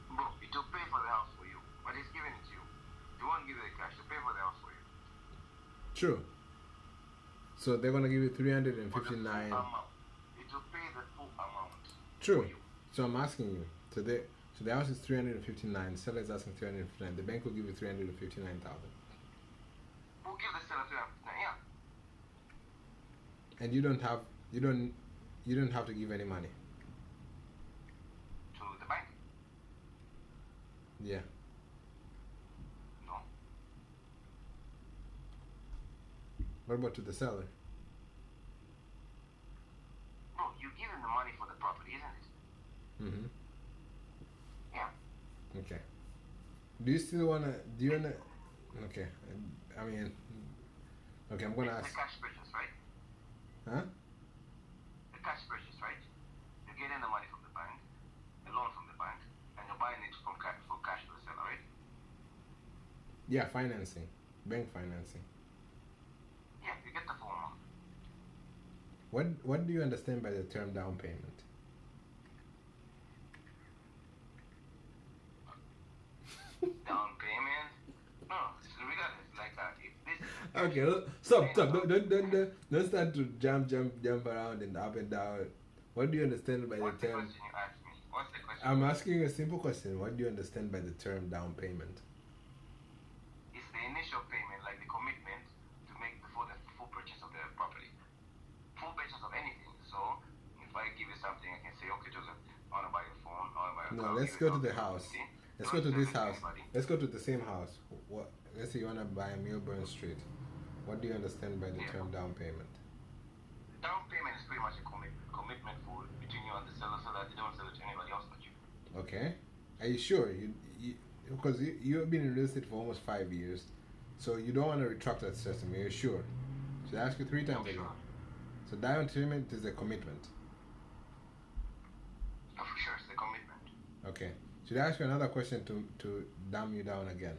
Speaker 4: Bro, it will pay for the house for you, but it's giving it to you. They won't give you the cash. They pay for the house for you.
Speaker 2: True. So they're gonna give you
Speaker 4: For the full
Speaker 2: 359.
Speaker 4: amount. It will pay the full amount.
Speaker 2: True.
Speaker 4: For you.
Speaker 2: So I'm asking you. So the house is 359. Seller is asking 359. The bank will give you 359,000.
Speaker 4: Who give the seller 359? Yeah.
Speaker 2: And you don't have to give any money.
Speaker 4: To the bank?
Speaker 2: Yeah.
Speaker 4: No.
Speaker 2: What about to the seller?
Speaker 4: Bro, you give him the money for the property, isn't it?
Speaker 2: Mm-hmm.
Speaker 4: Yeah.
Speaker 2: Okay. Do you still wanna? Do you wanna? Okay. I mean, okay. I'm gonna
Speaker 4: It's
Speaker 2: ask.
Speaker 4: the cash purchase, right?
Speaker 2: Huh?
Speaker 4: The cash purchase, right? You're getting the money from the bank, the loan from the bank, and you're buying it for cash to the seller, right?
Speaker 2: Yeah, financing, bank financing.
Speaker 4: Yeah, you get the full amount.
Speaker 2: What do you understand by the term down payment?
Speaker 4: Down payment? No, regardless, like if this.
Speaker 2: Okay, stop. Don't start to jump around and up and down. What do you understand by the
Speaker 4: What's the
Speaker 2: term?
Speaker 4: question you asked me? What's the question?
Speaker 2: I'm asking you a simple question. What do you understand by the term down payment?
Speaker 4: It's the initial payment, like the commitment to make the full purchase of the property. Full purchase of anything. So, if I give you something, I can say, okay, Joseph, I want to buy a phone, I want to buy a car.
Speaker 2: No, let's
Speaker 4: I'll give
Speaker 2: go to
Speaker 4: you
Speaker 2: the
Speaker 4: something,
Speaker 2: house.
Speaker 4: see?
Speaker 2: Let's
Speaker 4: Don't
Speaker 2: go to
Speaker 4: tell
Speaker 2: this
Speaker 4: it to
Speaker 2: house.
Speaker 4: anybody.
Speaker 2: Let's go to the same house. What? Let's say you wanna buy Milburn Street. What do you understand by the
Speaker 4: Yeah.
Speaker 2: term down payment?
Speaker 4: Down payment is pretty much a commitment for between you and the seller so that they don't sell it to anybody else but you.
Speaker 2: Okay. Are you sure? Because you've been in real estate for almost 5 years, so you don't want to retract that system. You're sure? Should I ask you 3 times again?
Speaker 4: Sure.
Speaker 2: So down payment is a commitment.
Speaker 4: Yeah, for sure, it's the commitment.
Speaker 2: Okay. Should I ask you another question to dumb you down again?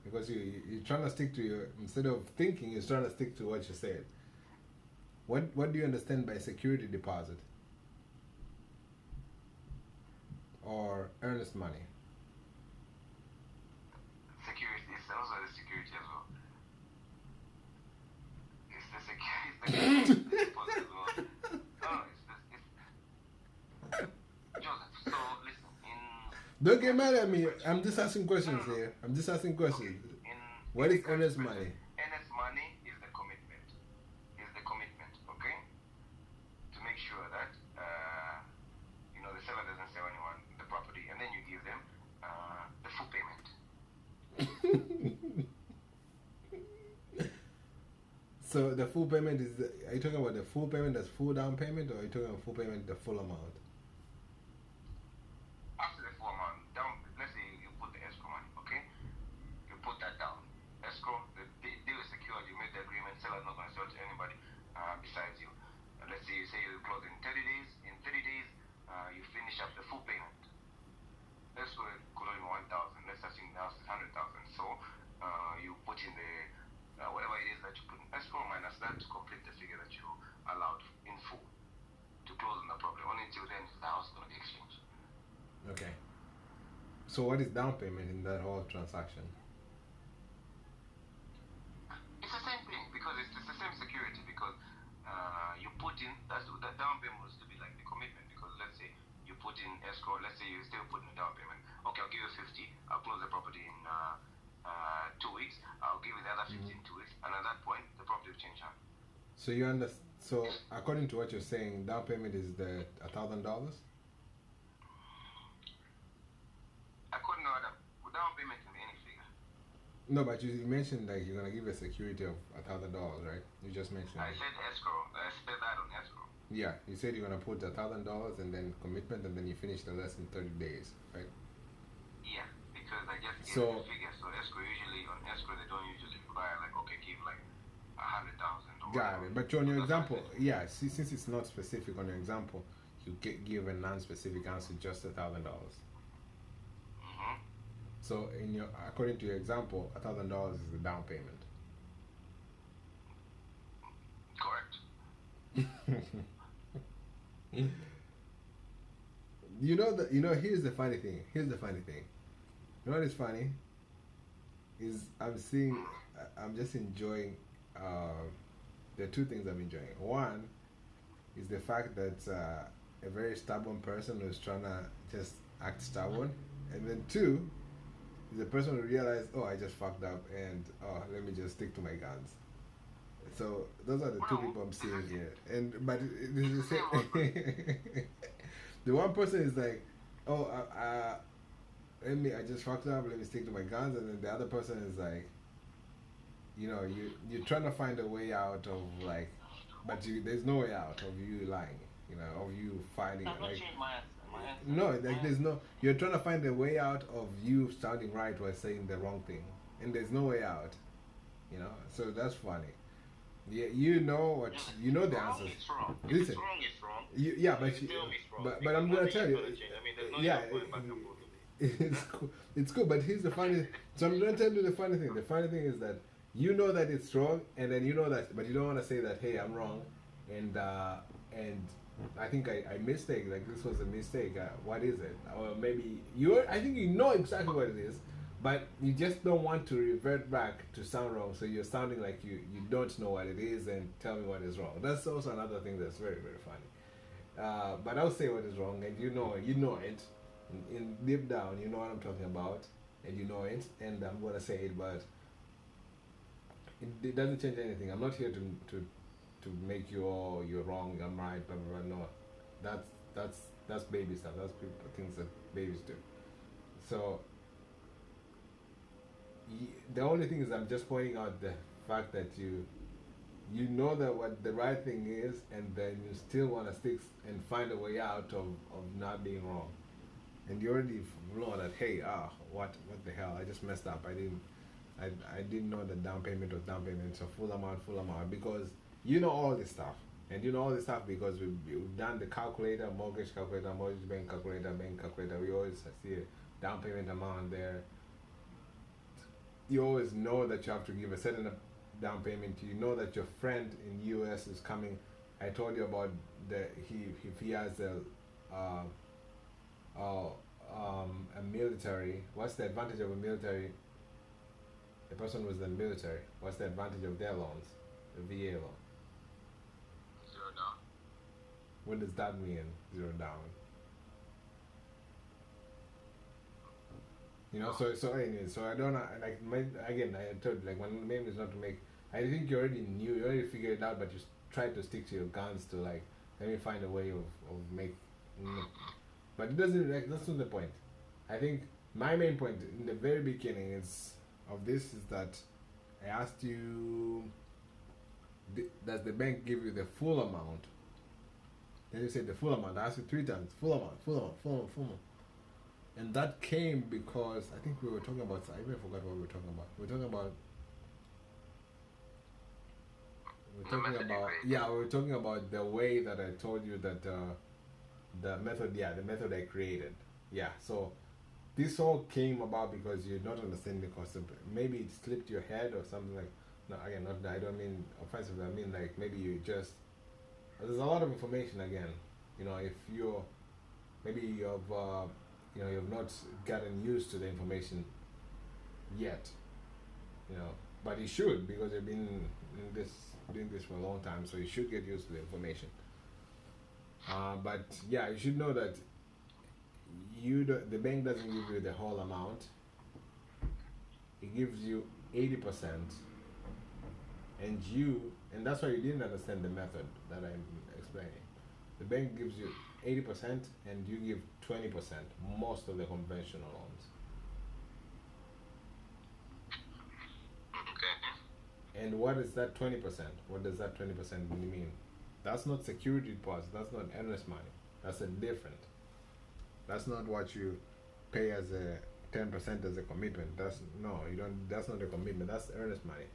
Speaker 2: Because you're trying to stick to your, instead of thinking, you're trying to stick to what you said. What do you understand by security deposit? Or earnest money?
Speaker 4: Security, it's also the security as well. It's the security deposit as well. No, Joseph, so listen,
Speaker 2: Don't get mad at me. I'm just asking questions here. I'm just asking questions. What is earnest money?
Speaker 4: Earnest money is the commitment. Okay? To make sure that the seller doesn't sell anyone the property, and then you give them the full payment.
Speaker 2: So the full payment is, are you talking about the full payment as full down payment, or are you talking about full payment the full amount?
Speaker 4: After the full amount, down. Let's say you put the escrow money, okay? You put that down. Escrow, the deal is secured. You made the agreement. Seller's not going to sell to anybody besides you. Let's say you close in 30 days. In 30 days, you finish up the full payment. Let's go close in 1,000. Let's assume the house is 100,000. So you put in the whatever it is that you put in escrow minus that to complete the figure that you allowed in full to close on the property. Only until then is the house going to be exchanged.
Speaker 2: Okay. So what is down payment in that whole transaction?
Speaker 4: It's the same thing because it's the same security because you put in the down payment was to be like the commitment because let's say you put in escrow, let's say you still put in the down payment. Okay, I'll give you 50. I'll close the property in 2 weeks. I'll give you the other 15 2 weeks, and at that point, the property will change hands.
Speaker 2: So you understand? So according to what you're saying, down payment is the $1,000.
Speaker 4: According to other, down payment can be any figure.
Speaker 2: No, but you mentioned like you're gonna give a security of $1,000, right? You just mentioned.
Speaker 4: I said escrow. I said that on escrow.
Speaker 2: Yeah, you said you're gonna put $1,000 and then commitment, and then you finish the rest in 30 days, right?
Speaker 4: Yeah, because I just gave
Speaker 2: So-
Speaker 4: the figure. So escrow usually on escrow they don't usually require like okay give like 100,000 or
Speaker 2: Got
Speaker 4: whatever.
Speaker 2: it. But on your
Speaker 4: That's
Speaker 2: example,
Speaker 4: what
Speaker 2: yeah, since it's not specific on your example, you give a non-specific answer, just $1,000.
Speaker 4: Mhm.
Speaker 2: So according to your example, $1,000 is the down payment.
Speaker 4: Correct.
Speaker 2: Here's the funny thing. You know what is funny? Is I'm just enjoying, there are two things I'm enjoying. One is the fact that a very stubborn person who's trying to just act stubborn. And then two is the person who realized, oh, I just fucked up and, oh, let me just stick to my guns. So those are the two people I'm seeing here. But this is the same. The one person is like, oh, I just fucked up, let me stick to my guns. And then the other person is like, you're trying to find a way out of like, but there's no way out of you lying, of you fighting.
Speaker 4: I'm not
Speaker 2: Like,
Speaker 4: changing my answer.
Speaker 2: no, like there's no, you're trying to find a way out of you sounding right while saying the wrong thing. And there's no way out, so that's funny. Yeah, you know the answers.
Speaker 4: It's wrong. If
Speaker 2: Listen,
Speaker 4: it's wrong, it's wrong.
Speaker 2: yeah, but
Speaker 4: Tell me it's wrong.
Speaker 2: but I'm gonna
Speaker 4: Because
Speaker 2: tell you,
Speaker 4: nothing is gonna change. I mean, there's no
Speaker 2: yeah,
Speaker 4: use going back and forth with it.
Speaker 2: it's cool. It's cool, but here's the funny. So I'm gonna tell you the funny thing. The funny thing is that you know that it's wrong, and then you know that, but you don't want to say that. Hey, I'm wrong, and I think I mistake. Like this was a mistake. What is it? Or maybe I think you know exactly what it is, but you just don't want to revert back to sound wrong. So you're sounding like you don't know what it is, and tell me what is wrong. That's also another thing that's very, very funny. But I'll say what is wrong, and you know it. In deep down, you know what I'm talking about, and you know it, and I'm gonna say it, but it doesn't change anything. I'm not here to make you you're wrong, I'm right, blah blah blah. No, that's baby stuff. That's things that babies do. So the only thing is, I'm just pointing out the fact that you know that what the right thing is, and then you still want to stick and find a way out of not being wrong. And you already know that, hey, what the hell? I just messed up. I didn't know that down payment was down payment. So full amount, because you know all this stuff, and you know all this stuff because we've done the calculator, mortgage bank calculator. We always see a down payment amount there. You always know that you have to give a certain down payment. You know that your friend in US is coming. I told you about if he has a military. What's the advantage of a military? The person was in the military. What's the advantage of their loans? The VA loan.
Speaker 4: 0 down.
Speaker 2: What does that mean? 0 down. So anyway, so I don't like again. I told you, like, my name is not to make. I think you already knew, you already figured it out, but you tried to stick to your guns to like, let me find a way of make. But it doesn't. Like, that's not the point. I think my main point in the very beginning of this is that I asked you, does the bank give you the full amount? Then you said the full amount. I asked you 3 times, full amount. And that came because I think we were talking about, I even forgot what we were talking about. We were talking about the way that I told you that the method I created. Yeah, so this all came about because you're not understanding the concept. Maybe it slipped your head or something like. No, again, not. I don't mean offensively. I mean like maybe you just. There's a lot of information again. If you've not gotten used to the information yet. But you should, because you've been doing this for a long time, so you should get used to the information. But yeah, you should know that the bank doesn't give you the whole amount. it gives you 80%, and that's why you didn't understand the method that I'm explaining. The bank gives you 80% and you give 20%, most of the conventional loans.
Speaker 4: Okay.
Speaker 2: And what is that 20%? What does that 20% mean? That's not security deposit, that's not earnest money. That's a different. That's not what you pay as a 10% as a commitment. That's not a commitment, that's earnest money.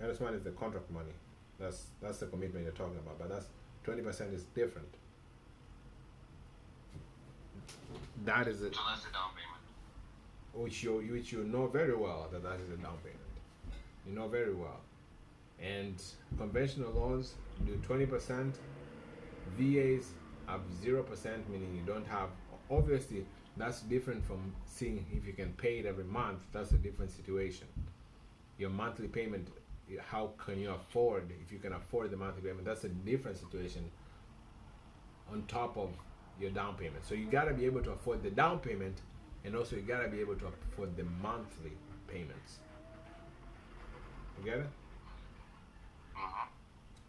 Speaker 2: Earnest money is the contract money. That's the commitment you're talking about. But that's 20% is different. That is it.
Speaker 4: So that's the down payment.
Speaker 2: Which you know very well that is a down payment. You know very well. And conventional loans do 20%. VAs have 0%, meaning you don't have. Obviously, that's different from seeing if you can pay it every month. That's a different situation. Your monthly payment, how can you afford? If you can afford the monthly payment, that's a different situation. On top of your down payment, so you gotta be able to afford the down payment, and also you gotta be able to afford the monthly payments. You get it?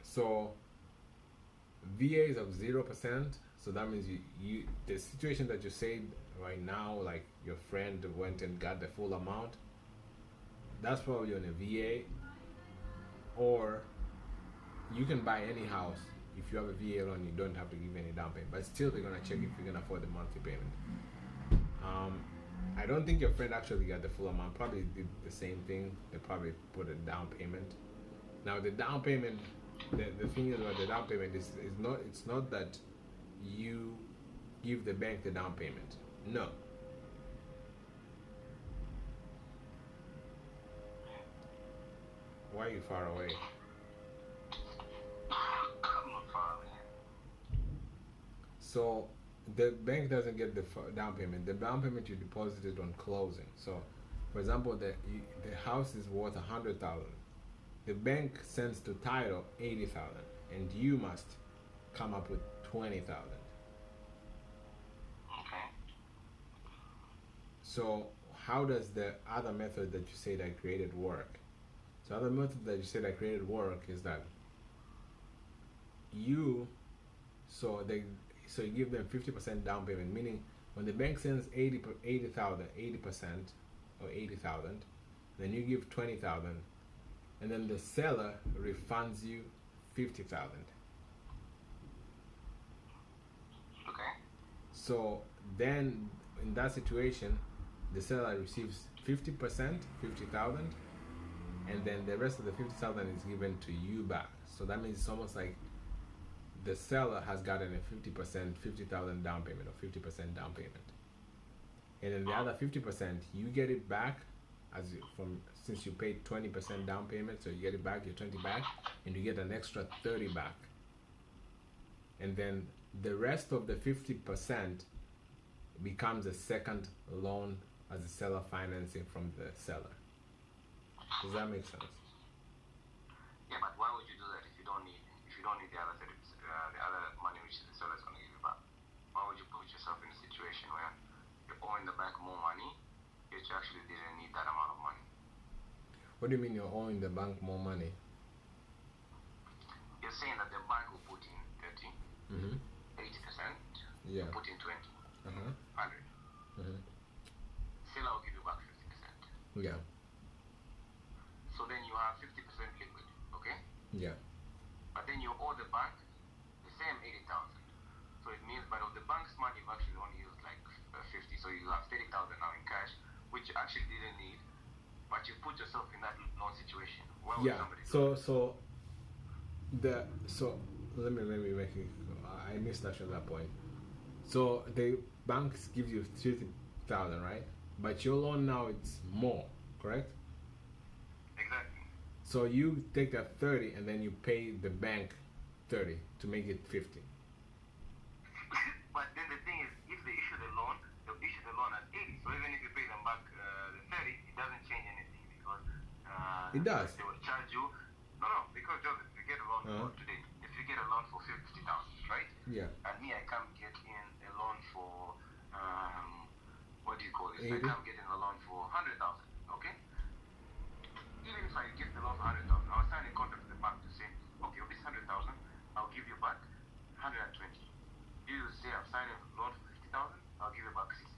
Speaker 2: So VA is of 0%, so that means you the situation that you say right now, like your friend went and got the full amount, that's probably on a VA, or you can buy any house. If you have a VA loan, you don't have to give any down payment, but still they're gonna check if you can afford the monthly payment. I don't think your friend actually got the full amount. Probably did the same thing. They probably put a down payment. Now the down payment, the thing about the down payment is it's not that you give the bank the down payment. No. Why are you far away?
Speaker 4: I'm not far away.
Speaker 2: So the bank doesn't get the down payment. The down payment you deposited on closing. So, for example, the house is worth 100,000. The bank sends to title 80,000, and you must come up with 20,000.
Speaker 4: Okay.
Speaker 2: So, how does the other method that you said I created work? So, other method that you said I created work is that you give them 50% down payment, meaning when the bank sends 80,000, or 80,000, then you give 20,000, and then the seller refunds you 50,000.
Speaker 4: Okay.
Speaker 2: So then, in that situation, the seller receives 50%, 50,000, and then the rest of the 50,000 is given to you back. So that means it's almost like the seller has gotten a 50%, 50,000 down payment, or 50% down payment, and then the other 50% you get it back since you paid 20% down payment, so you get it back, your 20 back, and you get an extra 30 back, and then the rest of the 50% becomes a second loan as a seller financing from the seller. Does that make sense?
Speaker 4: Yeah, but why would you do that if you don't need the other the other money which the seller is going to give you back? Why would you put yourself in a situation where you're owing the bank more money, yet you actually didn't need that amount of money?
Speaker 2: What do you mean you're owing the bank more money?
Speaker 4: You're saying that the bank will put in 30, 80%,
Speaker 2: Yeah.
Speaker 4: put in 20, 100. Seller will give you back 50%.
Speaker 2: Yeah.
Speaker 4: So then you have 50% liquid, okay?
Speaker 2: Yeah.
Speaker 4: But then you owe the bank the same 80,000. So it means, but of the bank's money, you've actually only used like 50. So you have 30,000 now in cash, which you actually didn't need. But you put yourself in that loan situation. Why would somebody do that?
Speaker 2: So let me make it. I missed actually that point. So the banks give you 30,000, right? But your loan now it's more, correct?
Speaker 4: Exactly.
Speaker 2: So you take that 30 and then you pay the bank 30 to make it 50.
Speaker 4: But then the thing is, if they issue the loan, they'll issue the loan at 80. So even if you pay them back the 30, it doesn't change anything because
Speaker 2: It does.
Speaker 4: They will charge you. No, because Joseph, if you get a loan for today, if you get a loan for 50,000, right?
Speaker 2: Yeah.
Speaker 4: And me, I come get in a loan for what do you call it?
Speaker 2: 80?
Speaker 4: I come get in a loan for 100,000. Okay. if I get the loan for 100,000, I'll sign a contract with the bank to say, okay, of this 100,000, I'll give you back 120. You say I've signed a loan for 50,000, I'll give you back 60,000.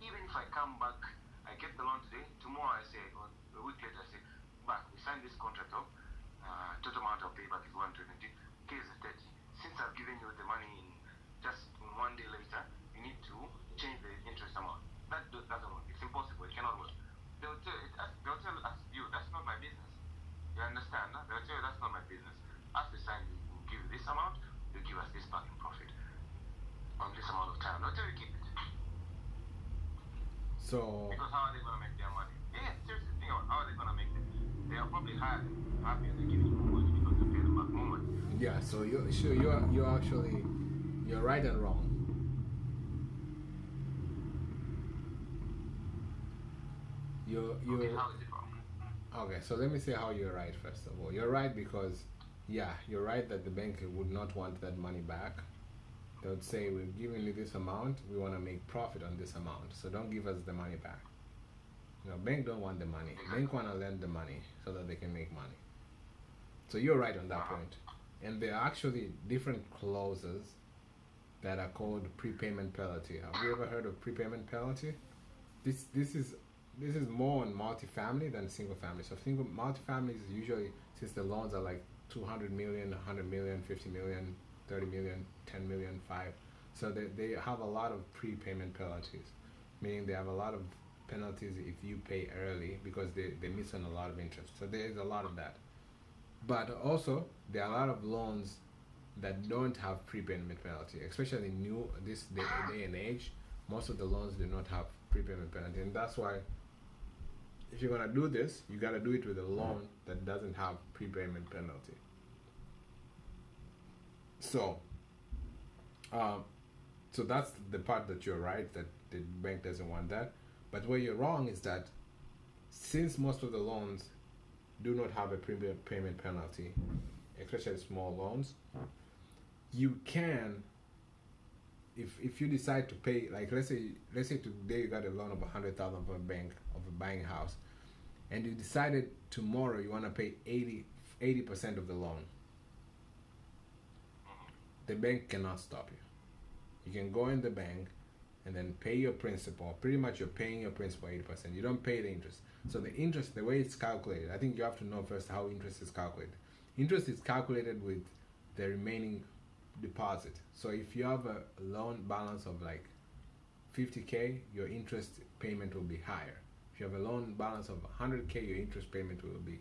Speaker 4: Even if I come back, I get the loan today, tomorrow I say, or a week later I say, back, we signed this contract up, total amount of payback is 120, case is 30. Since I've given you the money in just 1 day later, you need to change the interest amount. That doesn't work. It's impossible. It cannot work. They'll tell us, you, that's not my business. You understand? No? They'll tell you that's not my business. As we sign, we'll give you this amount, you give us this back in profit on this amount of time. They'll tell you keep it.
Speaker 2: So
Speaker 4: Because how are they going to make their money? Yeah, seriously, think about how are they going to make it. They are probably happy they're giving you more money because they pay them back more money.
Speaker 2: yeah, so you're actually you're right and wrong.
Speaker 4: Okay, how is it wrong?
Speaker 2: Okay, so let me say how you're right first of all. You're right because, yeah, you're right that the bank would not want that money back. They would say, we're giving you this amount, we want to make profit on this amount, so don't give us the money back. You know, bank don't want the money. Bank want to lend the money so that they can make money. So you're right on that point. And there are actually different clauses that are called prepayment penalty. Have you ever heard of prepayment penalty? This is more on multifamily than single family. So single multifamily is usually, since the loans are like 200 million, 100 million, 50 million, 30 million, 10 million, 5. So they have a lot of prepayment penalties, meaning they have a lot of penalties if you pay early because they miss on a lot of interest. So there is a lot of that. But also there are a lot of loans that don't have prepayment penalty, especially this day and age. Most of the loans do not have prepayment penalty, and that's why if you're gonna do this, you gotta do it with a loan that doesn't have prepayment penalty. So, so that's the part that you're right, that the bank doesn't want that. But where you're wrong is that since most of the loans do not have a prepayment penalty, especially small loans, you can, if you decide to pay, like let's say today you got a loan of 100,000 from a bank of buying a house, and you decided tomorrow you want to pay 80% of the loan, the bank cannot stop you. You can go in the bank and then pay your principal. Pretty much you're paying your principal 80%. You don't pay the interest. So the interest, the way it's calculated, I think you have to know first how interest is calculated. Interest is calculated with the remaining deposit. So if you have a loan balance of like 50K, your interest payment will be higher. If you have a loan balance of 100K, your interest payment will be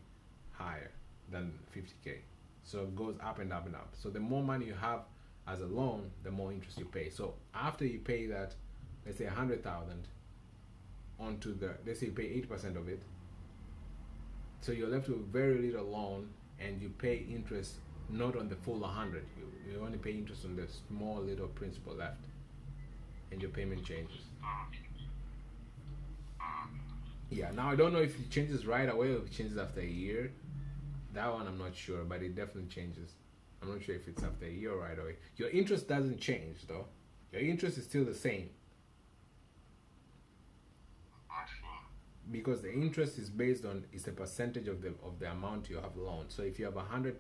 Speaker 2: higher than 50K. So it goes up and up and up. So the more money you have as a loan, the more interest you pay. So after you pay that, let's say 100,000 onto the, let's say you pay 80% of it, so you're left with very little loan, and you pay interest not on the full 100. You only pay interest on the small little principal left, and your payment changes. Yeah, now I don't know if it changes right away or if it changes after a year. That one I'm not sure, but it definitely changes. I'm not sure if it's after a year or right away. Your interest doesn't change though. Your interest is still the same. Because the interest is based on, it's a percentage of the amount you have loaned. So if you have 100%,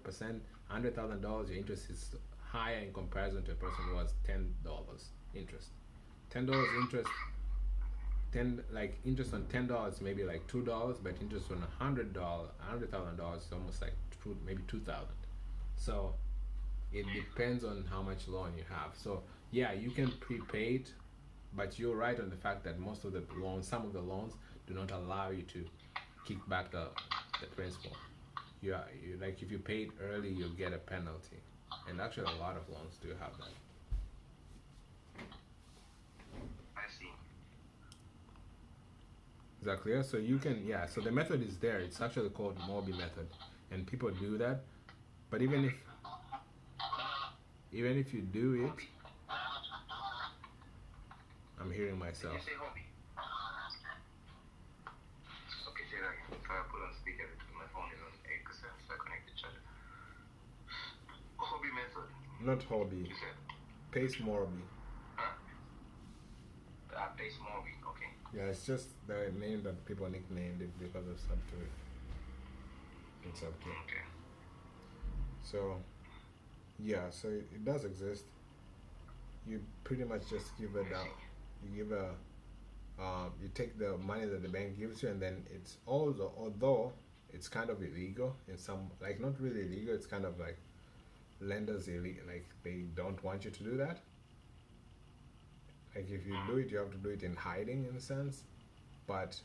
Speaker 2: $100,000, your interest is higher in comparison to a person who has $10 interest. $10 interest, like interest on $10 maybe like $2, but interest on $100,000 is almost like maybe $2,000. So it depends on how much loan you have. So yeah, you can prepay it, but you're right on the fact that most of the loans, some of the loans do not allow you to kick back the principal. You like if you pay it early, you'll get a penalty, and actually a lot of loans do have that.
Speaker 4: I see.
Speaker 2: Is that clear? So you can, yeah. So the method is there. It's actually called Moby method, and people do that. But even if you do it, I'm hearing myself.
Speaker 4: Did you say hobby? Okay, say that again. If I put on speaker because my phone is on 8%, so I connect the charger. Hobby method.
Speaker 2: Not hobby.
Speaker 4: You said?
Speaker 2: Pace Morby.
Speaker 4: Huh? Pace Morby. Okay.
Speaker 2: Yeah, it's just the name that people nicknamed it because of subtree. It's up to you.
Speaker 4: Okay.
Speaker 2: So, yeah, so it does exist. You pretty much just give it out. You give a, you take the money that the bank gives you, and then it's also, although it's kind of illegal in some, like not really illegal, it's kind of like lenders like they don't want you to do that. Like if you do it, you have to do it in hiding in a sense. But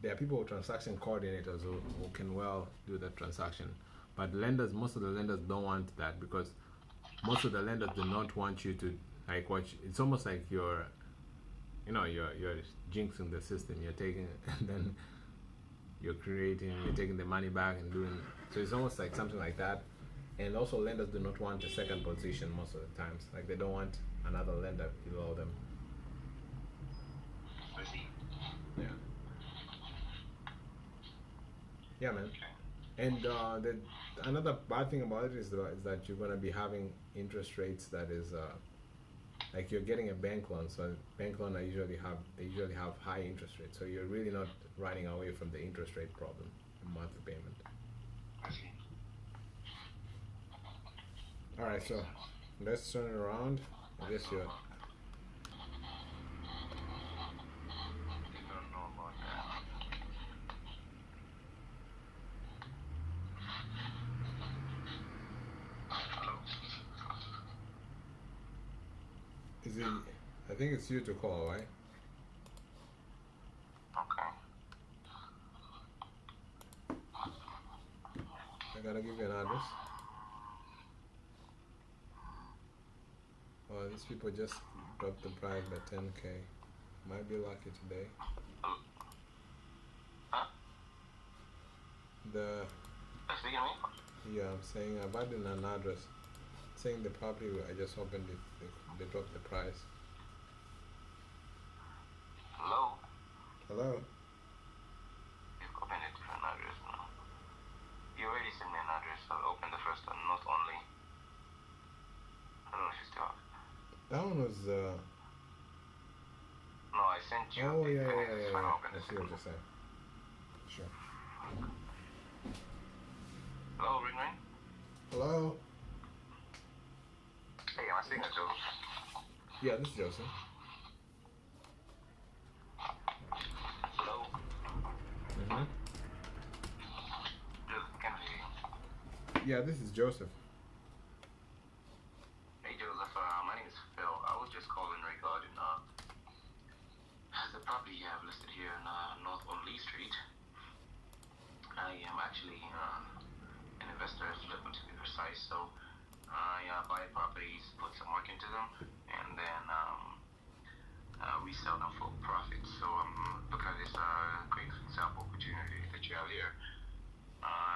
Speaker 2: there are people, transaction coordinators, who can well do that transaction. But lenders, most of the lenders don't want that, because most of the lenders do not want you to like watch. It's almost like you're jinxing the system. You're taking and then you're taking the money back and doing. So it's almost like something like that. And also lenders do not want a second position most of the times. Like they don't want another lender below them.
Speaker 4: I see.
Speaker 2: Yeah. Yeah, man. And another bad thing about it is that you're gonna be having interest rates that is like you're getting a bank loan. So bank loan usually have high interest rates. So you're really not running away from the interest rate problem, the monthly payment.
Speaker 4: I see.
Speaker 2: All right, so let's turn it around. I guess you're.
Speaker 4: I don't know about that. Hello.
Speaker 2: Is it? I think it's you to call, right?
Speaker 4: Okay.
Speaker 2: I gotta give you an address. Oh, these people just dropped the price by 10K. Might be lucky today.
Speaker 4: Huh? Speaking to me?
Speaker 2: Yeah, I'm saying I've added an address. Saying the property I just opened it, they dropped the price.
Speaker 4: Hello?
Speaker 2: Hello?
Speaker 4: You've opened a different address now. You already sent me an address. I'll open the first one, not only. I don't know if you still have it.
Speaker 2: That one was
Speaker 4: No, I sent you.
Speaker 2: oh
Speaker 4: the
Speaker 2: yeah.
Speaker 4: thing. I'll open
Speaker 2: I
Speaker 4: the
Speaker 2: see what
Speaker 4: second
Speaker 2: you're saying. Sure.
Speaker 4: Hello, ring ring.
Speaker 2: Hello?
Speaker 4: Hey, am I speaking to Joe?
Speaker 2: Yeah, this is Joseph.
Speaker 4: Hello?
Speaker 2: Mm-hmm.
Speaker 4: Joseph, can I hear you?
Speaker 2: Yeah, this is Joseph.
Speaker 4: Hey, Joseph, my name is Phil. I was just calling regarding the property you have listed here in North on Lee Street. I am actually an investor, to be precise, so I buy properties, put some work into them, and then resell them for profit. So I'm looking at this great example opportunity that you have here.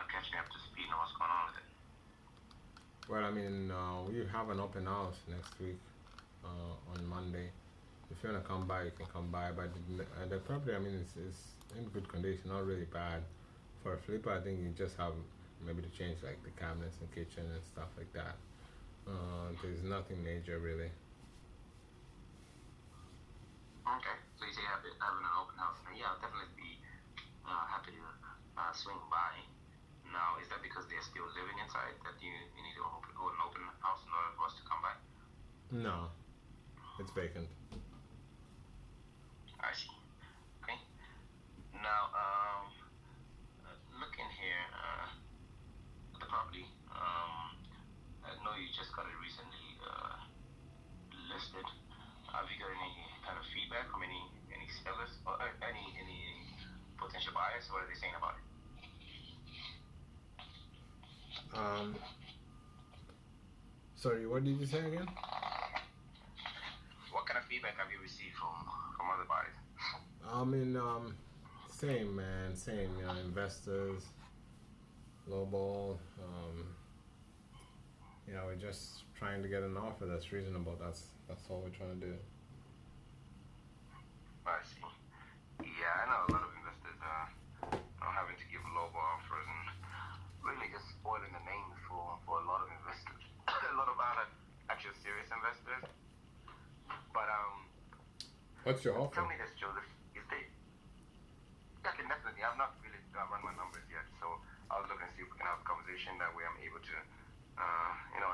Speaker 4: Catch me up to speed on what's going on with it.
Speaker 2: Well, I mean, we have an open house next week on Monday. If you want to come by, you can come by. But the property, I mean, is in good condition, not really bad. For a flipper, I think you just have maybe to change like the cabinets and kitchen and stuff like that. There's nothing major really.
Speaker 4: Okay, so you say having an open house. Now, yeah, I'll definitely be happy to swing by. Now, is that because they're still living inside that you need to hold an open house in order for us to come by?
Speaker 2: No, it's vacant.
Speaker 4: I see. Okay. Now, look in here at the property. I know you just got it recently listed. Have you got any kind of feedback from any sellers or any potential buyers? What are they saying about it?
Speaker 2: Sorry, what did you say again?
Speaker 4: What kind of feedback have you received from other buyers?
Speaker 2: I mean, same man, same. You know, investors, lowball. You know, we're just trying to get an offer that's reasonable. That's all we're trying to do.
Speaker 4: I see. Yeah, I know a lot of investors are having to give lowball offers and really just spoiling the name for a lot of investors. A lot of other actual serious investors. But
Speaker 2: What's your offer?
Speaker 4: tell me this, Joseph. Is they? Yeah, I can definitely. I've not really run my numbers yet, so I'll look and see if we can have a conversation. That way I'm able to,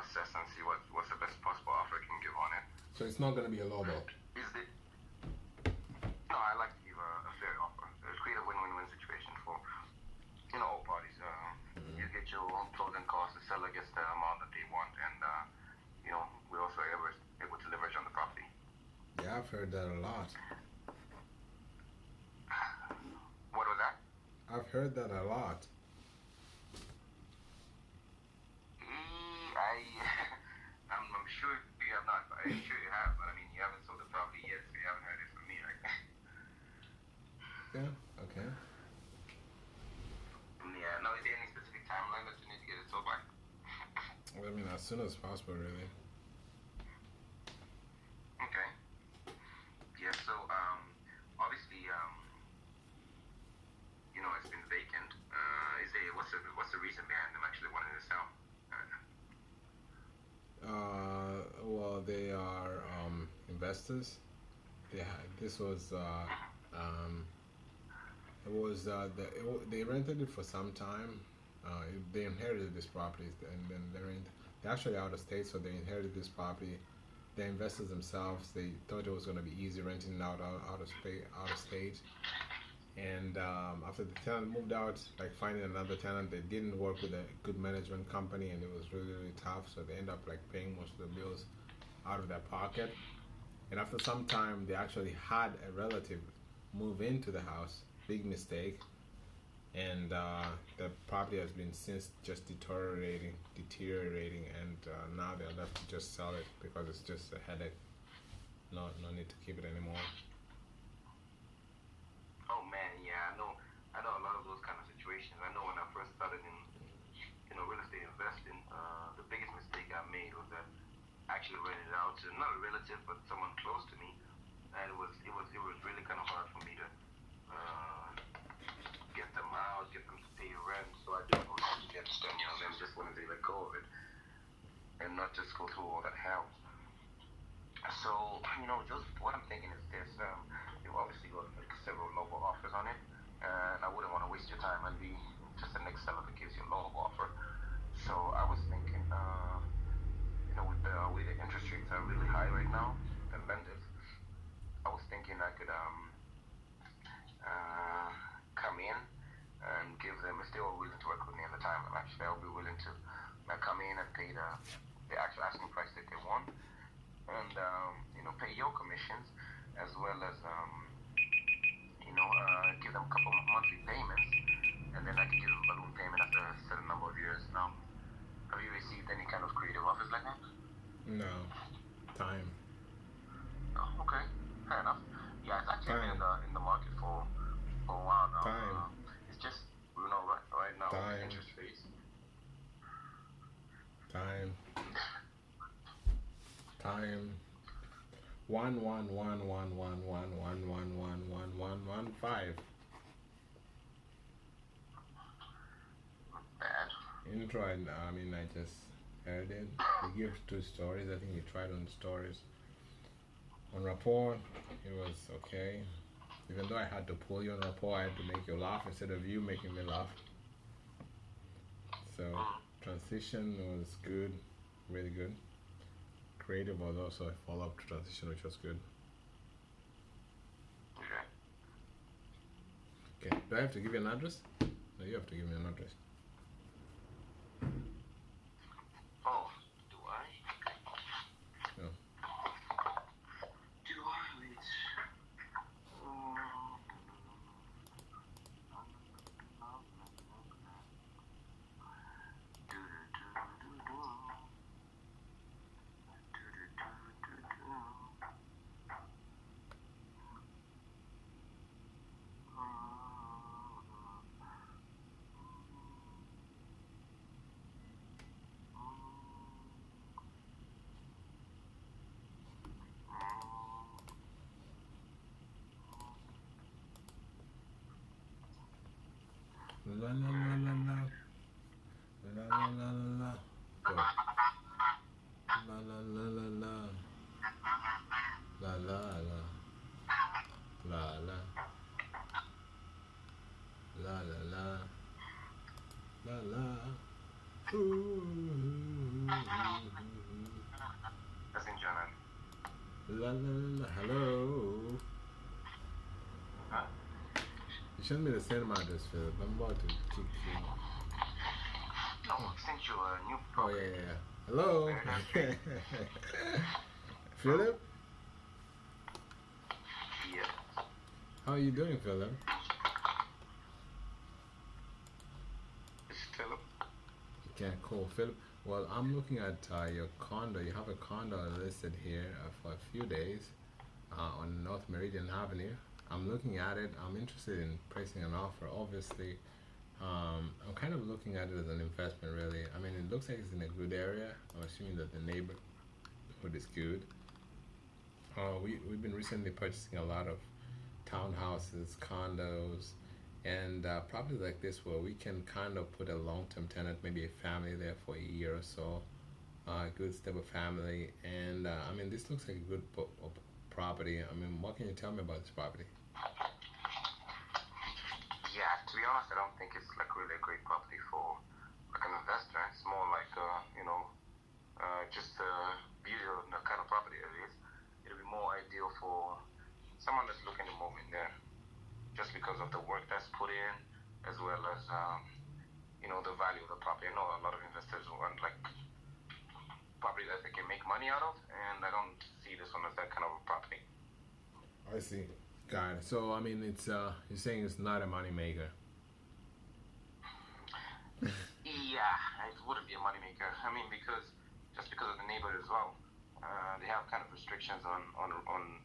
Speaker 4: assess and see what's the best possible offer I can give on it.
Speaker 2: So it's not going to be a lowball.
Speaker 4: Is it? No, I like to give a fair offer. Create a win-win-win situation for, all parties. You get your closing costs, the seller gets the amount that they want, and, we're also able to leverage on the property.
Speaker 2: Yeah, I've heard that a lot.
Speaker 4: What was that?
Speaker 2: I've heard that a lot.
Speaker 4: I'm sure you have not. I'm sure you have, but I mean, you haven't sold the property yet, so you haven't heard it from me, right?
Speaker 2: Yeah, okay.
Speaker 4: Yeah, no, is there any specific timeline that you need to get it sold by?
Speaker 2: Well, I mean, as soon as possible, really.
Speaker 4: Okay. Yeah, so, obviously, it's been vacant. What's the reason behind them actually wanting to sell?
Speaker 2: Well, they are investors. This was they rented it for some time. They inherited this property, and then they're actually out of state, so they inherited this property. The investors themselves, they thought it was going to be easy renting it out of state. And after the tenant moved out, like finding another tenant, they didn't work with a good management company, and it was really, really tough. So they end up like paying most of the bills out of their pocket. And after some time, they actually had a relative move into the house. Big mistake. And the property has been since just deteriorating, and now they're left to just sell it because it's just a headache. No need to keep it anymore.
Speaker 4: Oh man, yeah, I know a lot of those kind of situations. I know when I first started in real estate investing, the biggest mistake I made was that I actually rented it out to not a relative but someone close to me, and it was really kind of hard for me to get them out, get them to pay rent. So I didn't want to get them, them just wanted to let go of it and not just go through all that hell. So just what I'm thinking is this: you've obviously got like several local offers on it, and I wouldn't want to waste your time and be just the next seller that gives you a local offer. So I was thinking, with the way the interest rates are really high right now, the lenders, I was thinking I could come in and give them, if they were willing to work with me at the time, actually I'll be willing to come in and pay the actual asking price that they want, and pay your commissions, as well as give them a couple of monthly payments, and then I can give them a balloon payment after a certain number of years. Now, have you received any kind of creative offers like that?
Speaker 2: No. Time.
Speaker 4: Oh, okay, fair enough. Yeah, it's actually been in the market for a while now.
Speaker 2: Time.
Speaker 4: It's just right now with
Speaker 2: Time.
Speaker 4: interest rates.
Speaker 2: Time. 1111111111115.
Speaker 4: Bad.
Speaker 2: Intro, and I just heard it. We give 2 stories. I think we tried on stories. On rapport, it was okay. Even though I had to pull you on rapport, I had to make you laugh instead of you making me laugh. So transition was good, really good. Creative was also a follow-up to transition, which was good.
Speaker 4: Okay.
Speaker 2: Okay, do I have to give you an address? No, you have to give me an address.
Speaker 4: Oh, do I?
Speaker 2: No.
Speaker 4: Do I? Wait.
Speaker 2: La la la la la. La la la la la. Go. La la la la la. La la la. La la. La la la. La la. Ooh.
Speaker 4: That's in German.
Speaker 2: La la la. Hello.
Speaker 4: Huh?
Speaker 2: You sent me the same address, Philip. I'm about to kick you.
Speaker 4: No, I sent you a new
Speaker 2: Oh yeah, yeah, yeah. Hello. Philip,
Speaker 4: Yeah.
Speaker 2: how are you doing, Philip?
Speaker 4: It's Philip.
Speaker 2: Okay, cool, Philip. Well, I'm looking at your condo. You have a condo listed here for a few days on North Meridian Avenue. I'm looking at it. I'm interested in placing an offer. Obviously, I'm kind of looking at it as an investment, really. I mean, it looks like it's in a good area. I'm assuming that the neighborhood is good. We've been recently purchasing a lot of townhouses, condos, and properties like this where we can kind of put a long-term tenant, maybe a family there for a year or so, a good stable family. And I mean, this looks like a good property. I mean, what can you tell me about this property?
Speaker 4: Yeah, to be honest, I don't think it's like really a great property for like an investor. It's more like just beauty of the kind of property it is. It'll be more ideal for someone that's looking to move in there, just because of the work that's put in, as well as the value of the property. I know a lot of investors want like property that they can make money out of, and I don't see this one as that kind of a property.
Speaker 2: I see. Got it. So, I mean, it's you're saying it's not a money maker.
Speaker 4: Yeah, it wouldn't be a moneymaker. I mean, because of the neighborhood as well, they have kind of restrictions on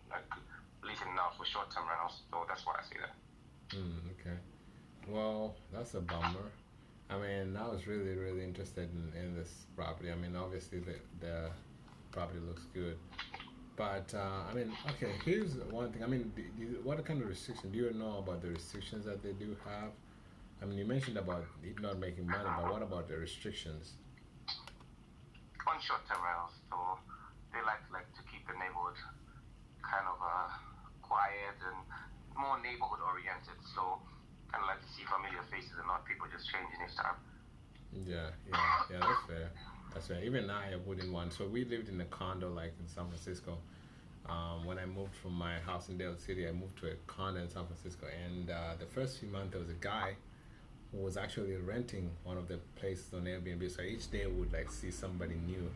Speaker 4: like leasing it out for short-term rentals. So that's why I say that.
Speaker 2: Okay. Well, that's a bummer. I mean, I was really, really interested in this property. I mean, obviously the property looks good. But, I mean, okay, here's one thing. I mean, what kind of restrictions? Do you know about the restrictions that they do have? I mean, you mentioned about it not making money, but what about the restrictions?
Speaker 4: On short-term rentals, so they like to keep the neighborhood kind of quiet and more neighborhood-oriented. So kind of like to see familiar faces and not people just changing each time.
Speaker 2: Yeah, that's fair. That's fair. Even I wouldn't want. So we lived in a condo like in San Francisco. When I moved from my house in Dale City, I moved to a condo in San Francisco. And the first few months, there was a guy who was actually renting one of the places on Airbnb. So each day, we would like see somebody new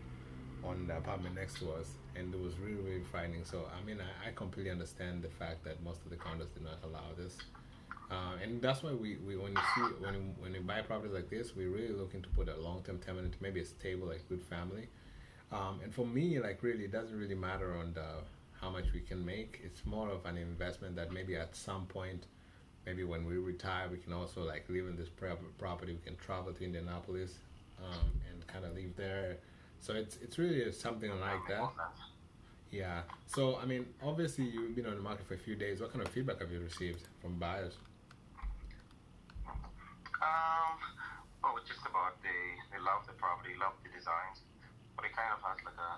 Speaker 2: on the apartment next to us, and it was really, really frightening. So I mean, I completely understand the fact that most of the condos did not allow this. And that's why we when you buy properties like this, we're really looking to put a long-term tenant, maybe a stable, like good family. And for me, like really, it doesn't really matter on how much we can make. It's more of an investment that maybe at some point, maybe when we retire, we can also like live in this property. We can travel to Indianapolis and kind of live there. So it's really something like that. Yeah. So I mean, obviously you've been on the market for a few days. What kind of feedback have you received from buyers?
Speaker 4: Well, it's just about they love the property, love the designs, but it kind of has like a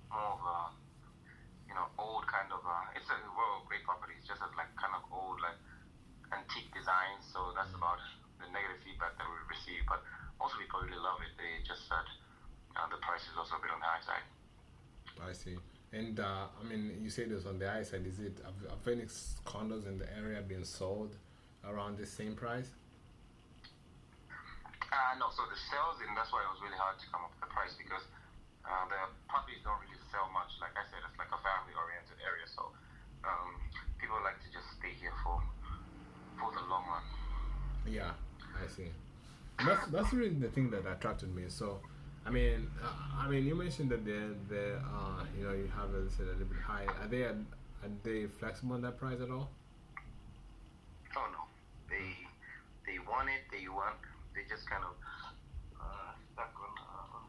Speaker 4: more of a old kind of it's a great property. It's just a, like kind of old like antique design. So that's about the negative feedback that we received. But most people really love it. They just said the price is also a bit on the high side.
Speaker 2: I see. And I mean, you say this on the high side. Is it have any condos in the area being sold around the same price?
Speaker 4: No, so the sales, and that's why it was really hard to come up with the price because the properties don't really sell much. Like I said, it's like a family-oriented area, so people like to just stay here for the long run.
Speaker 2: Yeah, I see. And that's really the thing that attracted me. So, I mean, you mentioned that you have a little bit high. Are they flexible on that price at all?
Speaker 4: Oh no, they want it. They just kind of stuck on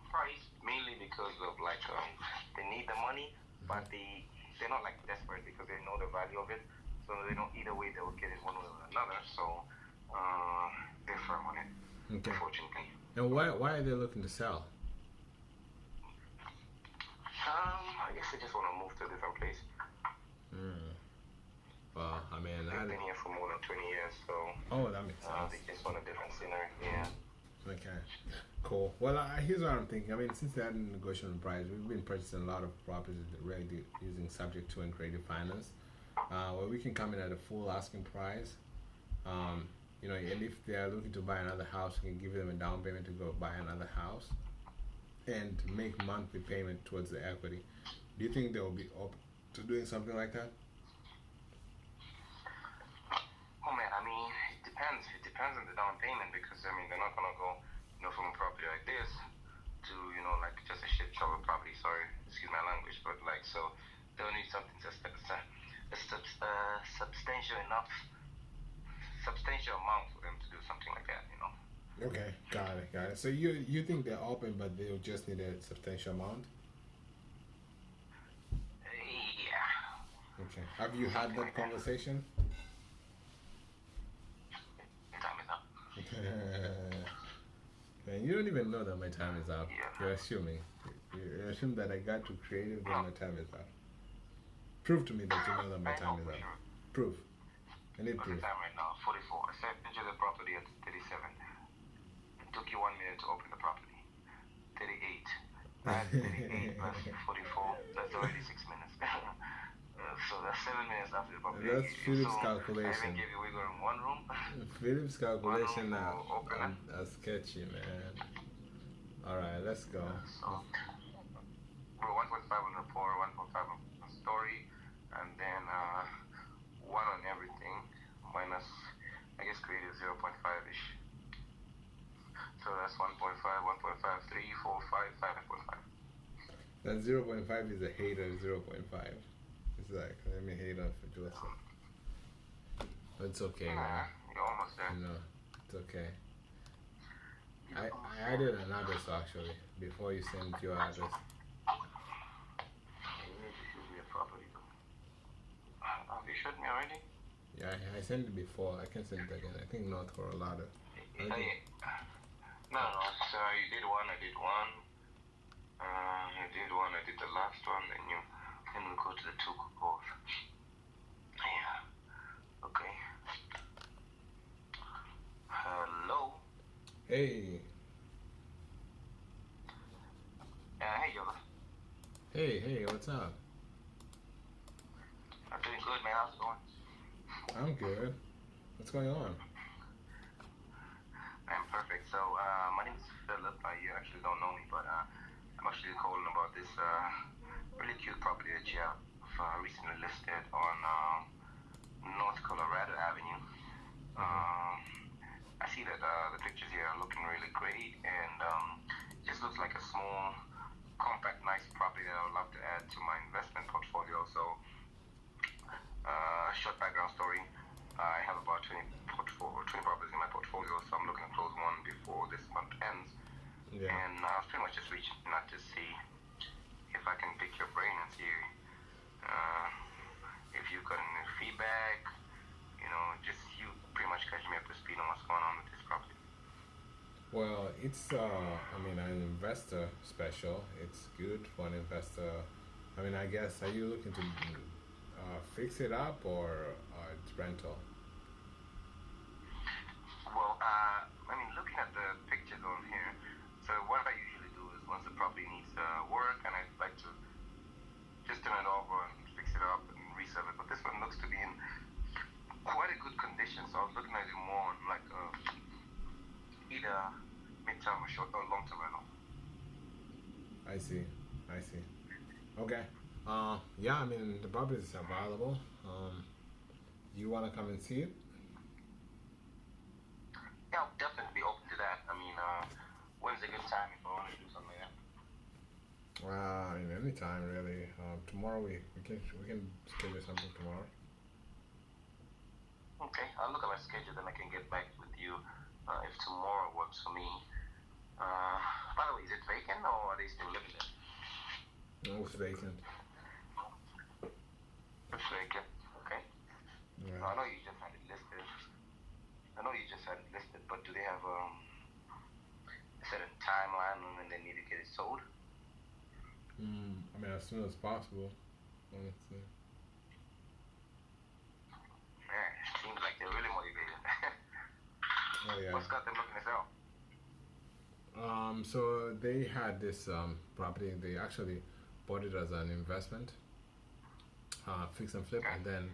Speaker 4: price mainly because of like they need the money, but they're not like desperate because they know the value of it. So they know either way they will get it one way or another. So they're firm on it. Okay. Unfortunately.
Speaker 2: And why are they looking to sell?
Speaker 4: I guess they just want to move to a different place.
Speaker 2: Well, I mean,
Speaker 4: they've been here for more than 20 years, so
Speaker 2: oh, that makes sense.
Speaker 4: they just want a different scenery. Yeah.
Speaker 2: Okay. Cool. Well, here's what I'm thinking. I mean, since they had a negotiable price, we've been purchasing a lot of properties already using subject to and creative finance, where we can come in at a full asking price. You know, and if they are looking to buy another house, we can give them a down payment to go buy another house and make monthly payment towards the equity. Do you think they will be open to doing something like that?
Speaker 4: Oh man, I mean, it depends. It depends on the down payment because I mean they're not gonna go, from a property like this to like just a shit shovel property. Sorry, excuse my language, but like so they'll need something just substantial enough, substantial amount for them to do something like that.
Speaker 2: Okay, got it, got it. So you think they're open, but they'll just need a substantial amount?
Speaker 4: Yeah.
Speaker 2: Okay. Have you had that conversation?
Speaker 4: Time is up.
Speaker 2: Man, you don't even know that my time is up.
Speaker 4: Yeah.
Speaker 2: You're assuming. You assume that I got too creative, then my time is up. Prove to me that you know that my time is up.
Speaker 4: Sure.
Speaker 2: Proof. I need
Speaker 4: What's
Speaker 2: proof.
Speaker 4: the time right now? 44. I said enter the property at 37. It took you 1 minute to open the property. 38. Add 38 plus 44. That's already 6 minutes. So that's 7 minutes after the property.
Speaker 2: That's Philip's
Speaker 4: so
Speaker 2: calculation.
Speaker 4: I even gave you wiggle in one room.
Speaker 2: Philip's calculation now.
Speaker 4: Open.
Speaker 2: That's sketchy, man. Alright, let's go.
Speaker 4: So we're 1.5 on rapport, 1.5 on story, and then 1 on everything, minus, I guess, creative 0.5-ish. So that's 1.5, 1.5, 3, 4, 5, 5.5.
Speaker 2: That 0.5 is a hate of 0.5. It's like, let me hate on for Joseph. But it's okay, man.
Speaker 4: You're almost there.
Speaker 2: No, it's okay. I added an address actually before you sent your address.
Speaker 4: You need to shoot me a property though. Have you shot me already?
Speaker 2: Yeah, I sent it before. I can send it again. I think North Carolina.
Speaker 4: No. So you did one, I did one. You did one, I did the last one, then we go to the 2 both. Yeah. Okay. Hello.
Speaker 2: Hey.
Speaker 4: Hey, Yola.
Speaker 2: Hey, what's up?
Speaker 4: I'm doing good, man. How's it going?
Speaker 2: I'm good. What's going on?
Speaker 4: I'm perfect. So, my name is Philip. You actually don't know me, but I'm actually calling about this really cute property that you have recently listed on North Colorado Avenue. I see that the pictures here are looking really great, and it just looks like a small, compact, nice property that I would love to add to my investment portfolio. So, short background story. I have about 20 properties in my portfolio, so I'm looking to close one before this month ends.
Speaker 2: Yeah.
Speaker 4: And I was pretty much just reaching out to see if I can pick your brain and see if you've got any feedback. Just you pretty much catch me up to speed on what's going on with this property.
Speaker 2: Well, it's an investor special. It's good for an investor. I guess, are you looking to fix it up or it's rental?
Speaker 4: Well, looking at the pictures on here, so what I usually do is once the property needs work, and I'd like to just turn it over and fix it up and resell it. But this one looks to be in quite a good condition, so I was looking at it more on like either mid-term or short or long-term rental.
Speaker 2: I see. Okay. Yeah, the property is available. You want to come and see it?
Speaker 4: Yeah, I'll definitely be open to that. When's a good time if I want to do something like that?
Speaker 2: Anytime really. Tomorrow we can schedule something tomorrow.
Speaker 4: Okay, I'll look at my schedule, then I can get back with you if tomorrow works for me. By the way, is it vacant or are they still living there?
Speaker 2: No, it's vacant.
Speaker 4: It's vacant, okay.
Speaker 2: Yeah.
Speaker 4: I know you just had it listed. But do they have a certain timeline when they need to get it sold?
Speaker 2: As soon as possible, honestly.
Speaker 4: Man, it seems like they're really motivated.
Speaker 2: Oh yeah.
Speaker 4: What's got them looking to sell?
Speaker 2: So they had this property. They actually bought it as an investment, fix and flip,
Speaker 4: Okay.
Speaker 2: and then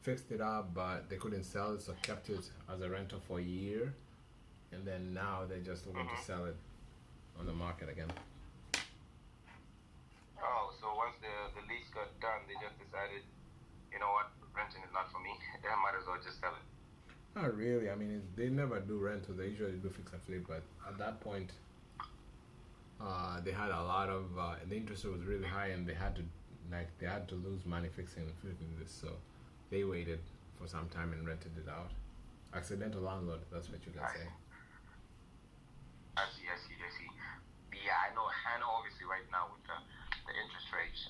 Speaker 2: fixed it up, but they couldn't sell it, so kept it as a rental for a year, and then now they're just looking to sell it on the market again.
Speaker 4: Oh, so once the lease got done, they just decided, you know what, renting is not for me. I might as well just sell it.
Speaker 2: Not really. I mean, they never do rental. They usually do fix and flip, but at that point, they had a lot of the interest rate was really high, and they had to lose money fixing and flipping this, so they waited for some time and rented it out. Accidental landlord. That's what you can say.
Speaker 4: I see. Yeah, I know. Obviously, right now with the interest rates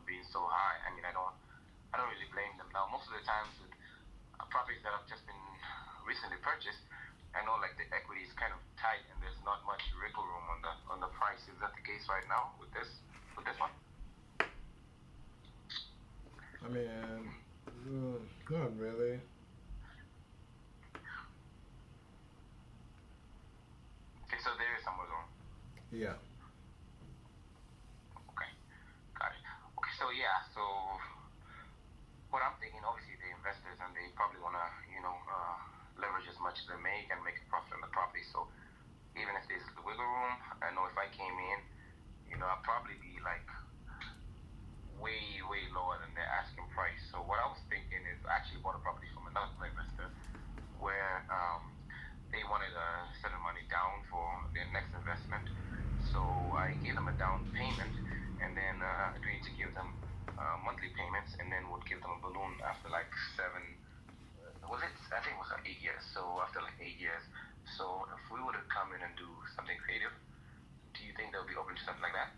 Speaker 4: being so high, I mean, I don't really blame them. Now, most of the times with properties that have just been recently purchased, I know like the equity is kind of tight and there's not much wiggle room on the price. Is that the case right now with this one?
Speaker 2: I mean, not really.
Speaker 4: Okay, so there is some wiggle room.
Speaker 2: Yeah.
Speaker 4: Okay, got it. Okay, so yeah, so what I'm thinking, obviously the investors and they probably want to, leverage as much as they make and make a profit on the property. So even if there's the wiggle room, I know if I came in, I'd probably be like way lower than their asking price. So what I was thinking is I actually bought a property from another investor where they wanted a certain money down for their next investment. So I gave them a down payment and then agreed to give them monthly payments and then would give them a balloon after like 7, I think it was like 8 years. So after like 8 years. So if we were to come in and do something creative, do you think they'll be open to something like that?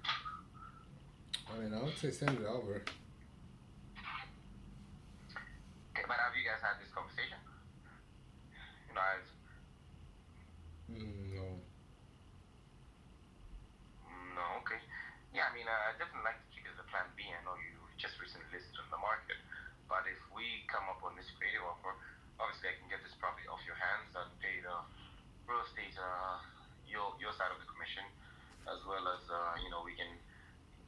Speaker 2: I mean, I would say send it over.
Speaker 4: Okay, but have you guys had this conversation? As
Speaker 2: No.
Speaker 4: no, okay. Yeah, I mean, I definitely like to keep it as a plan B. I know you just recently listed on the market, but if we come up on this creative offer, obviously I can get this property off your hands and pay the real estate, your side of the commission, as well as we can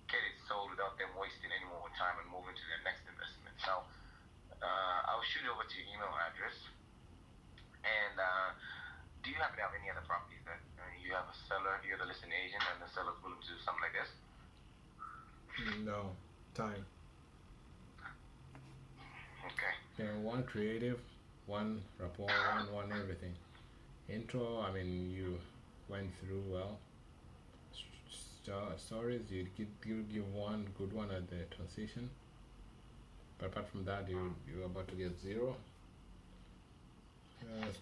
Speaker 4: get it sold without them wasting any more time and moving to their next investment. Now, I'll shoot it over to your email address. And do you happen to have any other properties that you have a seller, you're the listing agent, and the seller's willing to do something like this?
Speaker 2: No. Time.
Speaker 4: Okay.
Speaker 2: Yeah, one creative, one rapport, one everything. Intro, I mean, you went through well. Stories, you give one good one at the transition. But apart from that, you're about to get 0.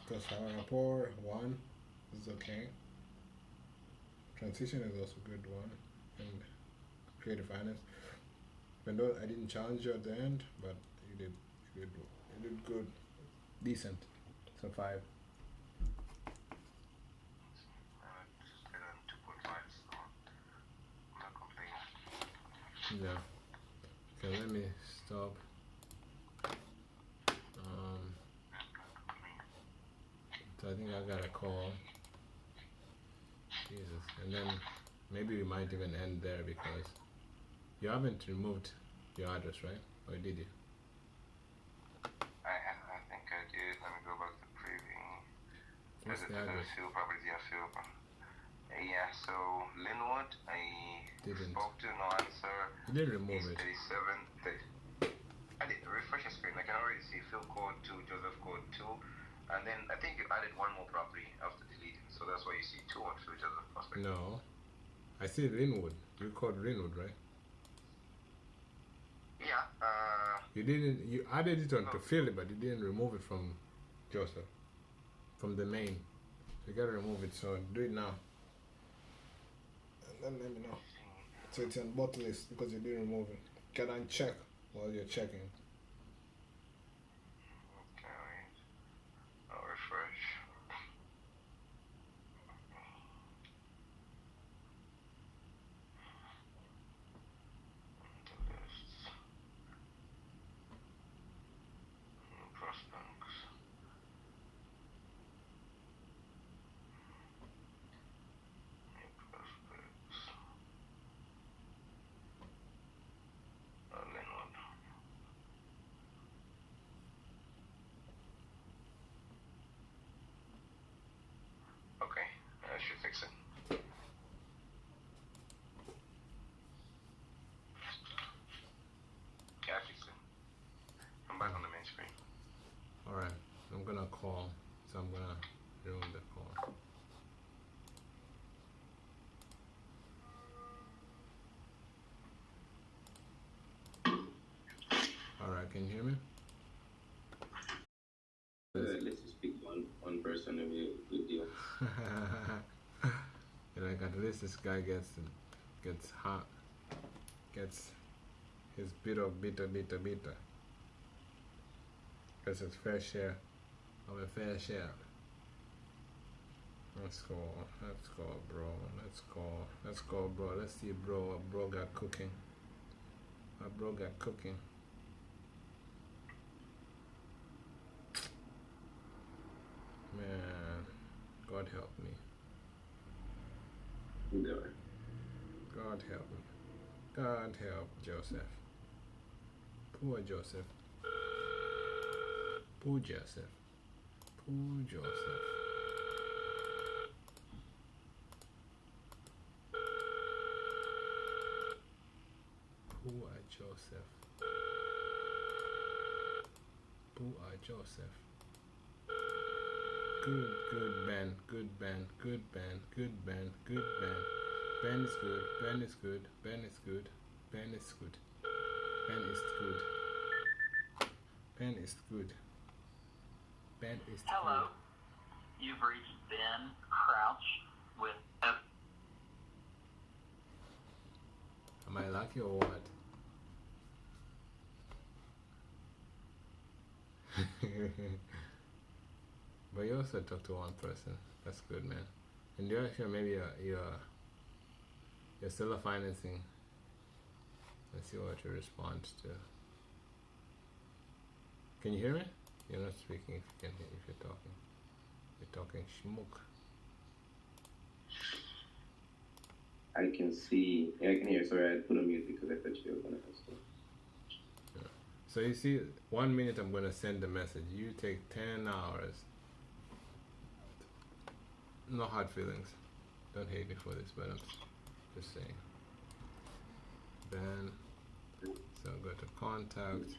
Speaker 2: Because our rapport, 1 is okay. Transition is also a good one. And creative finance. Even though I didn't challenge you at the end, but you did good. Decent. So 5.
Speaker 4: Just better than 2.5, so I'm not complaining.
Speaker 2: Yeah. Okay, let me stop. So I think I got a call. Jesus. And then maybe we might even end there because you haven't removed your address, right? Or did you?
Speaker 4: I think I did. Let me go back to preview.
Speaker 2: What's the address?
Speaker 4: Few properties, few. Yeah, so Linwood, I
Speaker 2: Didn't.
Speaker 4: spoke to, no answer.
Speaker 2: You didn't remove
Speaker 4: East
Speaker 2: it.
Speaker 4: 37. I did refresh the screen. I can already see Phil code 2, Joseph code 2, and then I think you added one more property after deleting, so that's why you see 2 on Phil Joseph Prospect.
Speaker 2: No. I see Linwood. You called Linwood, right?
Speaker 4: Yeah.
Speaker 2: You added it onto Philly, but you didn't remove it from Joseph. From the main. You gotta remove it, so do it now. And then let me know. So it's on both lists because you didn't remove it. Can I check while you're checking?
Speaker 4: Okay, I'll refresh. The lists. Prospects.
Speaker 2: Alright, I'm gonna call, so I'm gonna ruin the call. Alright, can you hear me?
Speaker 1: Let's just pick one person and we good deal.
Speaker 2: Like at least this guy gets hot, gets his bit of bitter. Gets his fair share of a fair share. Let's go, bro. Let's go, bro. Let's see, bro. What bro got cooking? Man, God help me.
Speaker 1: There.
Speaker 2: God help me. God help Joseph. Poor Joseph. Poor Joseph. Good band. Ben is good. Ben is good.
Speaker 6: Hello, you've reached Ben Crouch with
Speaker 2: Am I lucky or what? But you also talk to one person. That's good, man. And you're actually maybe you're still financing. Let's see what you respond to. Can you hear me? You're not speaking if you can hear, if you're talking. You're talking schmook.
Speaker 1: I can see. Yeah, I can hear. Sorry, I put on mute because I thought you were gonna have stuff.
Speaker 2: Yeah. So you see, 1 minute I'm gonna send the message. You take 10 hours. No hard feelings. Don't hate me for this, but I'm just saying. Ben. So go to contact.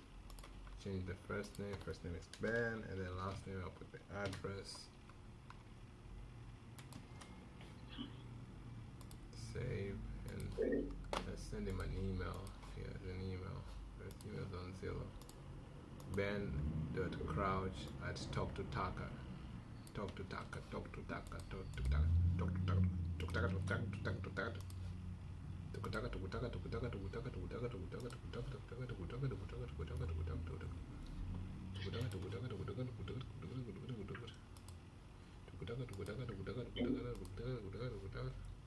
Speaker 2: Change the first name. First name is Ben, and then last name I'll put the address. Save, and let's send him an email. He has an email. His email's on Zillow. Ben.crouch@talk2taka.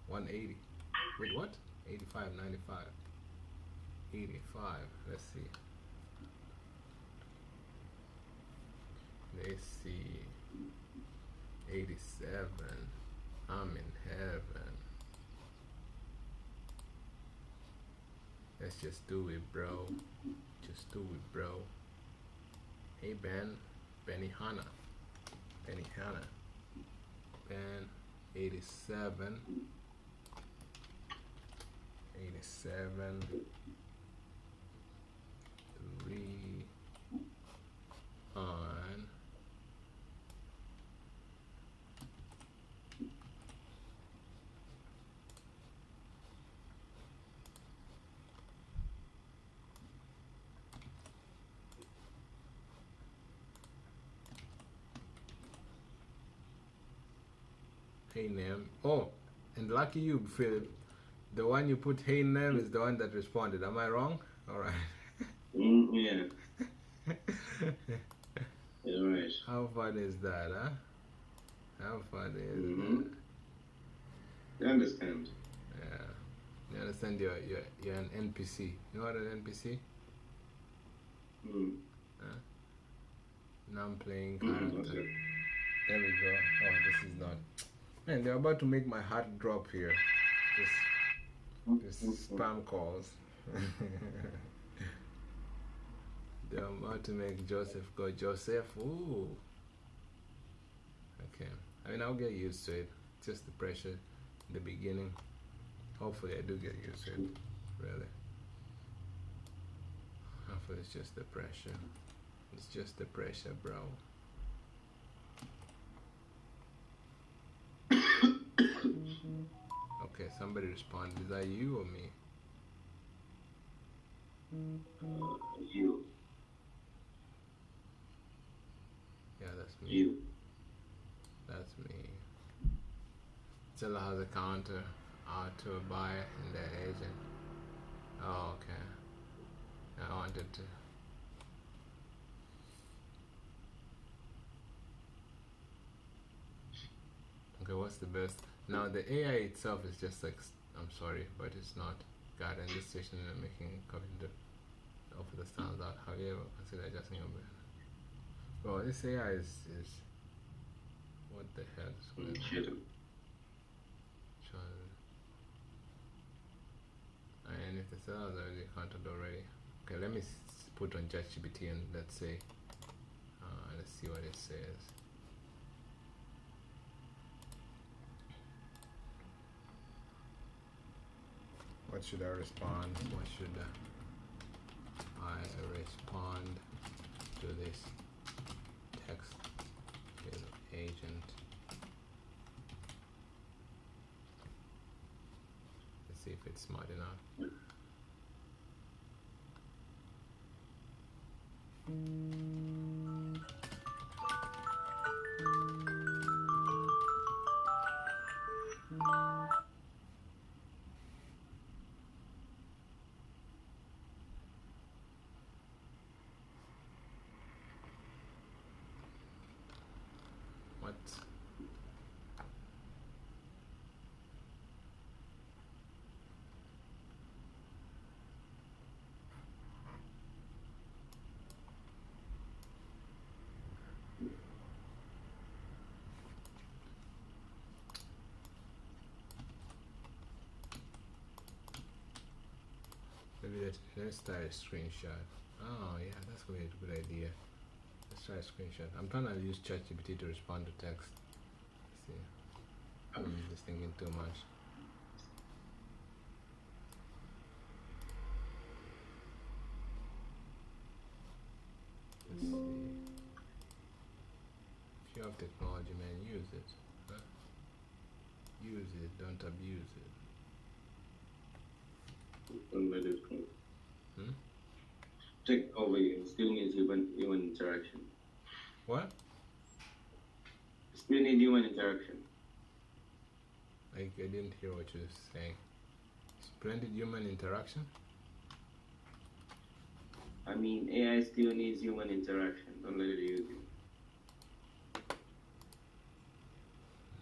Speaker 2: $180. Wait, what? 85.95. 85. Let's see. Let's see. 87. I'm in heaven. Let's just do it, bro. Just do it, bro. Hey, Ben. Benihana. Ben 87. 3 on hey name. Oh, and lucky you, Philip. The one you put hey name is the one that responded. Am I wrong? All right.
Speaker 1: Yeah. You're right.
Speaker 2: How fun is that, huh? How fun is that?
Speaker 1: I understand.
Speaker 2: Yeah. You understand? You're an NPC. You know what an NPC? Huh? Non-playing character.
Speaker 1: Okay.
Speaker 2: There we go. Oh, this is not. Man, they're about to make my heart drop here. This spam calls. They're about to make Joseph go. Joseph, ooh. Okay. I mean, I'll get used to it. Just the pressure in the beginning. Hopefully, I do get used to it. Really. Hopefully, it's just the pressure. It's just the pressure, bro. somebody responded. Is that you or me?
Speaker 1: You.
Speaker 2: Yeah, that's me.
Speaker 1: You.
Speaker 2: That's me. Seller has a counter out to a buyer and their agent. Oh, okay. I wanted to. Okay, what's the best? Now, the AI itself is just like, I'm sorry, but it's not. God, in this situation, I'm making a copy to offer the stands out. However, consider adjusting your brand. Well, this AI is what the hell is going on?
Speaker 1: Shit.
Speaker 2: And if the seller has already counted already, okay, let me put on ChatGPT and let's say, let's see what it says. What should I respond? What should I respond to this text agent? Let's see if it's smart enough. What? Maybe let's try a screenshot. Oh yeah, that's gonna be a good idea. Let's try a screenshot. I'm trying to use ChatGPT to respond to text. Let's see. I'm just thinking too much. Let's see. If you have technology, man, use it. Huh? Use it, don't abuse it.
Speaker 1: Don't let it go.
Speaker 2: Hmm?
Speaker 1: Check over here. Still needs human interaction.
Speaker 2: What?
Speaker 1: Still need human interaction.
Speaker 2: I didn't hear what you were saying. Splendid human interaction?
Speaker 1: I mean, AI still needs human interaction. Don't let it use it.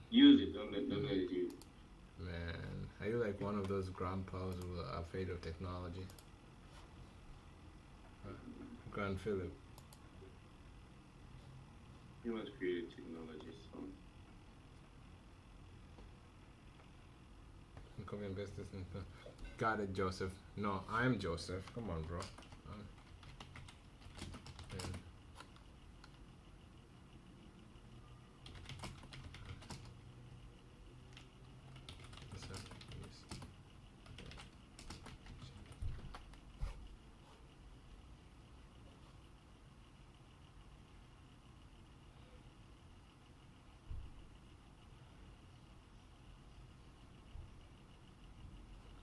Speaker 1: Use it. Don't let it use it.
Speaker 2: Man, are you like one of those grandpas who are afraid of technology? Grand Philip.
Speaker 1: Humans created technology, so.
Speaker 2: Come in business and got it, Joseph. No, I'm Joseph. Come on, bro. And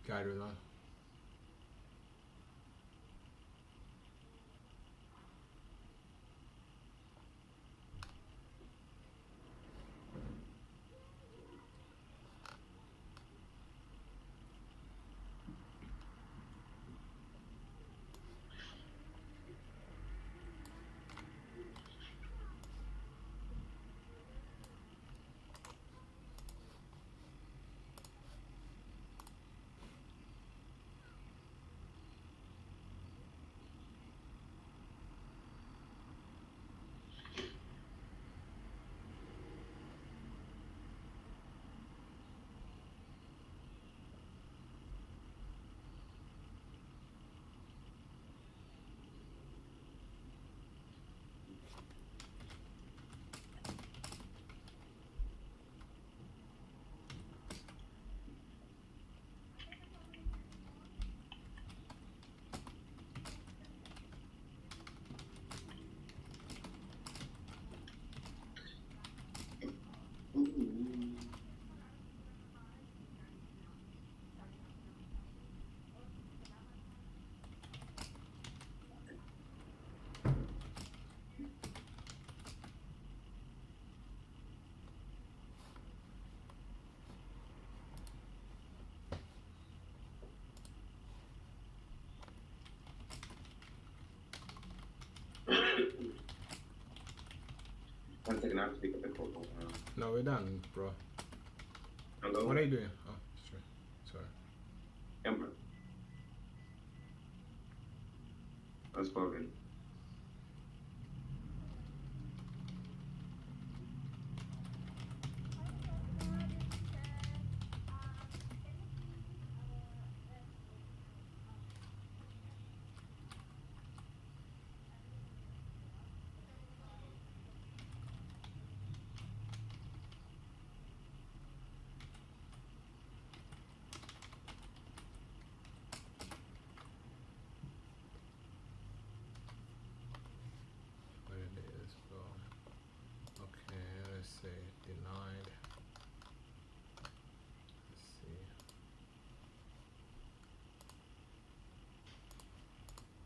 Speaker 2: carry on.
Speaker 1: One second, I have to pick up the call.
Speaker 2: No, we're done, bro.
Speaker 1: Hello?
Speaker 2: What are you doing? Oh, sorry.
Speaker 1: Emperor. That's spoken.
Speaker 2: Where it is, bro. Okay, let's say denied. Let's see.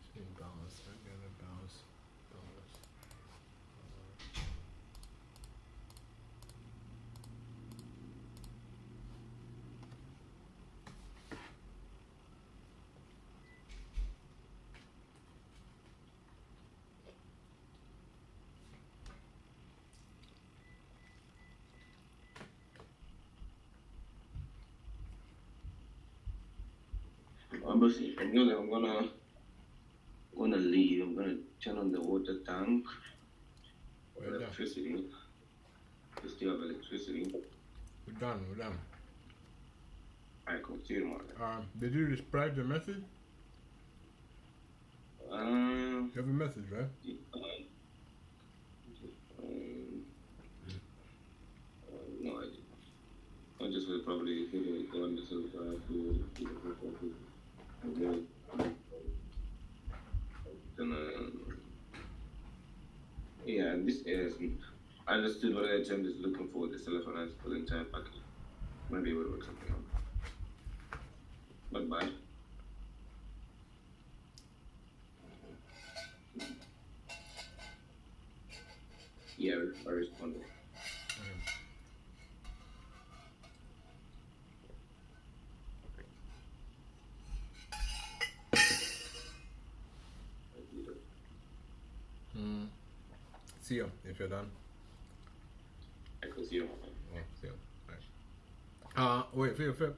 Speaker 2: It's been bounced. I gotta bounce.
Speaker 1: Obviously, I'm gonna leave. I'm gonna turn on the water tank.
Speaker 2: We're done.
Speaker 1: Electricity. We still have electricity.
Speaker 2: We're done.
Speaker 1: I can see tomorrow.
Speaker 2: Did you reply the message? You have a message, right?
Speaker 1: No idea. I just will probably hit it on the survive yeah, this is. I understood what agent is looking for. The telephone for the entire package. Maybe it will work something out. But bye. Yeah, I responded.
Speaker 2: See you if you're done.
Speaker 1: I can see you.
Speaker 2: Oh, see you. Right. Wait, Flip.